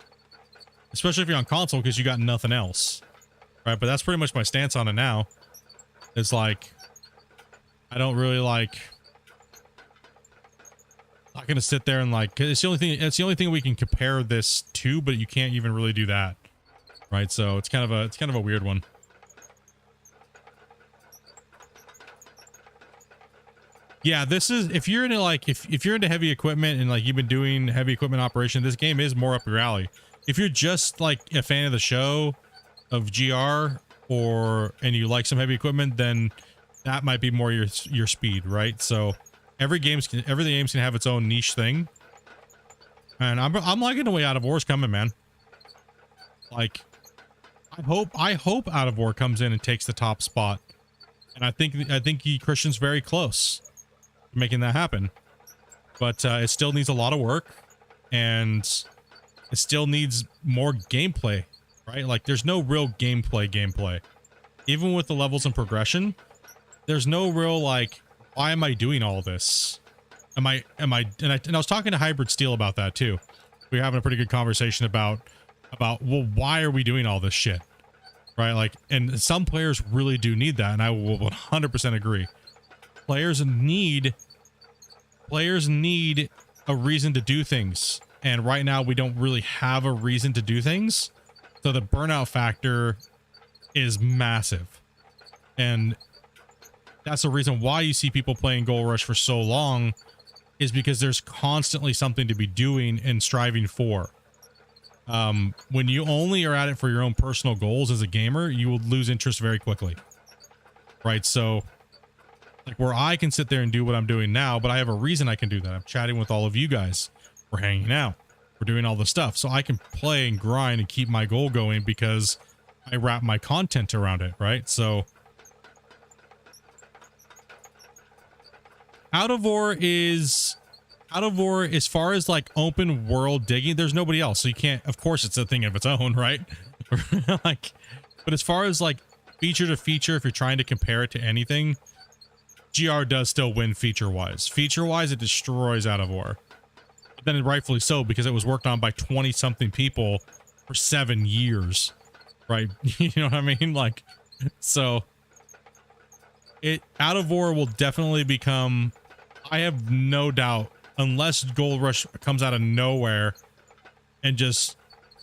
Especially if you're on console because you got nothing else, right? But that's pretty much my stance on it now. It's like, I don't really like... Not gonna sit there and like, it's the only thing we can compare this to, but you can't even really do that, right? So it's kind of a weird one. Yeah, this is, if you're into like, if you're into heavy equipment and like you've been doing heavy equipment operation, this game is more up your alley. If you're just like a fan of the show, of GR, and you like some heavy equipment, then that might be more your speed, right? So every game's can have its own niche thing, and I'm liking the way Out of War's coming, man. Like, I hope Out of War comes in and takes the top spot. And I think Christian's very close to making that happen. But it still needs a lot of work, and it still needs more gameplay, right? Like there's no real gameplay. Even with the levels and progression, there's no real like, why am I doing all this? And I was talking to Hybrid Steel about that too. We were having a pretty good conversation about well, why are we doing all this shit? Right? Like, and some players really do need that, and I will 100% agree. Players need a reason to do things, and right now we don't really have a reason to do things, so the burnout factor is massive. And that's the reason why you see people playing Gold Rush for so long, is because there's constantly something to be doing and striving for. When you only are at it for your own personal goals as a gamer, you will lose interest very quickly. Right? So, like, where I can sit there and do what I'm doing now, but I have a reason I can do that. I'm chatting with all of you guys. We're hanging out. We're doing all the stuff. So I can play and grind and keep my goal going because I wrap my content around it, right? So Out of War, as far as like open world digging, there's nobody else. So you can't, of course it's a thing of its own, right? Like, but as far as like feature to feature, if you're trying to compare it to anything, GR does still win feature wise. Feature wise, it destroys Out of War. But then rightfully so, because it was worked on by 20 something people for 7 years, right? You know what I mean? Like, so Out of War will definitely become, I have no doubt, unless Gold Rush comes out of nowhere and just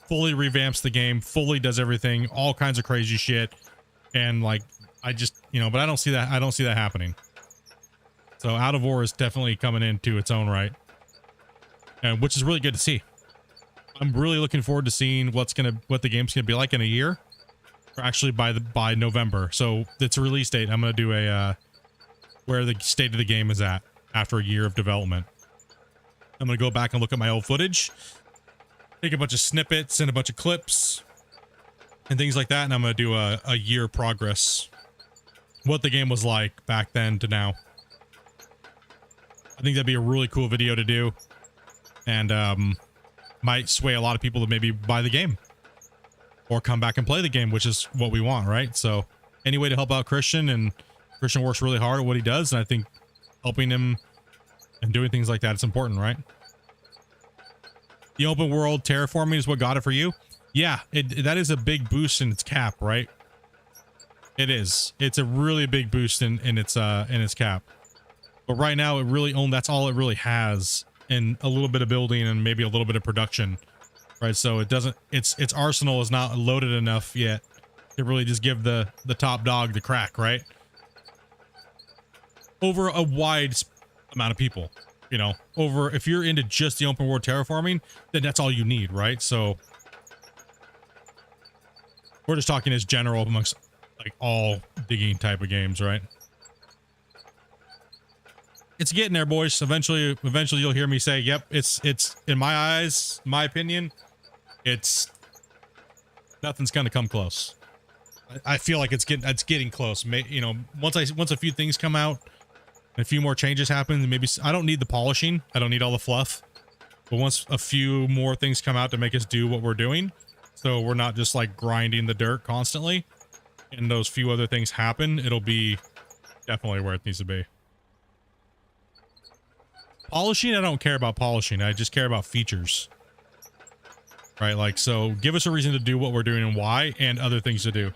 fully revamps the game, fully does everything, all kinds of crazy shit, and like, I just, you know, but I don't see that happening. So Out of War is definitely coming into its own right, and which is really good to see. I'm really looking forward to seeing what the game's gonna be like in a year, or actually by November. So its release date, I'm gonna do a where the state of the game is at after a year of development. I'm gonna go back and look at my old footage, take a bunch of snippets and a bunch of clips and things like that, and I'm gonna do a year progress, what the game was like back then to now. I think that'd be a really cool video to do, and might sway a lot of people to maybe buy the game or come back and play the game, which is what we want, right? So any way to help out Christian, and Christian works really hard at what he does, and I think helping him and doing things like that, it's important, right? The open world terraforming is what got it for you. Yeah, that is a big boost in its cap, right? It is. It's a really big boost in its cap. But right now, that's all it really has, and a little bit of building and maybe a little bit of production, right? So its arsenal is not loaded enough yet to really just give the top dog the crack, right? Over a wide amount of people, you know, if you're into just the open world terraforming, then that's all you need, right? So we're just talking as general amongst like all digging type of games, right? It's getting there, boys. Eventually you'll hear me say, yep, it's in my eyes, my opinion, nothing's gonna come close. I feel like it's getting close. You know, once a few things come out and a few more changes happen, then maybe I don't need the polishing. I don't need all the fluff. But once a few more things come out to make us do what we're doing, so we're not just like grinding the dirt constantly, and those few other things happen, it'll be definitely where it needs to be. Polishing, I don't care about polishing. I just care about features. Right? Like, so give us a reason to do what we're doing and why, and other things to do.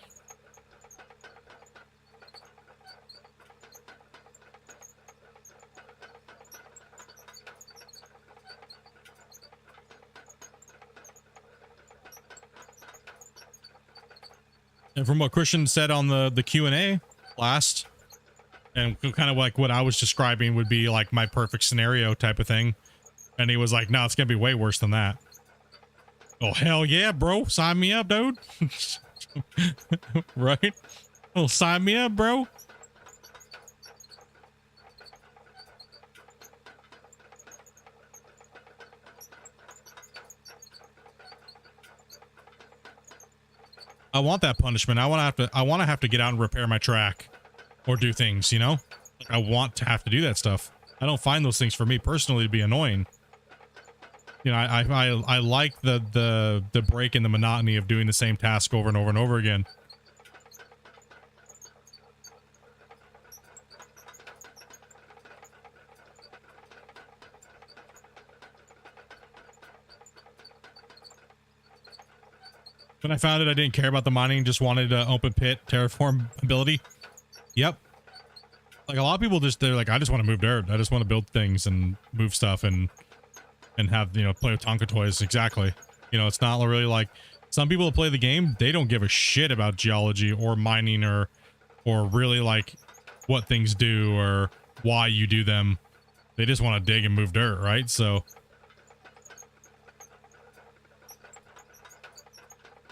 And from what Christian said on the Q&A last, and kind of like what I was describing would be like my perfect scenario type of thing. And he was like, no, it's going to be way worse than that. Oh, hell yeah, bro. Sign me up, dude. Right? Oh, sign me up, bro. I want that punishment. I want to have to get out and repair my track or do things, you know? Like, I want to have to do that stuff. I don't find those things for me personally to be annoying. You know, I like the break in the monotony of doing the same task over and over and over again. When I found it, I didn't care about the mining, just wanted open pit terraform ability. Yep. Like a lot of people they're like, I just want to move dirt. I just want to build things and move stuff and have, you know, play with Tonka toys. Exactly. You know, it's not really like some people that play the game, they don't give a shit about geology or mining or really like what things do or why you do them. They just want to dig and move dirt, right? So,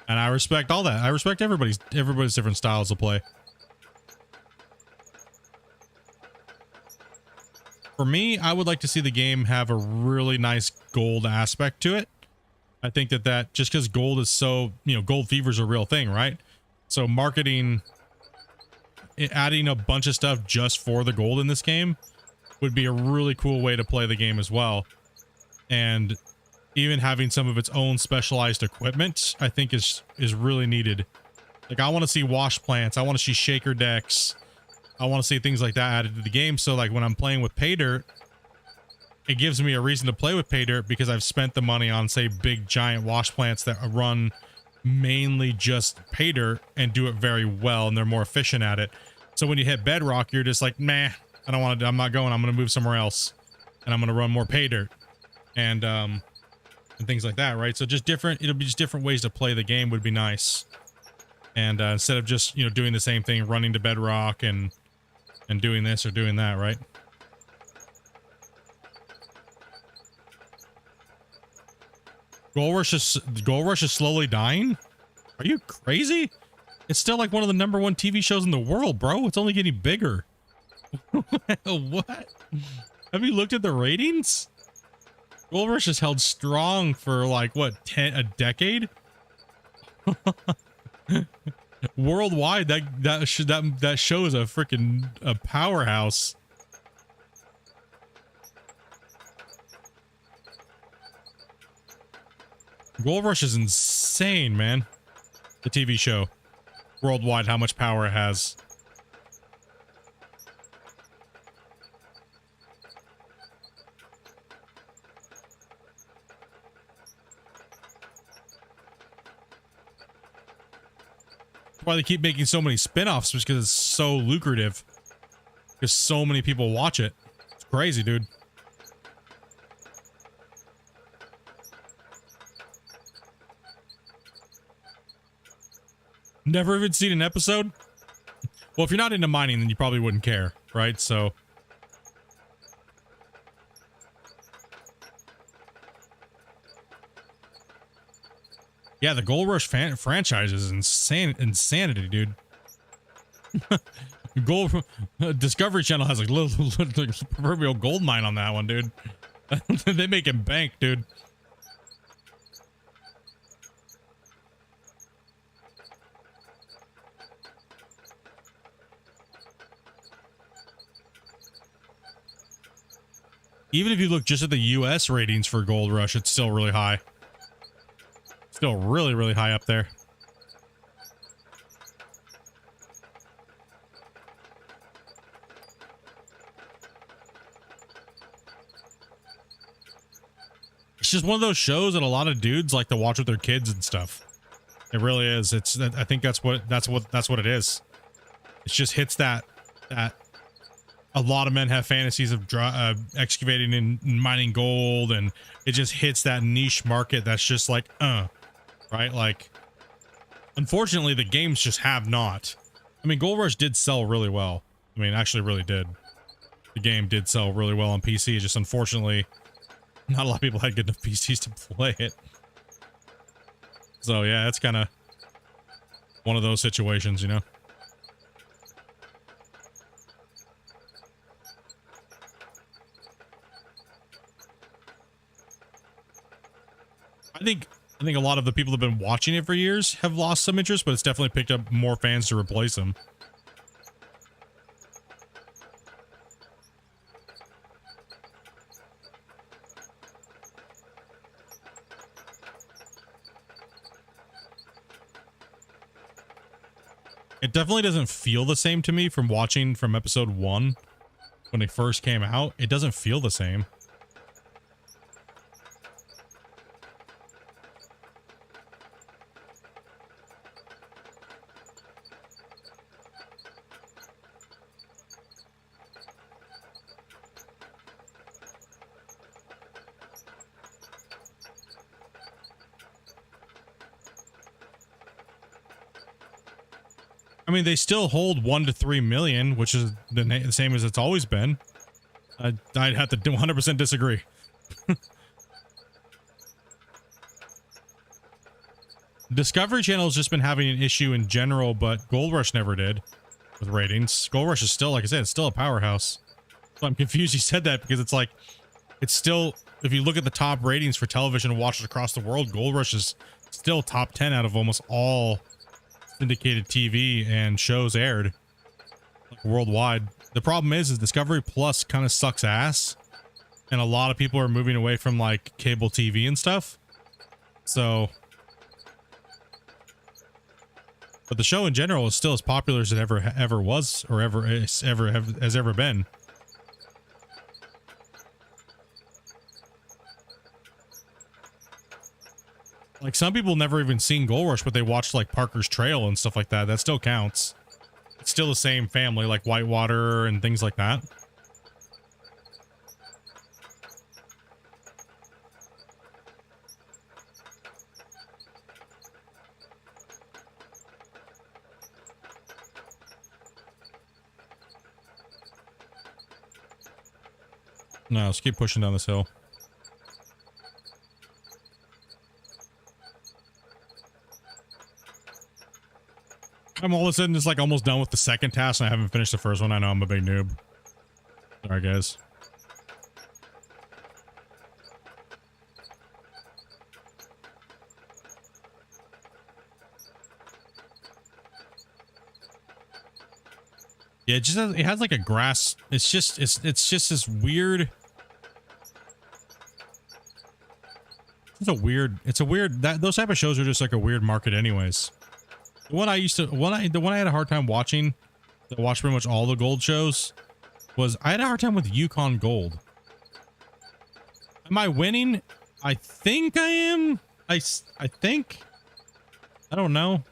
and I respect all that. I respect everybody's different styles of play. For me, I would like to see the game have a really nice gold aspect to it. I think that just because gold is so, you know, gold fever is a real thing, right? So marketing, adding a bunch of stuff just for the gold in this game would be a really cool way to play the game as well. And even having some of its own specialized equipment, I think is really needed. Like, I want to see wash plants. I want to see shaker decks. I want to see things like that added to the game. So like when I'm playing with pay dirt, it gives me a reason to play with pay dirt because I've spent the money on, say, big giant wash plants that run mainly just pay dirt and do it very well, and they're more efficient at it. So when you hit bedrock, you're just like, meh, I don't want to, I'm not going, I'm going to move somewhere else and I'm going to run more pay dirt and things like that, right? So just different, it'll be just different ways to play the game would be nice. And instead of just, you know, doing the same thing, running to bedrock and doing this or doing that, right? Gold Rush is slowly dying? Are you crazy? It's still like one of the #1 TV shows in the world, bro. It's only getting bigger. What? Have you looked at the ratings? Gold Rush has held strong for like what, a decade? Worldwide, that show is a freaking powerhouse. Gold Rush is insane, man. The TV show. Worldwide, how much power it has. That's why they keep making so many spin-offs, because it's so lucrative. Because so many people watch it. It's crazy, dude. Never even seen an episode? Well, if you're not into mining, then you probably wouldn't care, right? So... yeah, the Gold Rush franchise is insanity, dude. Discovery Channel has like little proverbial gold mine on that one, dude. They make him bank, dude. Even if you look just at the US ratings for Gold Rush, it's still really high. Still really, really high up there. It's just one of those shows that a lot of dudes like to watch with their kids and stuff. It really is. It's, I think that's what it is. It just hits that a lot of men have fantasies of excavating and mining gold, and it just hits that niche market that's just like, right? Like, unfortunately, the games just have not. I mean, Gold Rush did sell really well. I mean, actually really did. The game did sell really well on PC. Just unfortunately, not a lot of people had good enough PCs to play it. So yeah, it's kind of one of those situations, you know? I think I think a lot of the people that have been watching it for years have lost some interest, but it's definitely picked up more fans to replace them. It definitely doesn't feel the same to me from watching from episode 1 when it first came out. It doesn't feel the same. I mean, they still hold 1 to 3 million, which is the same as it's always been. I'd have to 100% disagree. Discovery Channel has just been having an issue in general, but Gold Rush never did with ratings. Gold Rush is still, like I said, it's still a powerhouse. So I'm confused you said that because it's like, it's still, if you look at the top ratings for television watchers across the world, Gold Rush is still top 10 out of almost all syndicated TV and shows aired like worldwide. The problem is Discovery Plus kind of sucks ass, and a lot of people are moving away from like cable TV and stuff. So, but the show in general is still as popular as it ever was or has ever been. Like, some people never even seen Gold Rush, but they watched like Parker's Trail and stuff like that. That still counts. It's still the same family, like Whitewater and things like that. No, let's keep pushing down this hill. I'm all of a sudden just like almost done with the second task and I haven't finished the first one. I know I'm a big noob. Sorry, guys. Yeah, it has like a grass. It's just this weird. It's a weird that those type of shows are just like a weird market anyways. The one I had a hard time watching, that watched pretty much all the gold shows, was I had a hard time with Yukon Gold. Am I winning? I think I am. I think. I don't know.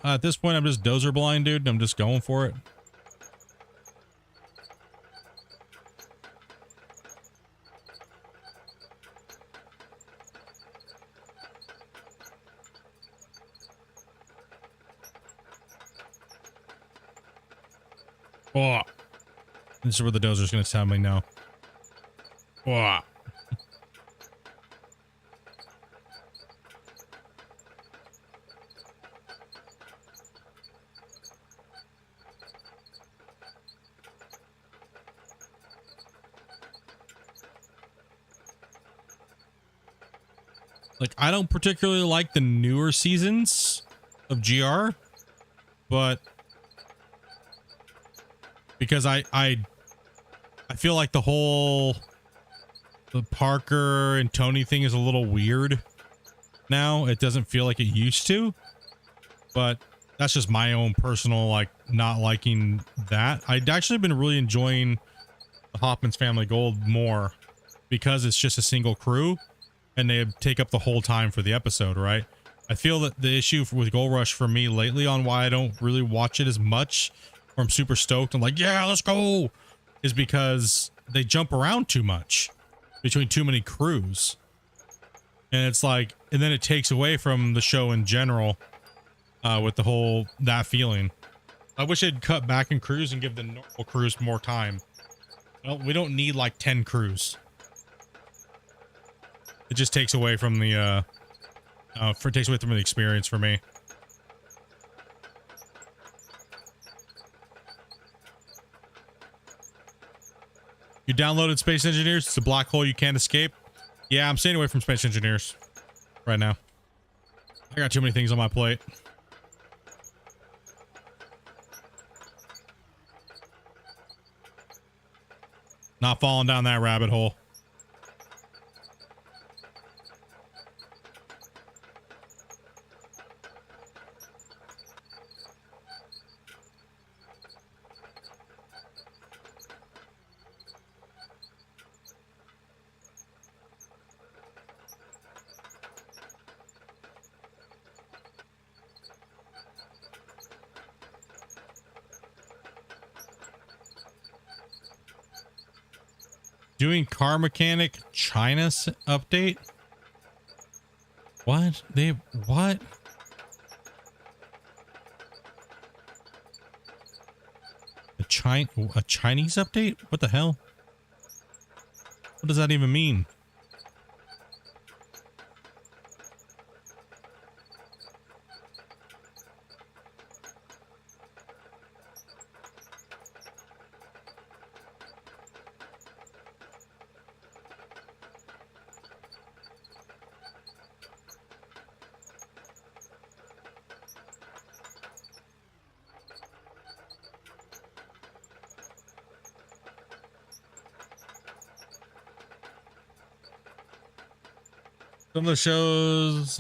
At this point, I'm just dozer blind, dude. I'm just going for it. Oh, this is where the dozer's going to tell me no. Oh. Like, I don't particularly like the newer seasons of GR, but because I feel like the Parker and Tony thing is a little weird now. It doesn't feel like it used to, but that's just my own personal, like, not liking that. I'd actually been really enjoying the Hoffman's Family Gold more because it's just a single crew and they take up the whole time for the episode, right? I feel that the issue with Gold Rush for me lately on why I don't really watch it as much, or I'm super stoked, I'm like, yeah, let's go, is because they jump around too much between too many crews. And it's like, and then it takes away from the show in general with the whole, that feeling. I wish they'd cut back in crews and give the normal crews more time. Well, we don't need like 10 crews. It just takes away from the, takes away from the experience for me. You downloaded Space Engineers? It's a black hole you can't escape. Yeah, I'm staying away from space engineers right now. I got too many things on my plate. Not falling down that rabbit hole. Doing car mechanic China's update? What? What? A Chinese update? What the hell? What does that even mean? Some of the shows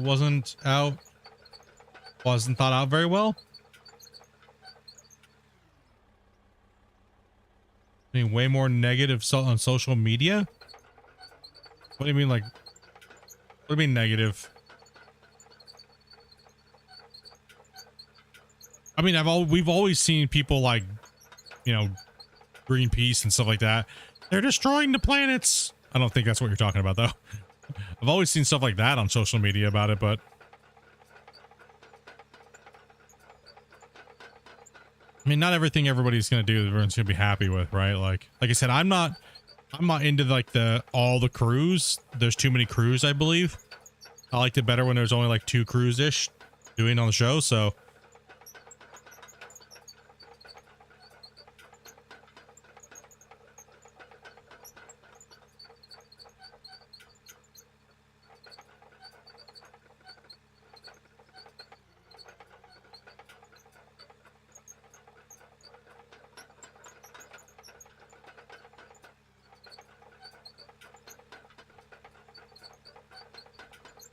wasn't thought out very well. I mean, way more negative on social media. What do you mean, like? What do you mean negative? I mean, we've always seen people like, you know, Greenpeace and stuff like that. They're destroying the planets. I don't think that's what you're talking about, though. I've always seen stuff like that on social media about it, but I mean, not everything everybody's gonna do everyone's gonna be happy with, right? Like I said, I'm not into like all the crews. There's too many crews, I believe. I liked it better when there's only like 2 crews ish doing on the show, so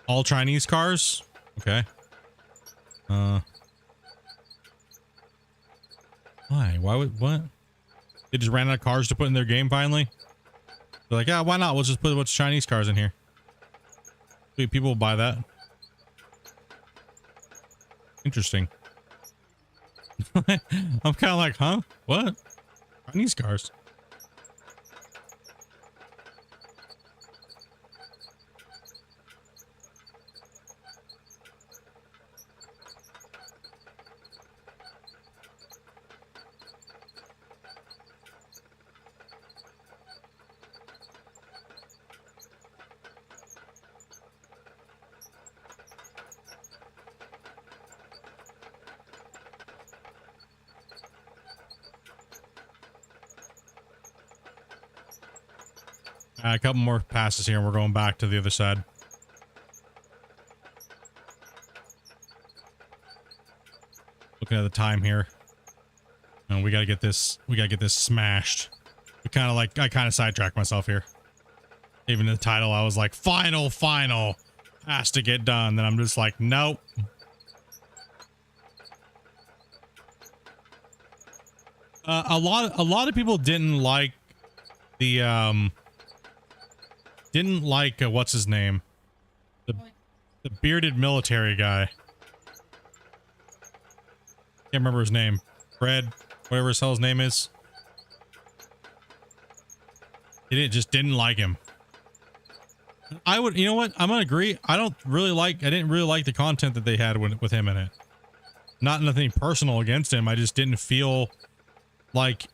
all Chinese cars? Okay. Why? Why would what? They just ran out of cars to put in their game finally? They're like, yeah, why not? We'll just put a bunch of Chinese cars in here. People will buy that. Interesting. I'm kind of like, huh? What? Chinese cars? A couple more passes here and we're going back to the other side. Looking at the time here. And we gotta get this smashed. I kind of sidetracked myself here. Even in the title, I was like, final has to get done. Then I'm just like, nope. A lot of people didn't like the what's his name? The bearded military guy. Can't remember his name. Fred, whatever his hell's name is. It just didn't like him. You know what? I'm gonna agree. I didn't really like the content that they had with him in it. Nothing personal against him. I just didn't feel like,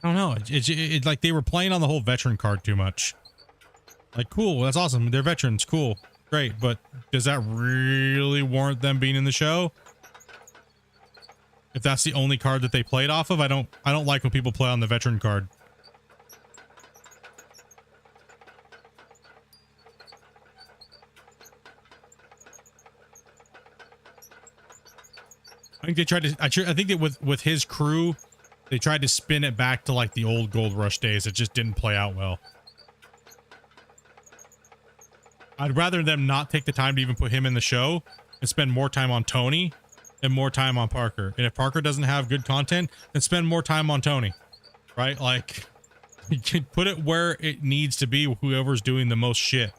I don't know. It's like they were playing on the whole veteran card too much. Like, cool, that's awesome. They're veterans, cool, great. But does that really warrant them being in the show? If that's the only card that they played off of, I don't like when people play on the veteran card. I think they tried to. I think that with his crew, they tried to spin it back to like the old Gold Rush days. It just didn't play out well. I'd rather them not take the time to even put him in the show and spend more time on Tony and more time on Parker. And if Parker doesn't have good content, then spend more time on Tony, right? Like, you can put it where it needs to be. Whoever's doing the most shit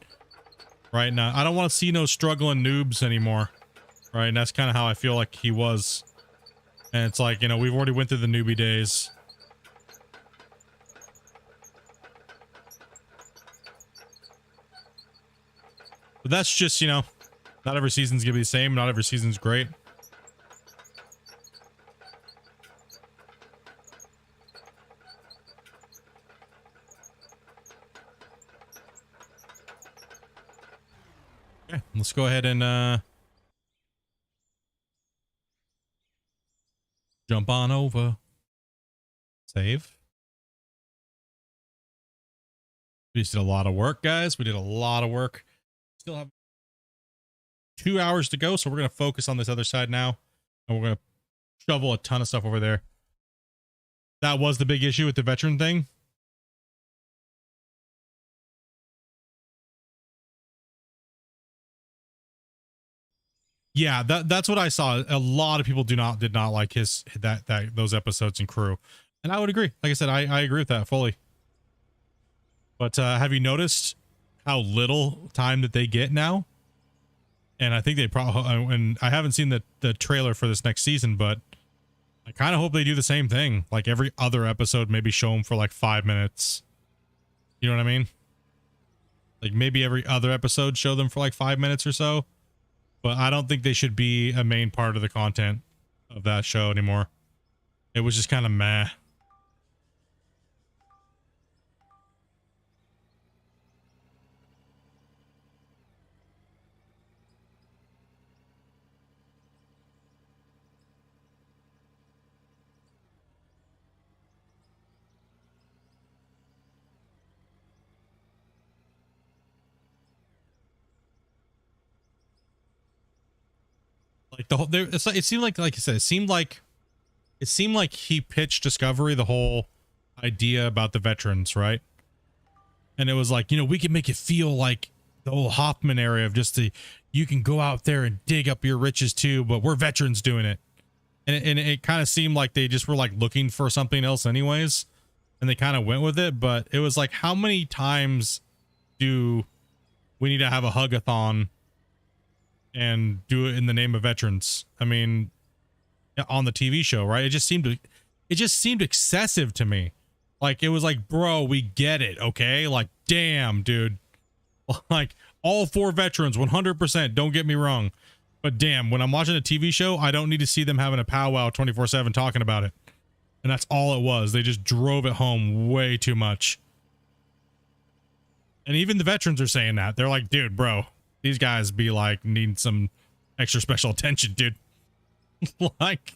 right now. I don't want to see no struggling noobs anymore, right? And that's kind of how I feel like he was. And it's like, you know, we've already went through the newbie days. But that's just, you know, not every season's gonna be the same. Not every season's great. Okay, let's go ahead and jump on over. Save. We just did a lot of work, guys. We did a lot of work. Still have 2 hours to go, so we're going to focus on this other side now. And we're going to shovel a ton of stuff over there. That was the big issue with the veteran thing. Yeah, that's what I saw. A lot of people did not like those episodes and crew. And I would agree. Like I said, I agree with that fully. But have you noticed how little time that they get now? And I think they probably, and I haven't seen the trailer for this next season, but I kind of hope they do the same thing. Like every other episode, maybe show them for like 5 minutes. You know what I mean? Like maybe every other episode, show them for like 5 minutes or so. But I don't think they should be a main part of the content of that show anymore. It was just kind of meh. Like the whole, it seemed like I said, it seemed like he pitched Discovery the whole idea about the veterans, right? And it was like, you know, we can make it feel like the whole Hoffman area of just you can go out there and dig up your riches too, but we're veterans doing it. And it kind of seemed like they just were like looking for something else anyways. And they kind of went with it, but it was like, how many times do we need to have a hug-a-thon and do it in the name of veterans? I mean, on the TV show, right? It just seemed excessive to me. Like, it was like, bro, we get it, okay? Like, damn, dude. Like, all 4 veterans, 100%, don't get me wrong. But damn, when I'm watching a TV show, I don't need to see them having a powwow 24/7 talking about it. And that's all it was. They just drove it home way too much. And even the veterans are saying that. They're like, dude, bro, these guys be like, need some extra special attention, dude. Like,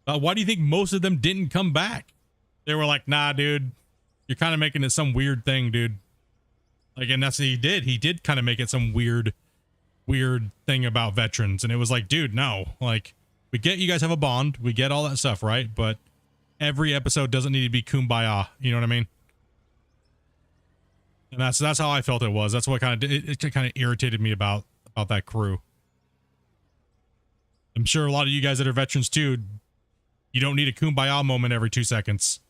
why do you think most of them didn't come back? They were like, nah, dude, you're kind of making it some weird thing, dude. Like, and that's what he did. He did kind of make it some weird thing about veterans. And it was like, dude, no, like, we get you guys have a bond. We get all that stuff, right? But every episode doesn't need to be kumbaya. You know what I mean? And that's how I felt it was. That's what kind of it kind of irritated me about that crew. I'm sure a lot of you guys that are veterans too, you don't need a kumbaya moment every 2 seconds.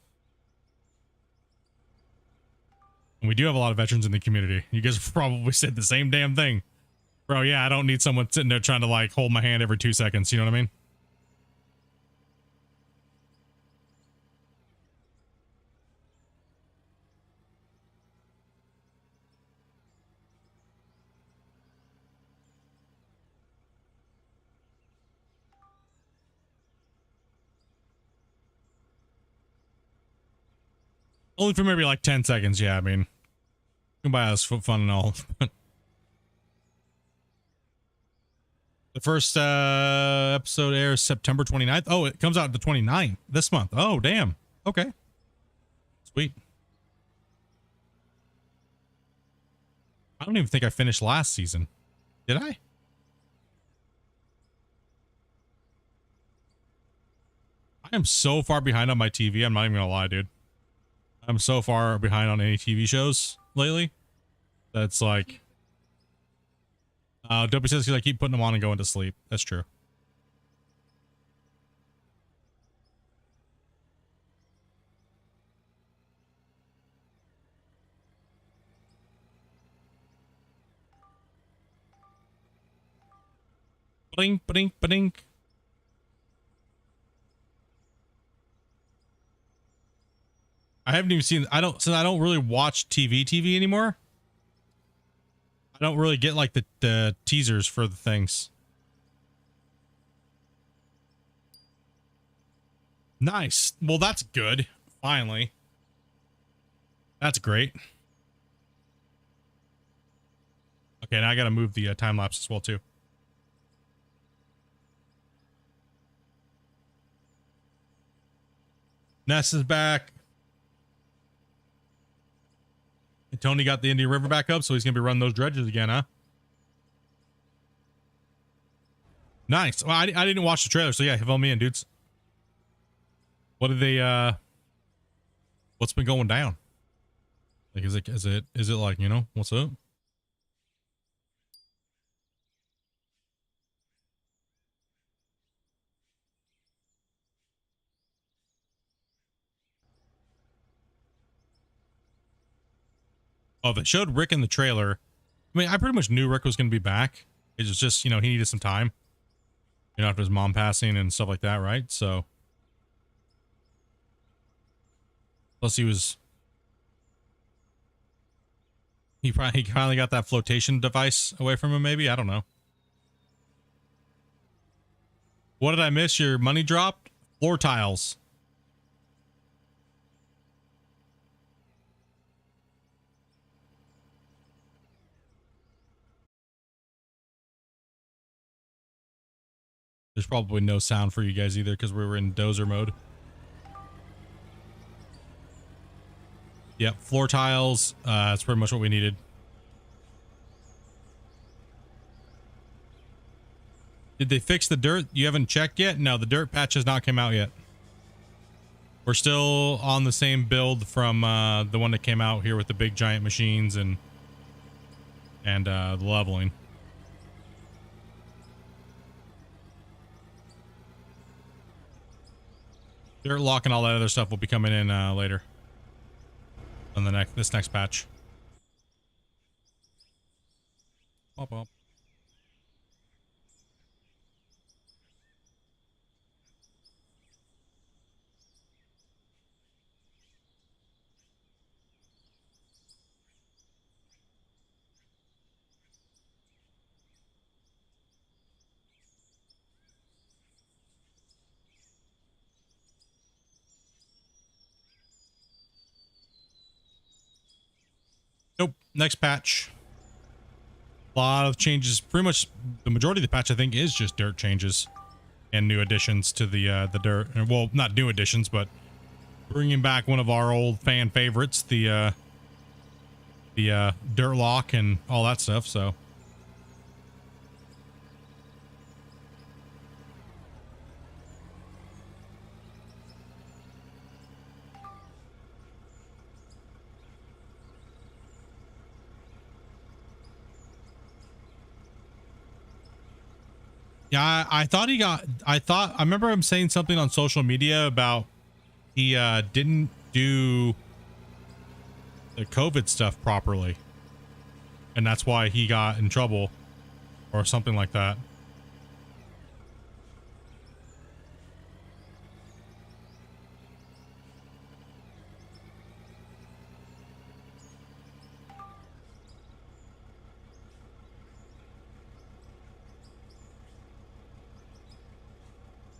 And we do have a lot of veterans in the community. You guys probably said the same damn thing. Bro, yeah, I don't need someone sitting there trying to like hold my hand every 2 seconds. You know what I mean? Only for maybe like 10 seconds. Yeah, I mean, kumbaya is fun and all. The first episode airs September 29th. Oh, it comes out the 29th this month. Oh, damn. Okay. Sweet. I don't even think I finished last season. Did I? I am so far behind on my TV. I'm not even gonna lie, dude. I'm so far behind on any TV shows lately. That's like, Dopey says because I keep putting them on and going to sleep. That's true. Blink, blink, blink. I haven't even seen, since I don't really watch TV anymore. I don't really get like the teasers for the things. Nice. Well, that's good. Finally. That's great. Okay, now I gotta move the time lapse as well too. Ness is back. And Tony got the Indian River back up, so he's gonna be running those dredges again, huh? Nice. Well, I didn't watch the trailer, so yeah, fill me in, dudes. What did they what's been going down? Like is it like, you know, what's up? Oh, they showed Rick in the trailer. I mean, I pretty much knew Rick was going to be back. It was just, you know, he needed some time. You know, after his mom passing and stuff like that, right? So. Plus he finally got that flotation device away from him, maybe? I don't know. What did I miss? Your money dropped? Floor tiles. There's probably no sound for you guys either because we were in dozer mode. Yep, floor tiles. That's pretty much what we needed. Did they fix the dirt? You haven't checked yet? No, the dirt patch has not come out yet. We're still on the same build from the one that came out here with the big giant machines and the leveling. Dirt lock and all that other stuff will be coming in later on this next patch. Pop up. Nope. Next patch. A lot of changes. Pretty much the majority of the patch, I think, is just dirt changes and new additions to the dirt. Well, not new additions, but bringing back one of our old fan favorites, the dirt lock and all that stuff. So. Yeah, I remember him saying something on social media about he didn't do the COVID stuff properly. And that's why he got in trouble or something like that.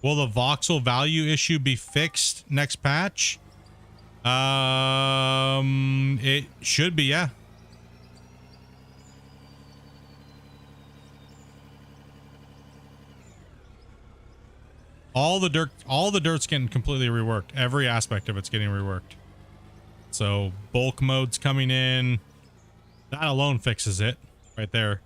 Will the voxel value issue be fixed next patch? It should be, yeah. All the dirt's getting completely reworked. Every aspect of it's getting reworked. So bulk mode's coming in. That alone fixes it right there.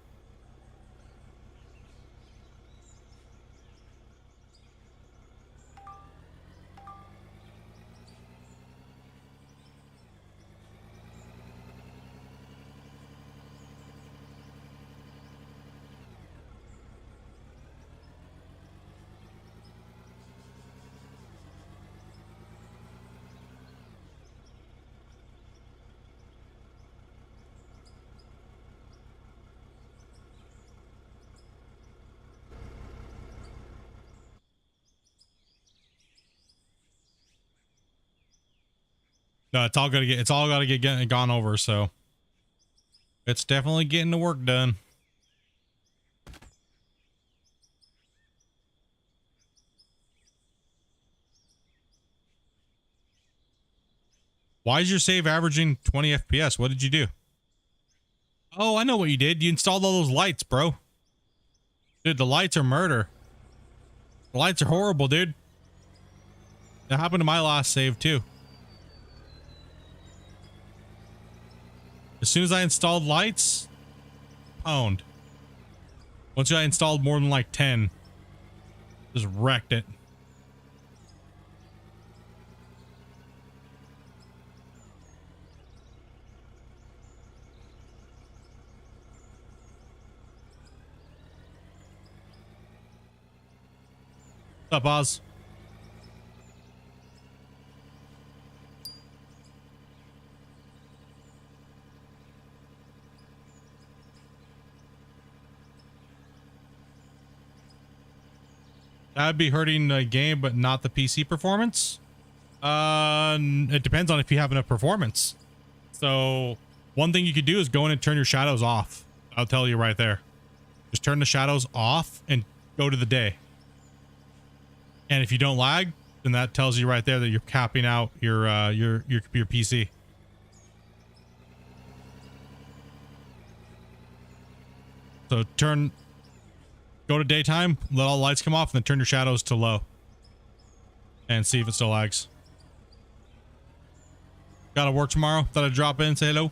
No, it's all gotta get gone over. So it's definitely getting the work done. Why is your save averaging 20 FPS? What did you do? Oh, I know what you did. You installed all those lights, bro. Dude, the lights are murder. The lights are horrible, dude. That happened to my last save, too. As soon as I installed lights, pwned. Once I installed more than like 10, just wrecked it. What's up, Oz? That'd be hurting the game, but not the PC performance. It depends on if you have enough performance. So one thing you could do is go in and turn your shadows off. I'll tell you right there. Just turn the shadows off and go to the day. And if you don't lag, then that tells you right there that you're capping out your PC. So go to daytime, let all the lights come off, and then turn your shadows to low. And see if it still lags. Gotta work tomorrow. Thought I'd drop in and say hello.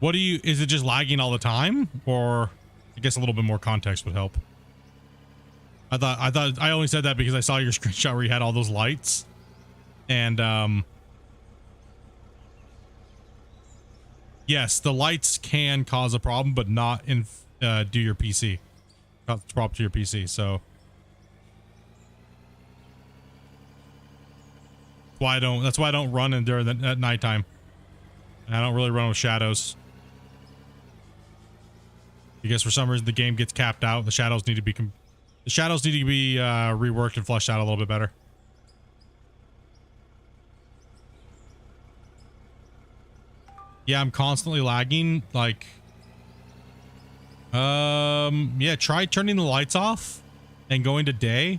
Is it just lagging all the time? Or I guess a little bit more context would help. I only said that because I saw your screenshot where you had all those lights. And yes, the lights can cause a problem, but not do your PC. Cause a problem to your PC, so that's why I don't run at nighttime. I don't really run with shadows. Because for some reason the game gets capped out. The shadows need to be reworked and fleshed out a little bit better. Yeah, I'm constantly lagging. Like, yeah, try turning the lights off and going to day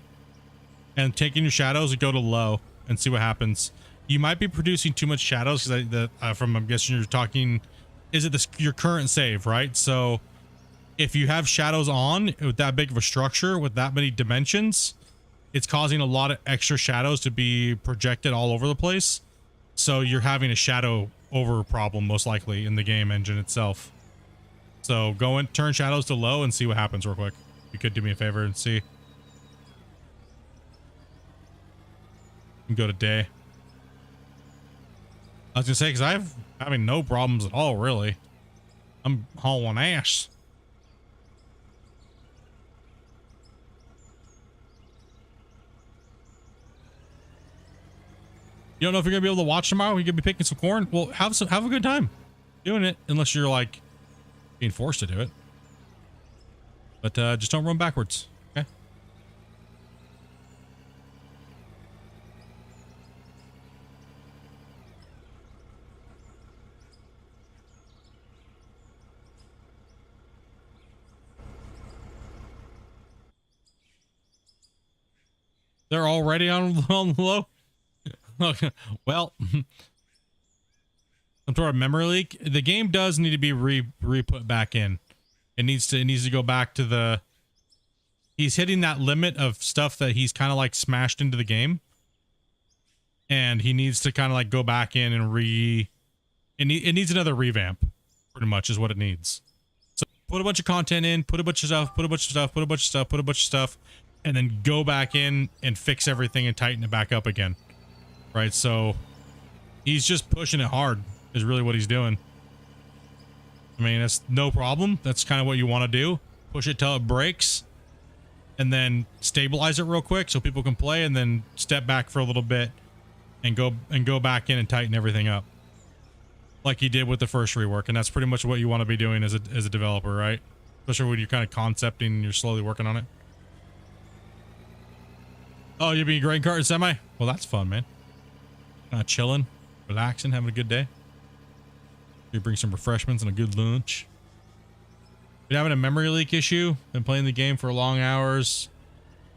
and taking your shadows and go to low and see what happens. You might be producing too much shadows because I'm guessing you're talking, is it your current save, right? So if you have shadows on with that big of a structure with that many dimensions, it's causing a lot of extra shadows to be projected all over the place. So you're having a shadow over problem most likely in the game engine itself. So go and turn shadows to low and see what happens real quick. If you could do me a favor and see. And go to day. I was gonna say, because I'm having no problems at all, really. I'm hauling ass. You don't know if you're gonna be able to watch tomorrow. You're gonna be picking some corn. Well, have a good time doing it, unless you're like being forced to do it. But just don't run backwards, okay? They're already on the low. Okay, well, some sort of memory leak. The game does need to be re-put back in. It needs to go back to he's hitting that limit of stuff that he's kind of like smashed into the game, and he needs to kind of like go back in and it needs another revamp, pretty much is what it needs. So put a bunch of content in, put a bunch of stuff, and then go back in and fix everything and tighten it back up again. Right, so he's just pushing it hard is really what he's doing. I mean, that's no problem. That's kind of what you want to do. Push it till it breaks and then stabilize it real quick so people can play, and then step back for a little bit and go back in and tighten everything up like he did with the first rework. And that's pretty much what you want to be doing as a developer, right? Especially when you're kind of concepting and you're slowly working on it. Oh, you're being grain cart and semi? Well, that's fun, man. Chilling, relaxing, having a good day. You bring some refreshments and a good lunch. Been having a memory leak issue. Been playing the game for long hours.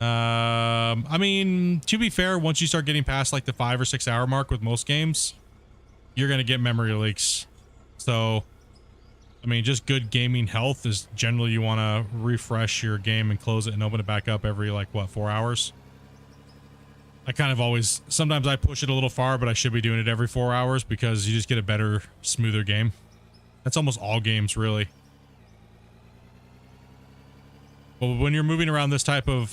I mean, to be fair, once you start getting past like the 5 or 6 hour mark with most games, you're going to get memory leaks. So, I mean, just good gaming health is generally you want to refresh your game and close it and open it back up every like, what, 4 hours? I kind of always, sometimes I push it a little far, but I should be doing it every 4 hours because you just get a better, smoother game. That's almost all games, really. Well, when you're moving around this type of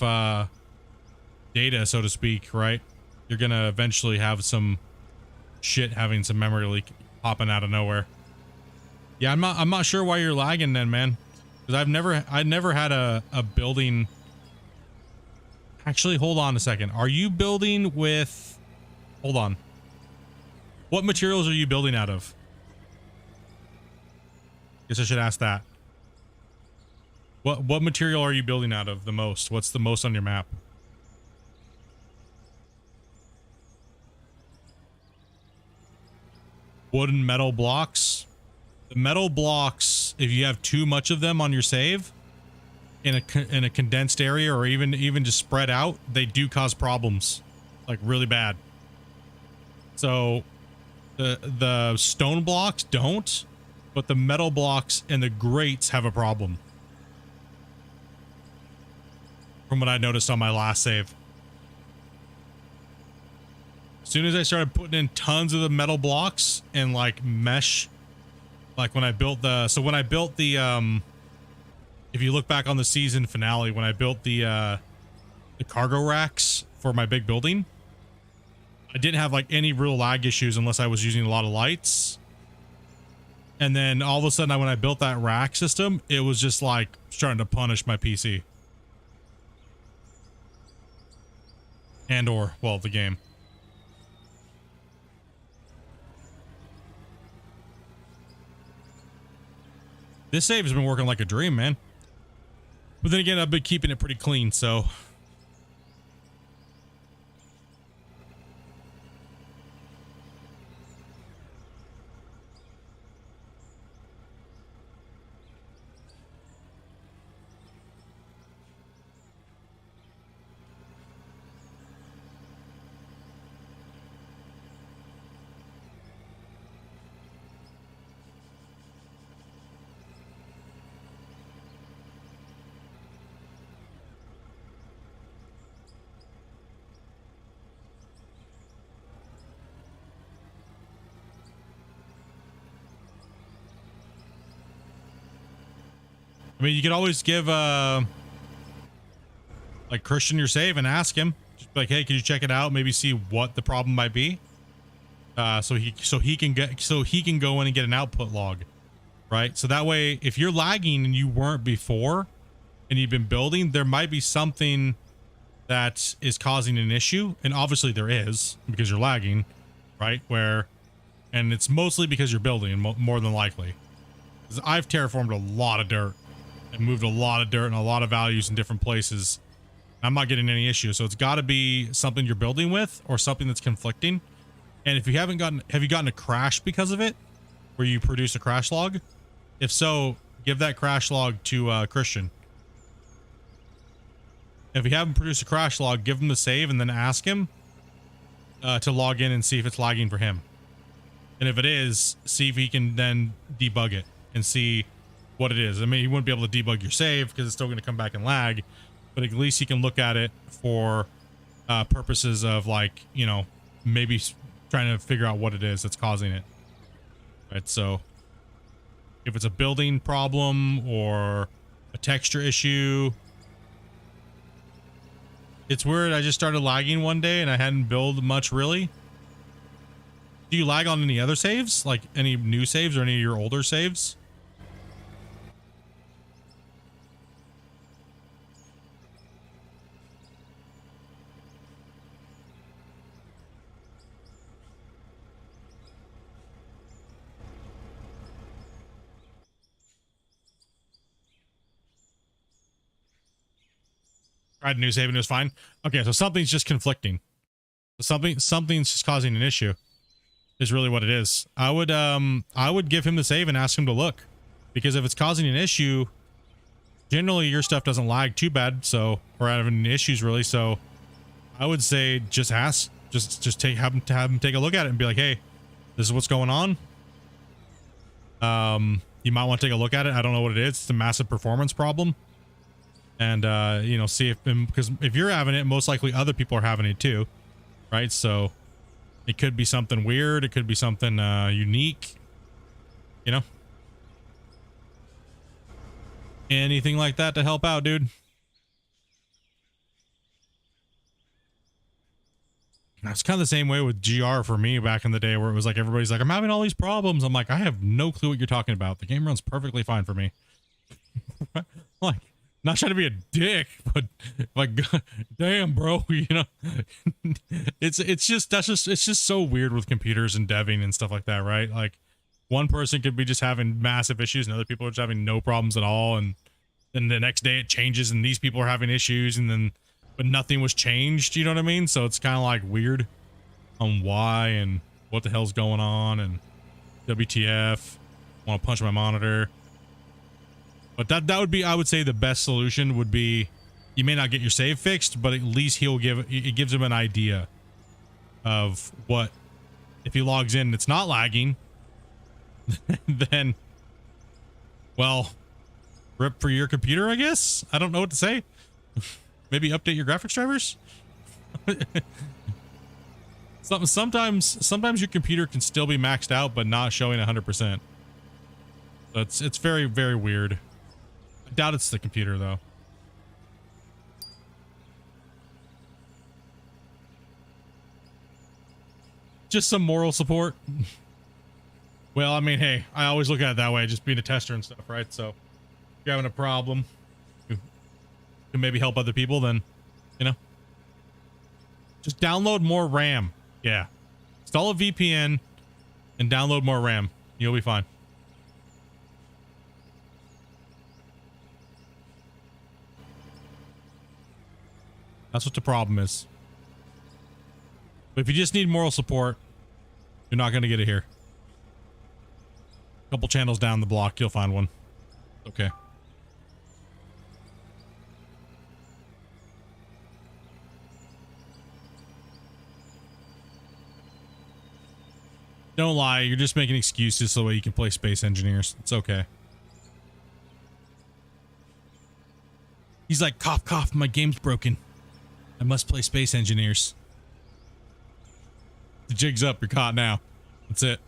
data, so to speak, right, you're going to eventually have some shit having some memory leak popping out of nowhere. Yeah, I'm not sure why you're lagging then, man. Because I never had a building. Actually, hold on a second. Are you building with, hold on. What materials are you building out of? Guess I should ask that. What material are you building out of the most? What's the most on your map? Wood and metal blocks. The metal blocks, if you have too much of them on your save in a condensed area or even just spread out, they do cause problems, like really bad. So the stone blocks don't, but the metal blocks and the grates have a problem. From what I noticed on my last save. As soon as I started putting in tons of the metal blocks and like mesh, like when I built the, so when I built the, if you look back on the season finale, when I built the cargo racks for my big building, I didn't have like any real lag issues unless I was using a lot of lights. And then all of a sudden, when I built that rack system, it was just like starting to punish my PC. And or, well, the game. This save has been working like a dream, man. But then again, I've been keeping it pretty clean, so. I mean, you could always give like Christian your save and ask him, just be like, hey, can you check it out? Maybe see what the problem might be. So he can go in and get an output log, right? So that way, if you're lagging and you weren't before, and you've been building, there might be something that is causing an issue, and obviously there is because you're lagging, right? And it's mostly because you're building more than likely. Because I've terraformed a lot of dirt. And moved a lot of dirt and a lot of values in different places. I'm not getting any issues. So it's got to be something you're building with or something that's conflicting. And if you have you gotten a crash because of it, where you produce a crash log? If so, give that crash log to Christian. If you haven't produced a crash log, give him the save and then ask him to log in and see if it's lagging for him. And if it is, see if he can then debug it and see what it is. I mean, you wouldn't be able to debug your save because it's still going to come back and lag, but at least you can look at it for purposes of like, you know, maybe trying to figure out what it is that's causing it. Right. So if it's a building problem or a texture issue, it's weird. I just started lagging one day and I hadn't built much really. Do you lag on any other saves? Like any new saves or any of your older saves? Tried a new save and it was fine. Okay, so something's just conflicting. Something's just causing an issue. Is really what it is. I would give him the save and ask him to look, because if it's causing an issue, generally your stuff doesn't lag too bad. So, or having issues really. So, I would say just ask, just have him take a look at it and be like, hey, this is what's going on. You might want to take a look at it. I don't know what it is. It's a massive performance problem. And, you know, see if, because if you're having it, most likely other people are having it too. Right. So it could be something weird. It could be something, unique, you know, anything like that to help out, dude. It's kind of the same way with GR for me back in the day, where it was like, everybody's like, I'm having all these problems. I'm like, I have no clue what you're talking about. The game runs perfectly fine for me. Like, not trying to be a dick, but like, damn, bro, you know, it's just so weird with computers and deving and stuff like that, right? Like, one person could be just having massive issues and other people are just having no problems at all, and then the next day it changes and these people are having issues, and then but nothing was changed, you know what I mean? So it's kind of like weird on why and what the hell's going on, and WTF, want to punch my monitor. But that would be, I would say the best solution would be, you may not get your save fixed, but at least it gives him an idea of what, if he logs in and it's not lagging, then, well, rip for your computer, I guess. I don't know what to say. Maybe update your graphics drivers. Sometimes your computer can still be maxed out, but not showing 100%. So it's very, very weird. I doubt it's the computer though. Just some moral support. Well, I mean, hey, I always look at it that way, just being a tester and stuff, right? So if you're having a problem, you can maybe help other people, then, you know, just download more RAM. Yeah. Install a VPN and download more RAM. You'll be fine. That's what the problem is. But if you just need moral support, you're not going to get it here. A couple channels down the block, you'll find one. Okay. Don't lie, you're just making excuses so that you can play Space Engineers. It's okay. He's like, cough, cough, my game's broken. I must play Space Engineers. The jig's up, you're caught now. That's it.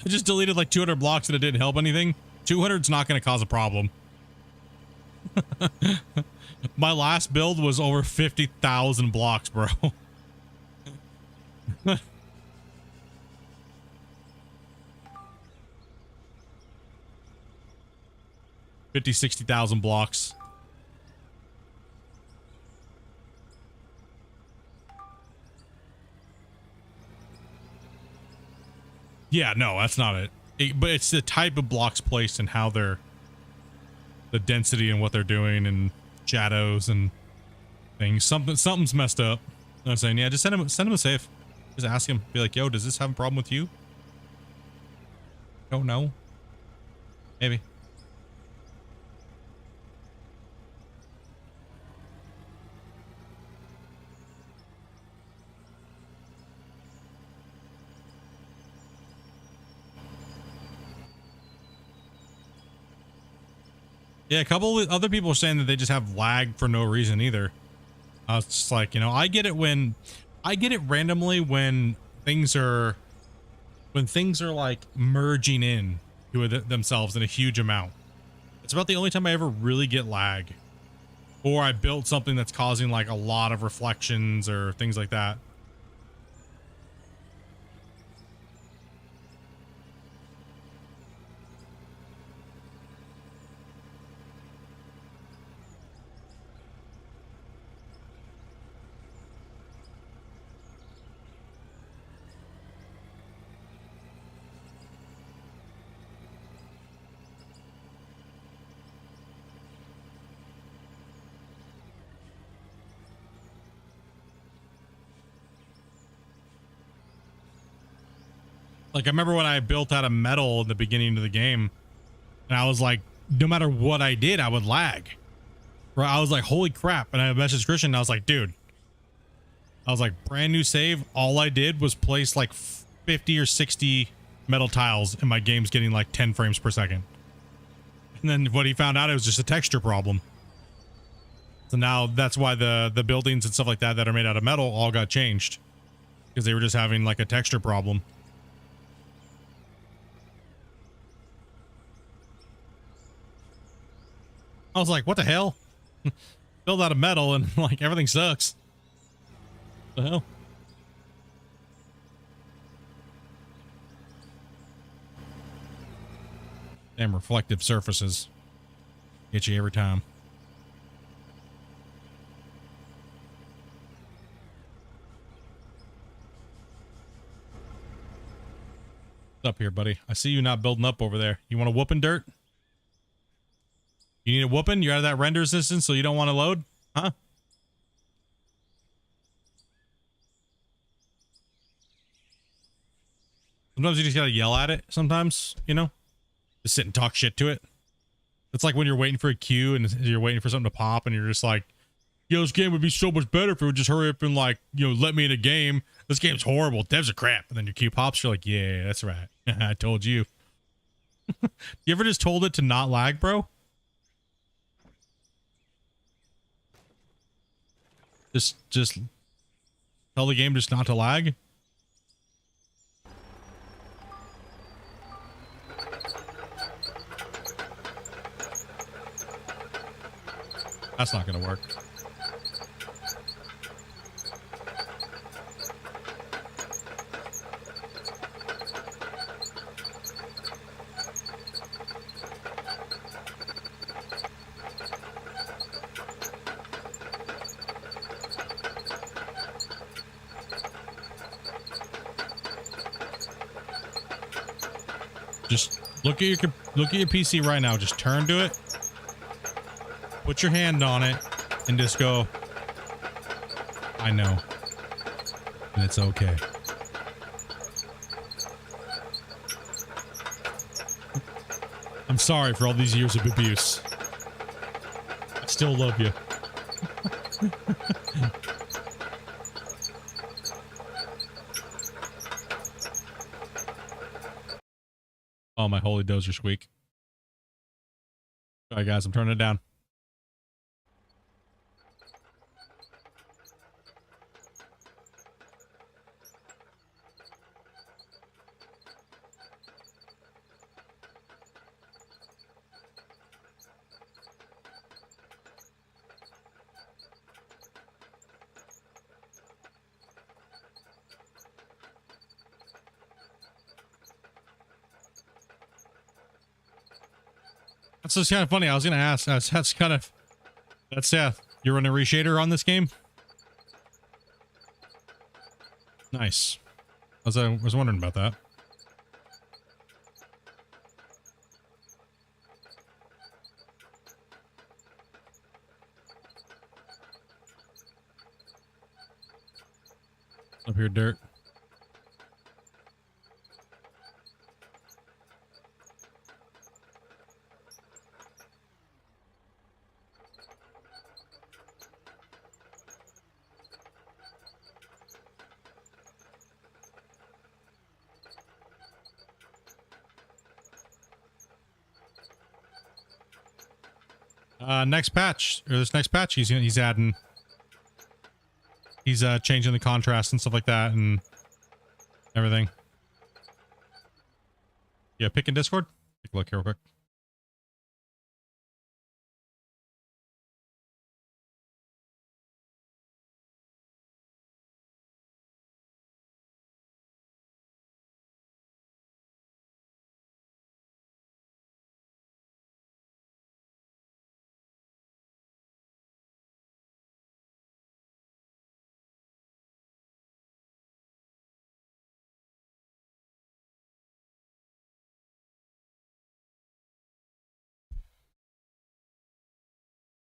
I just deleted like 200 blocks and it didn't help anything. 200's not going to cause a problem. My last build was over 50,000 blocks, bro. 60,000 blocks. Yeah, no, that's not it. But it's the type of blocks placed and how they're, the density and what they're doing and shadows and things. Something's messed up. I'm saying, yeah, just send him a save. Just ask him. Be like, yo, does this have a problem with you? Don't know. Maybe. Yeah, a couple of other people are saying that they just have lag for no reason either. It's just like, you know, I get it randomly when things are like merging in to themselves in a huge amount. It's about the only time I ever really get lag, or I built something that's causing like a lot of reflections or things like that. Like I remember when I built out of metal in the beginning of the game, and I was like, no matter what I did, I would lag. Right? I was like, holy crap. And I messaged Christian and I was like, dude, I was like, brand new save. All I did was place like 50 or 60 metal tiles and my game's getting like 10 frames per second. And then what he found out, it was just a texture problem. So now that's why the buildings and stuff like that that are made out of metal all got changed, because they were just having like a texture problem. I was like, what the hell? Build out of metal and like everything sucks. What the hell? Damn reflective surfaces. Get you every time. What's up here, buddy? I see you not building up over there. You want a whooping, Dirt? You need a whooping? You're out of that render resistance, so you don't want to load? Huh? Sometimes you just gotta yell at it sometimes, you know? Just sit and talk shit to it. It's like when you're waiting for a queue and you're waiting for something to pop and you're just like, yo, this game would be so much better if it would just hurry up and like, you know, let me in a game. This game's horrible. Devs are crap. And then your queue pops. You're like, yeah, that's right. I told you. You ever just told it to not lag, bro? Just tell the game just not to lag. That's not gonna work. Just look at your PC right now. Just turn to it. Put your hand on it and just go, I know. And it's okay. I'm sorry for all these years of abuse. I still love you. Oh, my holy dozer squeak. All right, guys, I'm turning it down. That's just kind of funny. I was going to ask, you're running a reshader on this game? Nice. I was wondering about that. Up here, Dirt. Next patch, or this next patch, he's adding, he's changing the contrast and stuff like that and everything. Yeah, pick in Discord. Take a look here real quick.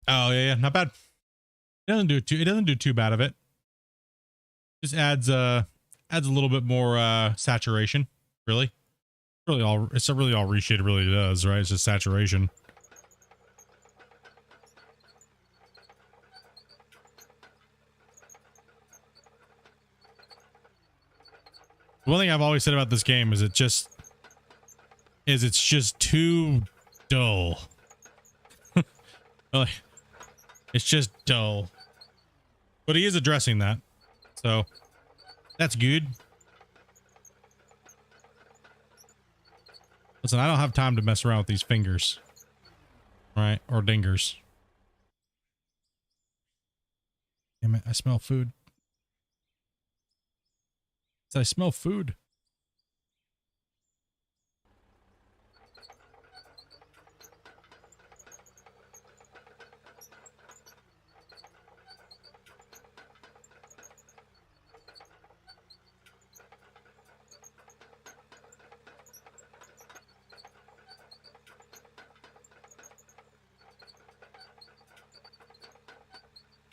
Oh yeah, not bad. It doesn't do too bad of it. Just adds a little bit more saturation. Really? Really all it's really all reshade really does, right? It's just saturation. One thing I've always said about this game is it's just too dull. Really, it's just dull. But he is addressing that, so that's good. Listen, I don't have time to mess around with these fingers, right? Or dingers. Damn it! I smell food. I smell food.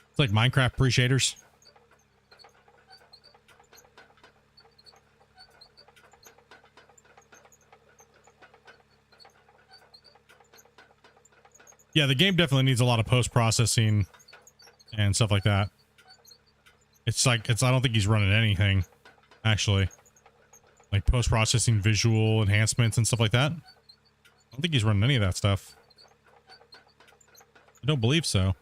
It's like Minecraft pre-shaders. Yeah, the game definitely needs a lot of post-processing and stuff like that. It's like, I don't think he's running anything, actually. Like post-processing visual enhancements and stuff like that. I don't think he's running any of that stuff. I don't believe so.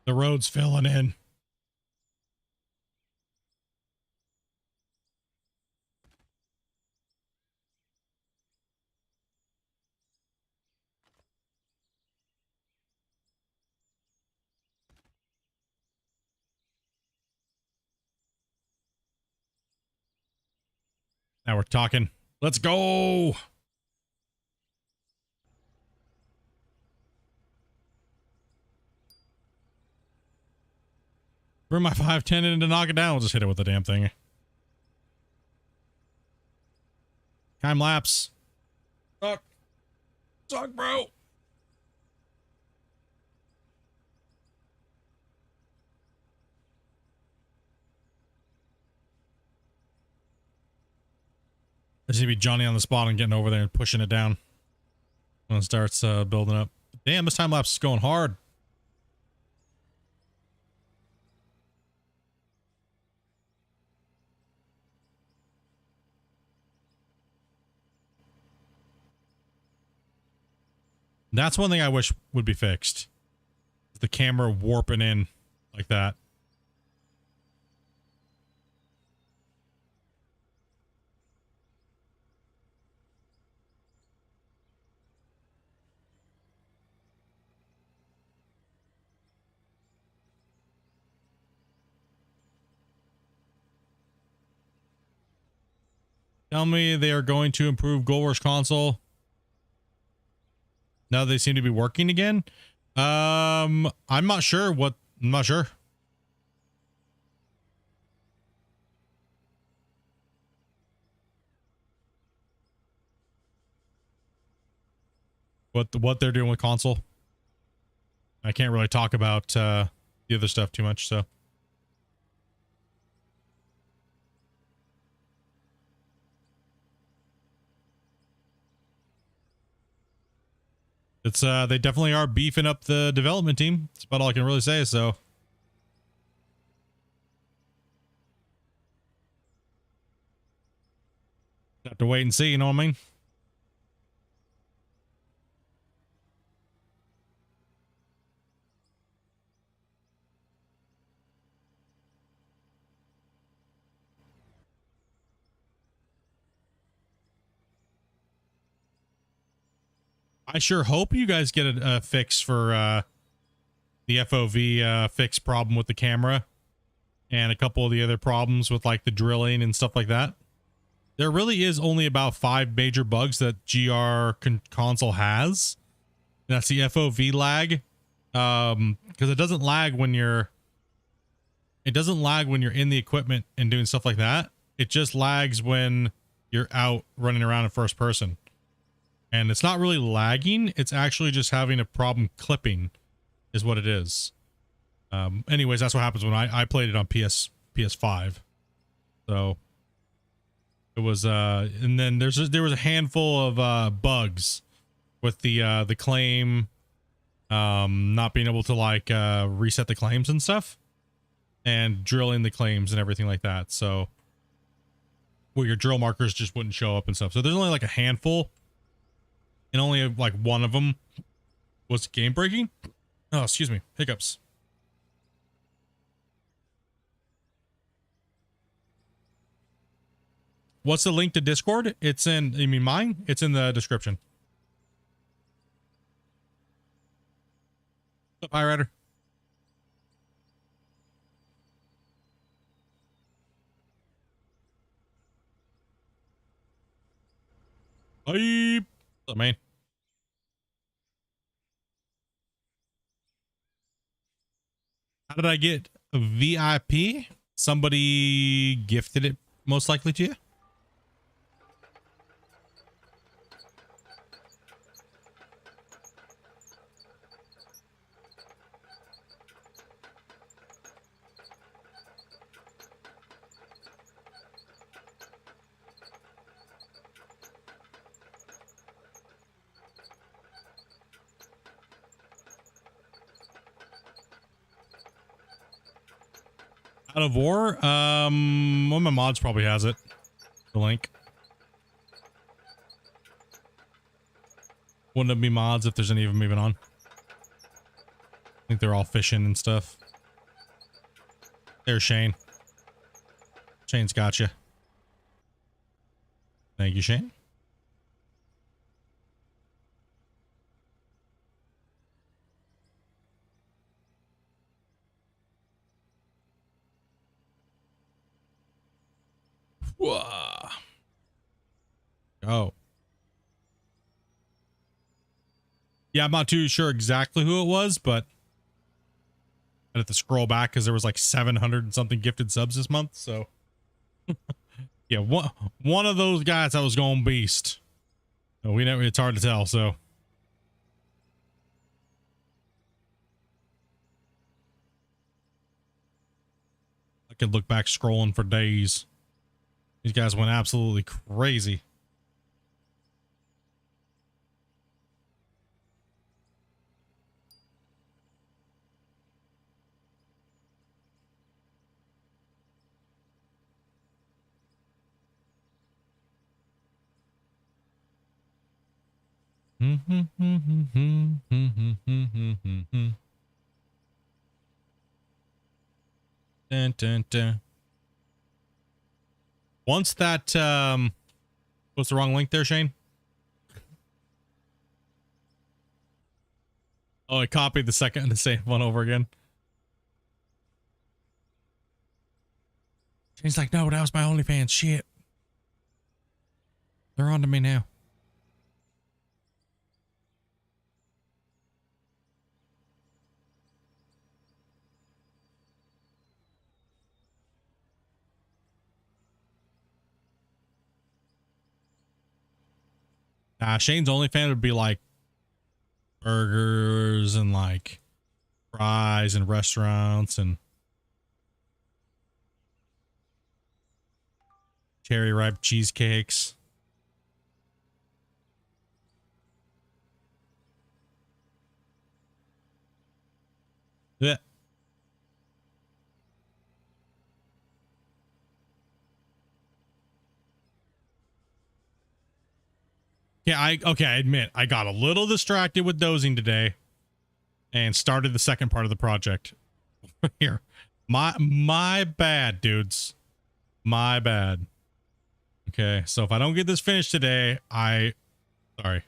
The road's filling in. Now we're talking. Let's go. Bring my 510 in to knock it down. We'll just hit it with the damn thing. Time lapse. Suck. Suck, bro. There's gonna be Johnny on the spot and getting over there and pushing it down when it starts building up. Damn, this time lapse is going hard. That's one thing I wish would be fixed. The camera warping in like that. Tell me they are going to improve Goal Rush console. Now they seem to be working again. I'm not sure what. I'm not sure. What they're doing with console. I can't really talk about the other stuff too much, so. It's they definitely are beefing up the development team. That's about all I can really say, so. Have to wait and see, you know what I mean? I sure hope you guys get a fix for the FOV fix problem with the camera and a couple of the other problems with like the drilling and stuff like that. There really is only about 5 major bugs that console has. And that's the FOV lag. Because it doesn't lag when you're in the equipment and doing stuff like that. It just lags when you're out running around in first person. And it's not really lagging, it's actually just having a problem clipping is what it is. Anyways, that's what happens when I played it on PS5. So it was and then there was a handful of bugs with the claim not being able to like reset the claims and stuff, and drilling the claims and everything like that. So where your drill markers just wouldn't show up and stuff. So there's only like a handful, and only like one of them was game breaking. Oh, excuse me, hiccups. What's the link to Discord? It's in, you mean mine? It's in the description. What's up, High Rider? Hey, what's up, man? How did I get a VIP? Somebody gifted it, most likely to you. Out of War? One of my mods probably has it. The link. Wouldn't it be mods if there's any of them even on? I think they're all fishing and stuff. There's Shane. Shane's got you. Thank you, Shane. Whoa. Oh. Yeah, I'm not too sure exactly who it was, but I had to scroll back because there was like 700 and something gifted subs this month. So yeah, one of those guys that was going beast. No, we never. It's hard to tell. So I could look back scrolling for days. These guys went absolutely crazy. Dun, dun, dun. Once that what's the wrong link there, Shane? Oh, I copied the same one over again. Shane's like, no, that was my OnlyFans shit. They're on to me now. Shane's OnlyFans would be like burgers and like fries and restaurants and cherry ripe cheesecakes. Yeah. Yeah, I admit I got a little distracted with dozing today and started the second part of the project. Here. My bad, dudes. My bad. Okay, so if I don't get this finished today, sorry.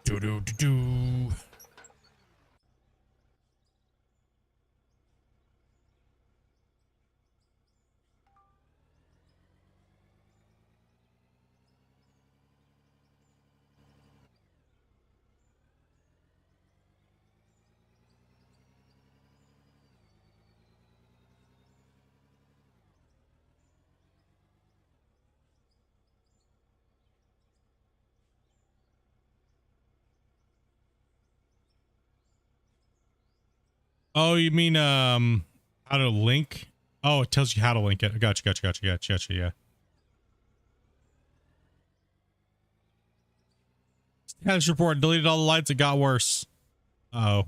Do do do do. Oh, you mean how to link? Oh, it tells you how to link it. Gotcha. Yeah. Status report deleted all the lights. It got worse. Uh oh.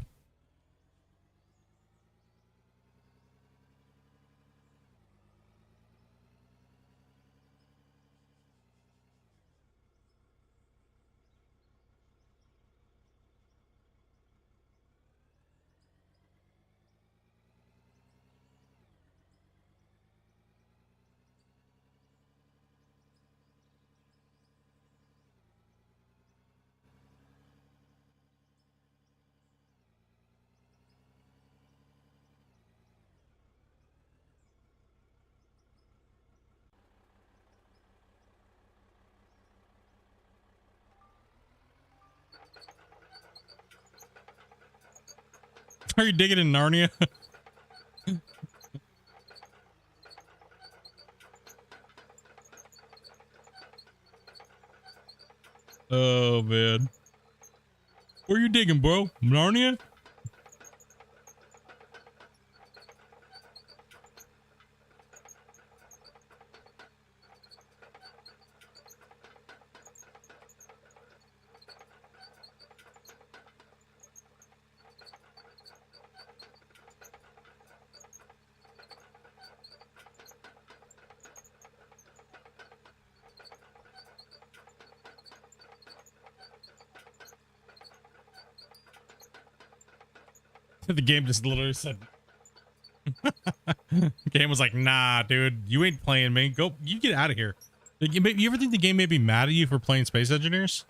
Are you digging in Narnia? Oh man. Where you digging, bro? Narnia? The game just literally said. The game was like, nah, dude, you ain't playing me. Go, you get out of here. You ever think the game may be mad at you for playing Space Engineers?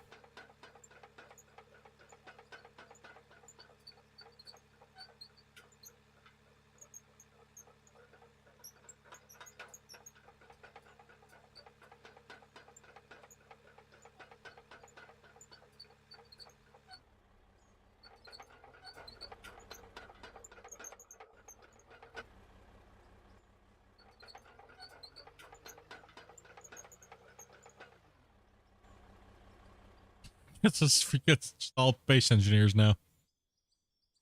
It's just all Space Engineers now.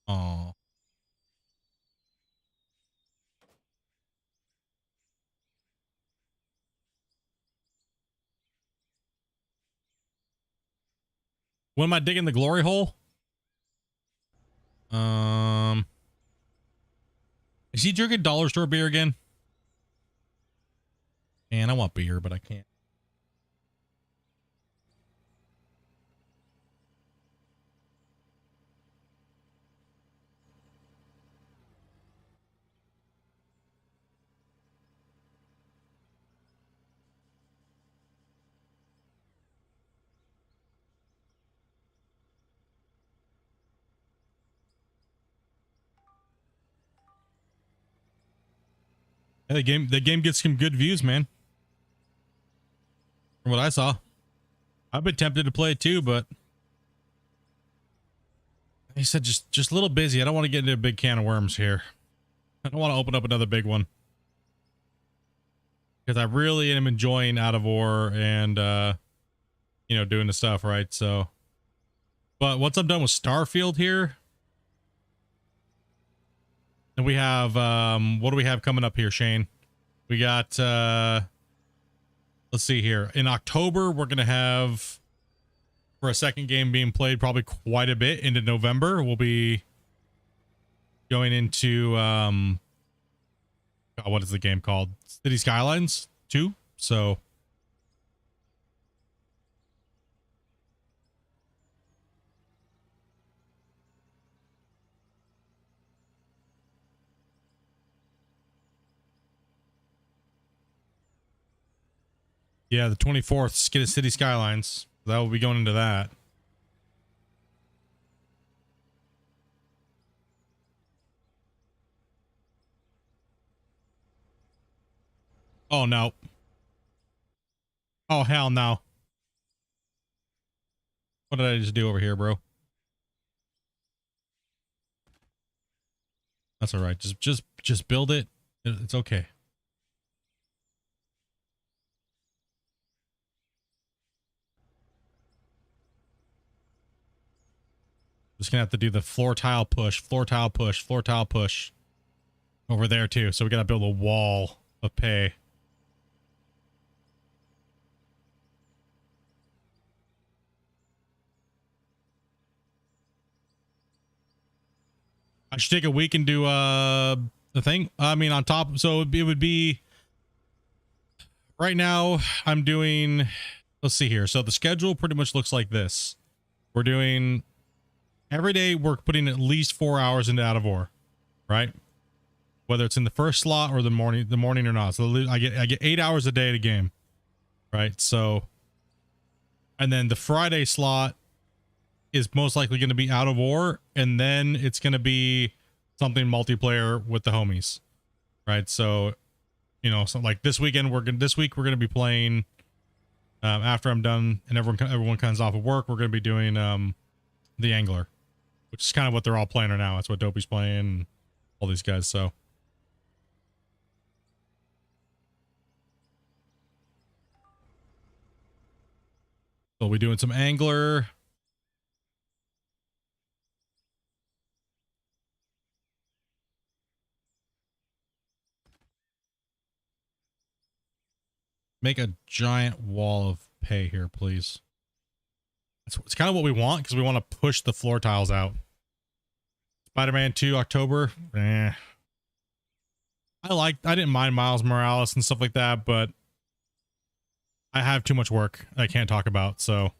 Oh. When am I digging the glory hole? Is he drinking dollar store beer again? Man, I want beer, but I can't. Hey, the game gets some good views, man. From what I saw. I've been tempted to play it too, but he said just a little busy. I don't want to get into a big can of worms here. I don't want to open up another big one. Because I really am enjoying Out of War and you know, doing the stuff, right? So but once I'm done with Starfield here, and we have what do we have coming up here, Shane? We got let's see here. In October, we're gonna have for a second game being played probably quite a bit. Into November, we'll be going into God, what is the game called? City Skylines 2. So yeah, the 24th, City Skylines. That will be going into that. Oh no. Oh hell no. What did I just do over here, bro? That's all right. Just build it. It's okay. Just gonna have to do the floor tile push, floor tile push, floor tile push over there too. So we gotta build a wall of pay. I should take a week and do the thing. I mean, on top. So it would be right now. I'm doing. Let's see here. So the schedule pretty much looks like this. We're doing every day. We're putting at least 4 hours into out of ore, right? Whether it's in the first slot or the morning or not. So I get 8 hours a day to game, right? So, and then the Friday slot is most likely going to be out of ore, and then it's going to be something multiplayer with the homies, right? So, you know, so like this week we're going to be playing after I'm done and everyone comes off of work. We're going to be doing the angler, which is kind of what they're all playing right now. That's what Dopey's playing and all these guys. So we'll be doing some angler. Make a giant wall of pay here, please. It's kind of what we want because we want to push the floor tiles out. Spider-Man 2 October. I didn't mind Miles Morales and stuff like that, but I have too much work I can't talk about. So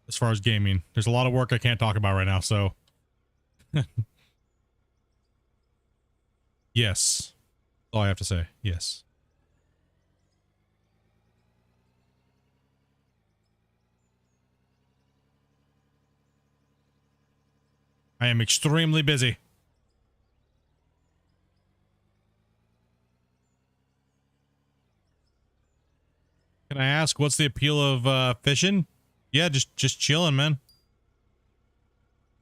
as far as gaming, there's a lot of work I can't talk about right now. So yes, that's all I have to say. Yes. I am extremely busy. Can I ask what's the appeal of fishing? Yeah, just chilling, man.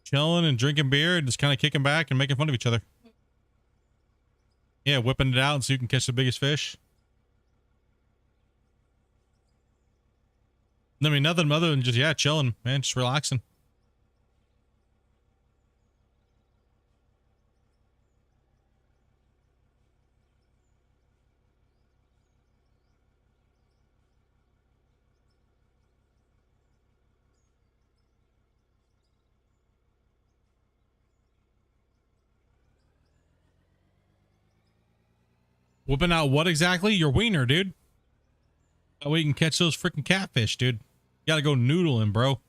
Chilling and drinking beer and just kind of kicking back and making fun of each other. Yeah, whipping it out so you can catch the biggest fish. I mean, nothing other than just, yeah, chilling, man, just relaxing. Whipping out what exactly? Your wiener, dude. That way you can catch those freaking catfish, dude. You gotta go noodling, bro.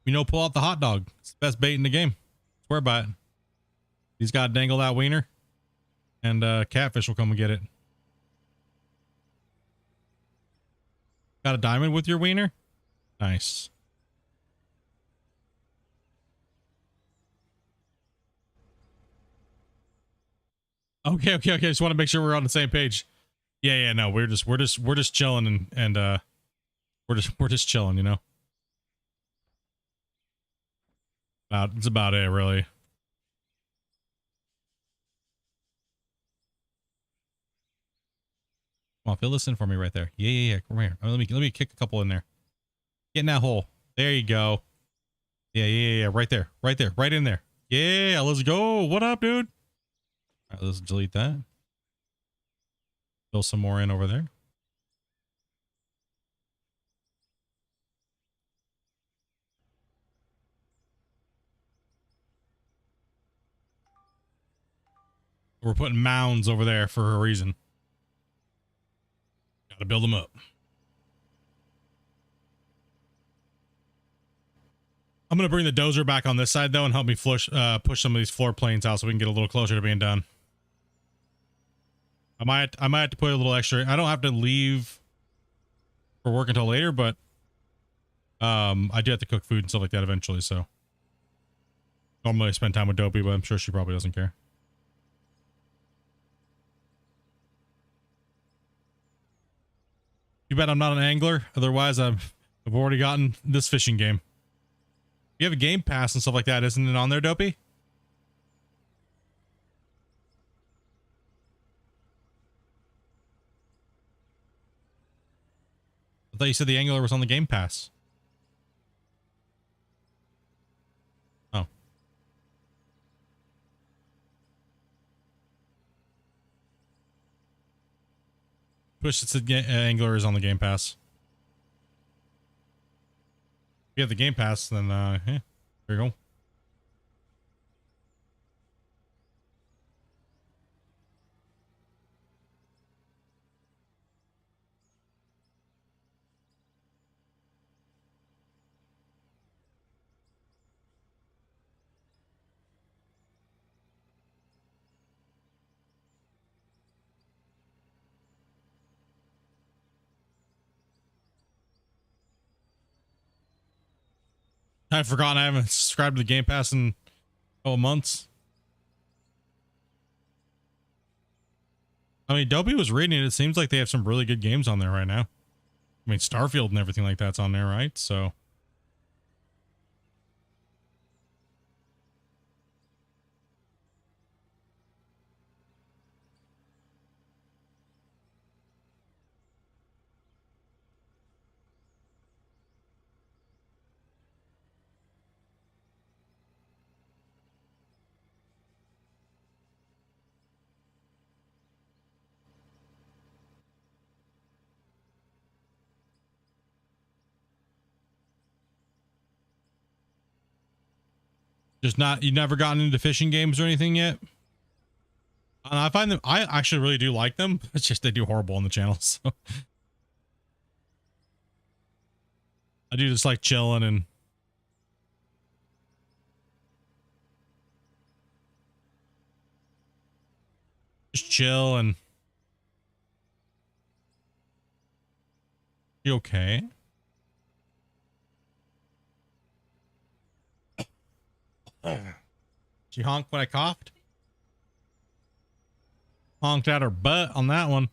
You know, pull out the hot dog. It's the best bait in the game. Swear by it. He's got to dangle that wiener, and catfish will come and get it. Got a diamond with your wiener? Nice. Okay. Just want to make sure we're on the same page. Yeah. No, we're just chilling and we're just chilling, you know. It's about it, really. Come on, fill this in for me right there. Yeah. Come here. Let me kick a couple in there. Get in that hole. There you go. Yeah. Right there. Right in there. Yeah, let's go. What up, dude? All right, let's delete that. Fill some more in over there. We're putting mounds over there for a reason. Gotta build them up. I'm gonna bring the dozer back on this side though and help me push some of these floor planes out so we can get a little closer to being done. I might have to put a little extra. I don't have to leave for work until later, but I do have to cook food and stuff like that eventually. So normally I spend time with Dopey, but I'm sure she probably doesn't care. Too bad I'm not an angler. Otherwise, I've already gotten this fishing game. You have a Game Pass and stuff like that, isn't it on there, Dopey? I thought you said the angler was on the Game Pass. Oh. Push it to angler is on the Game Pass. If you have the Game Pass, then yeah, there you go. I've forgotten I haven't subscribed to the Game Pass in a couple months. I mean, Dopey was reading it. It seems like they have some really good games on there right now. I mean, Starfield and everything like that's on there, right? So. Just not, you never gotten into fishing games or anything yet? I find them, I actually really do like them. It's just they do horrible on the channel. So I do just like chilling and just chill and you okay? She honked when I coughed. Honked out her butt on that one.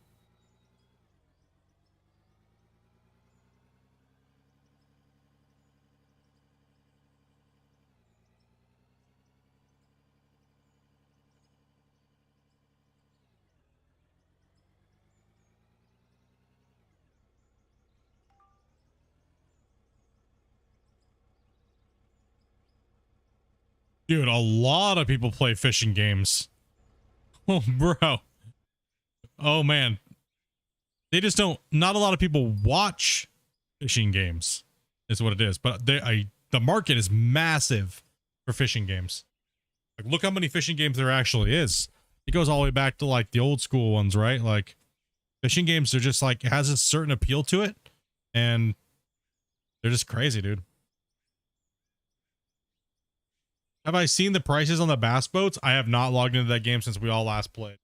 Dude, a lot of people play fishing games. Oh, bro. Oh, man. They just don't, not a lot of people watch fishing games is what it is. But the market is massive for fishing games. Like, look how many fishing games there actually is. It goes all the way back to like the old school ones, right? Like fishing games are just like, it has a certain appeal to it. And they're just crazy, dude. Have I seen the prices on the bass boats? I have not logged into that game since we all last played.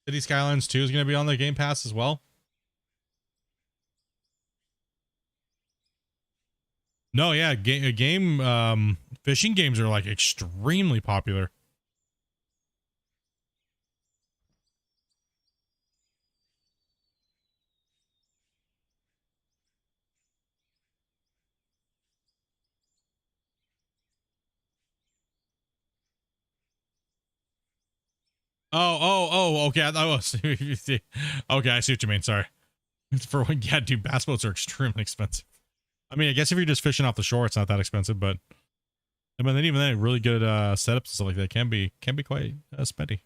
City Skylines 2 is going to be on the Game Pass as well. No, yeah, fishing games are like extremely popular. Okay. Okay, I see what you mean. Sorry. Yeah, dude, bass boats are extremely expensive. I mean, I guess if you're just fishing off the shore, it's not that expensive, but I mean, then even then, really good setups and stuff like that can be quite spendy.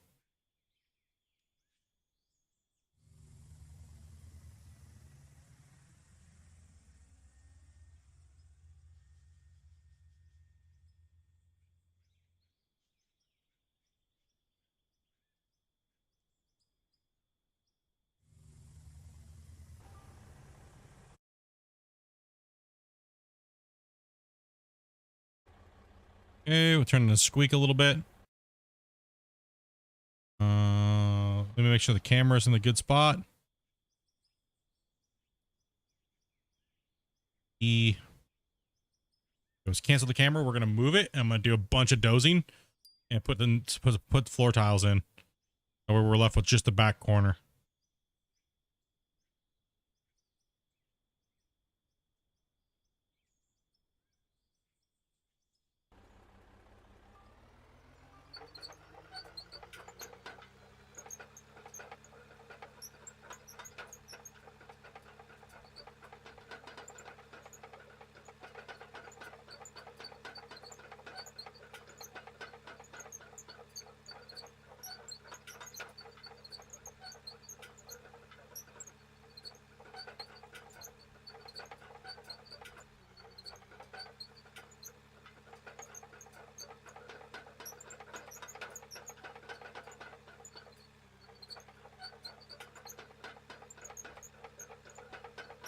Okay, we'll turn the squeak a little bit. Let me make sure the camera's in the good spot. Let's cancel the camera. We're gonna move it. I'm gonna do a bunch of dozing and put the floor tiles in. Or we're left with just the back corner.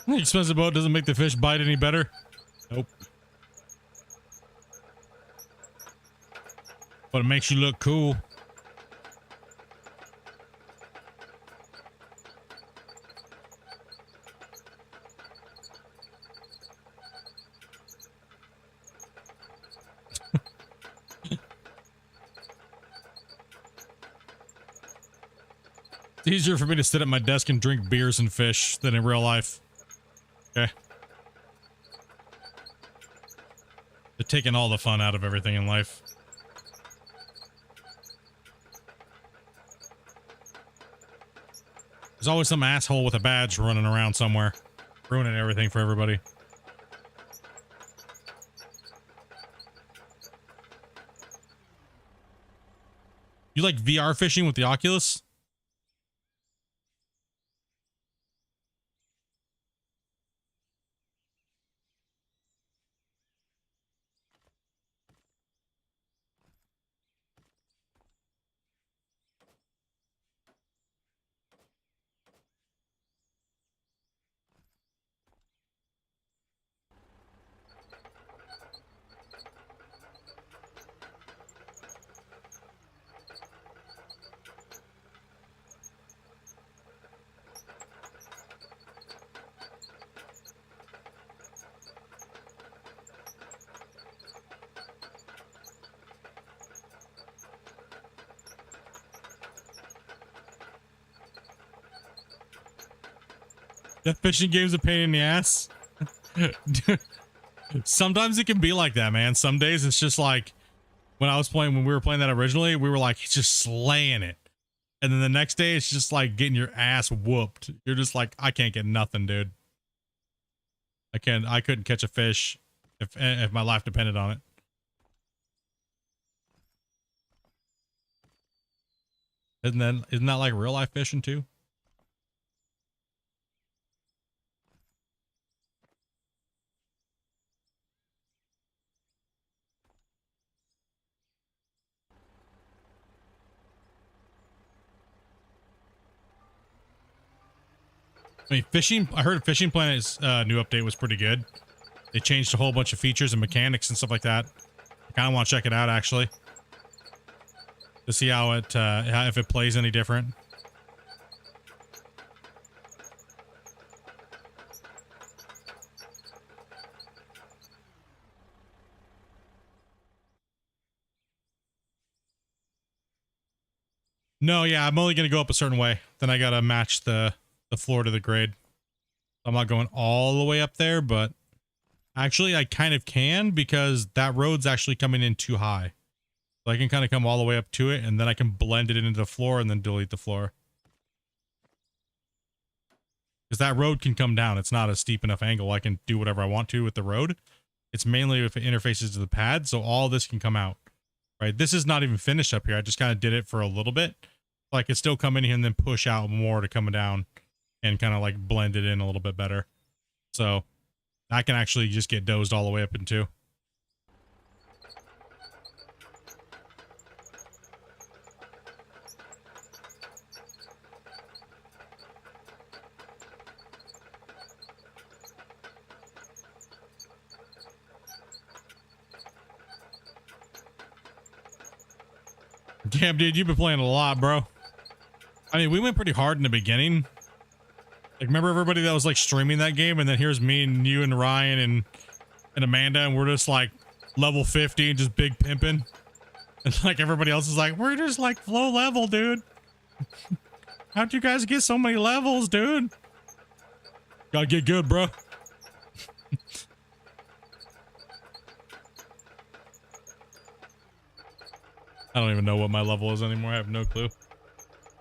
The expensive boat doesn't make the fish bite any better. Nope. But it makes you look cool. It's easier for me to sit at my desk and drink beers and fish than in real life. Okay. They're taking all the fun out of everything in life. There's always some asshole with a badge running around somewhere, ruining everything for everybody. You like VR fishing with the Oculus? That fishing game's a pain in the ass. Sometimes it can be like that, man. Some days it's just like when we were playing that originally, we were like just slaying it. And then the next day it's just like getting your ass whooped. You're just like, I can't get nothing, dude. I couldn't catch a fish if my life depended on it. Isn't that like real life fishing too? I mean, fishing, I heard Fishing Planet's new update was pretty good. They changed a whole bunch of features and mechanics and stuff like that. I kind of want to check it out, actually. To see how it, if it plays any different. No, yeah, I'm only going to go up a certain way. Then I got to match the floor to the grade. I'm not going all the way up there, but actually I kind of can because that road's actually coming in too high. So I can kind of come all the way up to it and then I can blend it into the floor and then delete the floor. Because that road can come down. It's not a steep enough angle. I can do whatever I want to with the road. It's mainly if it interfaces to the pad, so all this can come out. Right, this is not even finished up here. I just kind of did it for a little bit. So I could still come in here and then push out more to come down and kind of like blend it in a little bit better. So I can actually just get dozed all the way up into. Damn, dude, you've been playing a lot, bro. I mean, we went pretty hard in the beginning. Like, remember everybody that was like streaming that game, and then here's me and you and Ryan and Amanda, and we're just like level 50 and just big pimping. And like everybody else is like, we're just like low level, dude. How'd you guys get so many levels, dude? Gotta get good, bro. I don't even know what my level is anymore. I have no clue.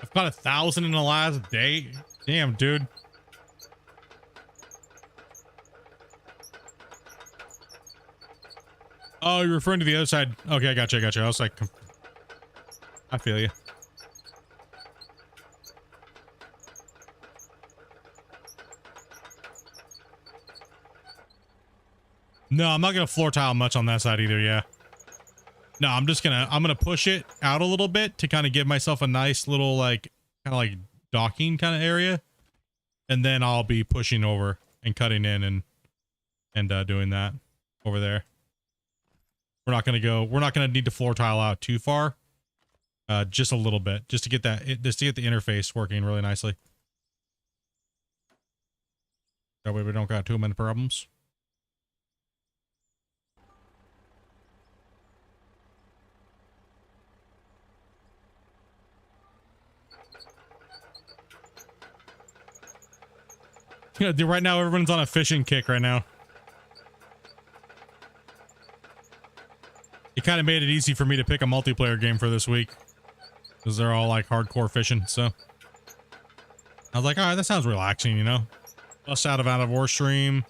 I've got 1,000 in the last day. Damn, dude. Oh, you're referring to the other side. Okay, I got you. I was like, I feel you. No, I'm not gonna floor tile much on that side either. Yeah. No, I'm gonna push it out a little bit to kind of give myself a nice little like kind of like docking kind of area, and then I'll be pushing over and cutting in and doing that over there. We're not gonna need to floor tile out too far, just a little bit, just to get just to get the interface working really nicely. That way we don't got too many problems. Yeah, dude, right now everyone's on a fishing kick right now. It kind of made it easy for me to pick a multiplayer game for this week because they're all like hardcore fishing. So I was like, all right, that sounds relaxing, you know. Bust out of war stream.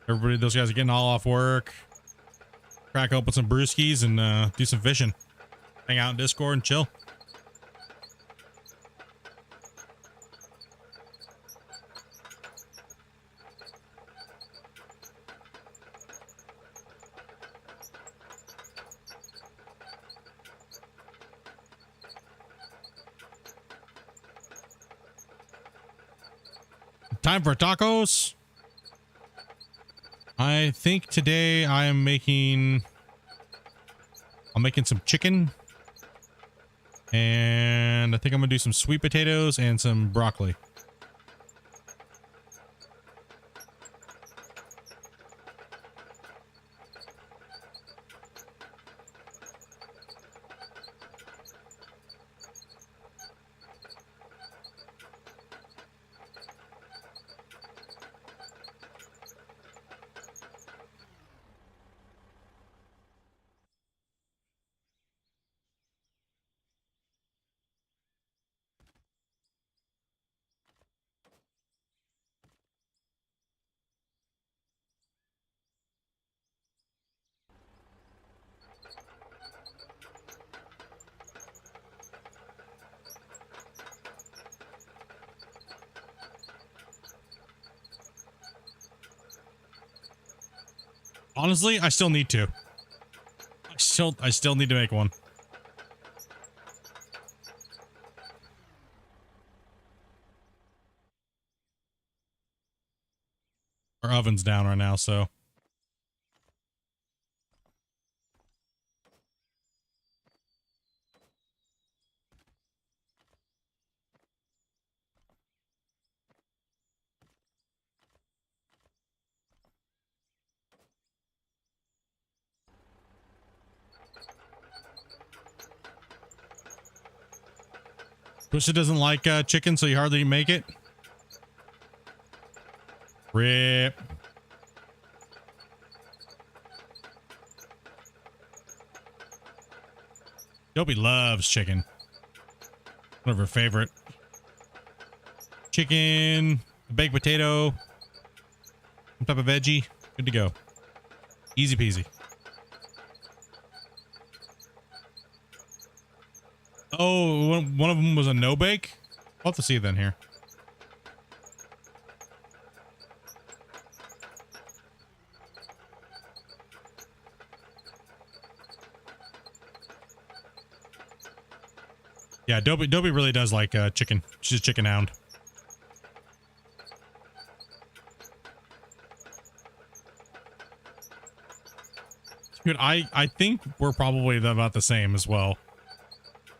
Everybody, those guys are getting all off work. Crack open some brewskis and do some fishing. Hang out in Discord and chill. Time for tacos. I think today I'm making some chicken, and I think I'm gonna do some sweet potatoes and some broccoli. Honestly, I still need to. I still need to make one. Our oven's down right now, so. Twisted doesn't like chicken, so you hardly make it. Rip. Dopey loves chicken. One of her favorite. Chicken, a baked potato, some type of veggie. Good to go. Easy peasy. Oh, one of them was a no bake. I'll have to see it then here. Yeah, Dopey really does like chicken. She's a chicken hound. Dude, I think we're probably about the same as well.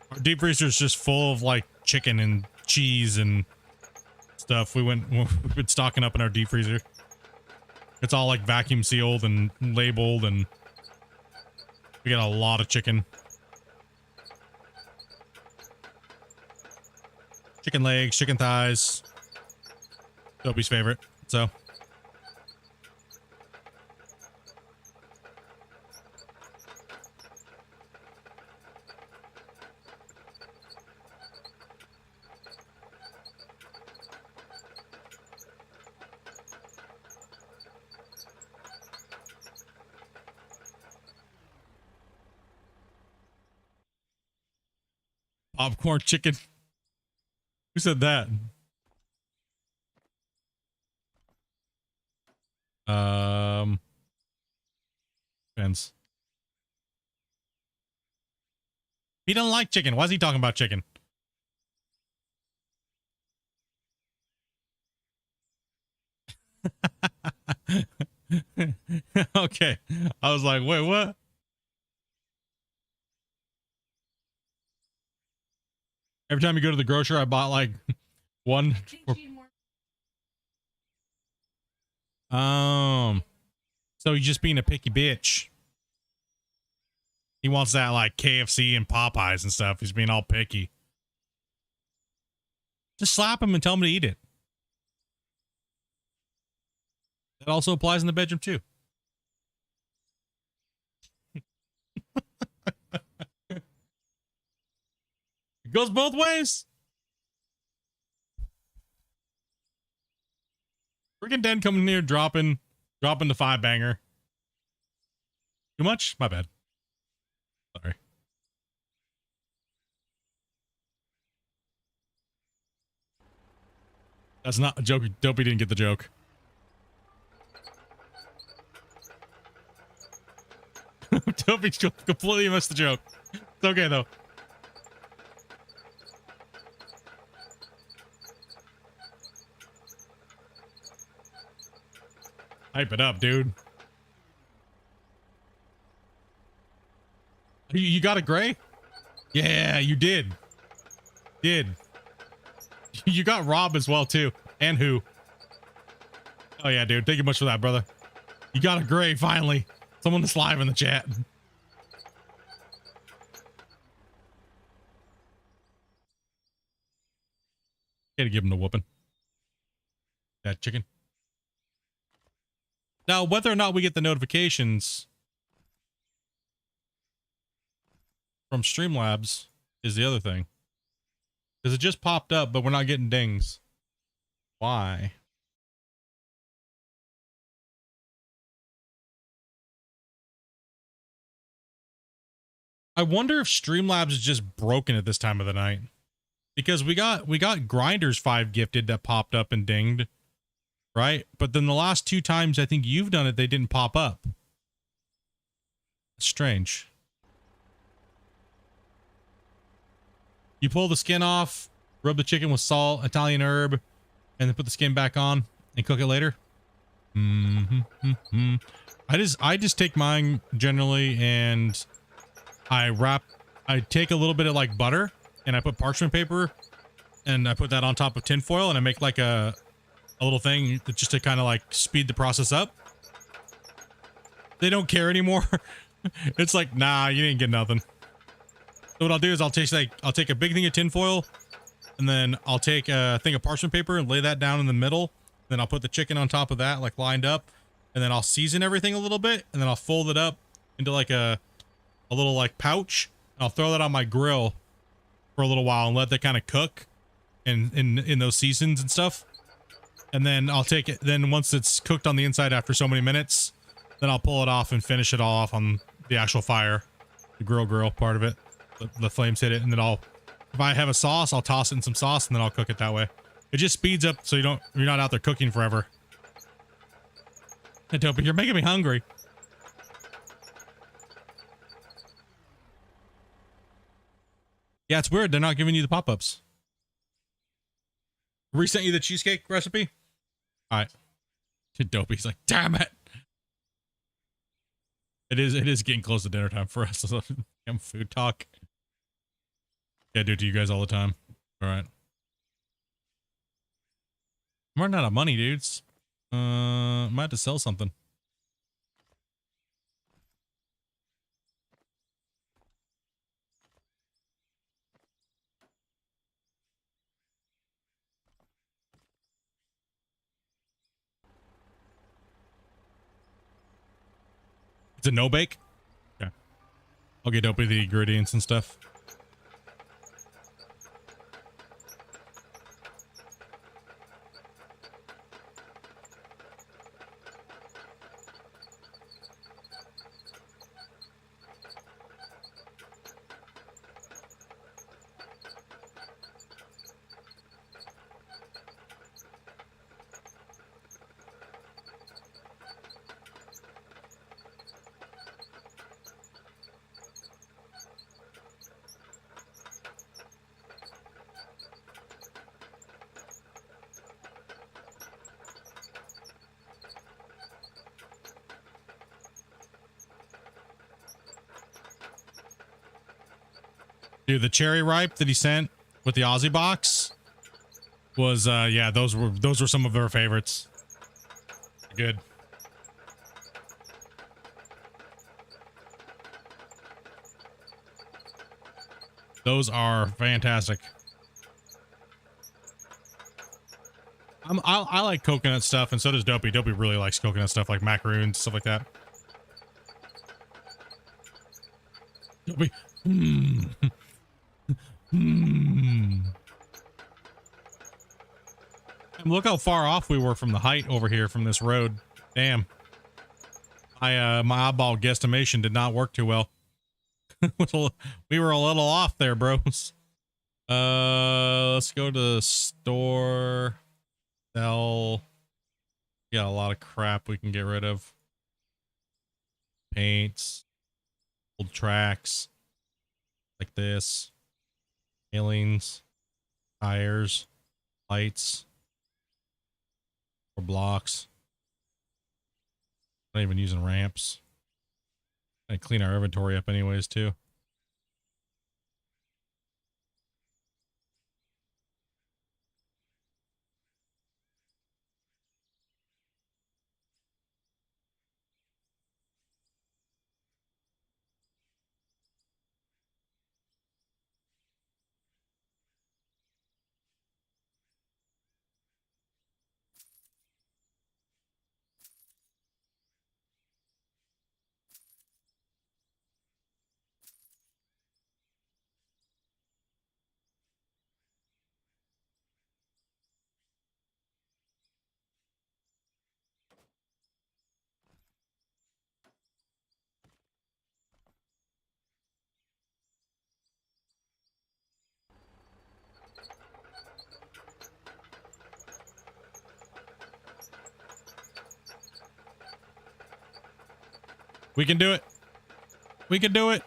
Our deep freezer is just full of like chicken and cheese and stuff. We've been stocking up in our deep freezer. It's all like vacuum sealed and labeled, and we got a lot of chicken. Chicken legs, chicken thighs. Dopey's favorite. So. Popcorn chicken. Who said that? Depends. He doesn't like chicken. Why is he talking about chicken? Okay. I was like, wait, what? Every time you go to the grocer, I bought like one. So he's just being a picky bitch. He wants that like KFC and Popeyes and stuff. He's being all picky. Just slap him and tell him to eat it. That also applies in the bedroom too. It goes both ways. Freaking Den coming here dropping the 5-banger. Too much? My bad. Sorry. That's not a joke. Dopey didn't get the joke. Dopey completely missed the joke. It's okay though. Hype it up, dude. You got a gray? Yeah, you did. You got Rob as well too. And who? Oh yeah, dude. Thank you much for that, brother. You got a gray finally. Someone that's live in the chat. Gotta give him the whooping. That chicken. Now, whether or not we get the notifications from Streamlabs is the other thing. Because it just popped up, but we're not getting dings. Why? I wonder if Streamlabs is just broken at this time of the night. Because we got Grinders 5 gifted that popped up and dinged. Right? But then the last 2 times I think you've done it, they didn't pop up. Strange. You pull the skin off, rub the chicken with salt, Italian herb, and then put the skin back on and cook it later. I just take mine generally and I take a little bit of like butter and I put parchment paper and I put that on top of tin foil and I make like a little thing just to kind of like speed the process up. They don't care anymore. It's like, nah, you didn't get nothing. So what I'll do is I'll take a big thing of tin foil and then I'll take a thing of parchment paper and lay that down in the middle. Then I'll put the chicken on top of that, like lined up, and then I'll season everything a little bit and then I'll fold it up into like a little like pouch. And I'll throw that on my grill for a little while and let that kind of cook in those seasons and stuff. And then I'll take it. Then once it's cooked on the inside after so many minutes, then I'll pull it off and finish it all off on the actual fire, the grill part of it. The flames hit it, and then if I have a sauce, I'll toss it in some sauce, and then I'll cook it that way. It just speeds up so you're not out there cooking forever. Hey, Dopey, you're making me hungry. Yeah, it's weird. They're not giving you the pop-ups. Resent you the cheesecake recipe? All right. Dopey's like, damn it. It is getting close to dinner time for us. Damn food talk. Yeah, I do it to you guys all the time. All right. I'm running out of money, dudes. Might have to sell something. Is it no bake? Okay. I'll get Dopey the ingredients and stuff. Dude, the cherry ripe that he sent with the Aussie box was yeah, those were some of our favorites. Good. Those are fantastic. I like coconut stuff, and so does Dopey. Dopey really likes coconut stuff, like macaroons, stuff like that. Dopey. Mm. Hmm. Look how far off we were from the height over here from this road. Damn. My eyeball guesstimation did not work too well. We were a little off there, bros. Let's go to the store. Sell. We got a lot of crap we can get rid of. Paints. Old tracks. Like this. Railings, tires, lights, or blocks. Not even using ramps. And clean our inventory up anyways too. We can do it. We can do it.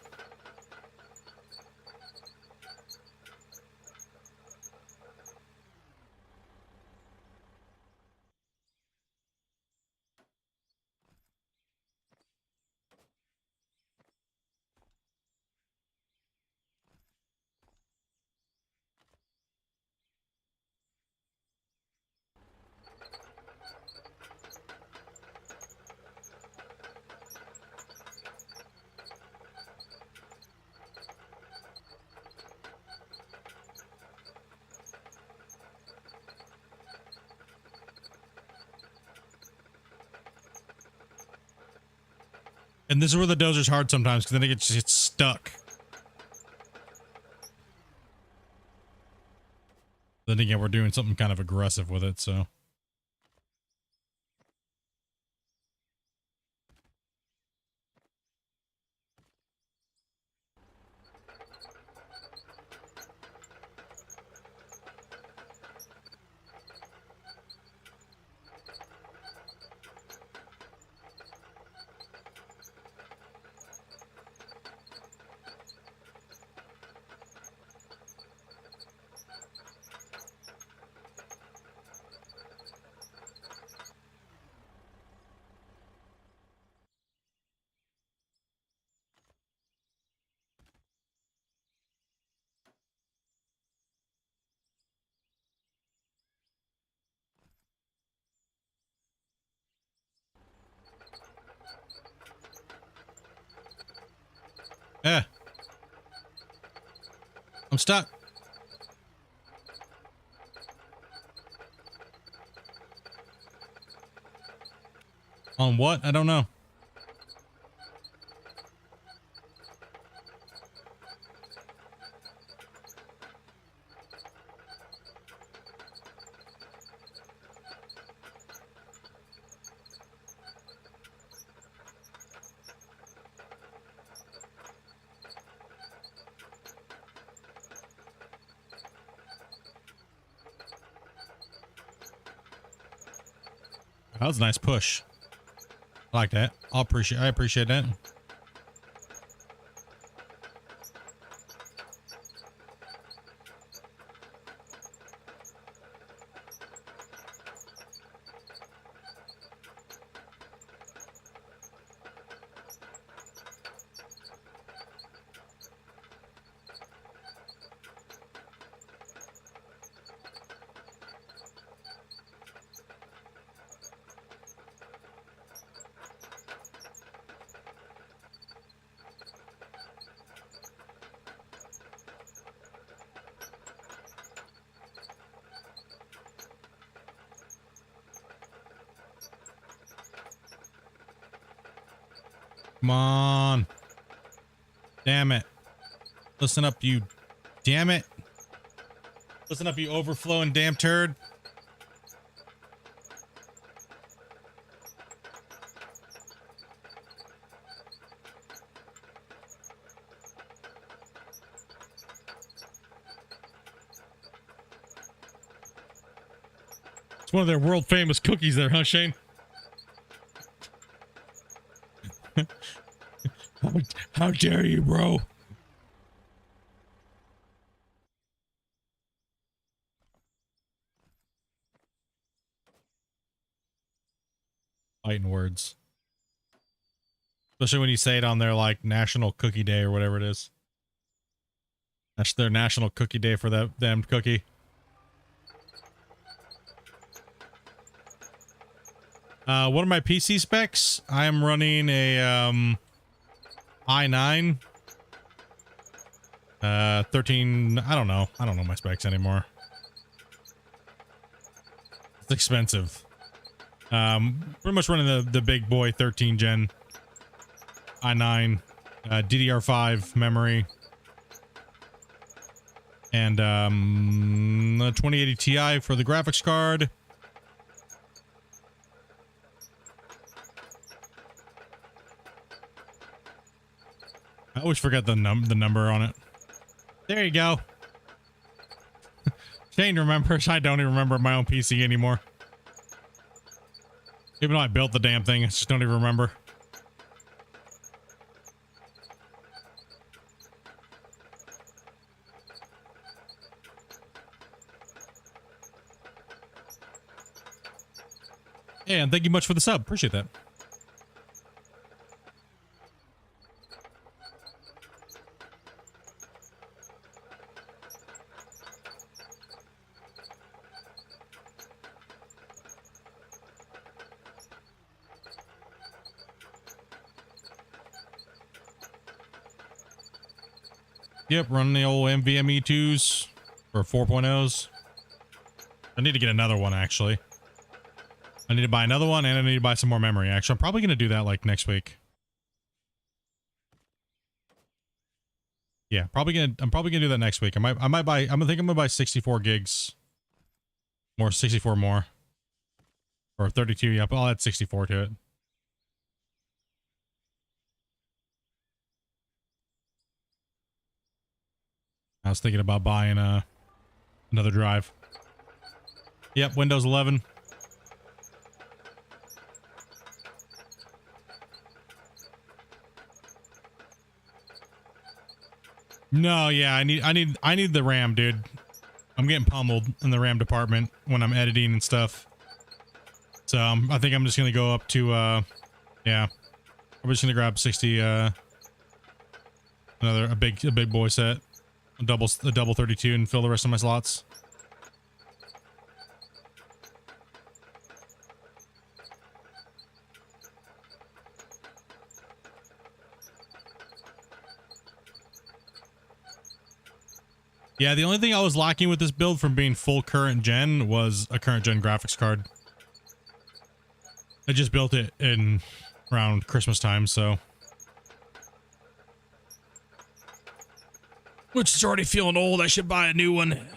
And this is where the dozer's hard sometimes, because then it gets stuck. Then again, we're doing something kind of aggressive with it, so. Yeah. I'm stuck. On what? I don't know. That was a nice push. I like that. I appreciate that. Come on. Damn it. Listen up, you. Damn it. Listen up, you overflowing damn turd. It's one of their world famous cookies there, huh, Shane? How dare you, bro? Fighting words. Especially when you say it on their, like, National Cookie Day or whatever it is. That's their National Cookie Day for that damn cookie. What are my PC specs? I am running a, i9. 13, I don't know my specs anymore. It's expensive. Pretty much running the big boy 13 gen i9, DDR5 memory, and the 2080 Ti for the graphics card. I always forget the number on it. There you go. Shane remembers. I don't even remember my own PC anymore. Even though I built the damn thing, I just don't even remember. Yeah, and thank you much for the sub. Appreciate that. Yep, running the old NVMe 2s or 4.0s. I need to get another one, actually. I need to buy another one, and I need to buy some more memory. Actually, I'm probably going to do that, like, next week. Yeah, I'm probably gonna do that next week. I think I'm gonna buy 64 gigs. 64 more. Or 32, yeah, but I'll add 64 to it. I was thinking about buying another drive. Yep, Windows 11. No, yeah, I need the RAM, dude. I'm getting pummeled in the RAM department when I'm editing and stuff. So I think I'm just gonna go up to yeah. I'm just gonna grab 60 a big boy set. A double 32 and fill the rest of my slots. Yeah, the only thing I was lacking with this build from being full current gen was a current gen graphics card. I just built it in around Christmas time, so. Which is already feeling old. I should buy a new one.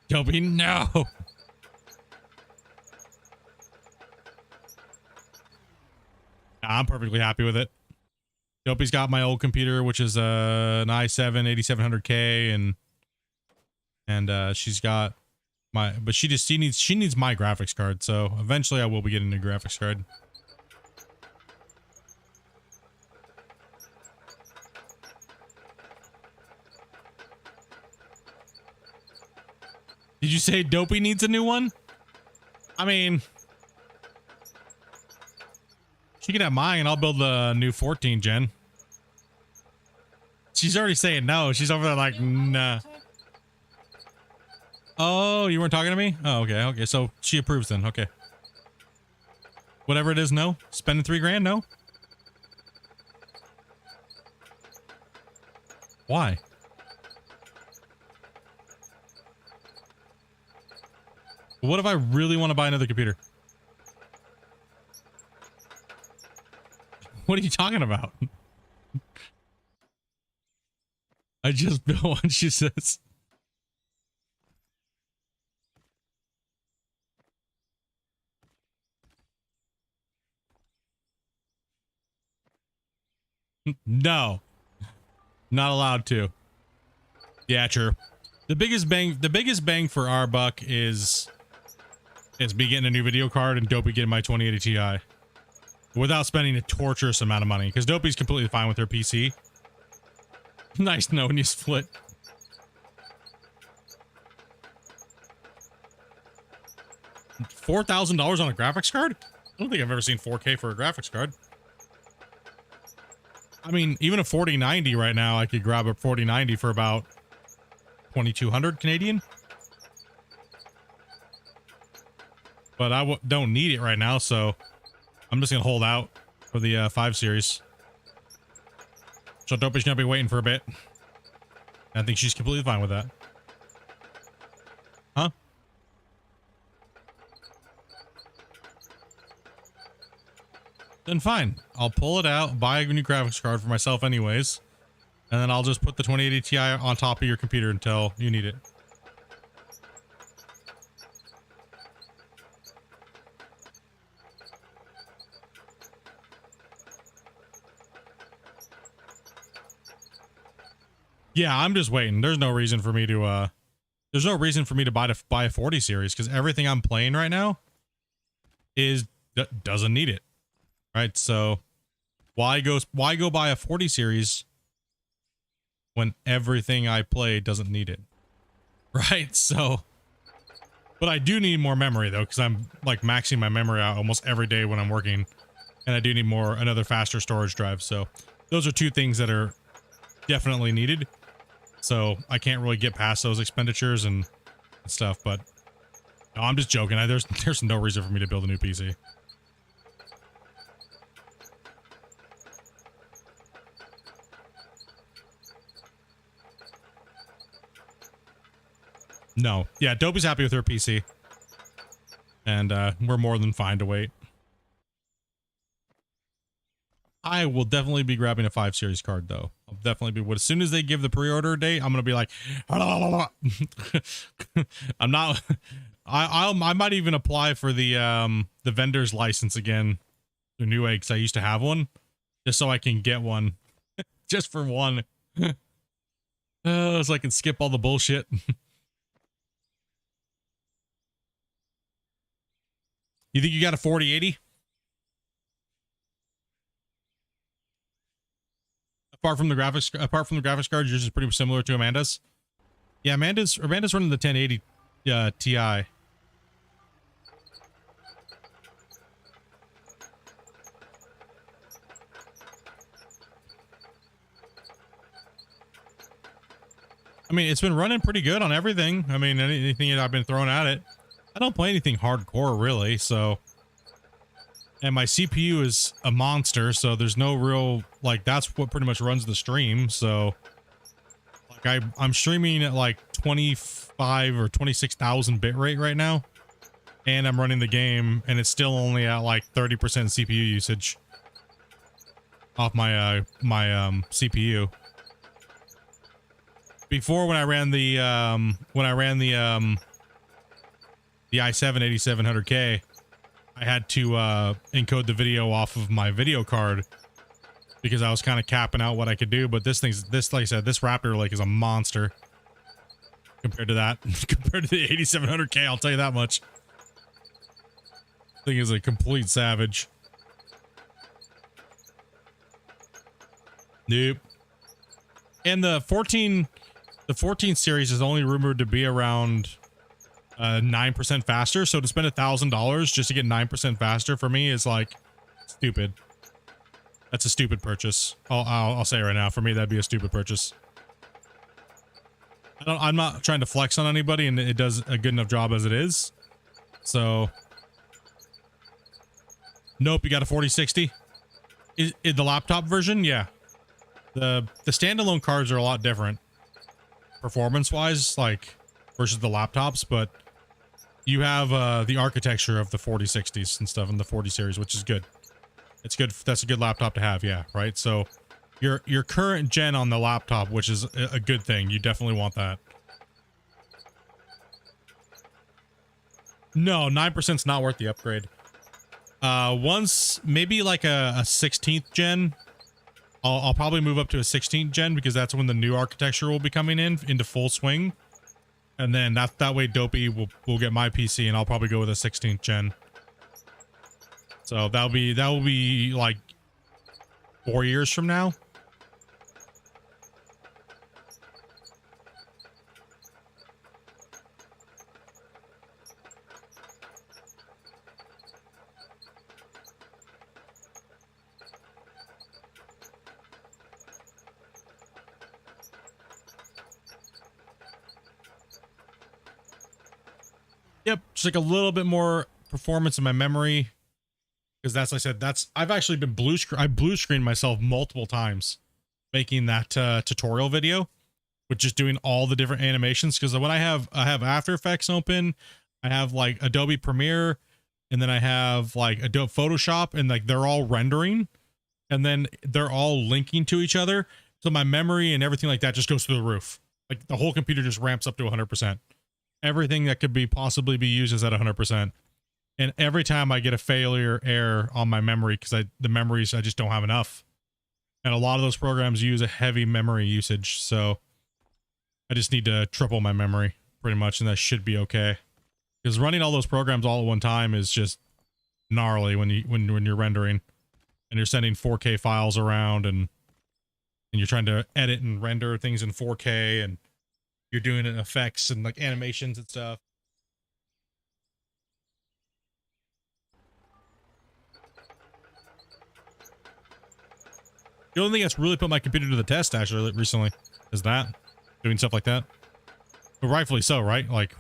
Toby, no. I'm perfectly happy with it. Dopey's got my old computer, which is an i7 8700K, and she's got But she needs my graphics card, so eventually I will be getting a graphics card. Did you say Dopey needs a new one? I mean, she can have mine. I'll build the new 14 gen. She's already saying no. She's over there like, nah. Oh, you weren't talking to me? Oh, okay. Okay. So she approves then. Okay. Whatever it is, no. Spending $3 grand, no. Why? What if I really want to buy another computer? What are you talking about? I just built one, she says. No. Not allowed to. Yeah, true. The biggest bang for our buck is me getting a new video card and Dopey getting my 2080 Ti. Without spending a torturous amount of money. Because Dopey's completely fine with her PC. Nice knowing you split. $4,000 on a graphics card? I don't think I've ever seen 4K for a graphics card. I mean, even a 4090 right now, I could grab a 4090 for about 2,200 Canadian. But I don't need it right now, so I'm just going to hold out for the 5 series. So Dopey's going to be waiting for a bit. I think she's completely fine with that. Huh? Then fine. I'll pull it out, buy a new graphics card for myself anyways. And then I'll just put the 2080 Ti on top of your computer until you need it. Yeah, I'm just waiting. There's no reason for me to buy a 40 series because everything I'm playing right now doesn't need it. Right? So why go buy a 40 series when everything I play doesn't need it? Right? So but I do need more memory though, because I'm like maxing my memory out almost every day when I'm working, and I do need another faster storage drive. So those are two things that are definitely needed. So I can't really get past those expenditures and stuff, but no, I'm just joking. There's no reason for me to build a new PC. No. Yeah, Dopey's happy with her PC. And we're more than fine to wait. I will definitely be grabbing a 5 series card though. I'll definitely be, as soon as they give the pre-order date, I'm gonna be like, I'm not. I might even apply for the vendor's license again, the new egg, because I used to have one, just so I can get one, just for one, so I can skip all the bullshit. You think you got a 4080? Apart from the graphics card, yours is pretty similar to Amanda's. Yeah, Amanda's running the 1080 Ti. I mean, it's been running pretty good on everything. I mean, anything that I've been throwing at it. I don't play anything hardcore really, so. And my CPU is a monster, so there's no real, like, that's what pretty much runs the stream, so. Like, I'm streaming at like 25 or 26,000 bitrate right now. And I'm running the game, and it's still only at like 30% CPU usage. Off my, CPU. Before, when I ran the i7-8700K, I had to encode the video off of my video card because I was kind of capping out what I could do. But this, like I said, this Raptor Lake is a monster compared to that. Compared to the 8700K, I'll tell you that much. Thing is a complete savage. Nope. And the 14 series is only rumored to be around 9% faster. So to spend $1,000 just to get 9% faster for me is like stupid. That's a stupid purchase. I'll say it right now. For me, that'd be a stupid purchase. I'm not trying to flex on anybody, and it does a good enough job as it is. So, nope. You got a 4060. Is the laptop version? Yeah. The standalone cards are a lot different, performance-wise, like versus the laptops. But you have the architecture of the 4060s and stuff in the 40 series, which is good. It's good. That's a good laptop to have. Yeah, right. So your current gen on the laptop, which is a good thing. You definitely want that. No, 9% is not worth the upgrade. Once maybe like a 16th gen, I'll probably move up to a 16th gen because that's when the new architecture will be coming into full swing, and then that way Dopey will get my PC, and I'll probably go with a 16th gen. So that will be like 4 years from now. Yep, just like a little bit more performance in my memory, because that's, like I said, I've actually been I blue screened myself multiple times making that tutorial video with just doing all the different animations. Because when I have After Effects open, I have like Adobe Premiere, and then I have like Adobe Photoshop, and like they're all rendering, and then they're all linking to each other. So my memory and everything like that just goes through the roof. Like the whole computer just ramps up to 100%. Everything that could possibly be used is at 100%. And every time I get a failure error on my memory, because the memories, I just don't have enough. And a lot of those programs use a heavy memory usage. So I just need to triple my memory pretty much, and that should be okay. Because running all those programs all at one time is just gnarly when you're rendering and you're sending 4K files around, and you're trying to edit and render things in 4K, and you're doing effects and like animations and stuff. The only thing that's really put my computer to the test actually recently is that doing stuff like that. But rightfully so, right? Like,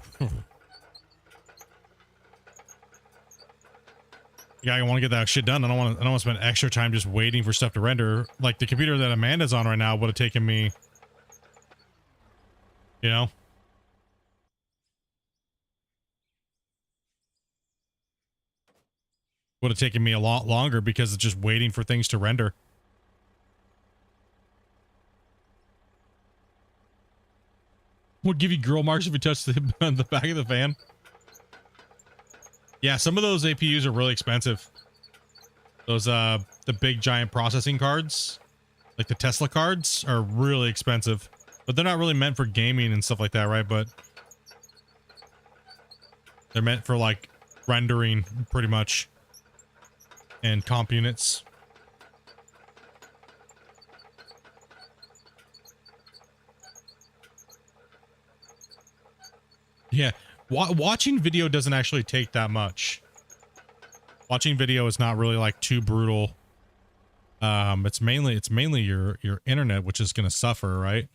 yeah, I want to get that shit done. I don't want to spend extra time just waiting for stuff to render. Like the computer that Amanda's on right now would have taken me, you know, would have taken me a lot longer because it's just waiting for things to render. Would give you grill marks if you touch the back of the fan. Yeah, some of those APUs are really expensive. Those the big giant processing cards, like the Tesla cards, are really expensive. But they're not really meant for gaming and stuff like that, right? But they're meant for like rendering pretty much, and comp units. Yeah, watching video doesn't actually take that much. Watching video is not really like too brutal. It's mainly your internet which is going to suffer, right?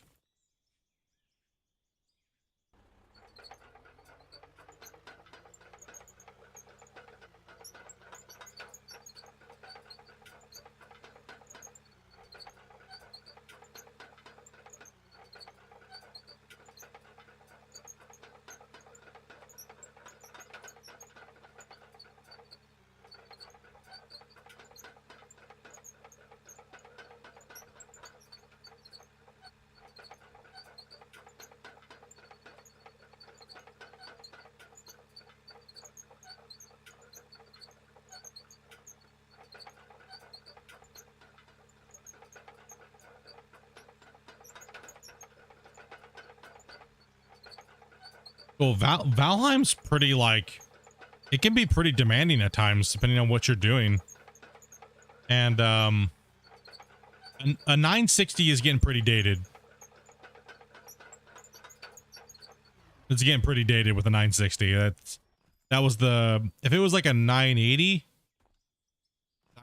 Well, Valheim's pretty like, it can be pretty demanding at times depending on what you're doing. And a 960 is getting pretty dated. It's getting pretty dated with a 960. That was the, if it was like a 980,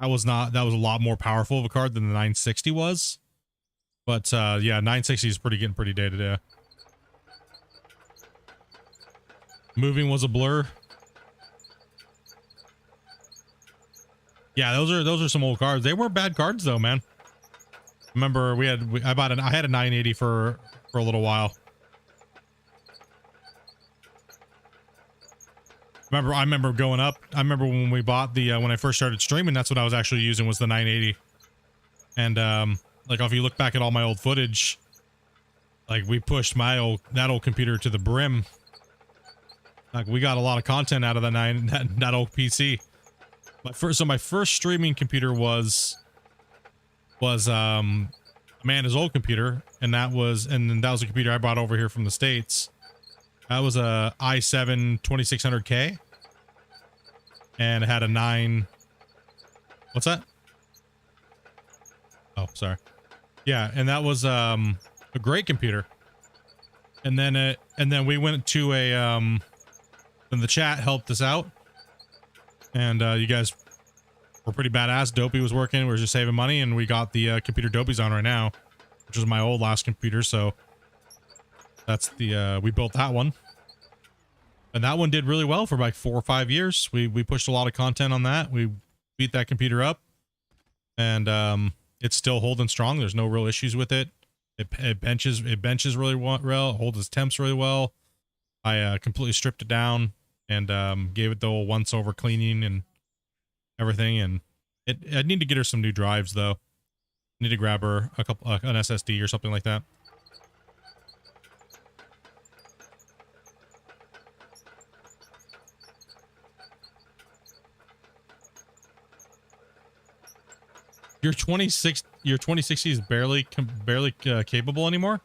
that was a lot more powerful of a card than the 960 was. But yeah, 960 is getting pretty dated, yeah. Moving was a blur. Yeah, those are some old cards. They were bad cards though, man. Remember I had a 980 for a little while. I remember going up. I remember when we bought the when I first started streaming, that's what I was actually using, was the 980. And like if you look back at all my old footage, like we pushed that old computer to the brim. Like we got a lot of content out of that old PC. My first streaming computer was Amanda's old computer, and that was a computer I brought over here from the States. That was a i7 2600K, and it had a 9. What's that? Oh, sorry. Yeah, and that was a great computer. And then we went to a then the chat helped us out, and you guys were pretty badass. Dopey was working. We were just saving money, and we got the computer Dopey's on right now, which was my old last computer. So that's the we built that one, and that one did really well for like 4 or 5 years. We pushed a lot of content on that. We beat that computer up, and it's still holding strong. There's no real issues with it. It benches really well. Holds its temps really well. I completely stripped it down and gave it the whole once over cleaning and everything. And I need to get her some new drives though. I need to grab her an SSD or something like that. Your 2060 is barely capable anymore.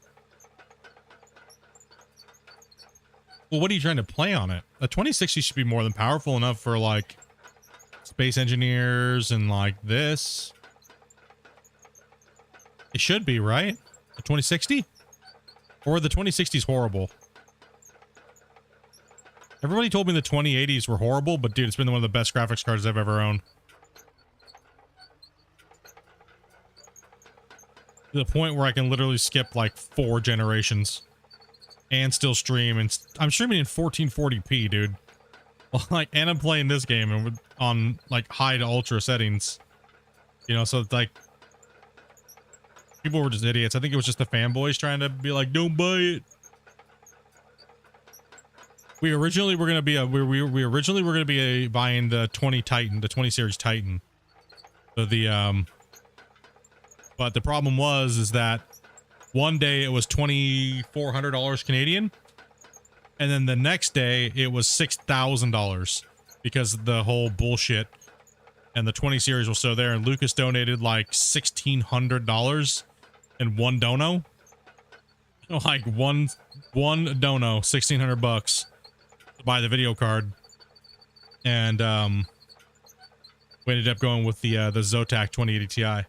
Well, what are you trying to play on it? A 2060 should be more than powerful enough for like space engineers and like this. It should be, right? A 2060? Or the 2060 is horrible. Everybody told me the 2080s were horrible, but dude, it's been one of the best graphics cards I've ever owned. To the point where I can literally skip like 4 generations and still stream, and I'm streaming in 1440p, dude. Like, and I'm playing this game and on like high to ultra settings, you know. So it's like people were just idiots. I think it was just the fanboys trying to be like, don't buy it. We originally were gonna be buying the 20 Titan, the 20 series Titan. So but the problem is that one day it was $2,400 Canadian, and then the next day it was $6,000 because of the whole bullshit. And the 20 series was still there, and Lucas donated like $1,600 in one dono. Like one dono, $1,600 to buy the video card, and we ended up going with the Zotac 2080 Ti.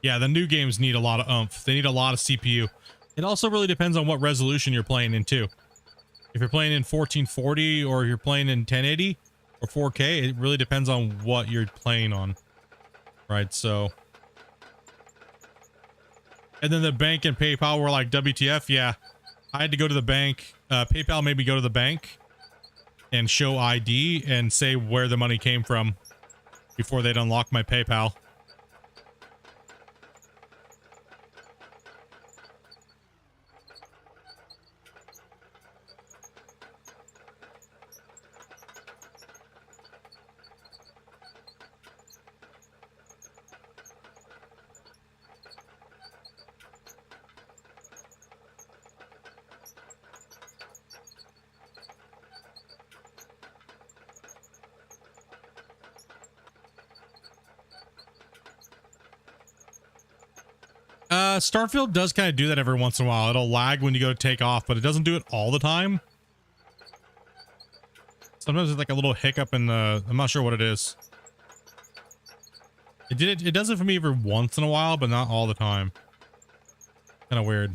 Yeah, the new games need a lot of oomph. They need a lot of CPU. It also really depends on what resolution you're playing in too. If you're playing in 1440 or you're playing in 1080 or 4K, it really depends on what you're playing on. Right, so. And then the bank and PayPal were like, WTF, yeah. I had to go to the bank. PayPal made me go to the bank and show ID and say where the money came from before they'd unlock my PayPal. Starfield does kind of do that every once in a while. It'll lag when you go to take off, but it doesn't do it all the time. Sometimes it's like a little hiccup in the, I'm not sure what it is. It does it for me every once in a while, but not all the time. Kind of weird.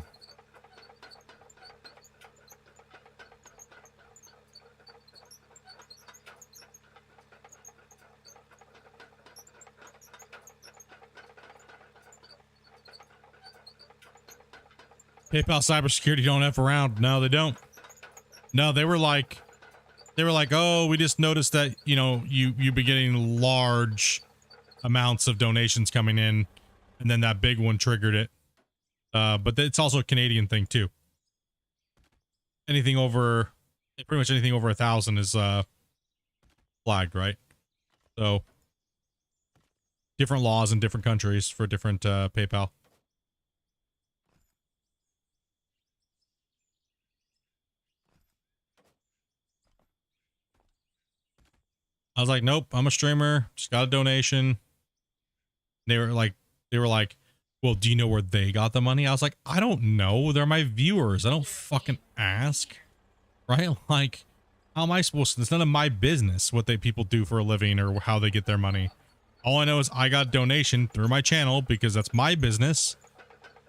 PayPal cybersecurity don't F around. No, they don't. No, they were like, oh, we just noticed that, you know, you've been getting large amounts of donations coming in, and then that big one triggered it. But it's also a Canadian thing too. Anything over, pretty much anything over 1,000 is flagged, right? So different laws in different countries for different PayPal. I was like, nope, I'm a streamer, just got a donation. They were like, well, do you know where they got the money? I was like, I don't know. They're my viewers. I don't fucking ask. Right? Like, how am I supposed to? It's none of my business what people do for a living or how they get their money. All I know is I got a donation through my channel because that's my business.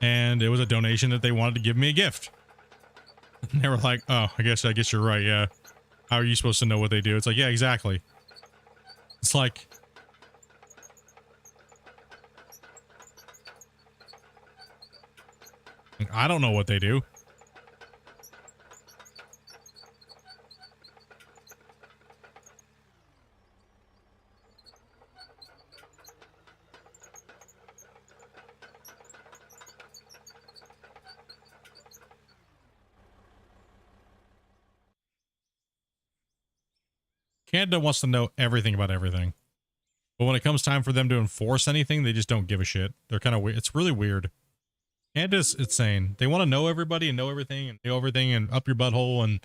And it was a donation that they wanted to give me a gift. And they were like, oh, I guess you're right. Yeah. How are you supposed to know what they do? It's like, yeah, exactly. It's like, I don't know what they do. Canada wants to know everything about everything. But when it comes time for them to enforce anything, they just don't give a shit. They're kind of weird. It's really weird. Canada's insane. They want to know everybody and know everything and up your butthole and,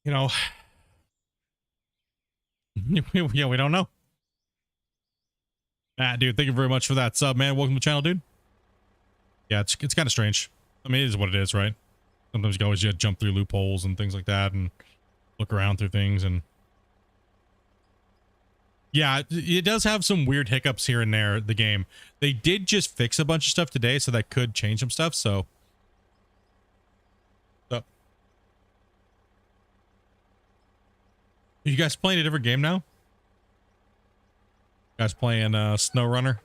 you know, yeah, we don't know. Ah, dude, thank you very much for that sub, man. Welcome to the channel, dude. Yeah, it's kind of strange. I mean, it is what it is, right? Sometimes you can always just jump through loopholes and things like that and look around through things and... Yeah, it does have some weird hiccups here and there, the game. They did just fix a bunch of stuff today, so that could change some stuff, so... You guys playing a different game now? You guys playing SnowRunner?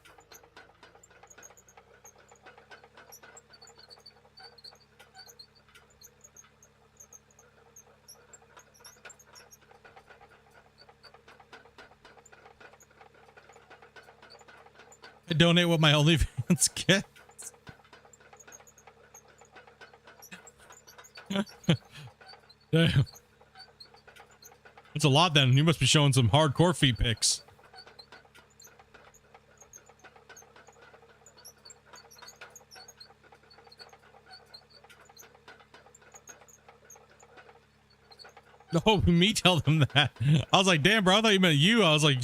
I donate what my OnlyFans gets. Damn. It's a lot then. You must be showing some hardcore feet pics. No, me tell them that. I was like, damn, bro, I thought you meant you. I was like,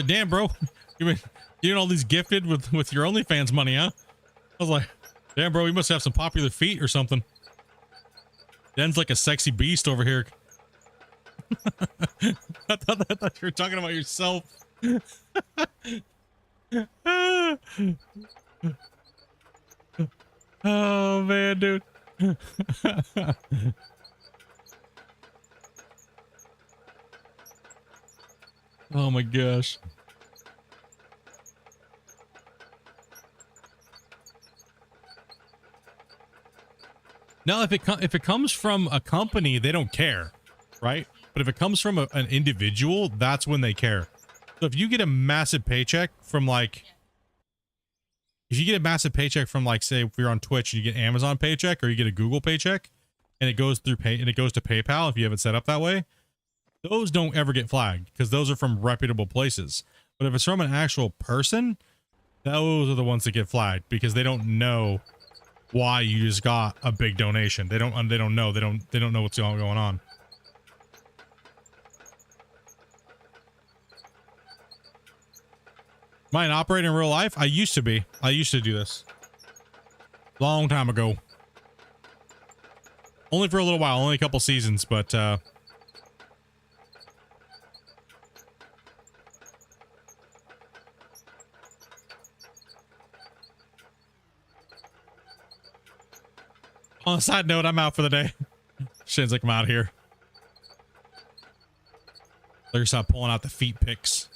damn, bro, you're doing all these gifted with your OnlyFans money, huh? I was like, damn, bro, you must have some popular feet or something. Den's like a sexy beast over here. I thought you were talking about yourself. Oh man, dude. Oh my gosh. Now, if it comes from a company, they don't care, right? But if it comes from an individual, that's when they care. So if you get a massive paycheck from like, say, if you're on Twitch, you get Amazon paycheck or you get a Google paycheck, and it goes through it goes to PayPal if you have it set up that way, those don't ever get flagged because those are from reputable places. But if it's from an actual person, those are the ones that get flagged because they don't know why you just got a big donation. They don't know what's going on. Am I an operator in real life? I used to be. I used to do this. Long time ago. Only for a little while, only a couple seasons, but on a side note, I'm out for the day. Shane's like, I'm out of here. They're stop pulling out the feet pics.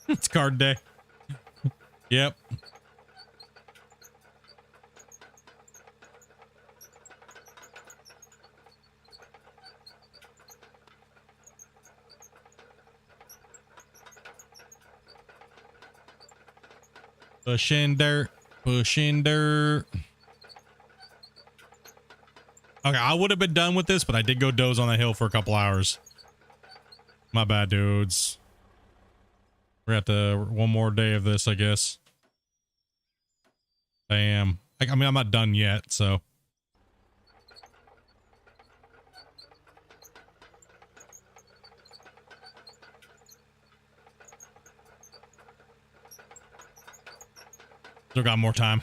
It's card day. Yep. Pushing dirt. Pushing dirt. Okay, I would have been done with this, but I did go doze on the hill for a couple hours. My bad, dudes. We're at the one more day of this, I guess. Bam. I mean, I'm not done yet, so. Still got more time.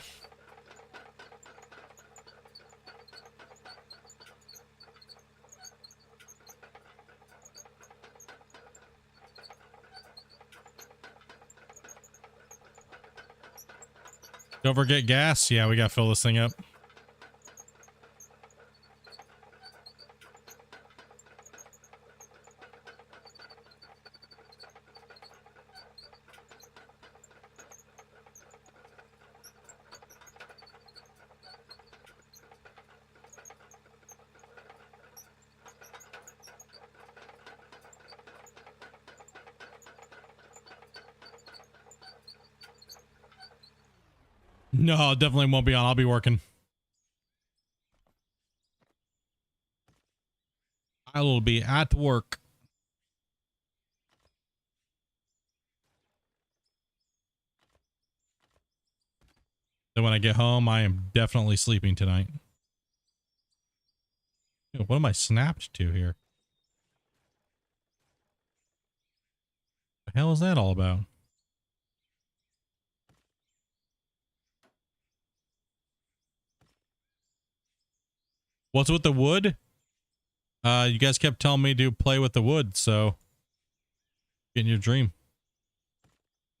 Don't forget gas. Yeah, we got to fill this thing up. No, definitely won't be on. I'll be working. I will be at work. Then when I get home, I am definitely sleeping tonight. Ew, what am I snapped to here? What the hell is that all about? What's with the wood? You guys kept telling me to play with the wood, so get in your dream.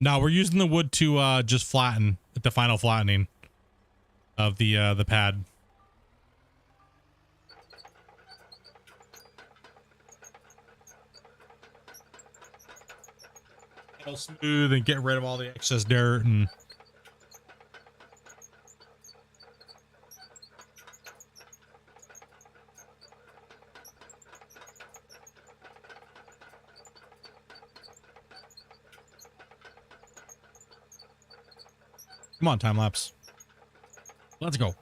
No, we're using the wood to just flatten at the final flattening of the pad. It'll smooth and get rid of all the excess dirt and come on, time lapse. Let's go.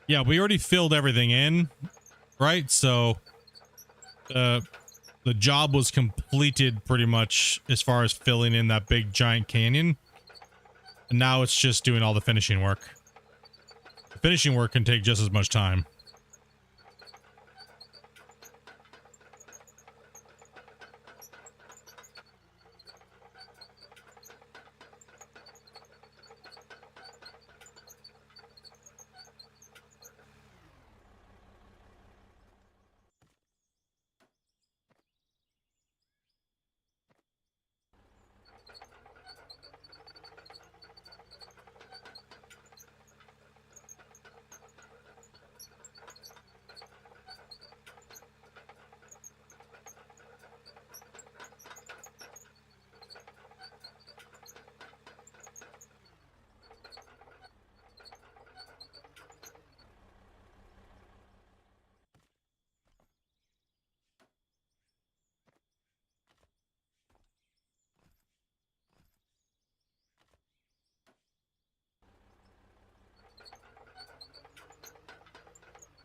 Yeah, we already filled everything in, right? So the job was completed pretty much as far as filling in that big giant canyon. And now it's just doing all the finishing work. The finishing work can take just as much time.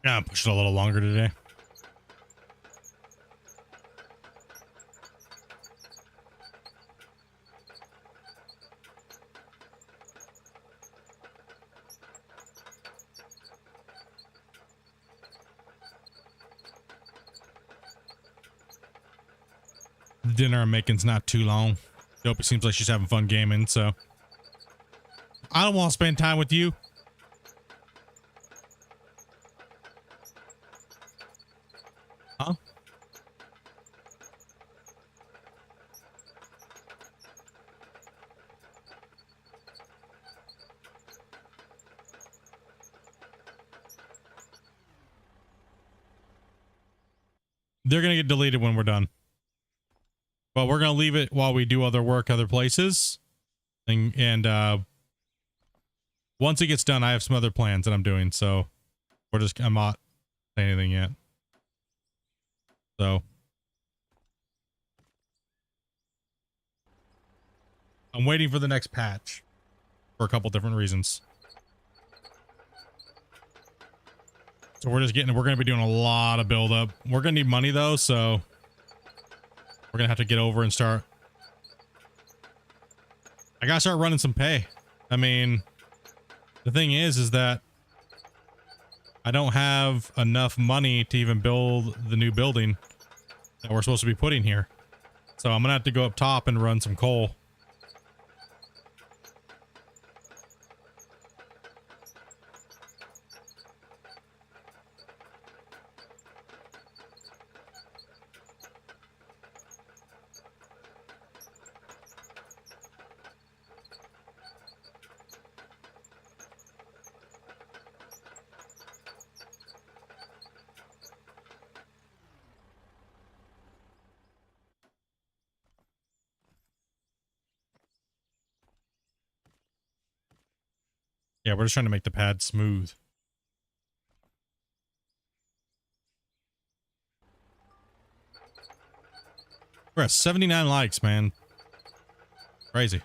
Yeah, I'm pushing a little longer today. The dinner I'm making's not too long. Dopey seems like she's having fun gaming, so I don't want to spend time with you. Huh? They're going to get deleted when we're done. But we're going to leave it while we do other work other places. And once it gets done, I have some other plans that I'm doing. So I'm not saying anything yet. So I'm waiting for the next patch for a couple different reasons. So we're going to be doing a lot of build up. We're going to need money though. So we're going to have to get over and start. I got to start running some pay. I mean, the thing is that I don't have enough money to even build the new building that we're supposed to be putting here. So I'm going to have to go up top and run some coal. Yeah, we're just trying to make the pad smooth. We're at 79 likes, man. Crazy.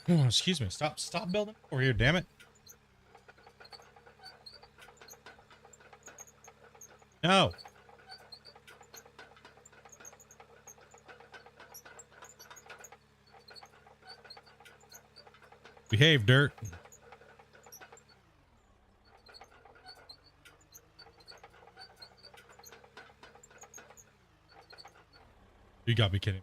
Excuse me. Stop building over here, damn it. No. Behave, dirt. You gotta be kidding.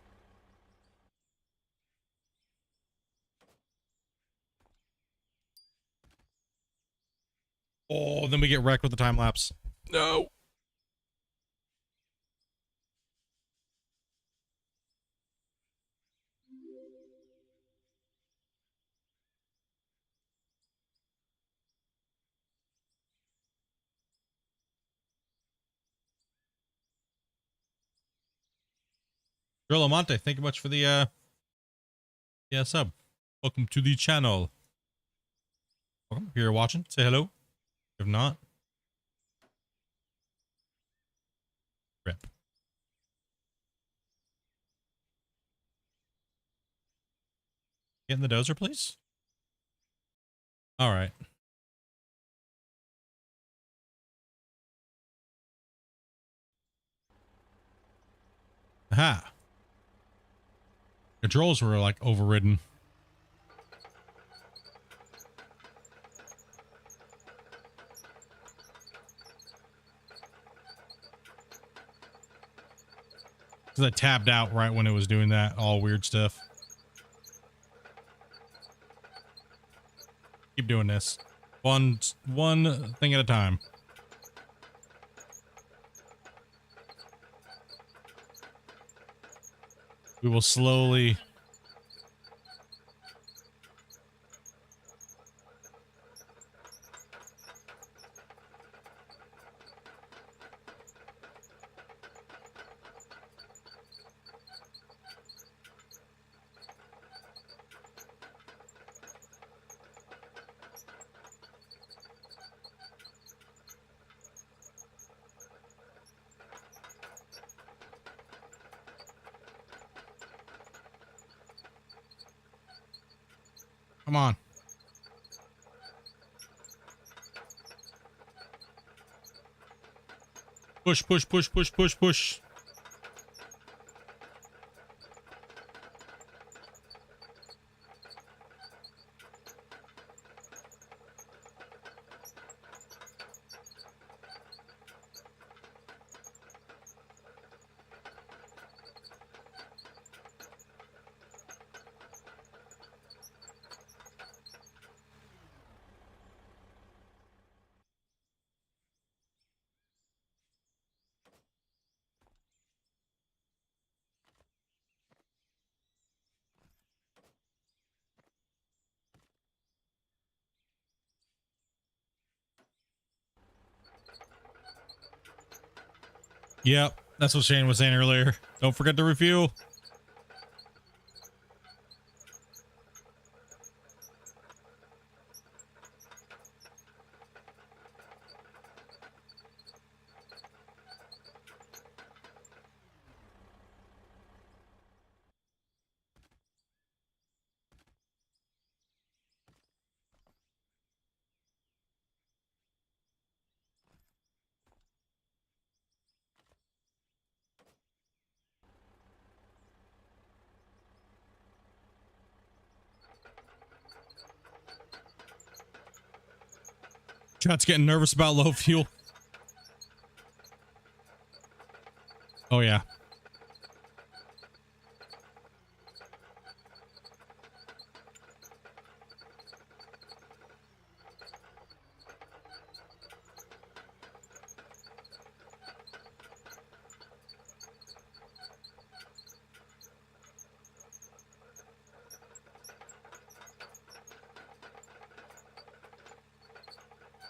Oh, then we get wrecked with the time lapse. No. Girl Amante, thank you much for the sub. Welcome to the channel. Welcome. If you're watching, say hello. If not, rip. Get in the dozer, please. All right. Aha. Controls were like overridden. Because I tabbed out right when it was doing that all weird stuff. Keep doing this. One thing at a time. We will slowly. Come on. Push, push, push, push, push, push. Yep, that's what Shane was saying earlier. Don't forget to refuel. Chat's getting nervous about low fuel. Oh, yeah.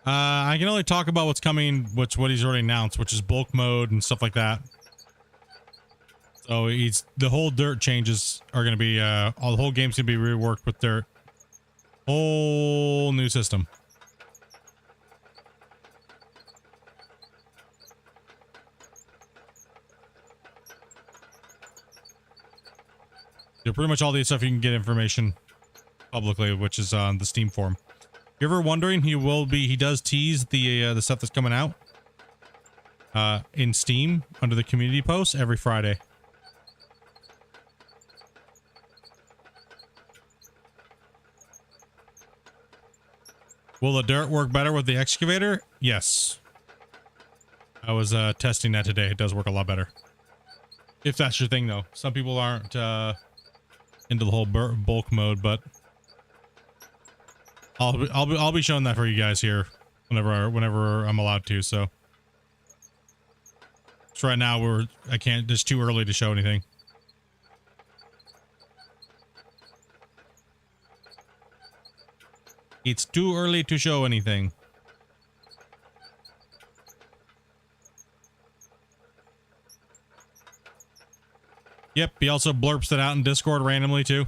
I can only talk about what's coming, what he's already announced, which is bulk mode and stuff like that. So the whole dirt changes are going to be, the whole game's going to be reworked with dirt. Whole new system. Pretty much all the stuff you can get information publicly, which is on the Steam forum. If you're ever wondering, he does tease the stuff that's coming out in Steam under the community posts every Friday. Will the dirt work better with the excavator? Yes. I was testing that today. It does work a lot better. If that's your thing, though. Some people aren't into the whole bulk mode, but I'll be showing that for you guys here whenever I'm allowed to. So right now I can't. It's too early to show anything. It's too early to show anything. Yep, he also blurps it out in Discord randomly too.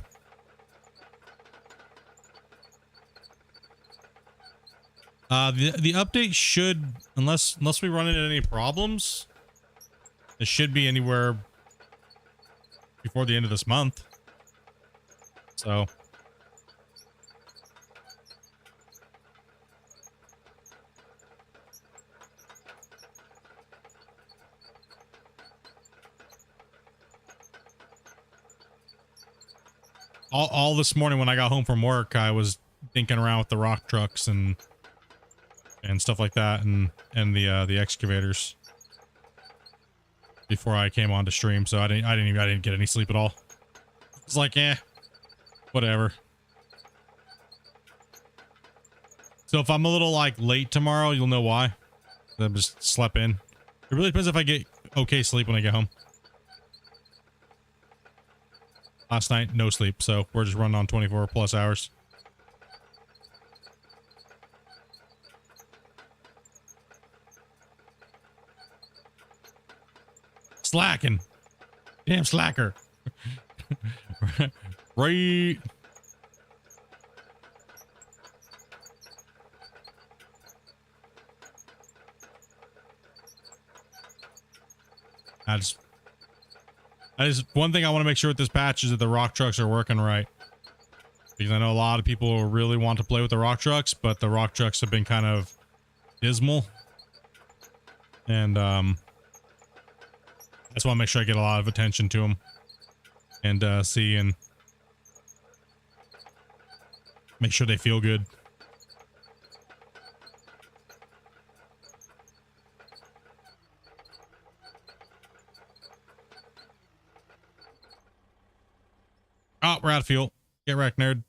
The update should, unless we run into any problems, it should be anywhere before the end of this month. So all this morning when I got home from work, I was dinking around with the rock trucks and stuff like that, and the excavators before I came on to stream. So I didn't get any sleep at all. It's like, whatever. So if I'm a little like late tomorrow, you'll know why. I just slept in. It really depends if I get okay sleep when I get home. Last night, no sleep, so we're just running on 24 plus hours. Slacking. Damn slacker. Right. I just one thing I want to make sure with this patch is that the rock trucks are working right. because I know a lot of people really want to play with the rock trucks, but the rock trucks have been kind of dismal. And I just want to make sure I get a lot of attention to them and see and make sure they feel good. Oh, we're out of fuel. Get wrecked, nerd.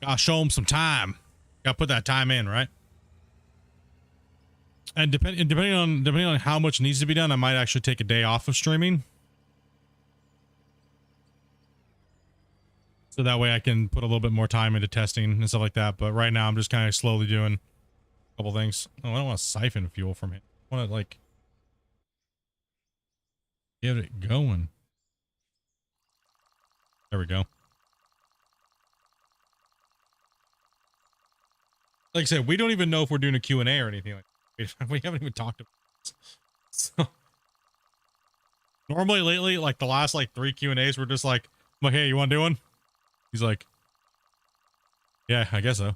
Gotta show them some time. Gotta put that time in, right? And depending on how much needs to be done, I might actually take a day off of streaming. So that way I can put a little bit more time into testing and stuff like that. But right now I'm just kind of slowly doing a couple things. Oh, I don't want to siphon fuel from it. I want to like get it going. There we go. Like I said, we don't even know if we're doing a Q&A or anything like that. We haven't even talked about it. So normally lately, like the last like 3 Q&As, we're just like, I'm like, hey, you want to do one? He's like, yeah, I guess so.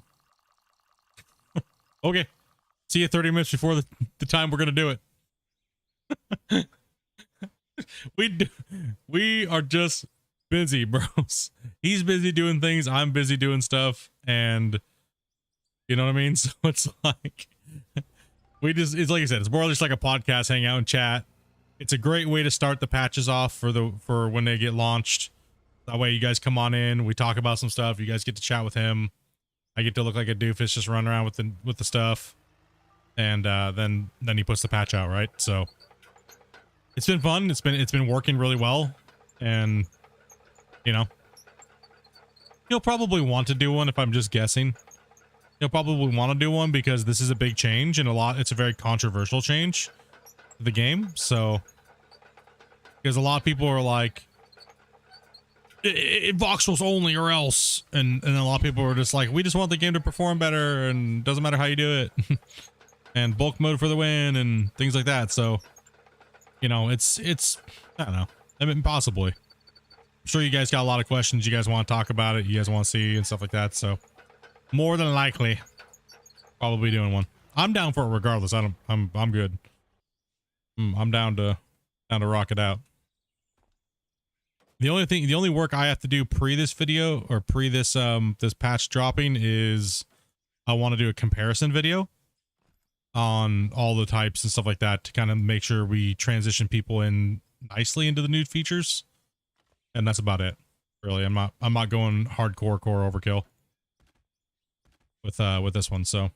Okay. See you 30 minutes before the time we're going to do it. We are just busy, bros. He's busy doing things. I'm busy doing stuff. And you know what I mean? So it's like, it's like I said, it's more just like a podcast, hang out and chat. It's a great way to start the patches off for when they get launched. That way you guys come on in, we talk about some stuff, you guys get to chat with him. I get to look like a doofus just running around with the stuff. And then he puts the patch out, right? So it's been fun. It's been working really well. And you know, he'll probably want to do one if I'm just guessing. He'll probably want to do one because this is a big change and it's a very controversial change to the game. So because a lot of people are like, Voxels only or else, and a lot of people are just like, we just want the game to perform better and doesn't matter how you do it. And bulk mode for the win and things like that. So you know, it's I don't know, I mean, possibly. I'm sure you guys got a lot of questions you guys want to talk about it, you guys want to see and stuff like that. So more than likely probably doing one. I'm down for it regardless. I'm good. I'm down to rock it out. The only work I have to do pre this video or pre this this patch dropping is I want to do a comparison video on all the types and stuff like that to kind of make sure we transition people in nicely into the new features. And that's about it. Really, I'm not going hardcore core overkill with this one, so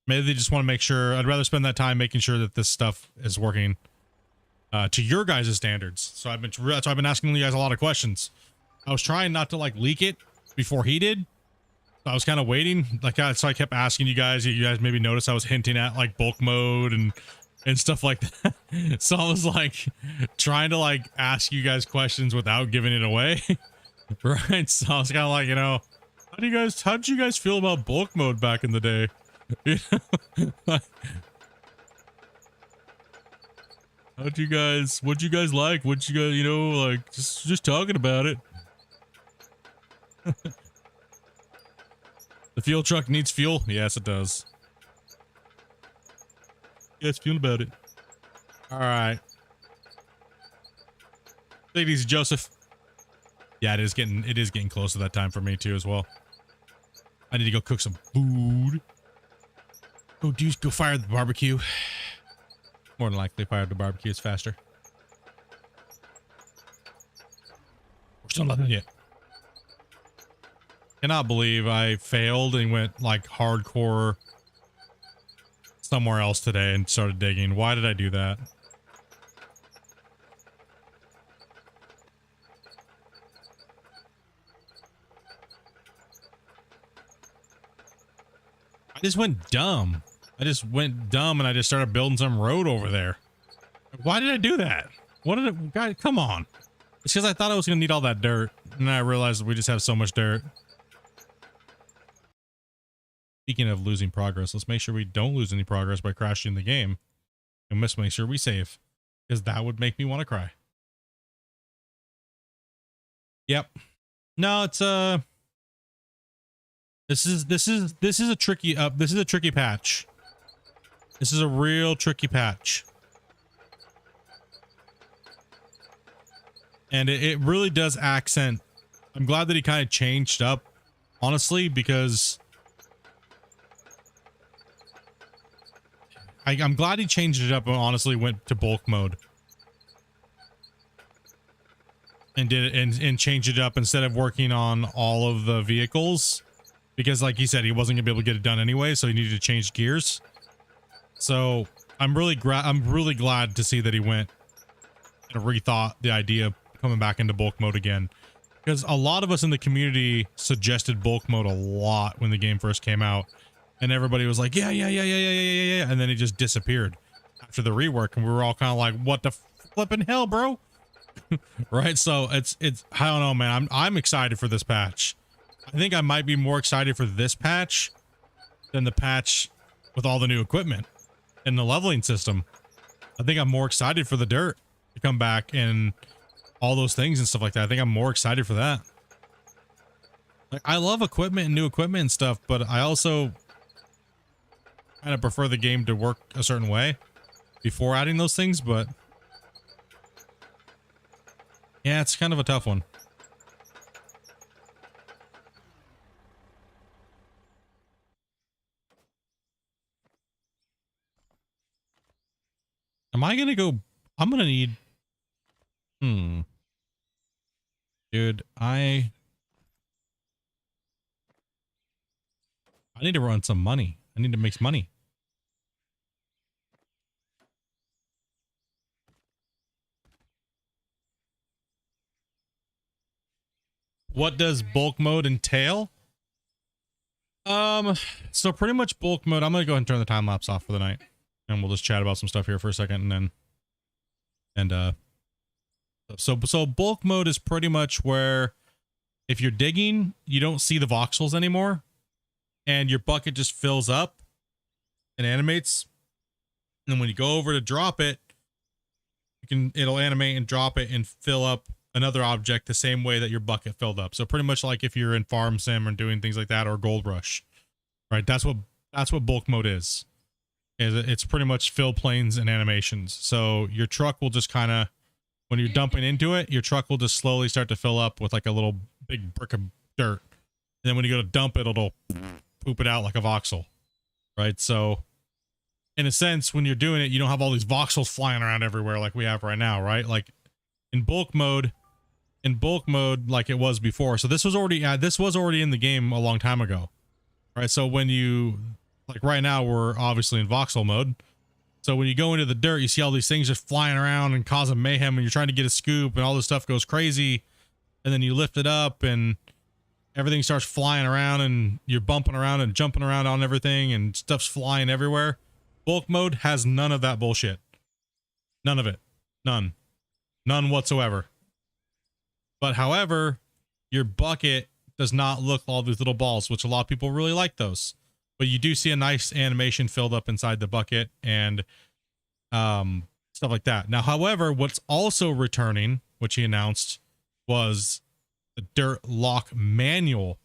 maybe they just want to make sure. I'd rather spend that time making sure that this stuff is working to your guys' standards. So that's why I've been asking you guys a lot of questions. I was trying not to like leak it before he did. I was kind of waiting, like, so I kept asking you guys. You guys maybe noticed I was hinting at like bulk mode and stuff like that. So I was like trying to like ask you guys questions without giving it away. Right? So I was kind of like, you know, how did you guys feel about bulk mode back in the day? You know? What'd you guys like? What'd you guys, you know, like just talking about it. The fuel truck needs fuel. Yes, it does. Yes, feel about it. All right. Take it easy, Joseph. Yeah, it is getting close to that time for me too as well. I need to go cook some food. Go fire the barbecue. More than likely, fire the barbecue is faster. We're still not done yet. Cannot believe I failed and went like hardcore somewhere else today and started digging. Why did I do that? I just went dumb. And I just started building some road over there. Why did I do that? What did it, guys, come on. It's because I thought I was going to need all that dirt. And then I realized we just have so much dirt. Speaking of losing progress, let's make sure we don't lose any progress by crashing the game. And let's make sure we save, because that would make me want to cry. Yep. No, it's this is a tricky patch. This is a real tricky patch. And it really does accent. I'm glad that he kind of changed up, honestly, because I'm glad he changed it up and honestly went to bulk mode. And did it and changed it up instead of working on all of the vehicles. Because like he said, he wasn't gonna be able to get it done anyway, so he needed to change gears. So I'm really glad to see that he went and rethought the idea of coming back into bulk mode again. Because a lot of us in the community suggested bulk mode a lot when the game first came out. And everybody was like, yeah. And then it just disappeared after the rework. And we were all kind of like, what the flipping hell, bro? Right? So it's, I don't know, man. I'm excited for this patch. I think I might be more excited for this patch than the patch with all the new equipment and the leveling system. I think I'm more excited for the dirt to come back and all those things and stuff like that. I think I'm more excited for that. Like, I love equipment and new equipment and stuff, but I also kind of prefer the game to work a certain way before adding those things. But yeah, it's kind of a tough one. Am I gonna go? I'm gonna need. Dude, I need to run some money. I need to make some money. What does bulk mode entail? So pretty much bulk mode. I'm gonna go ahead and turn the time lapse off for the night, and we'll just chat about some stuff here for a second, and then so bulk mode is pretty much where if you're digging, you don't see the voxels anymore, and your bucket just fills up and animates. And then when you go over to drop it, it'll animate and drop it and fill up another object the same way that your bucket filled up. So pretty much like if you're in Farm Sim or doing things like that, or Gold Rush, right? That's what bulk mode is. It's pretty much fill planes and animations. So your truck will just kind of, when you're dumping into it, your truck will just slowly start to fill up with like a little big brick of dirt. And then when you go to dump it, it'll poop it out like a voxel, right? So in a sense, when you're doing it, you don't have all these voxels flying around everywhere like we have right now, right? Like in bulk mode, like it was before. So this was already in the game a long time ago, right? So when you, like right now, we're obviously in voxel mode. So when you go into the dirt, you see all these things just flying around and causing mayhem, and you're trying to get a scoop, and all this stuff goes crazy. And then you lift it up, and everything starts flying around, and you're bumping around and jumping around on everything, and stuff's flying everywhere. Bulk mode has none of that bullshit. None of it. None whatsoever. But however, your bucket does not look all these little balls, which a lot of people really like those. But you do see a nice animation filled up inside the bucket and stuff like that. Now, however, what's also returning, which he announced, was the dirt lock manual.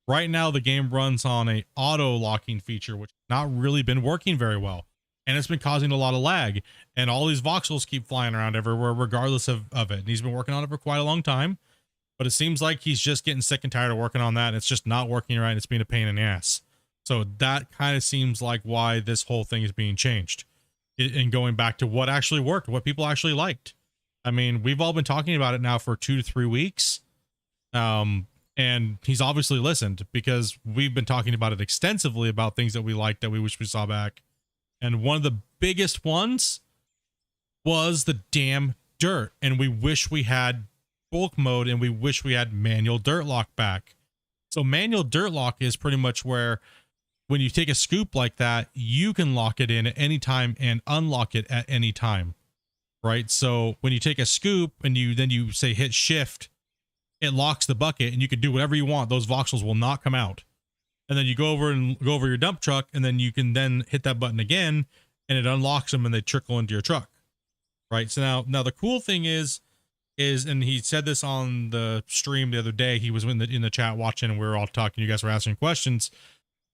Right now, the game runs on a auto locking feature, which has not really been working very well. And it's been causing a lot of lag. And all these voxels keep flying around everywhere, regardless of it. And he's been working on it for quite a long time. But it seems like he's just getting sick and tired of working on that. And it's just not working right. And it's being a pain in the ass. So that kind of seems like why this whole thing is being changed. And going back to what actually worked, what people actually liked. I mean, we've all been talking about it now for 2 to 3 weeks. And he's obviously listened, because we've been talking about it extensively, about things that we liked that we wish we saw back. And one of the biggest ones was the damn dirt. And we wish we had bulk mode, and we wish we had manual dirt lock back. So manual dirt lock is pretty much where when you take a scoop like that, you can lock it in at any time and unlock it at any time, right? So when you take a scoop and then you say hit shift, it locks the bucket, and you can do whatever you want. Those voxels will not come out. and then you go over your dump truck, and then you can then hit that button again, and it unlocks them, and they trickle into your truck, right? So now the cool thing is, and he said this on the stream the other day. He was in the chat watching, and we were all talking. You guys were asking questions.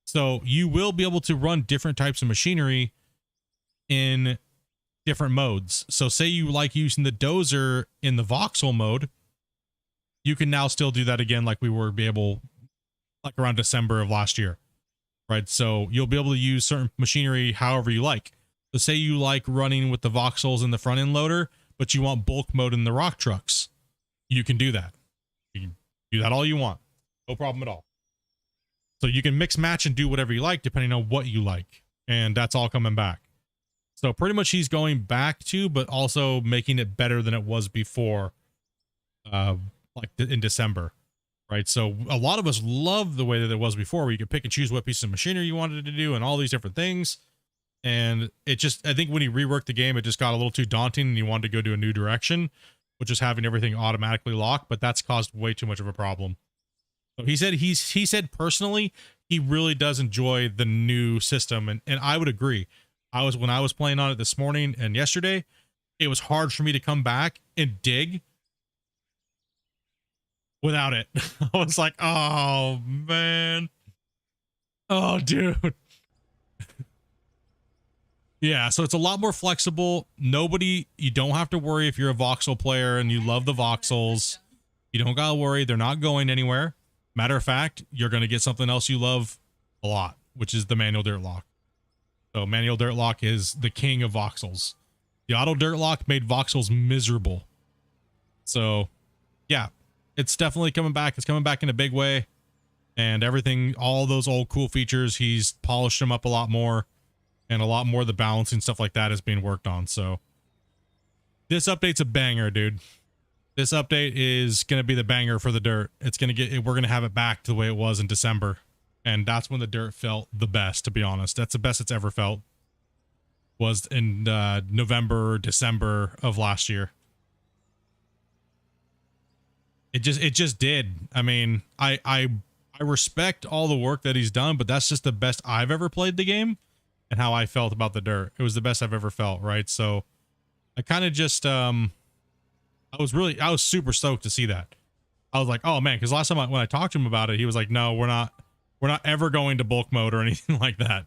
So you will be able to run different types of machinery in different modes. So say you like using the dozer in the Voxel mode, you can now still do that again, like we were able, like around December of last year, right? So you'll be able to use certain machinery however you like. So say you like running with the Voxels in the front end loader, but you want bulk mode in the rock trucks, you can do that. You can do that all you want. No problem at all. So you can mix match and do whatever you like, depending on what you like. And that's all coming back. So pretty much he's going back to, but also making it better than it was before, like in December, right? So a lot of us love the way that it was before, where you could pick and choose what piece of machinery you wanted to do and all these different things. And it just, I think when he reworked the game, it just got a little too daunting, and he wanted to go to a new direction, which is having everything automatically locked, but that's caused way too much of a problem. So he said personally, he really does enjoy the new system, and I would agree. When I was playing on it this morning and yesterday, it was hard for me to come back and dig without it. I was like, oh man. Oh dude. Yeah, so it's a lot more flexible. You don't have to worry if you're a Voxel player and you love the Voxels. You don't gotta worry, they're not going anywhere. Matter of fact, you're gonna get something else you love a lot, which is the manual dirt lock. So manual dirt lock is the king of Voxels. The auto dirt lock made Voxels miserable. So yeah, it's definitely coming back. It's coming back in a big way, and everything, all those old cool features, he's polished them up a lot more, and a lot more of the balancing stuff like that is being worked on. So this update's a banger, dude. This update is going to be the banger for the dirt. It's going to we're going to have it back to the way it was in December. And that's when the dirt felt the best, to be honest. That's the best it's ever felt, was in November, December of last year. It just did. I mean, I respect all the work that he's done, but that's just the best I've ever played the game, and how I felt about the dirt. It was the best I've ever felt, right? So I kind of just I was super stoked to see that. I was like, oh man, because last time when I talked to him about it, he was like, no, we're not ever going to bulk mode or anything like that.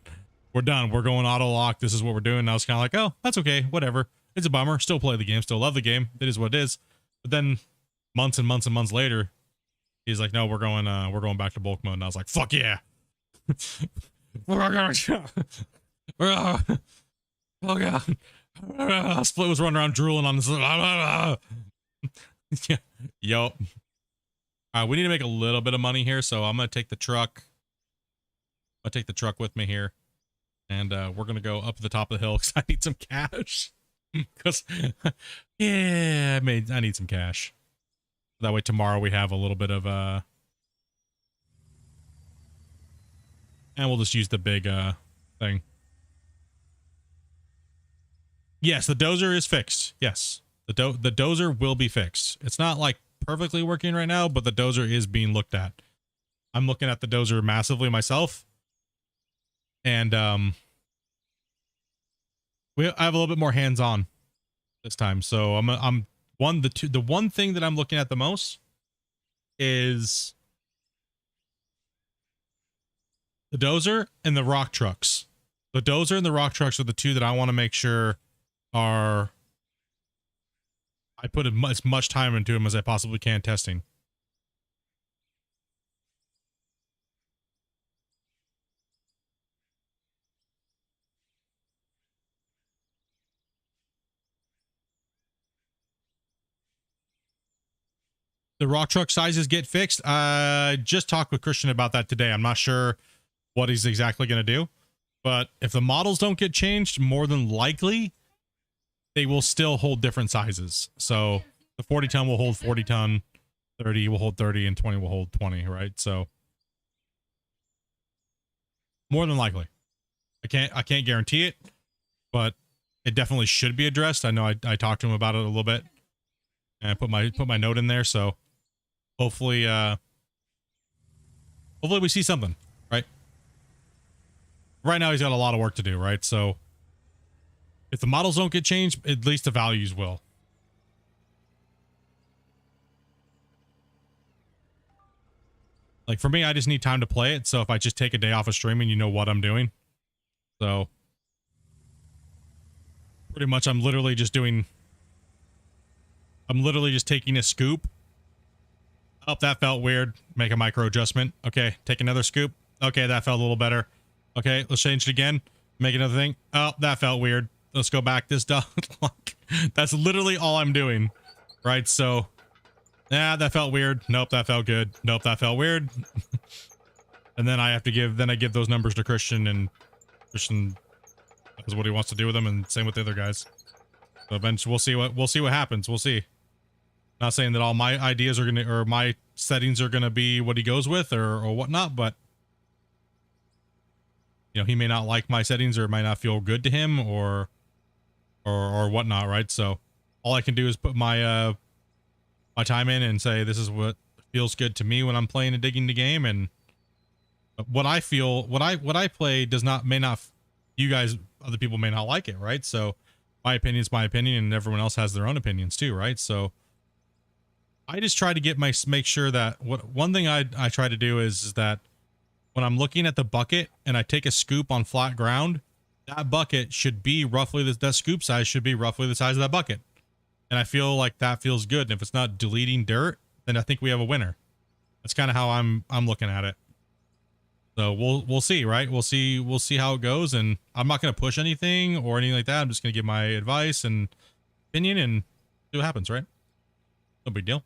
We're done. We're going auto lock. This is what we're doing. And I was kind of like, oh, that's okay. Whatever. It's a bummer. Still play the game. Still love the game. It is what it is. But then months and months and months later, he's like, no, we're going back to bulk mode. And I was like, fuck yeah. Oh god. Split was running around drooling on this. Yeah. Yup. All right, we need to make a little bit of money here, so I'm gonna take the truck. I'll take the truck with me here, and we're gonna go up to the top of the hill because I need some cash. Because yeah, I need some cash. That way tomorrow we have a little bit of and we'll just use the big thing. Yes, the dozer is fixed. Yes, the dozer will be fixed. It's not like perfectly working right now, but the dozer is being looked at. I'm looking at the dozer massively myself, and I have a little bit more hands-on this time. So the one thing that I'm looking at the most is the dozer and the rock trucks. The dozer and the rock trucks are the two that I want to make sure I put as much time into them as I possibly can testing. The rock truck sizes get fixed. I just talked with Christian about that today. I'm not sure what he's exactly going to do, but if the models don't get changed, more than likely they will still hold different sizes. So the 40 ton will hold 40 ton, 30 will hold 30, and 20 will hold 20, right? So more than likely. I can't guarantee it, but it definitely should be addressed. I know I talked to him about it a little bit, and I put my note in there, so hopefully we see something, right? right now he's got a lot of work to do, right? So if the models don't get changed, at least the values will. Like for me, I just need time to play it. So if I just take a day off of streaming, you know what I'm doing. So pretty much I'm literally just taking a scoop. Oh, that felt weird. Make a micro adjustment. Okay, take another scoop. Okay, that felt a little better. Okay, let's change it again. Make another thing. Oh, that felt weird. Let's go back this done. That's literally all I'm doing. Right, so yeah, that felt weird. Nope, that felt good. Nope, that felt weird. And then I give those numbers to Christian, and Christian does what he wants to do with them, and same with the other guys. So eventually we'll see what happens. We'll see. Not saying that all my ideas are gonna, or my settings are gonna be what he goes with or whatnot, but you know, he may not like my settings, or it might not feel good to him, or whatnot, right? So all I can do is put my my time in and say this is what feels good to me when I'm playing and digging the game, and what I feel, what I play may not, you guys, other people may not like it, right? So my opinion is my opinion, and everyone else has their own opinions too, right? So I just try to make sure that one thing I try to do is that when I'm looking at the bucket and I take a scoop on flat ground, that bucket should be roughly that scoop size should be roughly the size of that bucket. And I feel like that feels good. And if it's not deleting dirt, then I think we have a winner. That's kind of how I'm looking at it. So we'll see, right? We'll see how it goes, and I'm not going to push anything or anything like that. I'm just going to give my advice and opinion and see what happens, right? No big deal.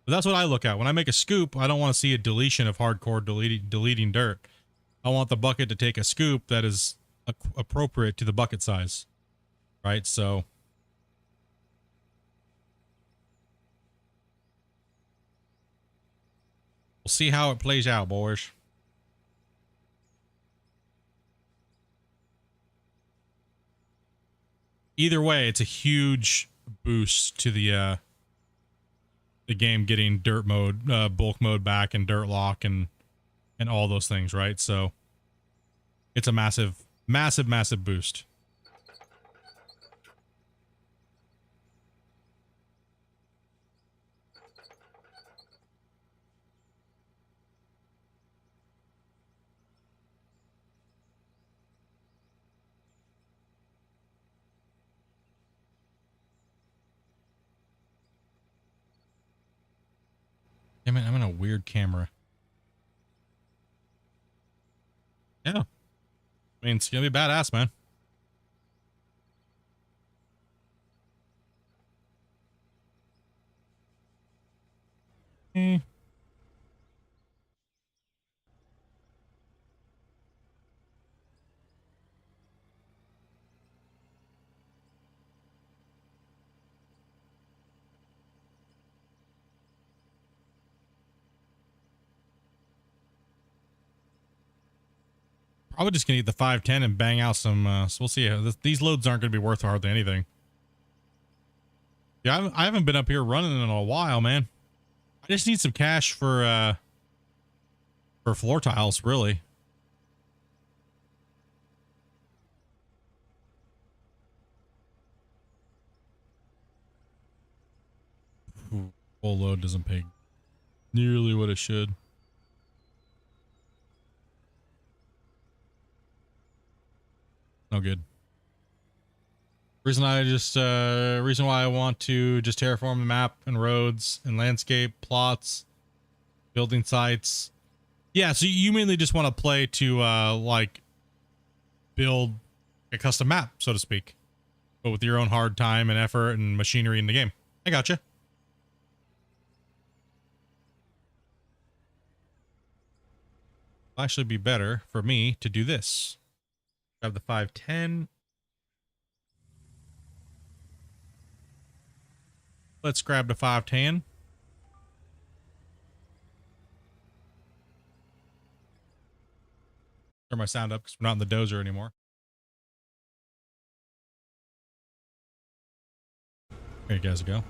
But that's what I look at. When I make a scoop, I don't want to see a deletion of hardcore deleting dirt. I want the bucket to take a scoop that is appropriate to the bucket size, right? So we'll see how it plays out, boys. Either way, it's a huge boost to the game getting dirt mode, bulk mode back, and dirt lock, and all those things, right? So it's a massive boost. Damn it, I'm in a weird camera. Yeah. I mean, it's gonna be badass, man. Probably just gonna get the 510 and bang out some, so we'll see. These loads aren't gonna be worth hardly anything. Yeah, I haven't been up here running in a while, man. I just need some cash for floor tiles, really. Ooh, full load doesn't pay nearly what it should. No good. Reason why I want to just terraform the map and roads and landscape plots, building sites. Yeah, so you mainly just want to play to like build a custom map, so to speak, but with your own hard time and effort and machinery in the game. I gotcha. It'll actually be better for me to do this. Grab the 510. Let's grab the 510. Turn my sound up because we're not in the dozer anymore. There you guys go.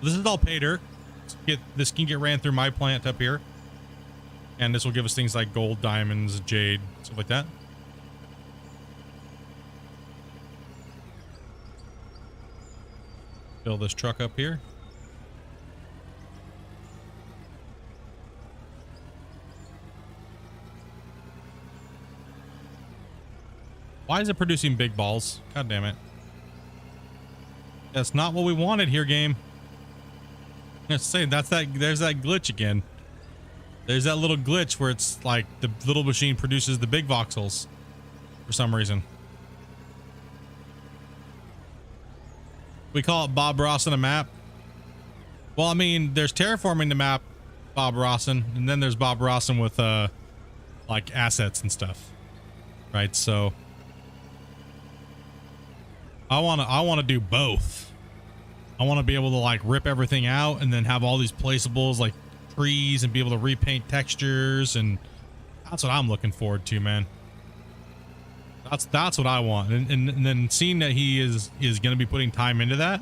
This is all pay dirt. This can get ran through my plant up here. And this will give us things like gold, diamonds, jade, stuff like that. Fill this truck up here. Why is it producing big balls? God damn it. That's not what we wanted here, game. Let's say there's that glitch again. There's that little glitch where it's like the little machine produces the big voxels for some reason. We call it Bob Ross on a map. Well, I mean, there's terraforming the map, Bob Rosson, and then there's Bob Rosson with like assets and stuff, right? So I want to do both. I want to be able to like rip everything out and then have all these placeables like trees and be able to repaint textures, and that's what I'm looking forward to, man. That's what I want, and then seeing that he is going to be putting time into that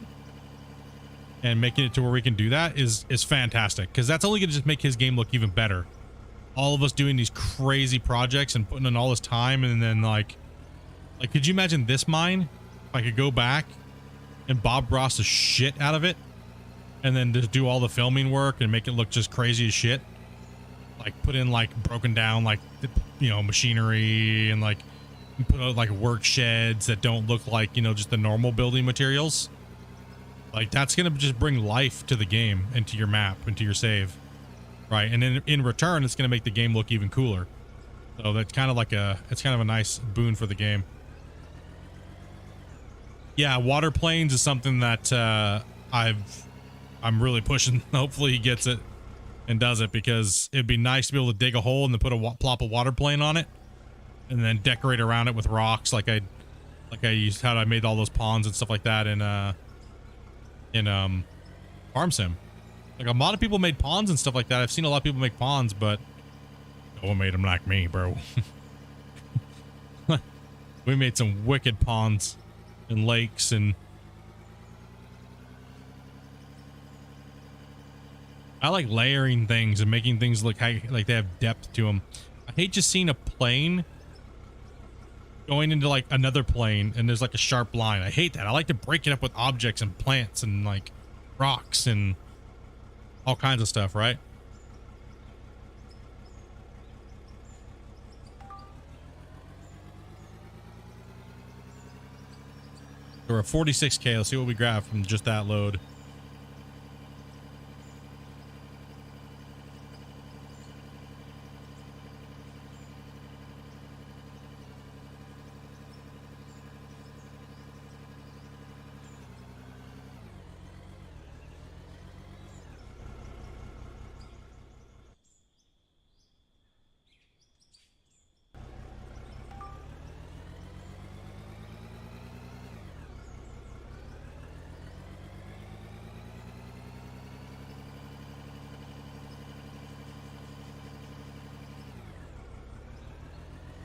and making it to where we can do that is fantastic, because that's only going to just make his game look even better. All of us doing these crazy projects and putting in all this time, and then like could you imagine this mine if I could go back and Bob Ross the shit out of it and then just do all the filming work and make it look just crazy as shit, like put in like broken down like, you know, machinery, and like put out like work sheds that don't look like, you know, just the normal building materials. Like that's gonna just bring life to the game and to your map and to your save, right? And then in return, it's gonna make the game look even cooler. So that's kind of like it's kind of a nice boon for the game. Yeah, water planes is something that I'm really pushing. Hopefully he gets it and does it, because it'd be nice to be able to dig a hole and then put plop a water plane on it, and then decorate around it with rocks like I used how I made all those ponds and stuff like that in Farm Sim. Like a lot of people made ponds and stuff like that. I've seen a lot of people make ponds, but no one made them like me, bro. We made some wicked ponds and lakes, and I like layering things and making things look like they have depth to them. I hate just seeing a plane going into like another plane and there's like a sharp line. I hate that. I like to break it up with objects and plants and like rocks and all kinds of stuff, right? We're at 46K. Let's see what we grab from just that load.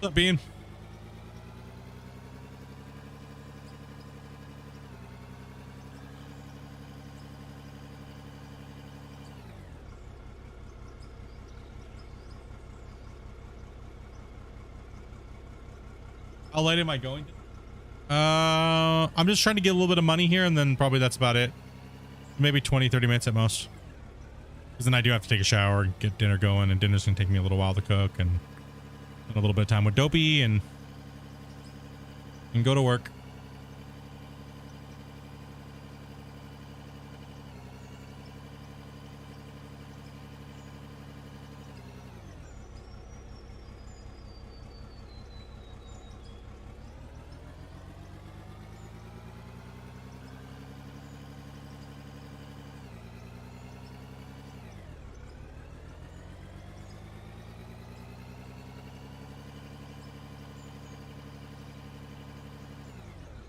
What's up, Bean? How late am I going to? I'm just trying to get a little bit of money here, and then probably that's about it. Maybe 20-30 minutes at most. Because then I do have to take a shower and get dinner going, and dinner's gonna take me a little while to cook, and a little bit of time with Dopey and go to work.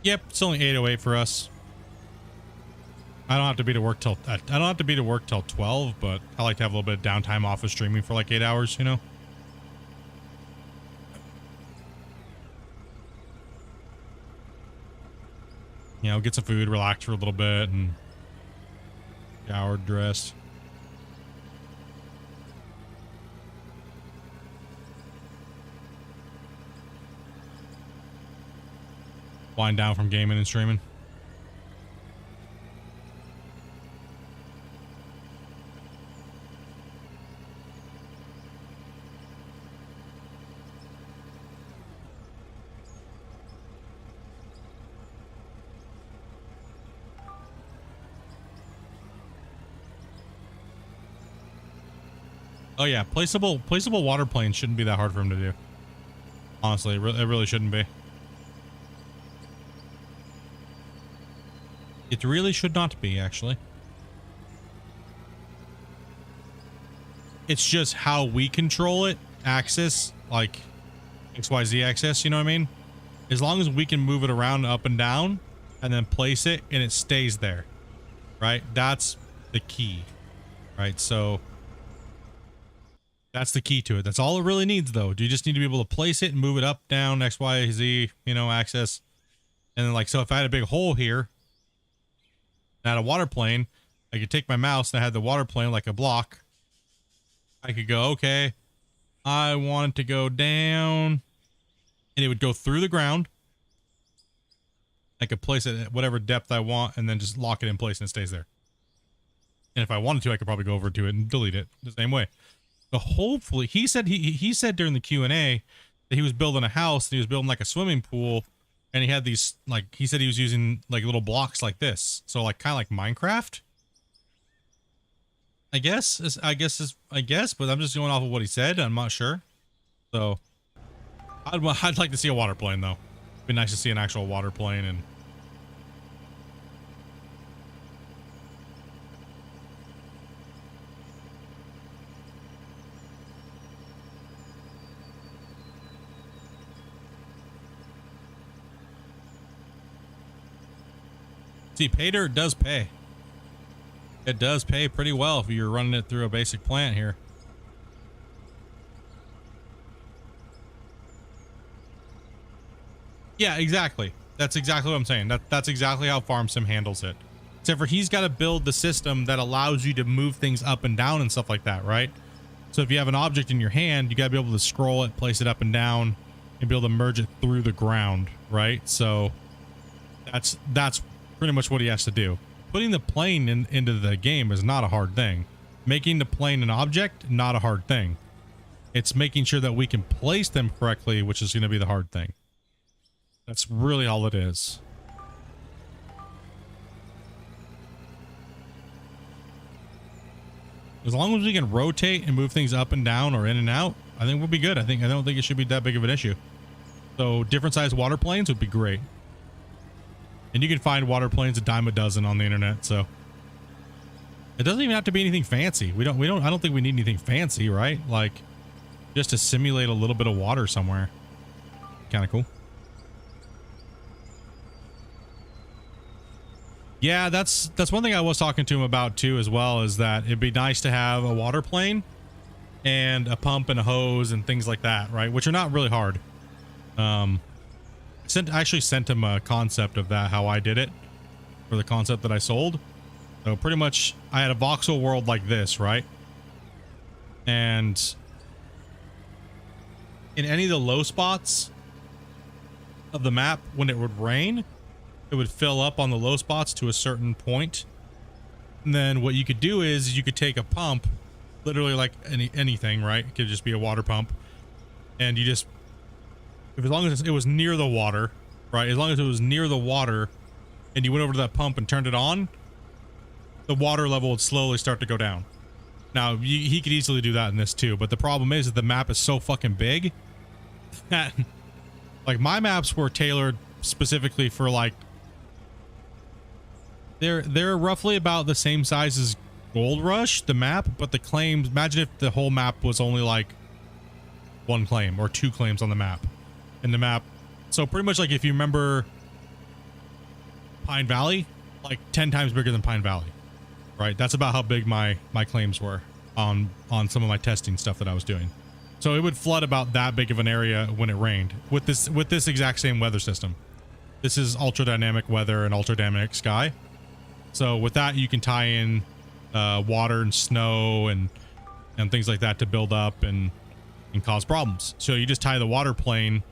Yep, it's only 8:08 for us. I don't have to be to work till 12, but I like to have a little bit of downtime off of streaming for like 8 hours, you know. You know, get some food, relax for a little bit, and Showered, dressed. Wind down from gaming and streaming. Oh yeah, placeable water planes shouldn't be that hard for him to do. Honestly, it really shouldn't be. It really should not be, actually. It's just how we control it, axis, like XYZ axis, you know what I mean? As long as we can move it around up and down and then place it and it stays there, right? That's the key, right? So that's the key to it. That's all it really needs, though. You just need to be able to place it and move it up, down, X, Y, Z, you know, axis. And then, like, so if I had a big hole here, and I had a water plane, I could take my mouse and I had the water plane like a block. I could go, okay, I want it to go down, and it would go through the ground. I could place it at whatever depth I want and then just lock it in place and it stays there. And if I wanted to, I could probably go over to it and delete it the same way. So hopefully, he said during the Q&A that he was building a house and he was building like a swimming pool, and he had these, like, he said he was using like little blocks like this. So like kind of like Minecraft, I guess, but I'm just going off of what he said. I'm not sure. So I'd like to see a water plane, though. It'd be nice to see an actual water plane. And see, pay dirt does pay. It does pay pretty well if you're running it through a basic plant here. Yeah, exactly. That's exactly what I'm saying. That's exactly how Farm Sim handles it. Except for he's got to build the system that allows you to move things up and down and stuff like that, right? So if you have an object in your hand, you got to be able to scroll it, place it up and down, and be able to merge it through the ground, right? So that's pretty much what he has to do. Putting the plane into the game is not a hard thing. Making the plane an object, not a hard thing. It's making sure that we can place them correctly, which is going to be the hard thing. That's really all it is. As long as we can rotate and move things up and down or in and out, I think we'll be good. I don't think it should be that big of an issue. So different size water planes would be great. And you can find water planes a dime a dozen on the internet, so it doesn't even have to be anything fancy. I don't think we need anything fancy, right? Like just to simulate a little bit of water somewhere. Kind of cool. Yeah, that's one thing I was talking to him about too, as well, is that it'd be nice to have a water plane and a pump and a hose and things like that, right? Which are not really hard. I actually sent him a concept of that, how I did it for the concept that I sold. So pretty much I had a voxel world like this, right? And in any of the low spots of the map, when it would rain, it would fill up on the low spots to a certain point. And then what you could do is you could take a pump, literally like anything, right? It could just be a water pump. And you just, as long as it was near the water, right? As long as it was near the water and you went over to that pump and turned it on, the water level would slowly start to go down. Now, he could easily do that in this too, but the problem is that the map is so fucking big that, like, my maps were tailored specifically for, like, they're roughly about the same size as Gold Rush, the map, but the claims, imagine if the whole map was only like one claim or two claims on the map. And the map, so pretty much like if you remember Pine Valley, like 10 times bigger than Pine Valley, right? That's about how big my claims were on some of my testing stuff that I was doing. So it would flood about that big of an area when it rained with this exact same weather system. This is ultra dynamic weather and ultra dynamic sky. So with that, you can tie in water and snow and things like that to build up and cause problems. So you just tie the water plane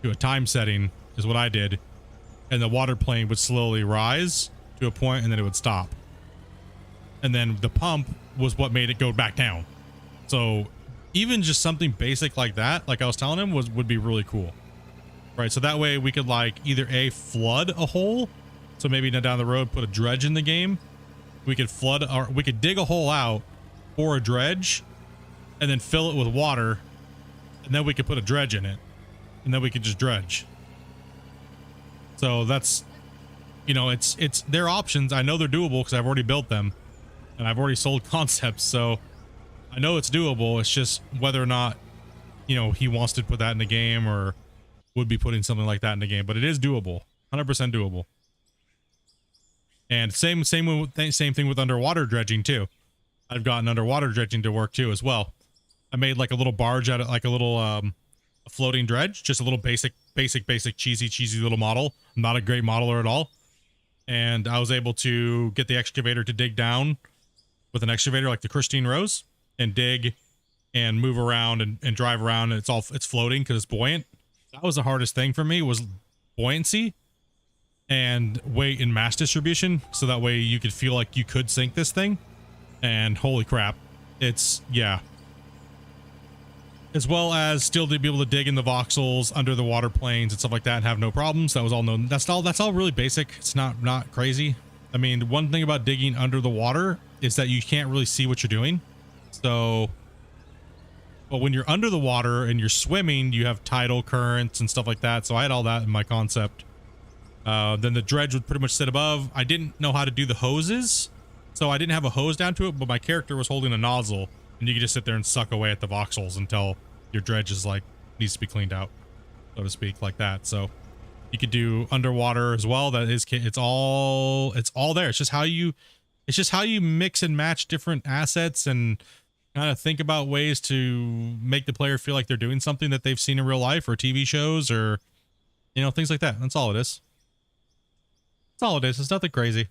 to a time setting is what I did, and the water plane would slowly rise to a point and then it would stop, and then the pump was what made it go back down. So even just something basic like that, like I was telling him, would be really cool, right? So that way we could like either a flood a hole, so maybe down the road put a dredge in the game. We could flood, or we could dig a hole out for a dredge and then fill it with water, and then we could put a dredge in it, and then we could just dredge. So that's, you know, it's their options. I know they're doable because I've already built them and I've already sold concepts, so I know it's doable. It's just whether or not, you know, he wants to put that in the game or would be putting something like that in the game, but it is doable, 100% doable. And same thing with underwater dredging too. I've gotten underwater dredging to work too as well. I made like a little barge out of like a little a floating dredge, just a little basic cheesy little model. I'm not a great modeler at all, and I was able to get the excavator to dig down with an excavator like the Christine Rose and dig and move around and drive around, and it's floating because it's buoyant. That was the hardest thing for me, was buoyancy and weight and mass distribution, so that way you could feel like you could sink this thing. And holy crap, it's, yeah. As well as still to be able to dig in the voxels under the water planes and stuff like that and have no problems. That was all known. That's all really basic. It's not crazy. I mean, one thing about digging under the water is that you can't really see what you're doing. So, but when you're under the water and you're swimming, you have tidal currents and stuff like that. So I had all that in my concept. Then the dredge would pretty much sit above. I didn't know how to do the hoses, so I didn't have a hose down to it, but my character was holding a nozzle, and you could just sit there and suck away at the voxels until your dredge is like needs to be cleaned out, so to speak, like that. So you could do underwater as well. That is, it's all there. It's just how you mix and match different assets and kind of think about ways to make the player feel like they're doing something that they've seen in real life or TV shows or, you know, things like that. That's all it is. That's all it is. It's nothing crazy.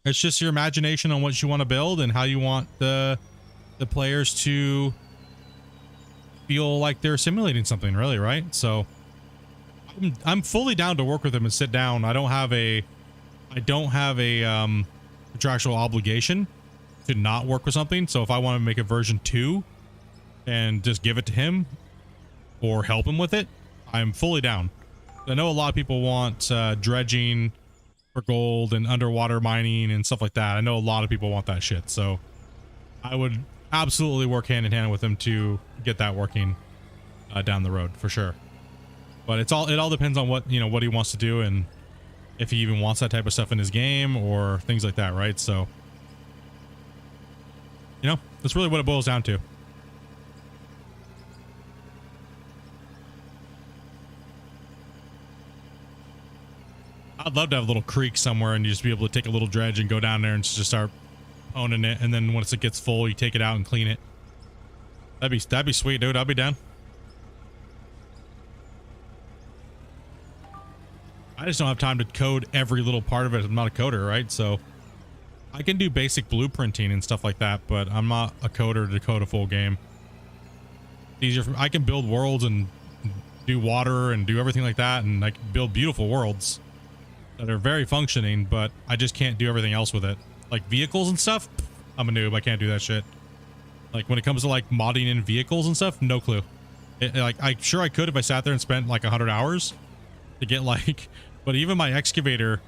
It's just your imagination on what you want to build and how you want the players to feel like they're simulating something, really, right? So I'm fully down to work with them and sit down. I don't have a contractual obligation to not work with something. So if I want to make a version 2 and just give it to him or help him with it, I'm fully down. I know a lot of people want dredging for gold and underwater mining and stuff like that. I know a lot of people want that shit, so I would absolutely work hand in hand with him to get that working down the road for sure. But it all depends on what, you know, what he wants to do and if he even wants that type of stuff in his game or things like that, right? So, you know, that's really what it boils down to. I'd love to have a little creek somewhere and you just be able to take a little dredge and go down there and just start owning it, and then once it gets full, you take it out and clean it. That'd be sweet, dude. I'll be down. I just don't have time to code every little part of it. I'm not a coder, right? So I can do basic blueprinting and stuff like that, but I'm not a coder to code a full game. It's easier for, I can build worlds and do water and do everything like that, and I can build beautiful worlds that are very functioning, but I just can't do everything else with it. Like vehicles and stuff, I'm a noob. I can't do that shit. Like when it comes to like modding in vehicles and stuff, no clue. Like I'm sure I could if I sat there and spent like 100 hours to get like, but even my excavator,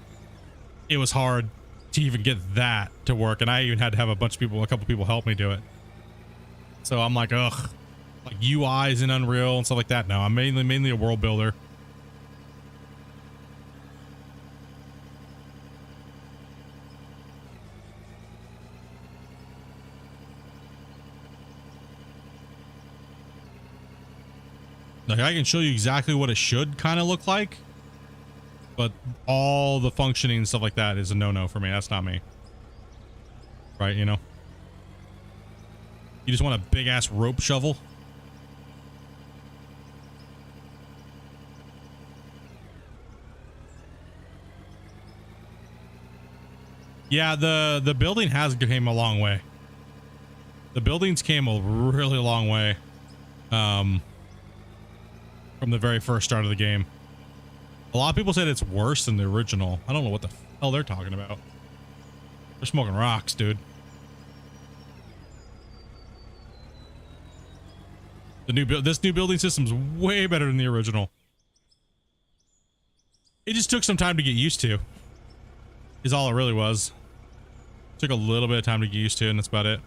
it was hard to even get that to work, and I even had to have a couple people help me do it. So I'm like, ugh, like UIs in Unreal and stuff like that. No, I'm mainly a world builder. Like I can show you exactly what it should kind of look like, but all the functioning and stuff like that is a no-no for me. That's not me. Right, you know? You just want a big-ass rope shovel? Yeah, the building has came a long way. The buildings came a really long way from the very first start of the game. A lot of people said it's worse than the original. I don't know what the hell they're talking about. They're smoking rocks, dude. This new building system's way better than the original. It just took some time to get used to. Is all it really was. Took a little bit of time to get used to, and that's about it.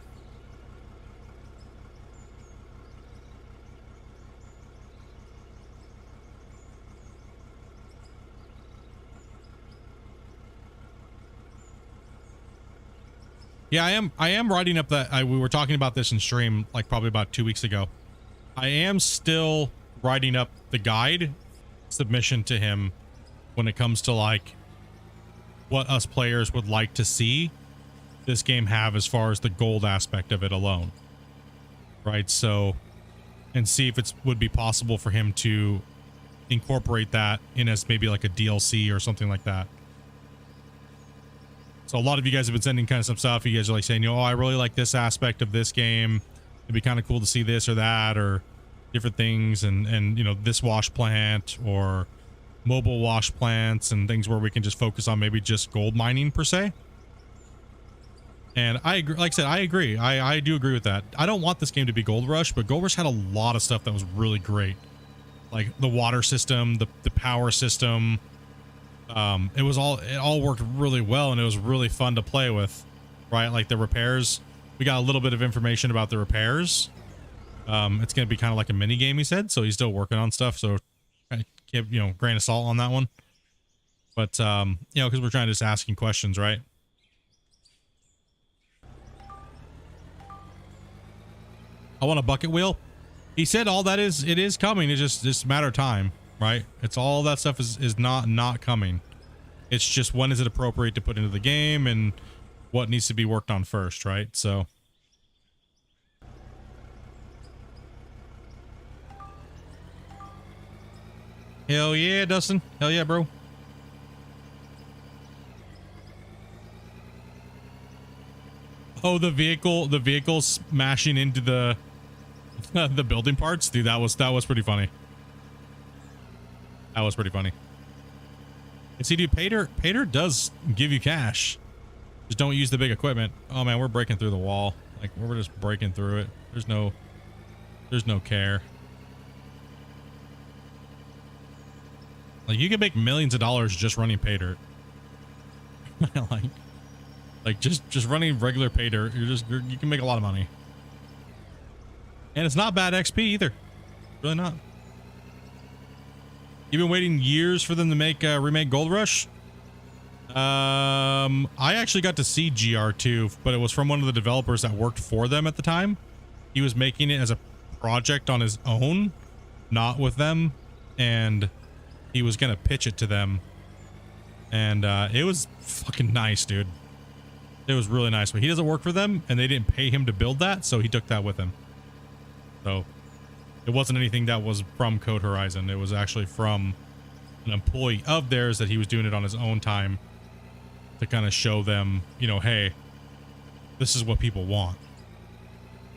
Yeah, I am writing up that we were talking about this in stream like probably about 2 weeks ago. I am still writing up the guide submission to him when it comes to like what us players would like to see this game have as far as the gold aspect of it alone. Right? So, and see if it would be possible for him to incorporate that in as maybe like a DLC or something like that. So a lot of you guys have been sending kind of some stuff. You guys are like saying, you know, oh, I really like this aspect of this game. It'd be kind of cool to see this or that or different things. And you know, this wash plant or mobile wash plants and things where we can just focus on maybe just gold mining per se. And I agree, like I said, I agree. I do agree with that. I don't want this game to be Gold Rush, but Gold Rush had a lot of stuff that was really great. Like the water system, the power system. It all worked really well and it was really fun to play with, right? Like the repairs, we got a little bit of information about the repairs. It's going to be kind of like a mini game, he said. So he's still working on stuff. So kind of give, you know, grain of salt on that one. But, you know, cause we're trying to just asking questions, right? I want a bucket wheel. He said all that is, it is coming. It's just a matter of time. Right? It's all that stuff is not coming. It's just when is it appropriate to put into the game and what needs to be worked on first, right? So hell yeah, Dustin. Hell yeah, bro. Oh, the vehicle smashing into the the building parts, dude. That was pretty funny. That was pretty funny. And see, dude, Pater does give you cash. Just don't use the big equipment. Oh man, we're breaking through the wall. Like we're just breaking through it. There's no care. Like you can make millions of dollars just running Pater. like just running regular Pater. You can make a lot of money. And it's not bad XP either. Really not. You've been waiting years for them to make remake Gold Rush. I actually got to see GR2, but it was from one of the developers that worked for them at the time. He was making it as a project on his own, not with them, and he was gonna pitch it to them. And it was fucking nice, dude. It was really nice, but he doesn't work for them, and they didn't pay him to build that, so he took that with him. So it wasn't anything that was from Code Horizon. It was actually from an employee of theirs that he was doing it on his own time to kind of show them, you know, hey, this is what people want.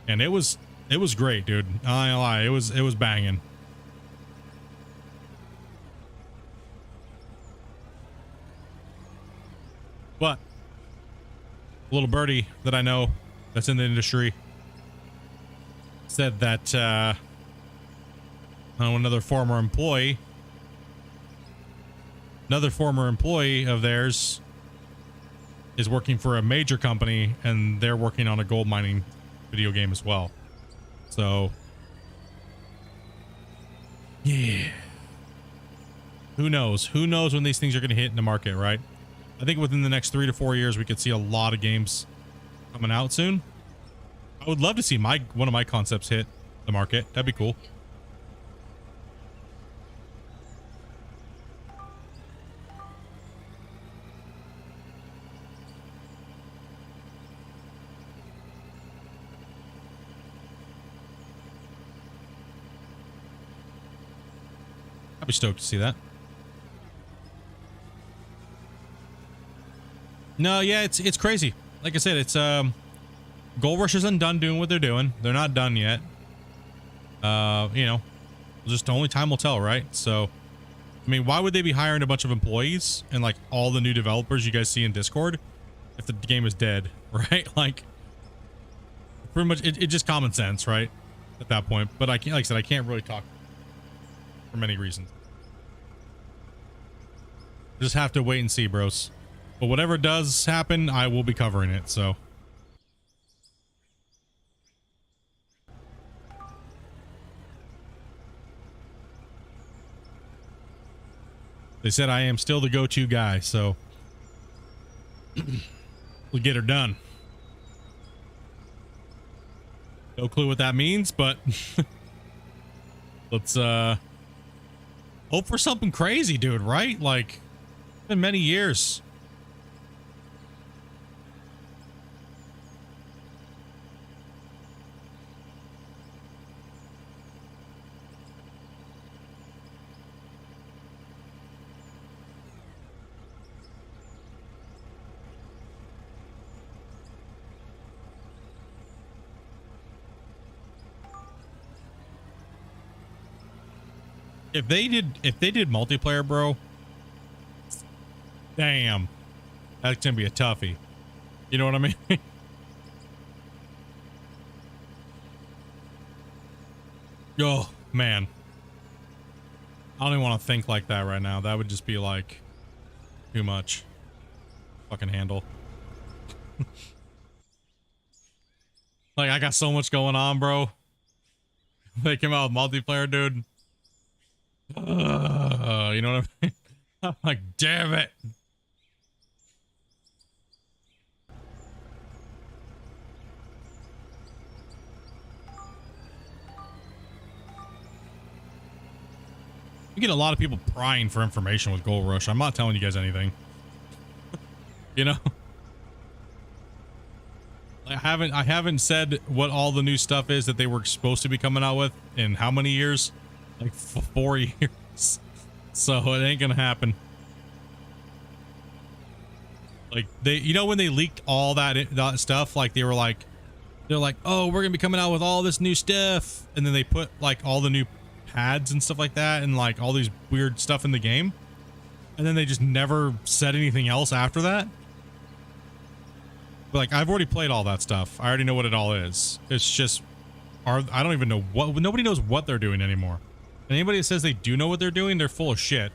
And it was great, dude. I ain't gonna lie, it was banging. But a little birdie that I know that's in the industry said that another former employee of theirs is working for a major company and they're working on a gold mining video game as well. So yeah, who knows when these things are going to hit in the market, right? I think within the next 3 to 4 years we could see a lot of games coming out soon. I would love to see one of my concepts hit the market. That'd be cool. I'd be stoked to see that. No, yeah, it's crazy. Like I said, it's Gold Rush isn't done doing what they're doing. They're not done yet. You know, just only time will tell, right? So, I mean, why would they be hiring a bunch of employees and like all the new developers you guys see in Discord if the game is dead, right? Like, pretty much, it's just common sense, right? At that point. But I can't, like I said, I can't really talk for many reasons. Just have to wait and see, bros. But whatever does happen, I will be covering it, so. They said I am still the go-to guy, so we'll get her done. No clue what that means, but let's hope for something crazy, dude, right? Like, it's been many years. If they did multiplayer, bro, damn, that's gonna be a toughie. You know what I mean? Oh man, I don't even want to think like that right now. That would just be like too much. Fucking handle. Like, I got so much going on, bro. They came out with multiplayer, dude. You know what I mean? I'm like, damn it. You get a lot of people prying for information with Gold Rush. I'm not telling you guys anything. You know? I haven't said what all the new stuff is that they were supposed to be coming out with in how many years? Like 4 years. So it ain't gonna happen. Like, they, you know, when they leaked all that stuff, like they're like, oh, we're gonna be coming out with all this new stuff, and then they put like all the new pads and stuff like that and like all these weird stuff in the game, and then they just never said anything else after that. But like, I've already played all that stuff. I already know what it all is. It's just, I don't even know what, nobody knows what they're doing anymore. And anybody that says they do know what they're doing, they're full of shit.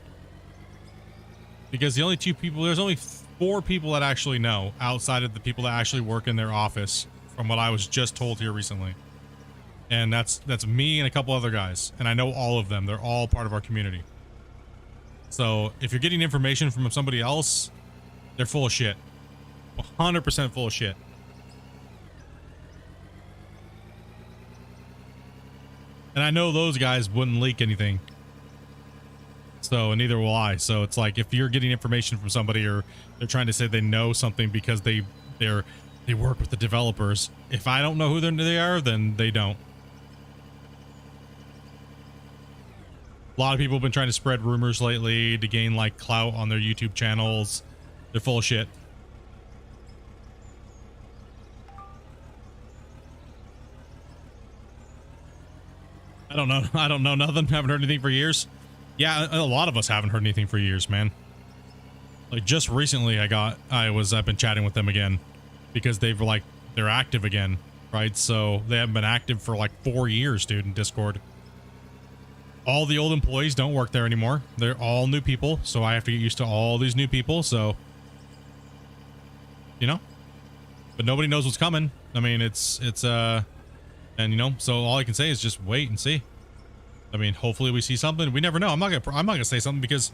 Because the only 2 people, there's only 4 people that actually know outside of the people that actually work in their office, from what I was just told here recently. And that's me and a couple other guys. And I know all of them. They're all part of our community. So if you're getting information from somebody else, they're full of shit. 100% full of shit. And I know those guys wouldn't leak anything. So, and neither will I. So it's like, if you're getting information from somebody, or they're trying to say they know something because they work with the developers, if I don't know who they are, then they don't. A lot of people have been trying to spread rumors lately to gain like clout on their YouTube channels. They're full of shit. I don't know nothing. Haven't heard anything for years. Yeah, a lot of us haven't heard anything for years, man. Like, just recently I've been chatting with them again, because they're active again, right? So they haven't been active for like 4 years, dude, in Discord. All the old employees don't work there anymore. They're all new people, so I have to get used to all these new people, so, you know, but nobody knows what's coming. I mean, and you know, so all I can say is just wait and see. I mean, hopefully we see something. We never know. I'm not gonna say something, because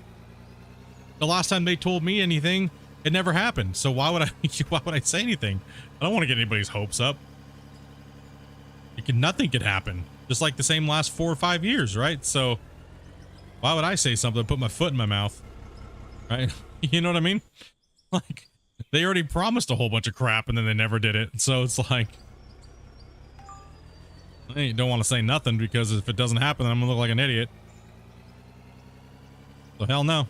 the last time they told me anything, it never happened. So why would I say anything? I don't want to get anybody's hopes up. Nothing could happen. Just like the same last 4 or 5 years, right? So why would I say something, put my foot in my mouth, right? You know what I mean? Like, they already promised a whole bunch of crap and then they never did it. So it's like, I don't want to say nothing, because if it doesn't happen, then I'm gonna look like an idiot. So hell no.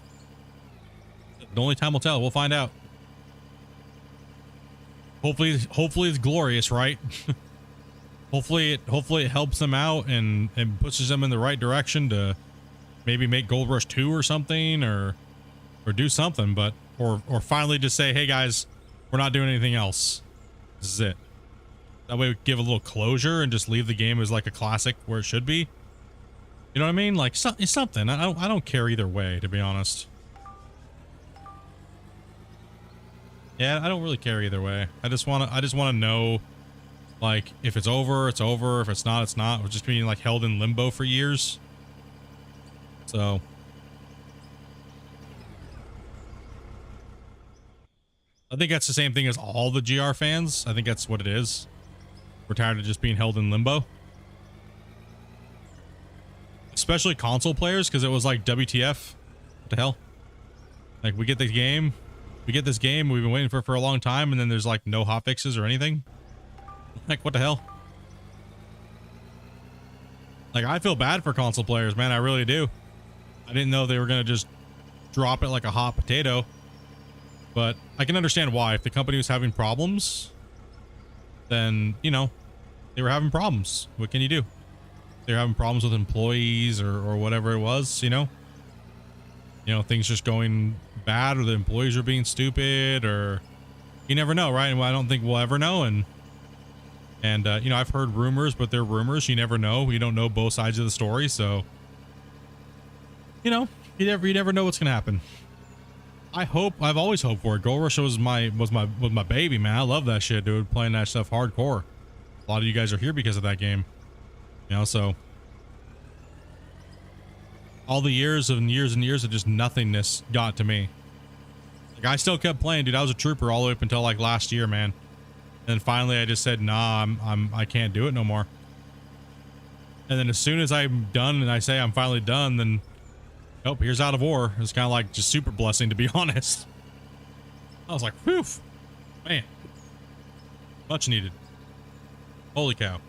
The only time will tell. We'll find out. hopefully it's glorious, right? hopefully it helps them out and pushes them in the right direction to maybe make Gold Rush 2 or something, or do something, but or finally just say, hey guys, we're not doing anything else. This is it. That way we give a little closure and just leave the game as like a classic where it should be. You know what I mean? Like it's something. I don't care either way, to be honest. Yeah, I don't really care either way. I just want to know, like, if it's over, it's over. If it's not, it's not. We're just being like held in limbo for years. So I think that's the same thing as all the GR fans. I think that's what it is. We're tired of just being held in limbo. Especially console players, because it was like, WTF? What the hell? Like, we get this game. We've been waiting for a long time, and then there's like no hotfixes or anything. Like, what the hell? Like, I feel bad for console players, man. I really do. I didn't know they were going to just drop it like a hot potato. But I can understand why. If the company was having problems, then, you know, they were having problems. What can you do? They're having problems with employees or whatever it was, you know? You know, things just going bad, or the employees are being stupid, or you never know, right? And I don't think we'll ever know. And you know, I've heard rumors, but they're rumors. You never know. You don't know both sides of the story. So, you know, you never know what's going to happen. I've always hoped for it. Gold Rush was my baby, man. I love that shit, dude. Playing that stuff hardcore. A lot of you guys are here because of that game. You know, so all the years and years and years of just nothingness got to me. Like, I still kept playing, dude. I was a trooper all the way up until like last year, man. And then finally I just said, nah, I can't do it no more. And then as soon as I'm done and I say I'm finally done, then oh, here's Out of War. It's kind of like just super blessing, to be honest. I was like, whew, man, much needed. Holy cow.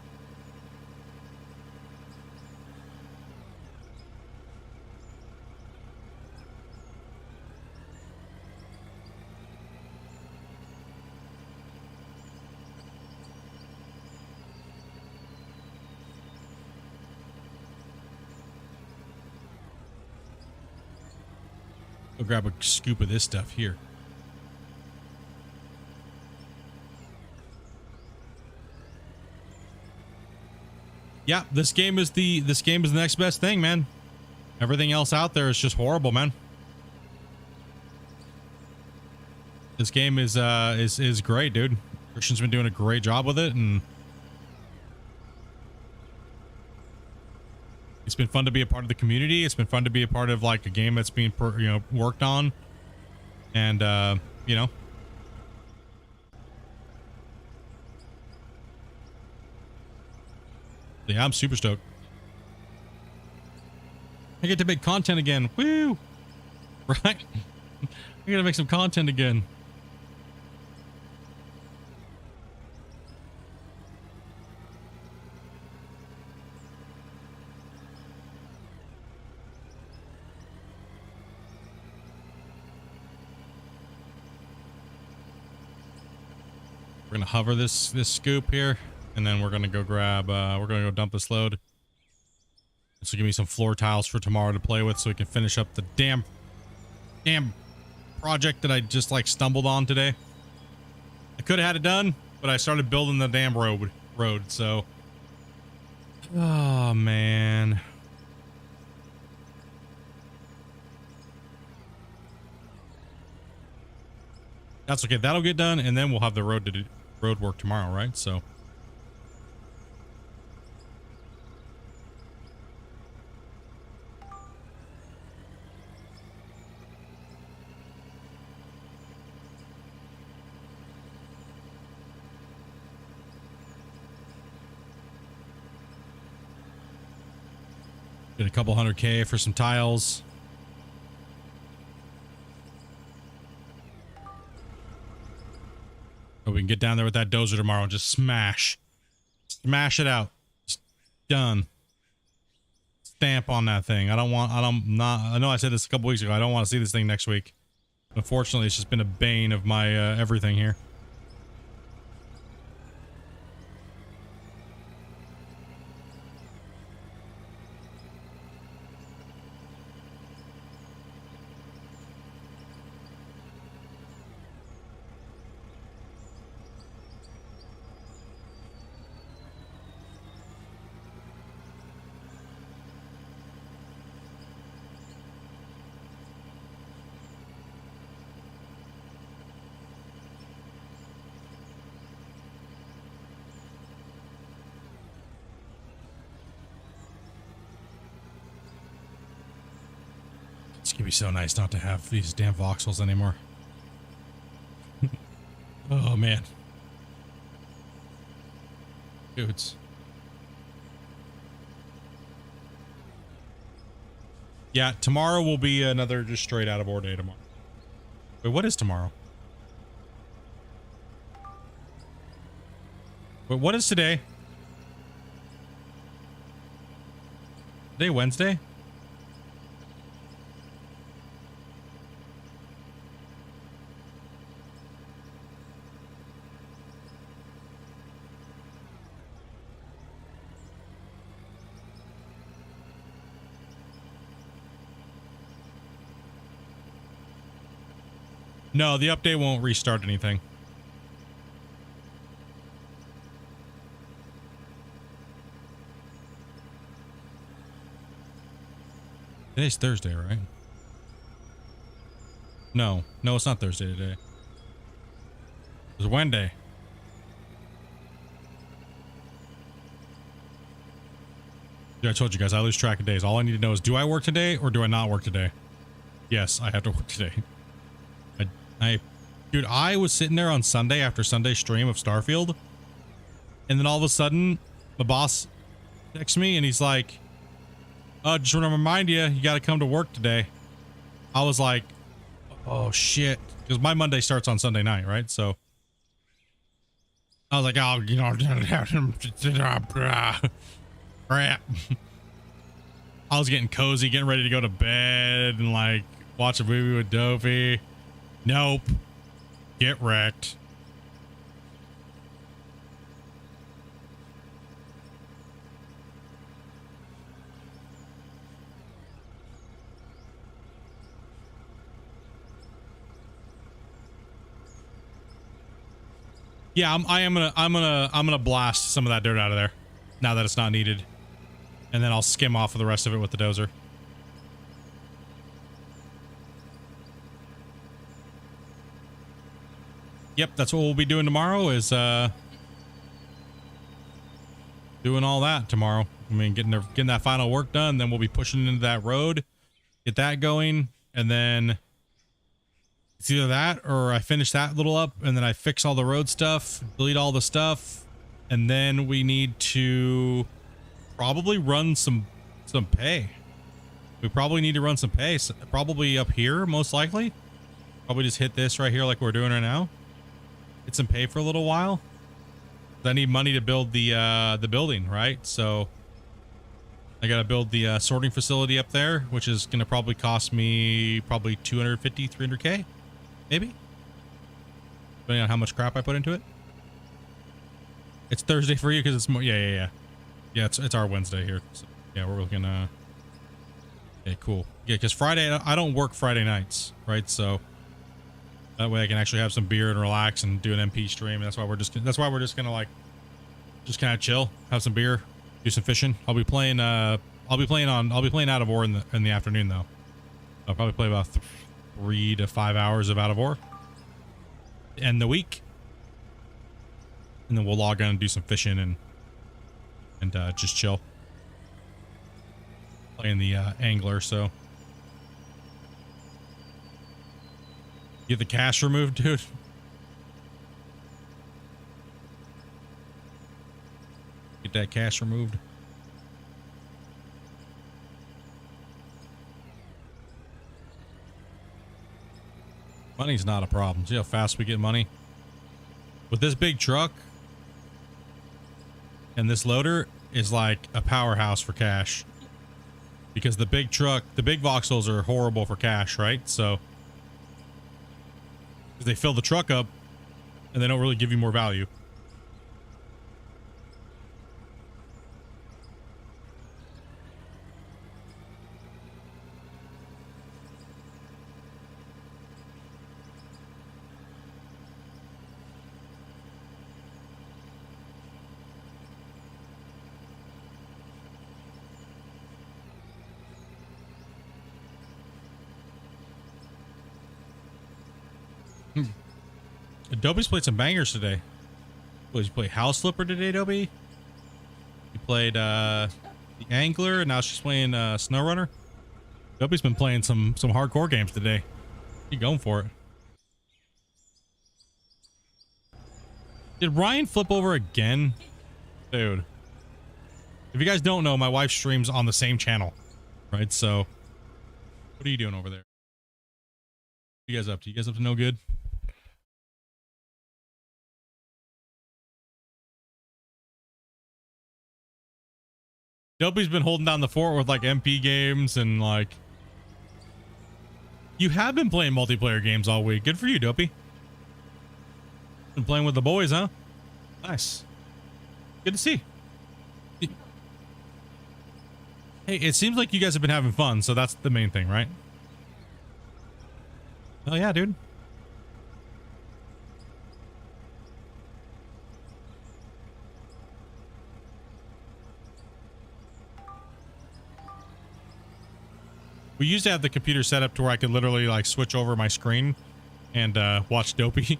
Go grab a scoop of this stuff here. Yeah, this game is the next best thing, man. Everything else out there is just horrible, man. This game is great, dude. Christian's been doing a great job with it, and it's been fun to be a part of the community. It's been fun to be a part of like a game that's being worked on, and you know, yeah, I'm super stoked. I get to make content again. Woo! Right? I gotta make some content again. We're gonna hover this scoop here, and then we're gonna go grab we're gonna go dump this load. This will give me some floor tiles for tomorrow to play with, so we can finish up the damn project that I just like stumbled on today. I could have had it done, but I started building the damn road, so oh man. That's okay. That'll get done, and then we'll have the road to do road work tomorrow, right? So get a couple $100K for some tiles. So we can get down there with that dozer tomorrow and just smash it out. Just done. Stamp on that thing. I know I said this a couple weeks ago. I don't want to see this thing next week. Unfortunately, it's just been a bane of my everything here. It's gonna be so nice not to have these damn voxels anymore. Oh man. Dudes. Yeah, tomorrow will be another just straight out of order day tomorrow. Wait, what is tomorrow? Wait, what is today? Today Wednesday? No, the update won't restart anything. Today's Thursday, right? No, it's not Thursday today. It's Wednesday. Yeah, I told you guys I lose track of days. All I need to know is, do I work today or do I not work today? Yes, I have to work today. Dude, I was sitting there on Sunday after Sunday stream of Starfield, and then all of a sudden, my boss texts me and he's like, "Oh, just want to remind you, you got to come to work today." I was like, "Oh shit," because my Monday starts on Sunday night, right? So I was like, "Oh, you know, crap." I was getting cozy, getting ready to go to bed and like watch a movie with Dopey. Nope. Get wrecked. Yeah, I'm gonna blast some of that dirt out of there now that it's not needed. And then I'll skim off of the rest of it with the dozer. Yep, that's what we'll be doing tomorrow, is doing all that tomorrow. I mean, getting that final work done, then we'll be pushing into that road, get that going, and then it's either that or I finish that little up and then I fix all the road stuff, delete all the stuff, and then we need to probably run some pay. We probably need to run some pay, probably up here, most likely. Probably just hit this right here like we're doing right now. Get some pay for a little while. I need money to build the building, right? So I gotta build the sorting facility up there, which is gonna probably cost me probably 250, 300k, maybe, depending on how much crap I put into it. It's Thursday for you because it's more. Yeah. It's our Wednesday here. So, yeah, we're looking. Okay, cool. Yeah, because Friday I don't work Friday nights, right? So that way I can actually have some beer and relax and do an MP stream. That's why we're just gonna like just kind of chill, have some beer, do some fishing. I'll be playing out of War in the afternoon though. I'll probably play about 3 to 5 hours of out of War to end the week, and then we'll log on and do some fishing and just chill, playing the angler. So get the cash removed, dude. Get that cash removed. Money's not a problem. See how fast we get money? With this big truck and this loader is like a powerhouse for cash. Because the big truck, the big Voxels are horrible for cash, right? So they fill the truck up and they don't really give you more value. Adobe's played some bangers today. What, did you play House Flipper today, Adobe? You played the Angler, and now she's playing SnowRunner. Dopey's been playing some hardcore games today. Keep going for it. Did Ryan flip over again? Dude. If you guys don't know, my wife streams on the same channel, right? So, what are you doing over there? What are you guys up to? You guys up to no good? Dopey's been holding down the fort with like MP games and like... You have been playing multiplayer games all week. Good for you, Dopey. Been playing with the boys, huh? Nice. Good to see. Hey, it seems like you guys have been having fun, so that's the main thing, right? Oh yeah, dude. We used to have the computer set up to where I could literally like switch over my screen and watch Dopey.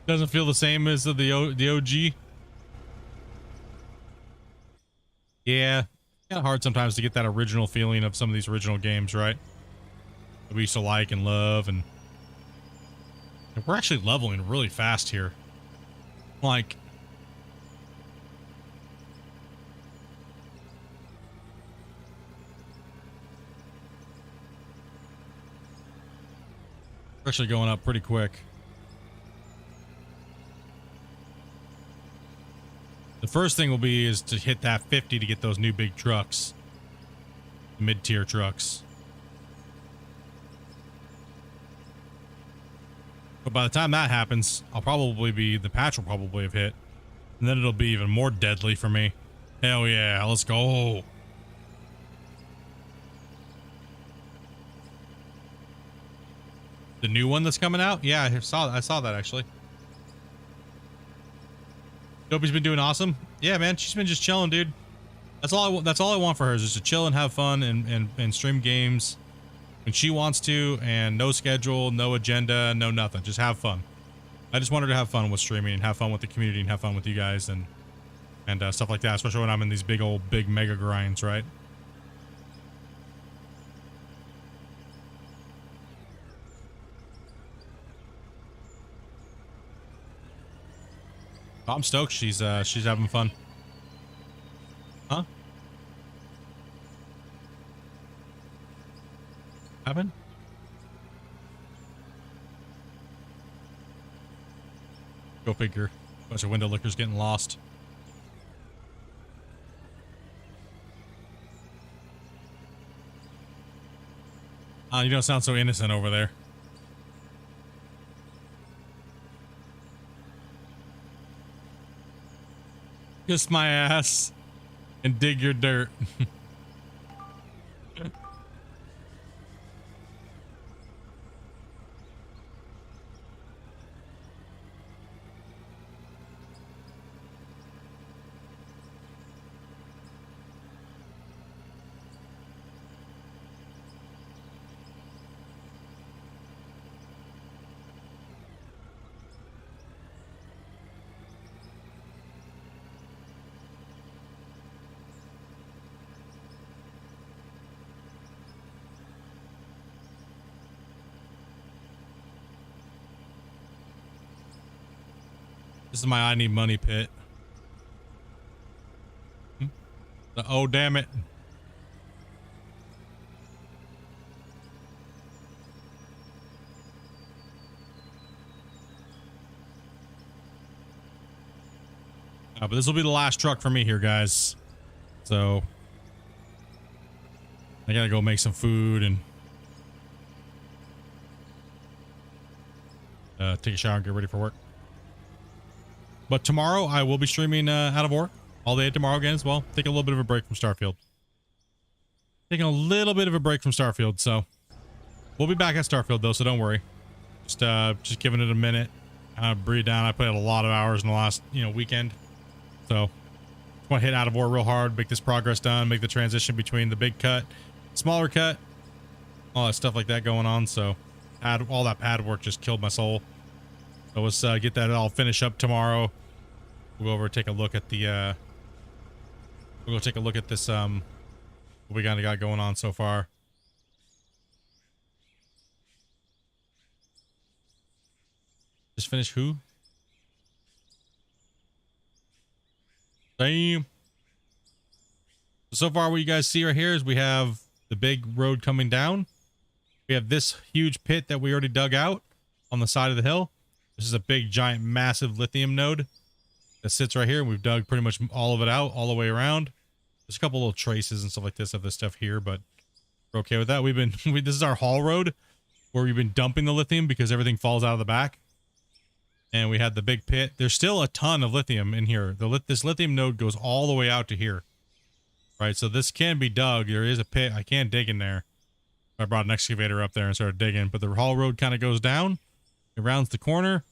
Doesn't feel the same as the OG. Yeah, kind of hard sometimes to get that original feeling of some of these original games, right? That we used to like and love, and we're actually leveling really fast here. Like, we're actually going up pretty quick. The first thing will be is to hit that 50 to get those new big trucks, mid-tier trucks. But by the time that happens, the patch will probably have hit, and then it'll be even more deadly for me. Hell yeah, let's go. The new one that's coming out? Yeah, I saw that actually. Dopey's been doing awesome. Yeah, man, she's been just chilling, dude. That's all I want for her, is just to chill and have fun and stream games when she wants to, and no schedule, no agenda, no nothing. Just have fun. I just want her to have fun with streaming and have fun with the community and have fun with you guys and stuff like that, especially when I'm in these big mega grinds, right? I'm stoked she's having fun. Huh? Happen? Go figure. Bunch of window lickers getting lost. You don't sound so innocent over there. Kiss my ass and dig your dirt. This is my I need money pit. Oh, damn it. But this will be the last truck for me here, guys. So I gotta go make some food and take a shower and get ready for work. But tomorrow I will be streaming out of work all day tomorrow again as well. Taking a little bit of a break from Starfield. So we'll be back at Starfield though, so don't worry. Just giving it a minute. Breathe down. I played a lot of hours in the last weekend. So just want to hit out of war real hard, make this progress done, make the transition between the big cut, smaller cut, all that stuff like that going on. So all that pad work just killed my soul. So let's get that all finished up tomorrow. We'll go over and take a look at the we'll go take a look at this what we kind of got going on so far. Just finish who? Damn. So far what you guys see right here is we have the big road coming down. We have this huge pit that we already dug out on the side of the hill. This is a big, giant, massive lithium node that sits right here. We've dug pretty much all of it out all the way around. There's a couple little traces and stuff like this of this stuff here, but we're okay with that. This is our haul road where we've been dumping the lithium because everything falls out of the back. And we had the big pit. There's still a ton of lithium in here. This lithium node goes all the way out to here. Right, so this can be dug. There is a pit. I can't dig in there. I brought an excavator up there and started digging, but the haul road kind of goes down. It rounds the corner,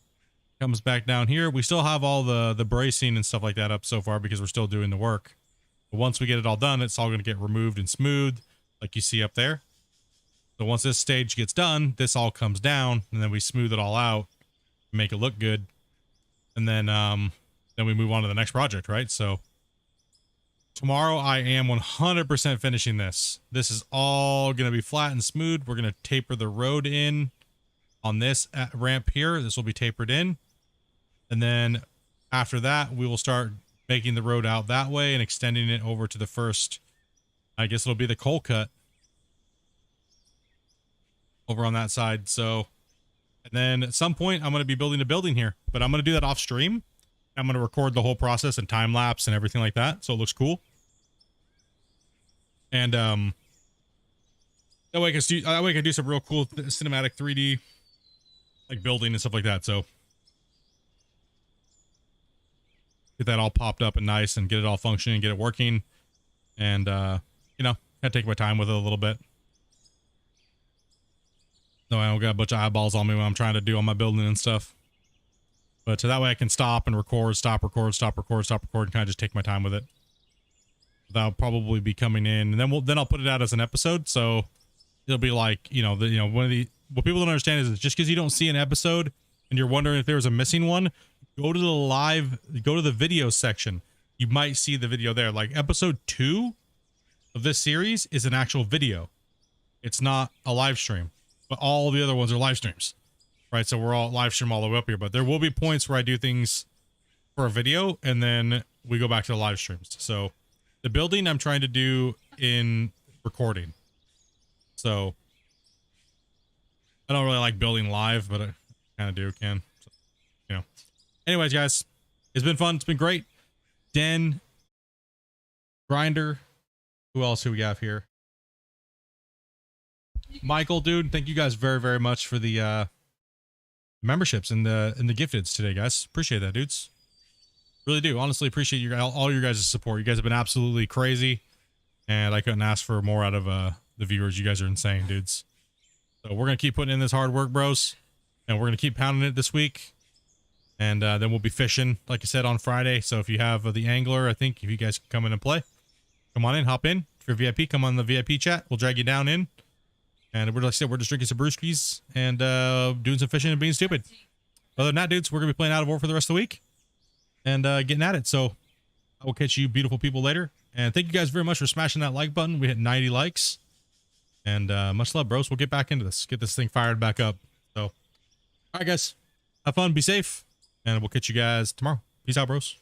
comes back down here. We still have all the bracing and stuff like that up so far because we're still doing the work. But once we get it all done, it's all going to get removed and smoothed like you see up there. So once this stage gets done, this all comes down and then we smooth it all out, make it look good. And then we move on to the next project, right? So tomorrow I am 100% finishing this. This is all going to be flat and smooth. We're going to taper the road in on this ramp here. This will be tapered in. And then after that, we will start making the road out that way and extending it over to the first, I guess it'll be the coal cut over on that side. So, and then at some point I'm going to be building a building here, but I'm going to do that off stream. I'm going to record the whole process and time lapse and everything like that. So it looks cool. And, that way I can do some real cool cinematic 3D, like building and stuff like that. So get that all popped up and nice and get it all functioning, get it working. And, you know, I take my time with it a little bit. No, I don't got a bunch of eyeballs on me when I'm trying to do all my building and stuff. But so that way I can stop and record, stop, record, stop, record, stop, record, and kind of just take my time with it. That'll probably be coming in, and then I'll put it out as an episode. So it'll be like, what people don't understand is just because you don't see an episode and you're wondering if there was a missing one, go to the video section. You might see the video there. Like episode 2 of this series is an actual video. It's not a live stream, but all the other ones are live streams. Right, so we're all live stream all the way up here, but there will be points where I do things for a video and then we go back to the live streams. So the building I'm trying to do in recording. So I don't really like building live, but I kind of do can. So, anyways, guys, it's been fun. It's been great. Den, Grinder, who else do we have here? Michael, dude, thank you guys very, very much for the memberships and the gifteds today, guys. Appreciate that, dudes. Really do. Honestly appreciate all your guys' support. You guys have been absolutely crazy, and I couldn't ask for more out of the viewers. You guys are insane, dudes. So we're gonna keep putting in this hard work, bros, and we're gonna keep pounding it this week, and then we'll be fishing, like I said, on Friday. So if you have the angler, I think if you guys can come in and play, come on in, hop in. If you're VIP, come on the VIP chat. We'll drag you down in. And like I said, we're just drinking some brewskis and doing some fishing and being stupid. Other than that, dudes, we're going to be playing Out of War for the rest of the week and getting at it. So I will catch you beautiful people later. And thank you guys very much for smashing that like button. We hit 90 likes. And much love, bros. We'll get back into this. Get this thing fired back up. So, all right, guys. Have fun. Be safe. And we'll catch you guys tomorrow. Peace out, bros.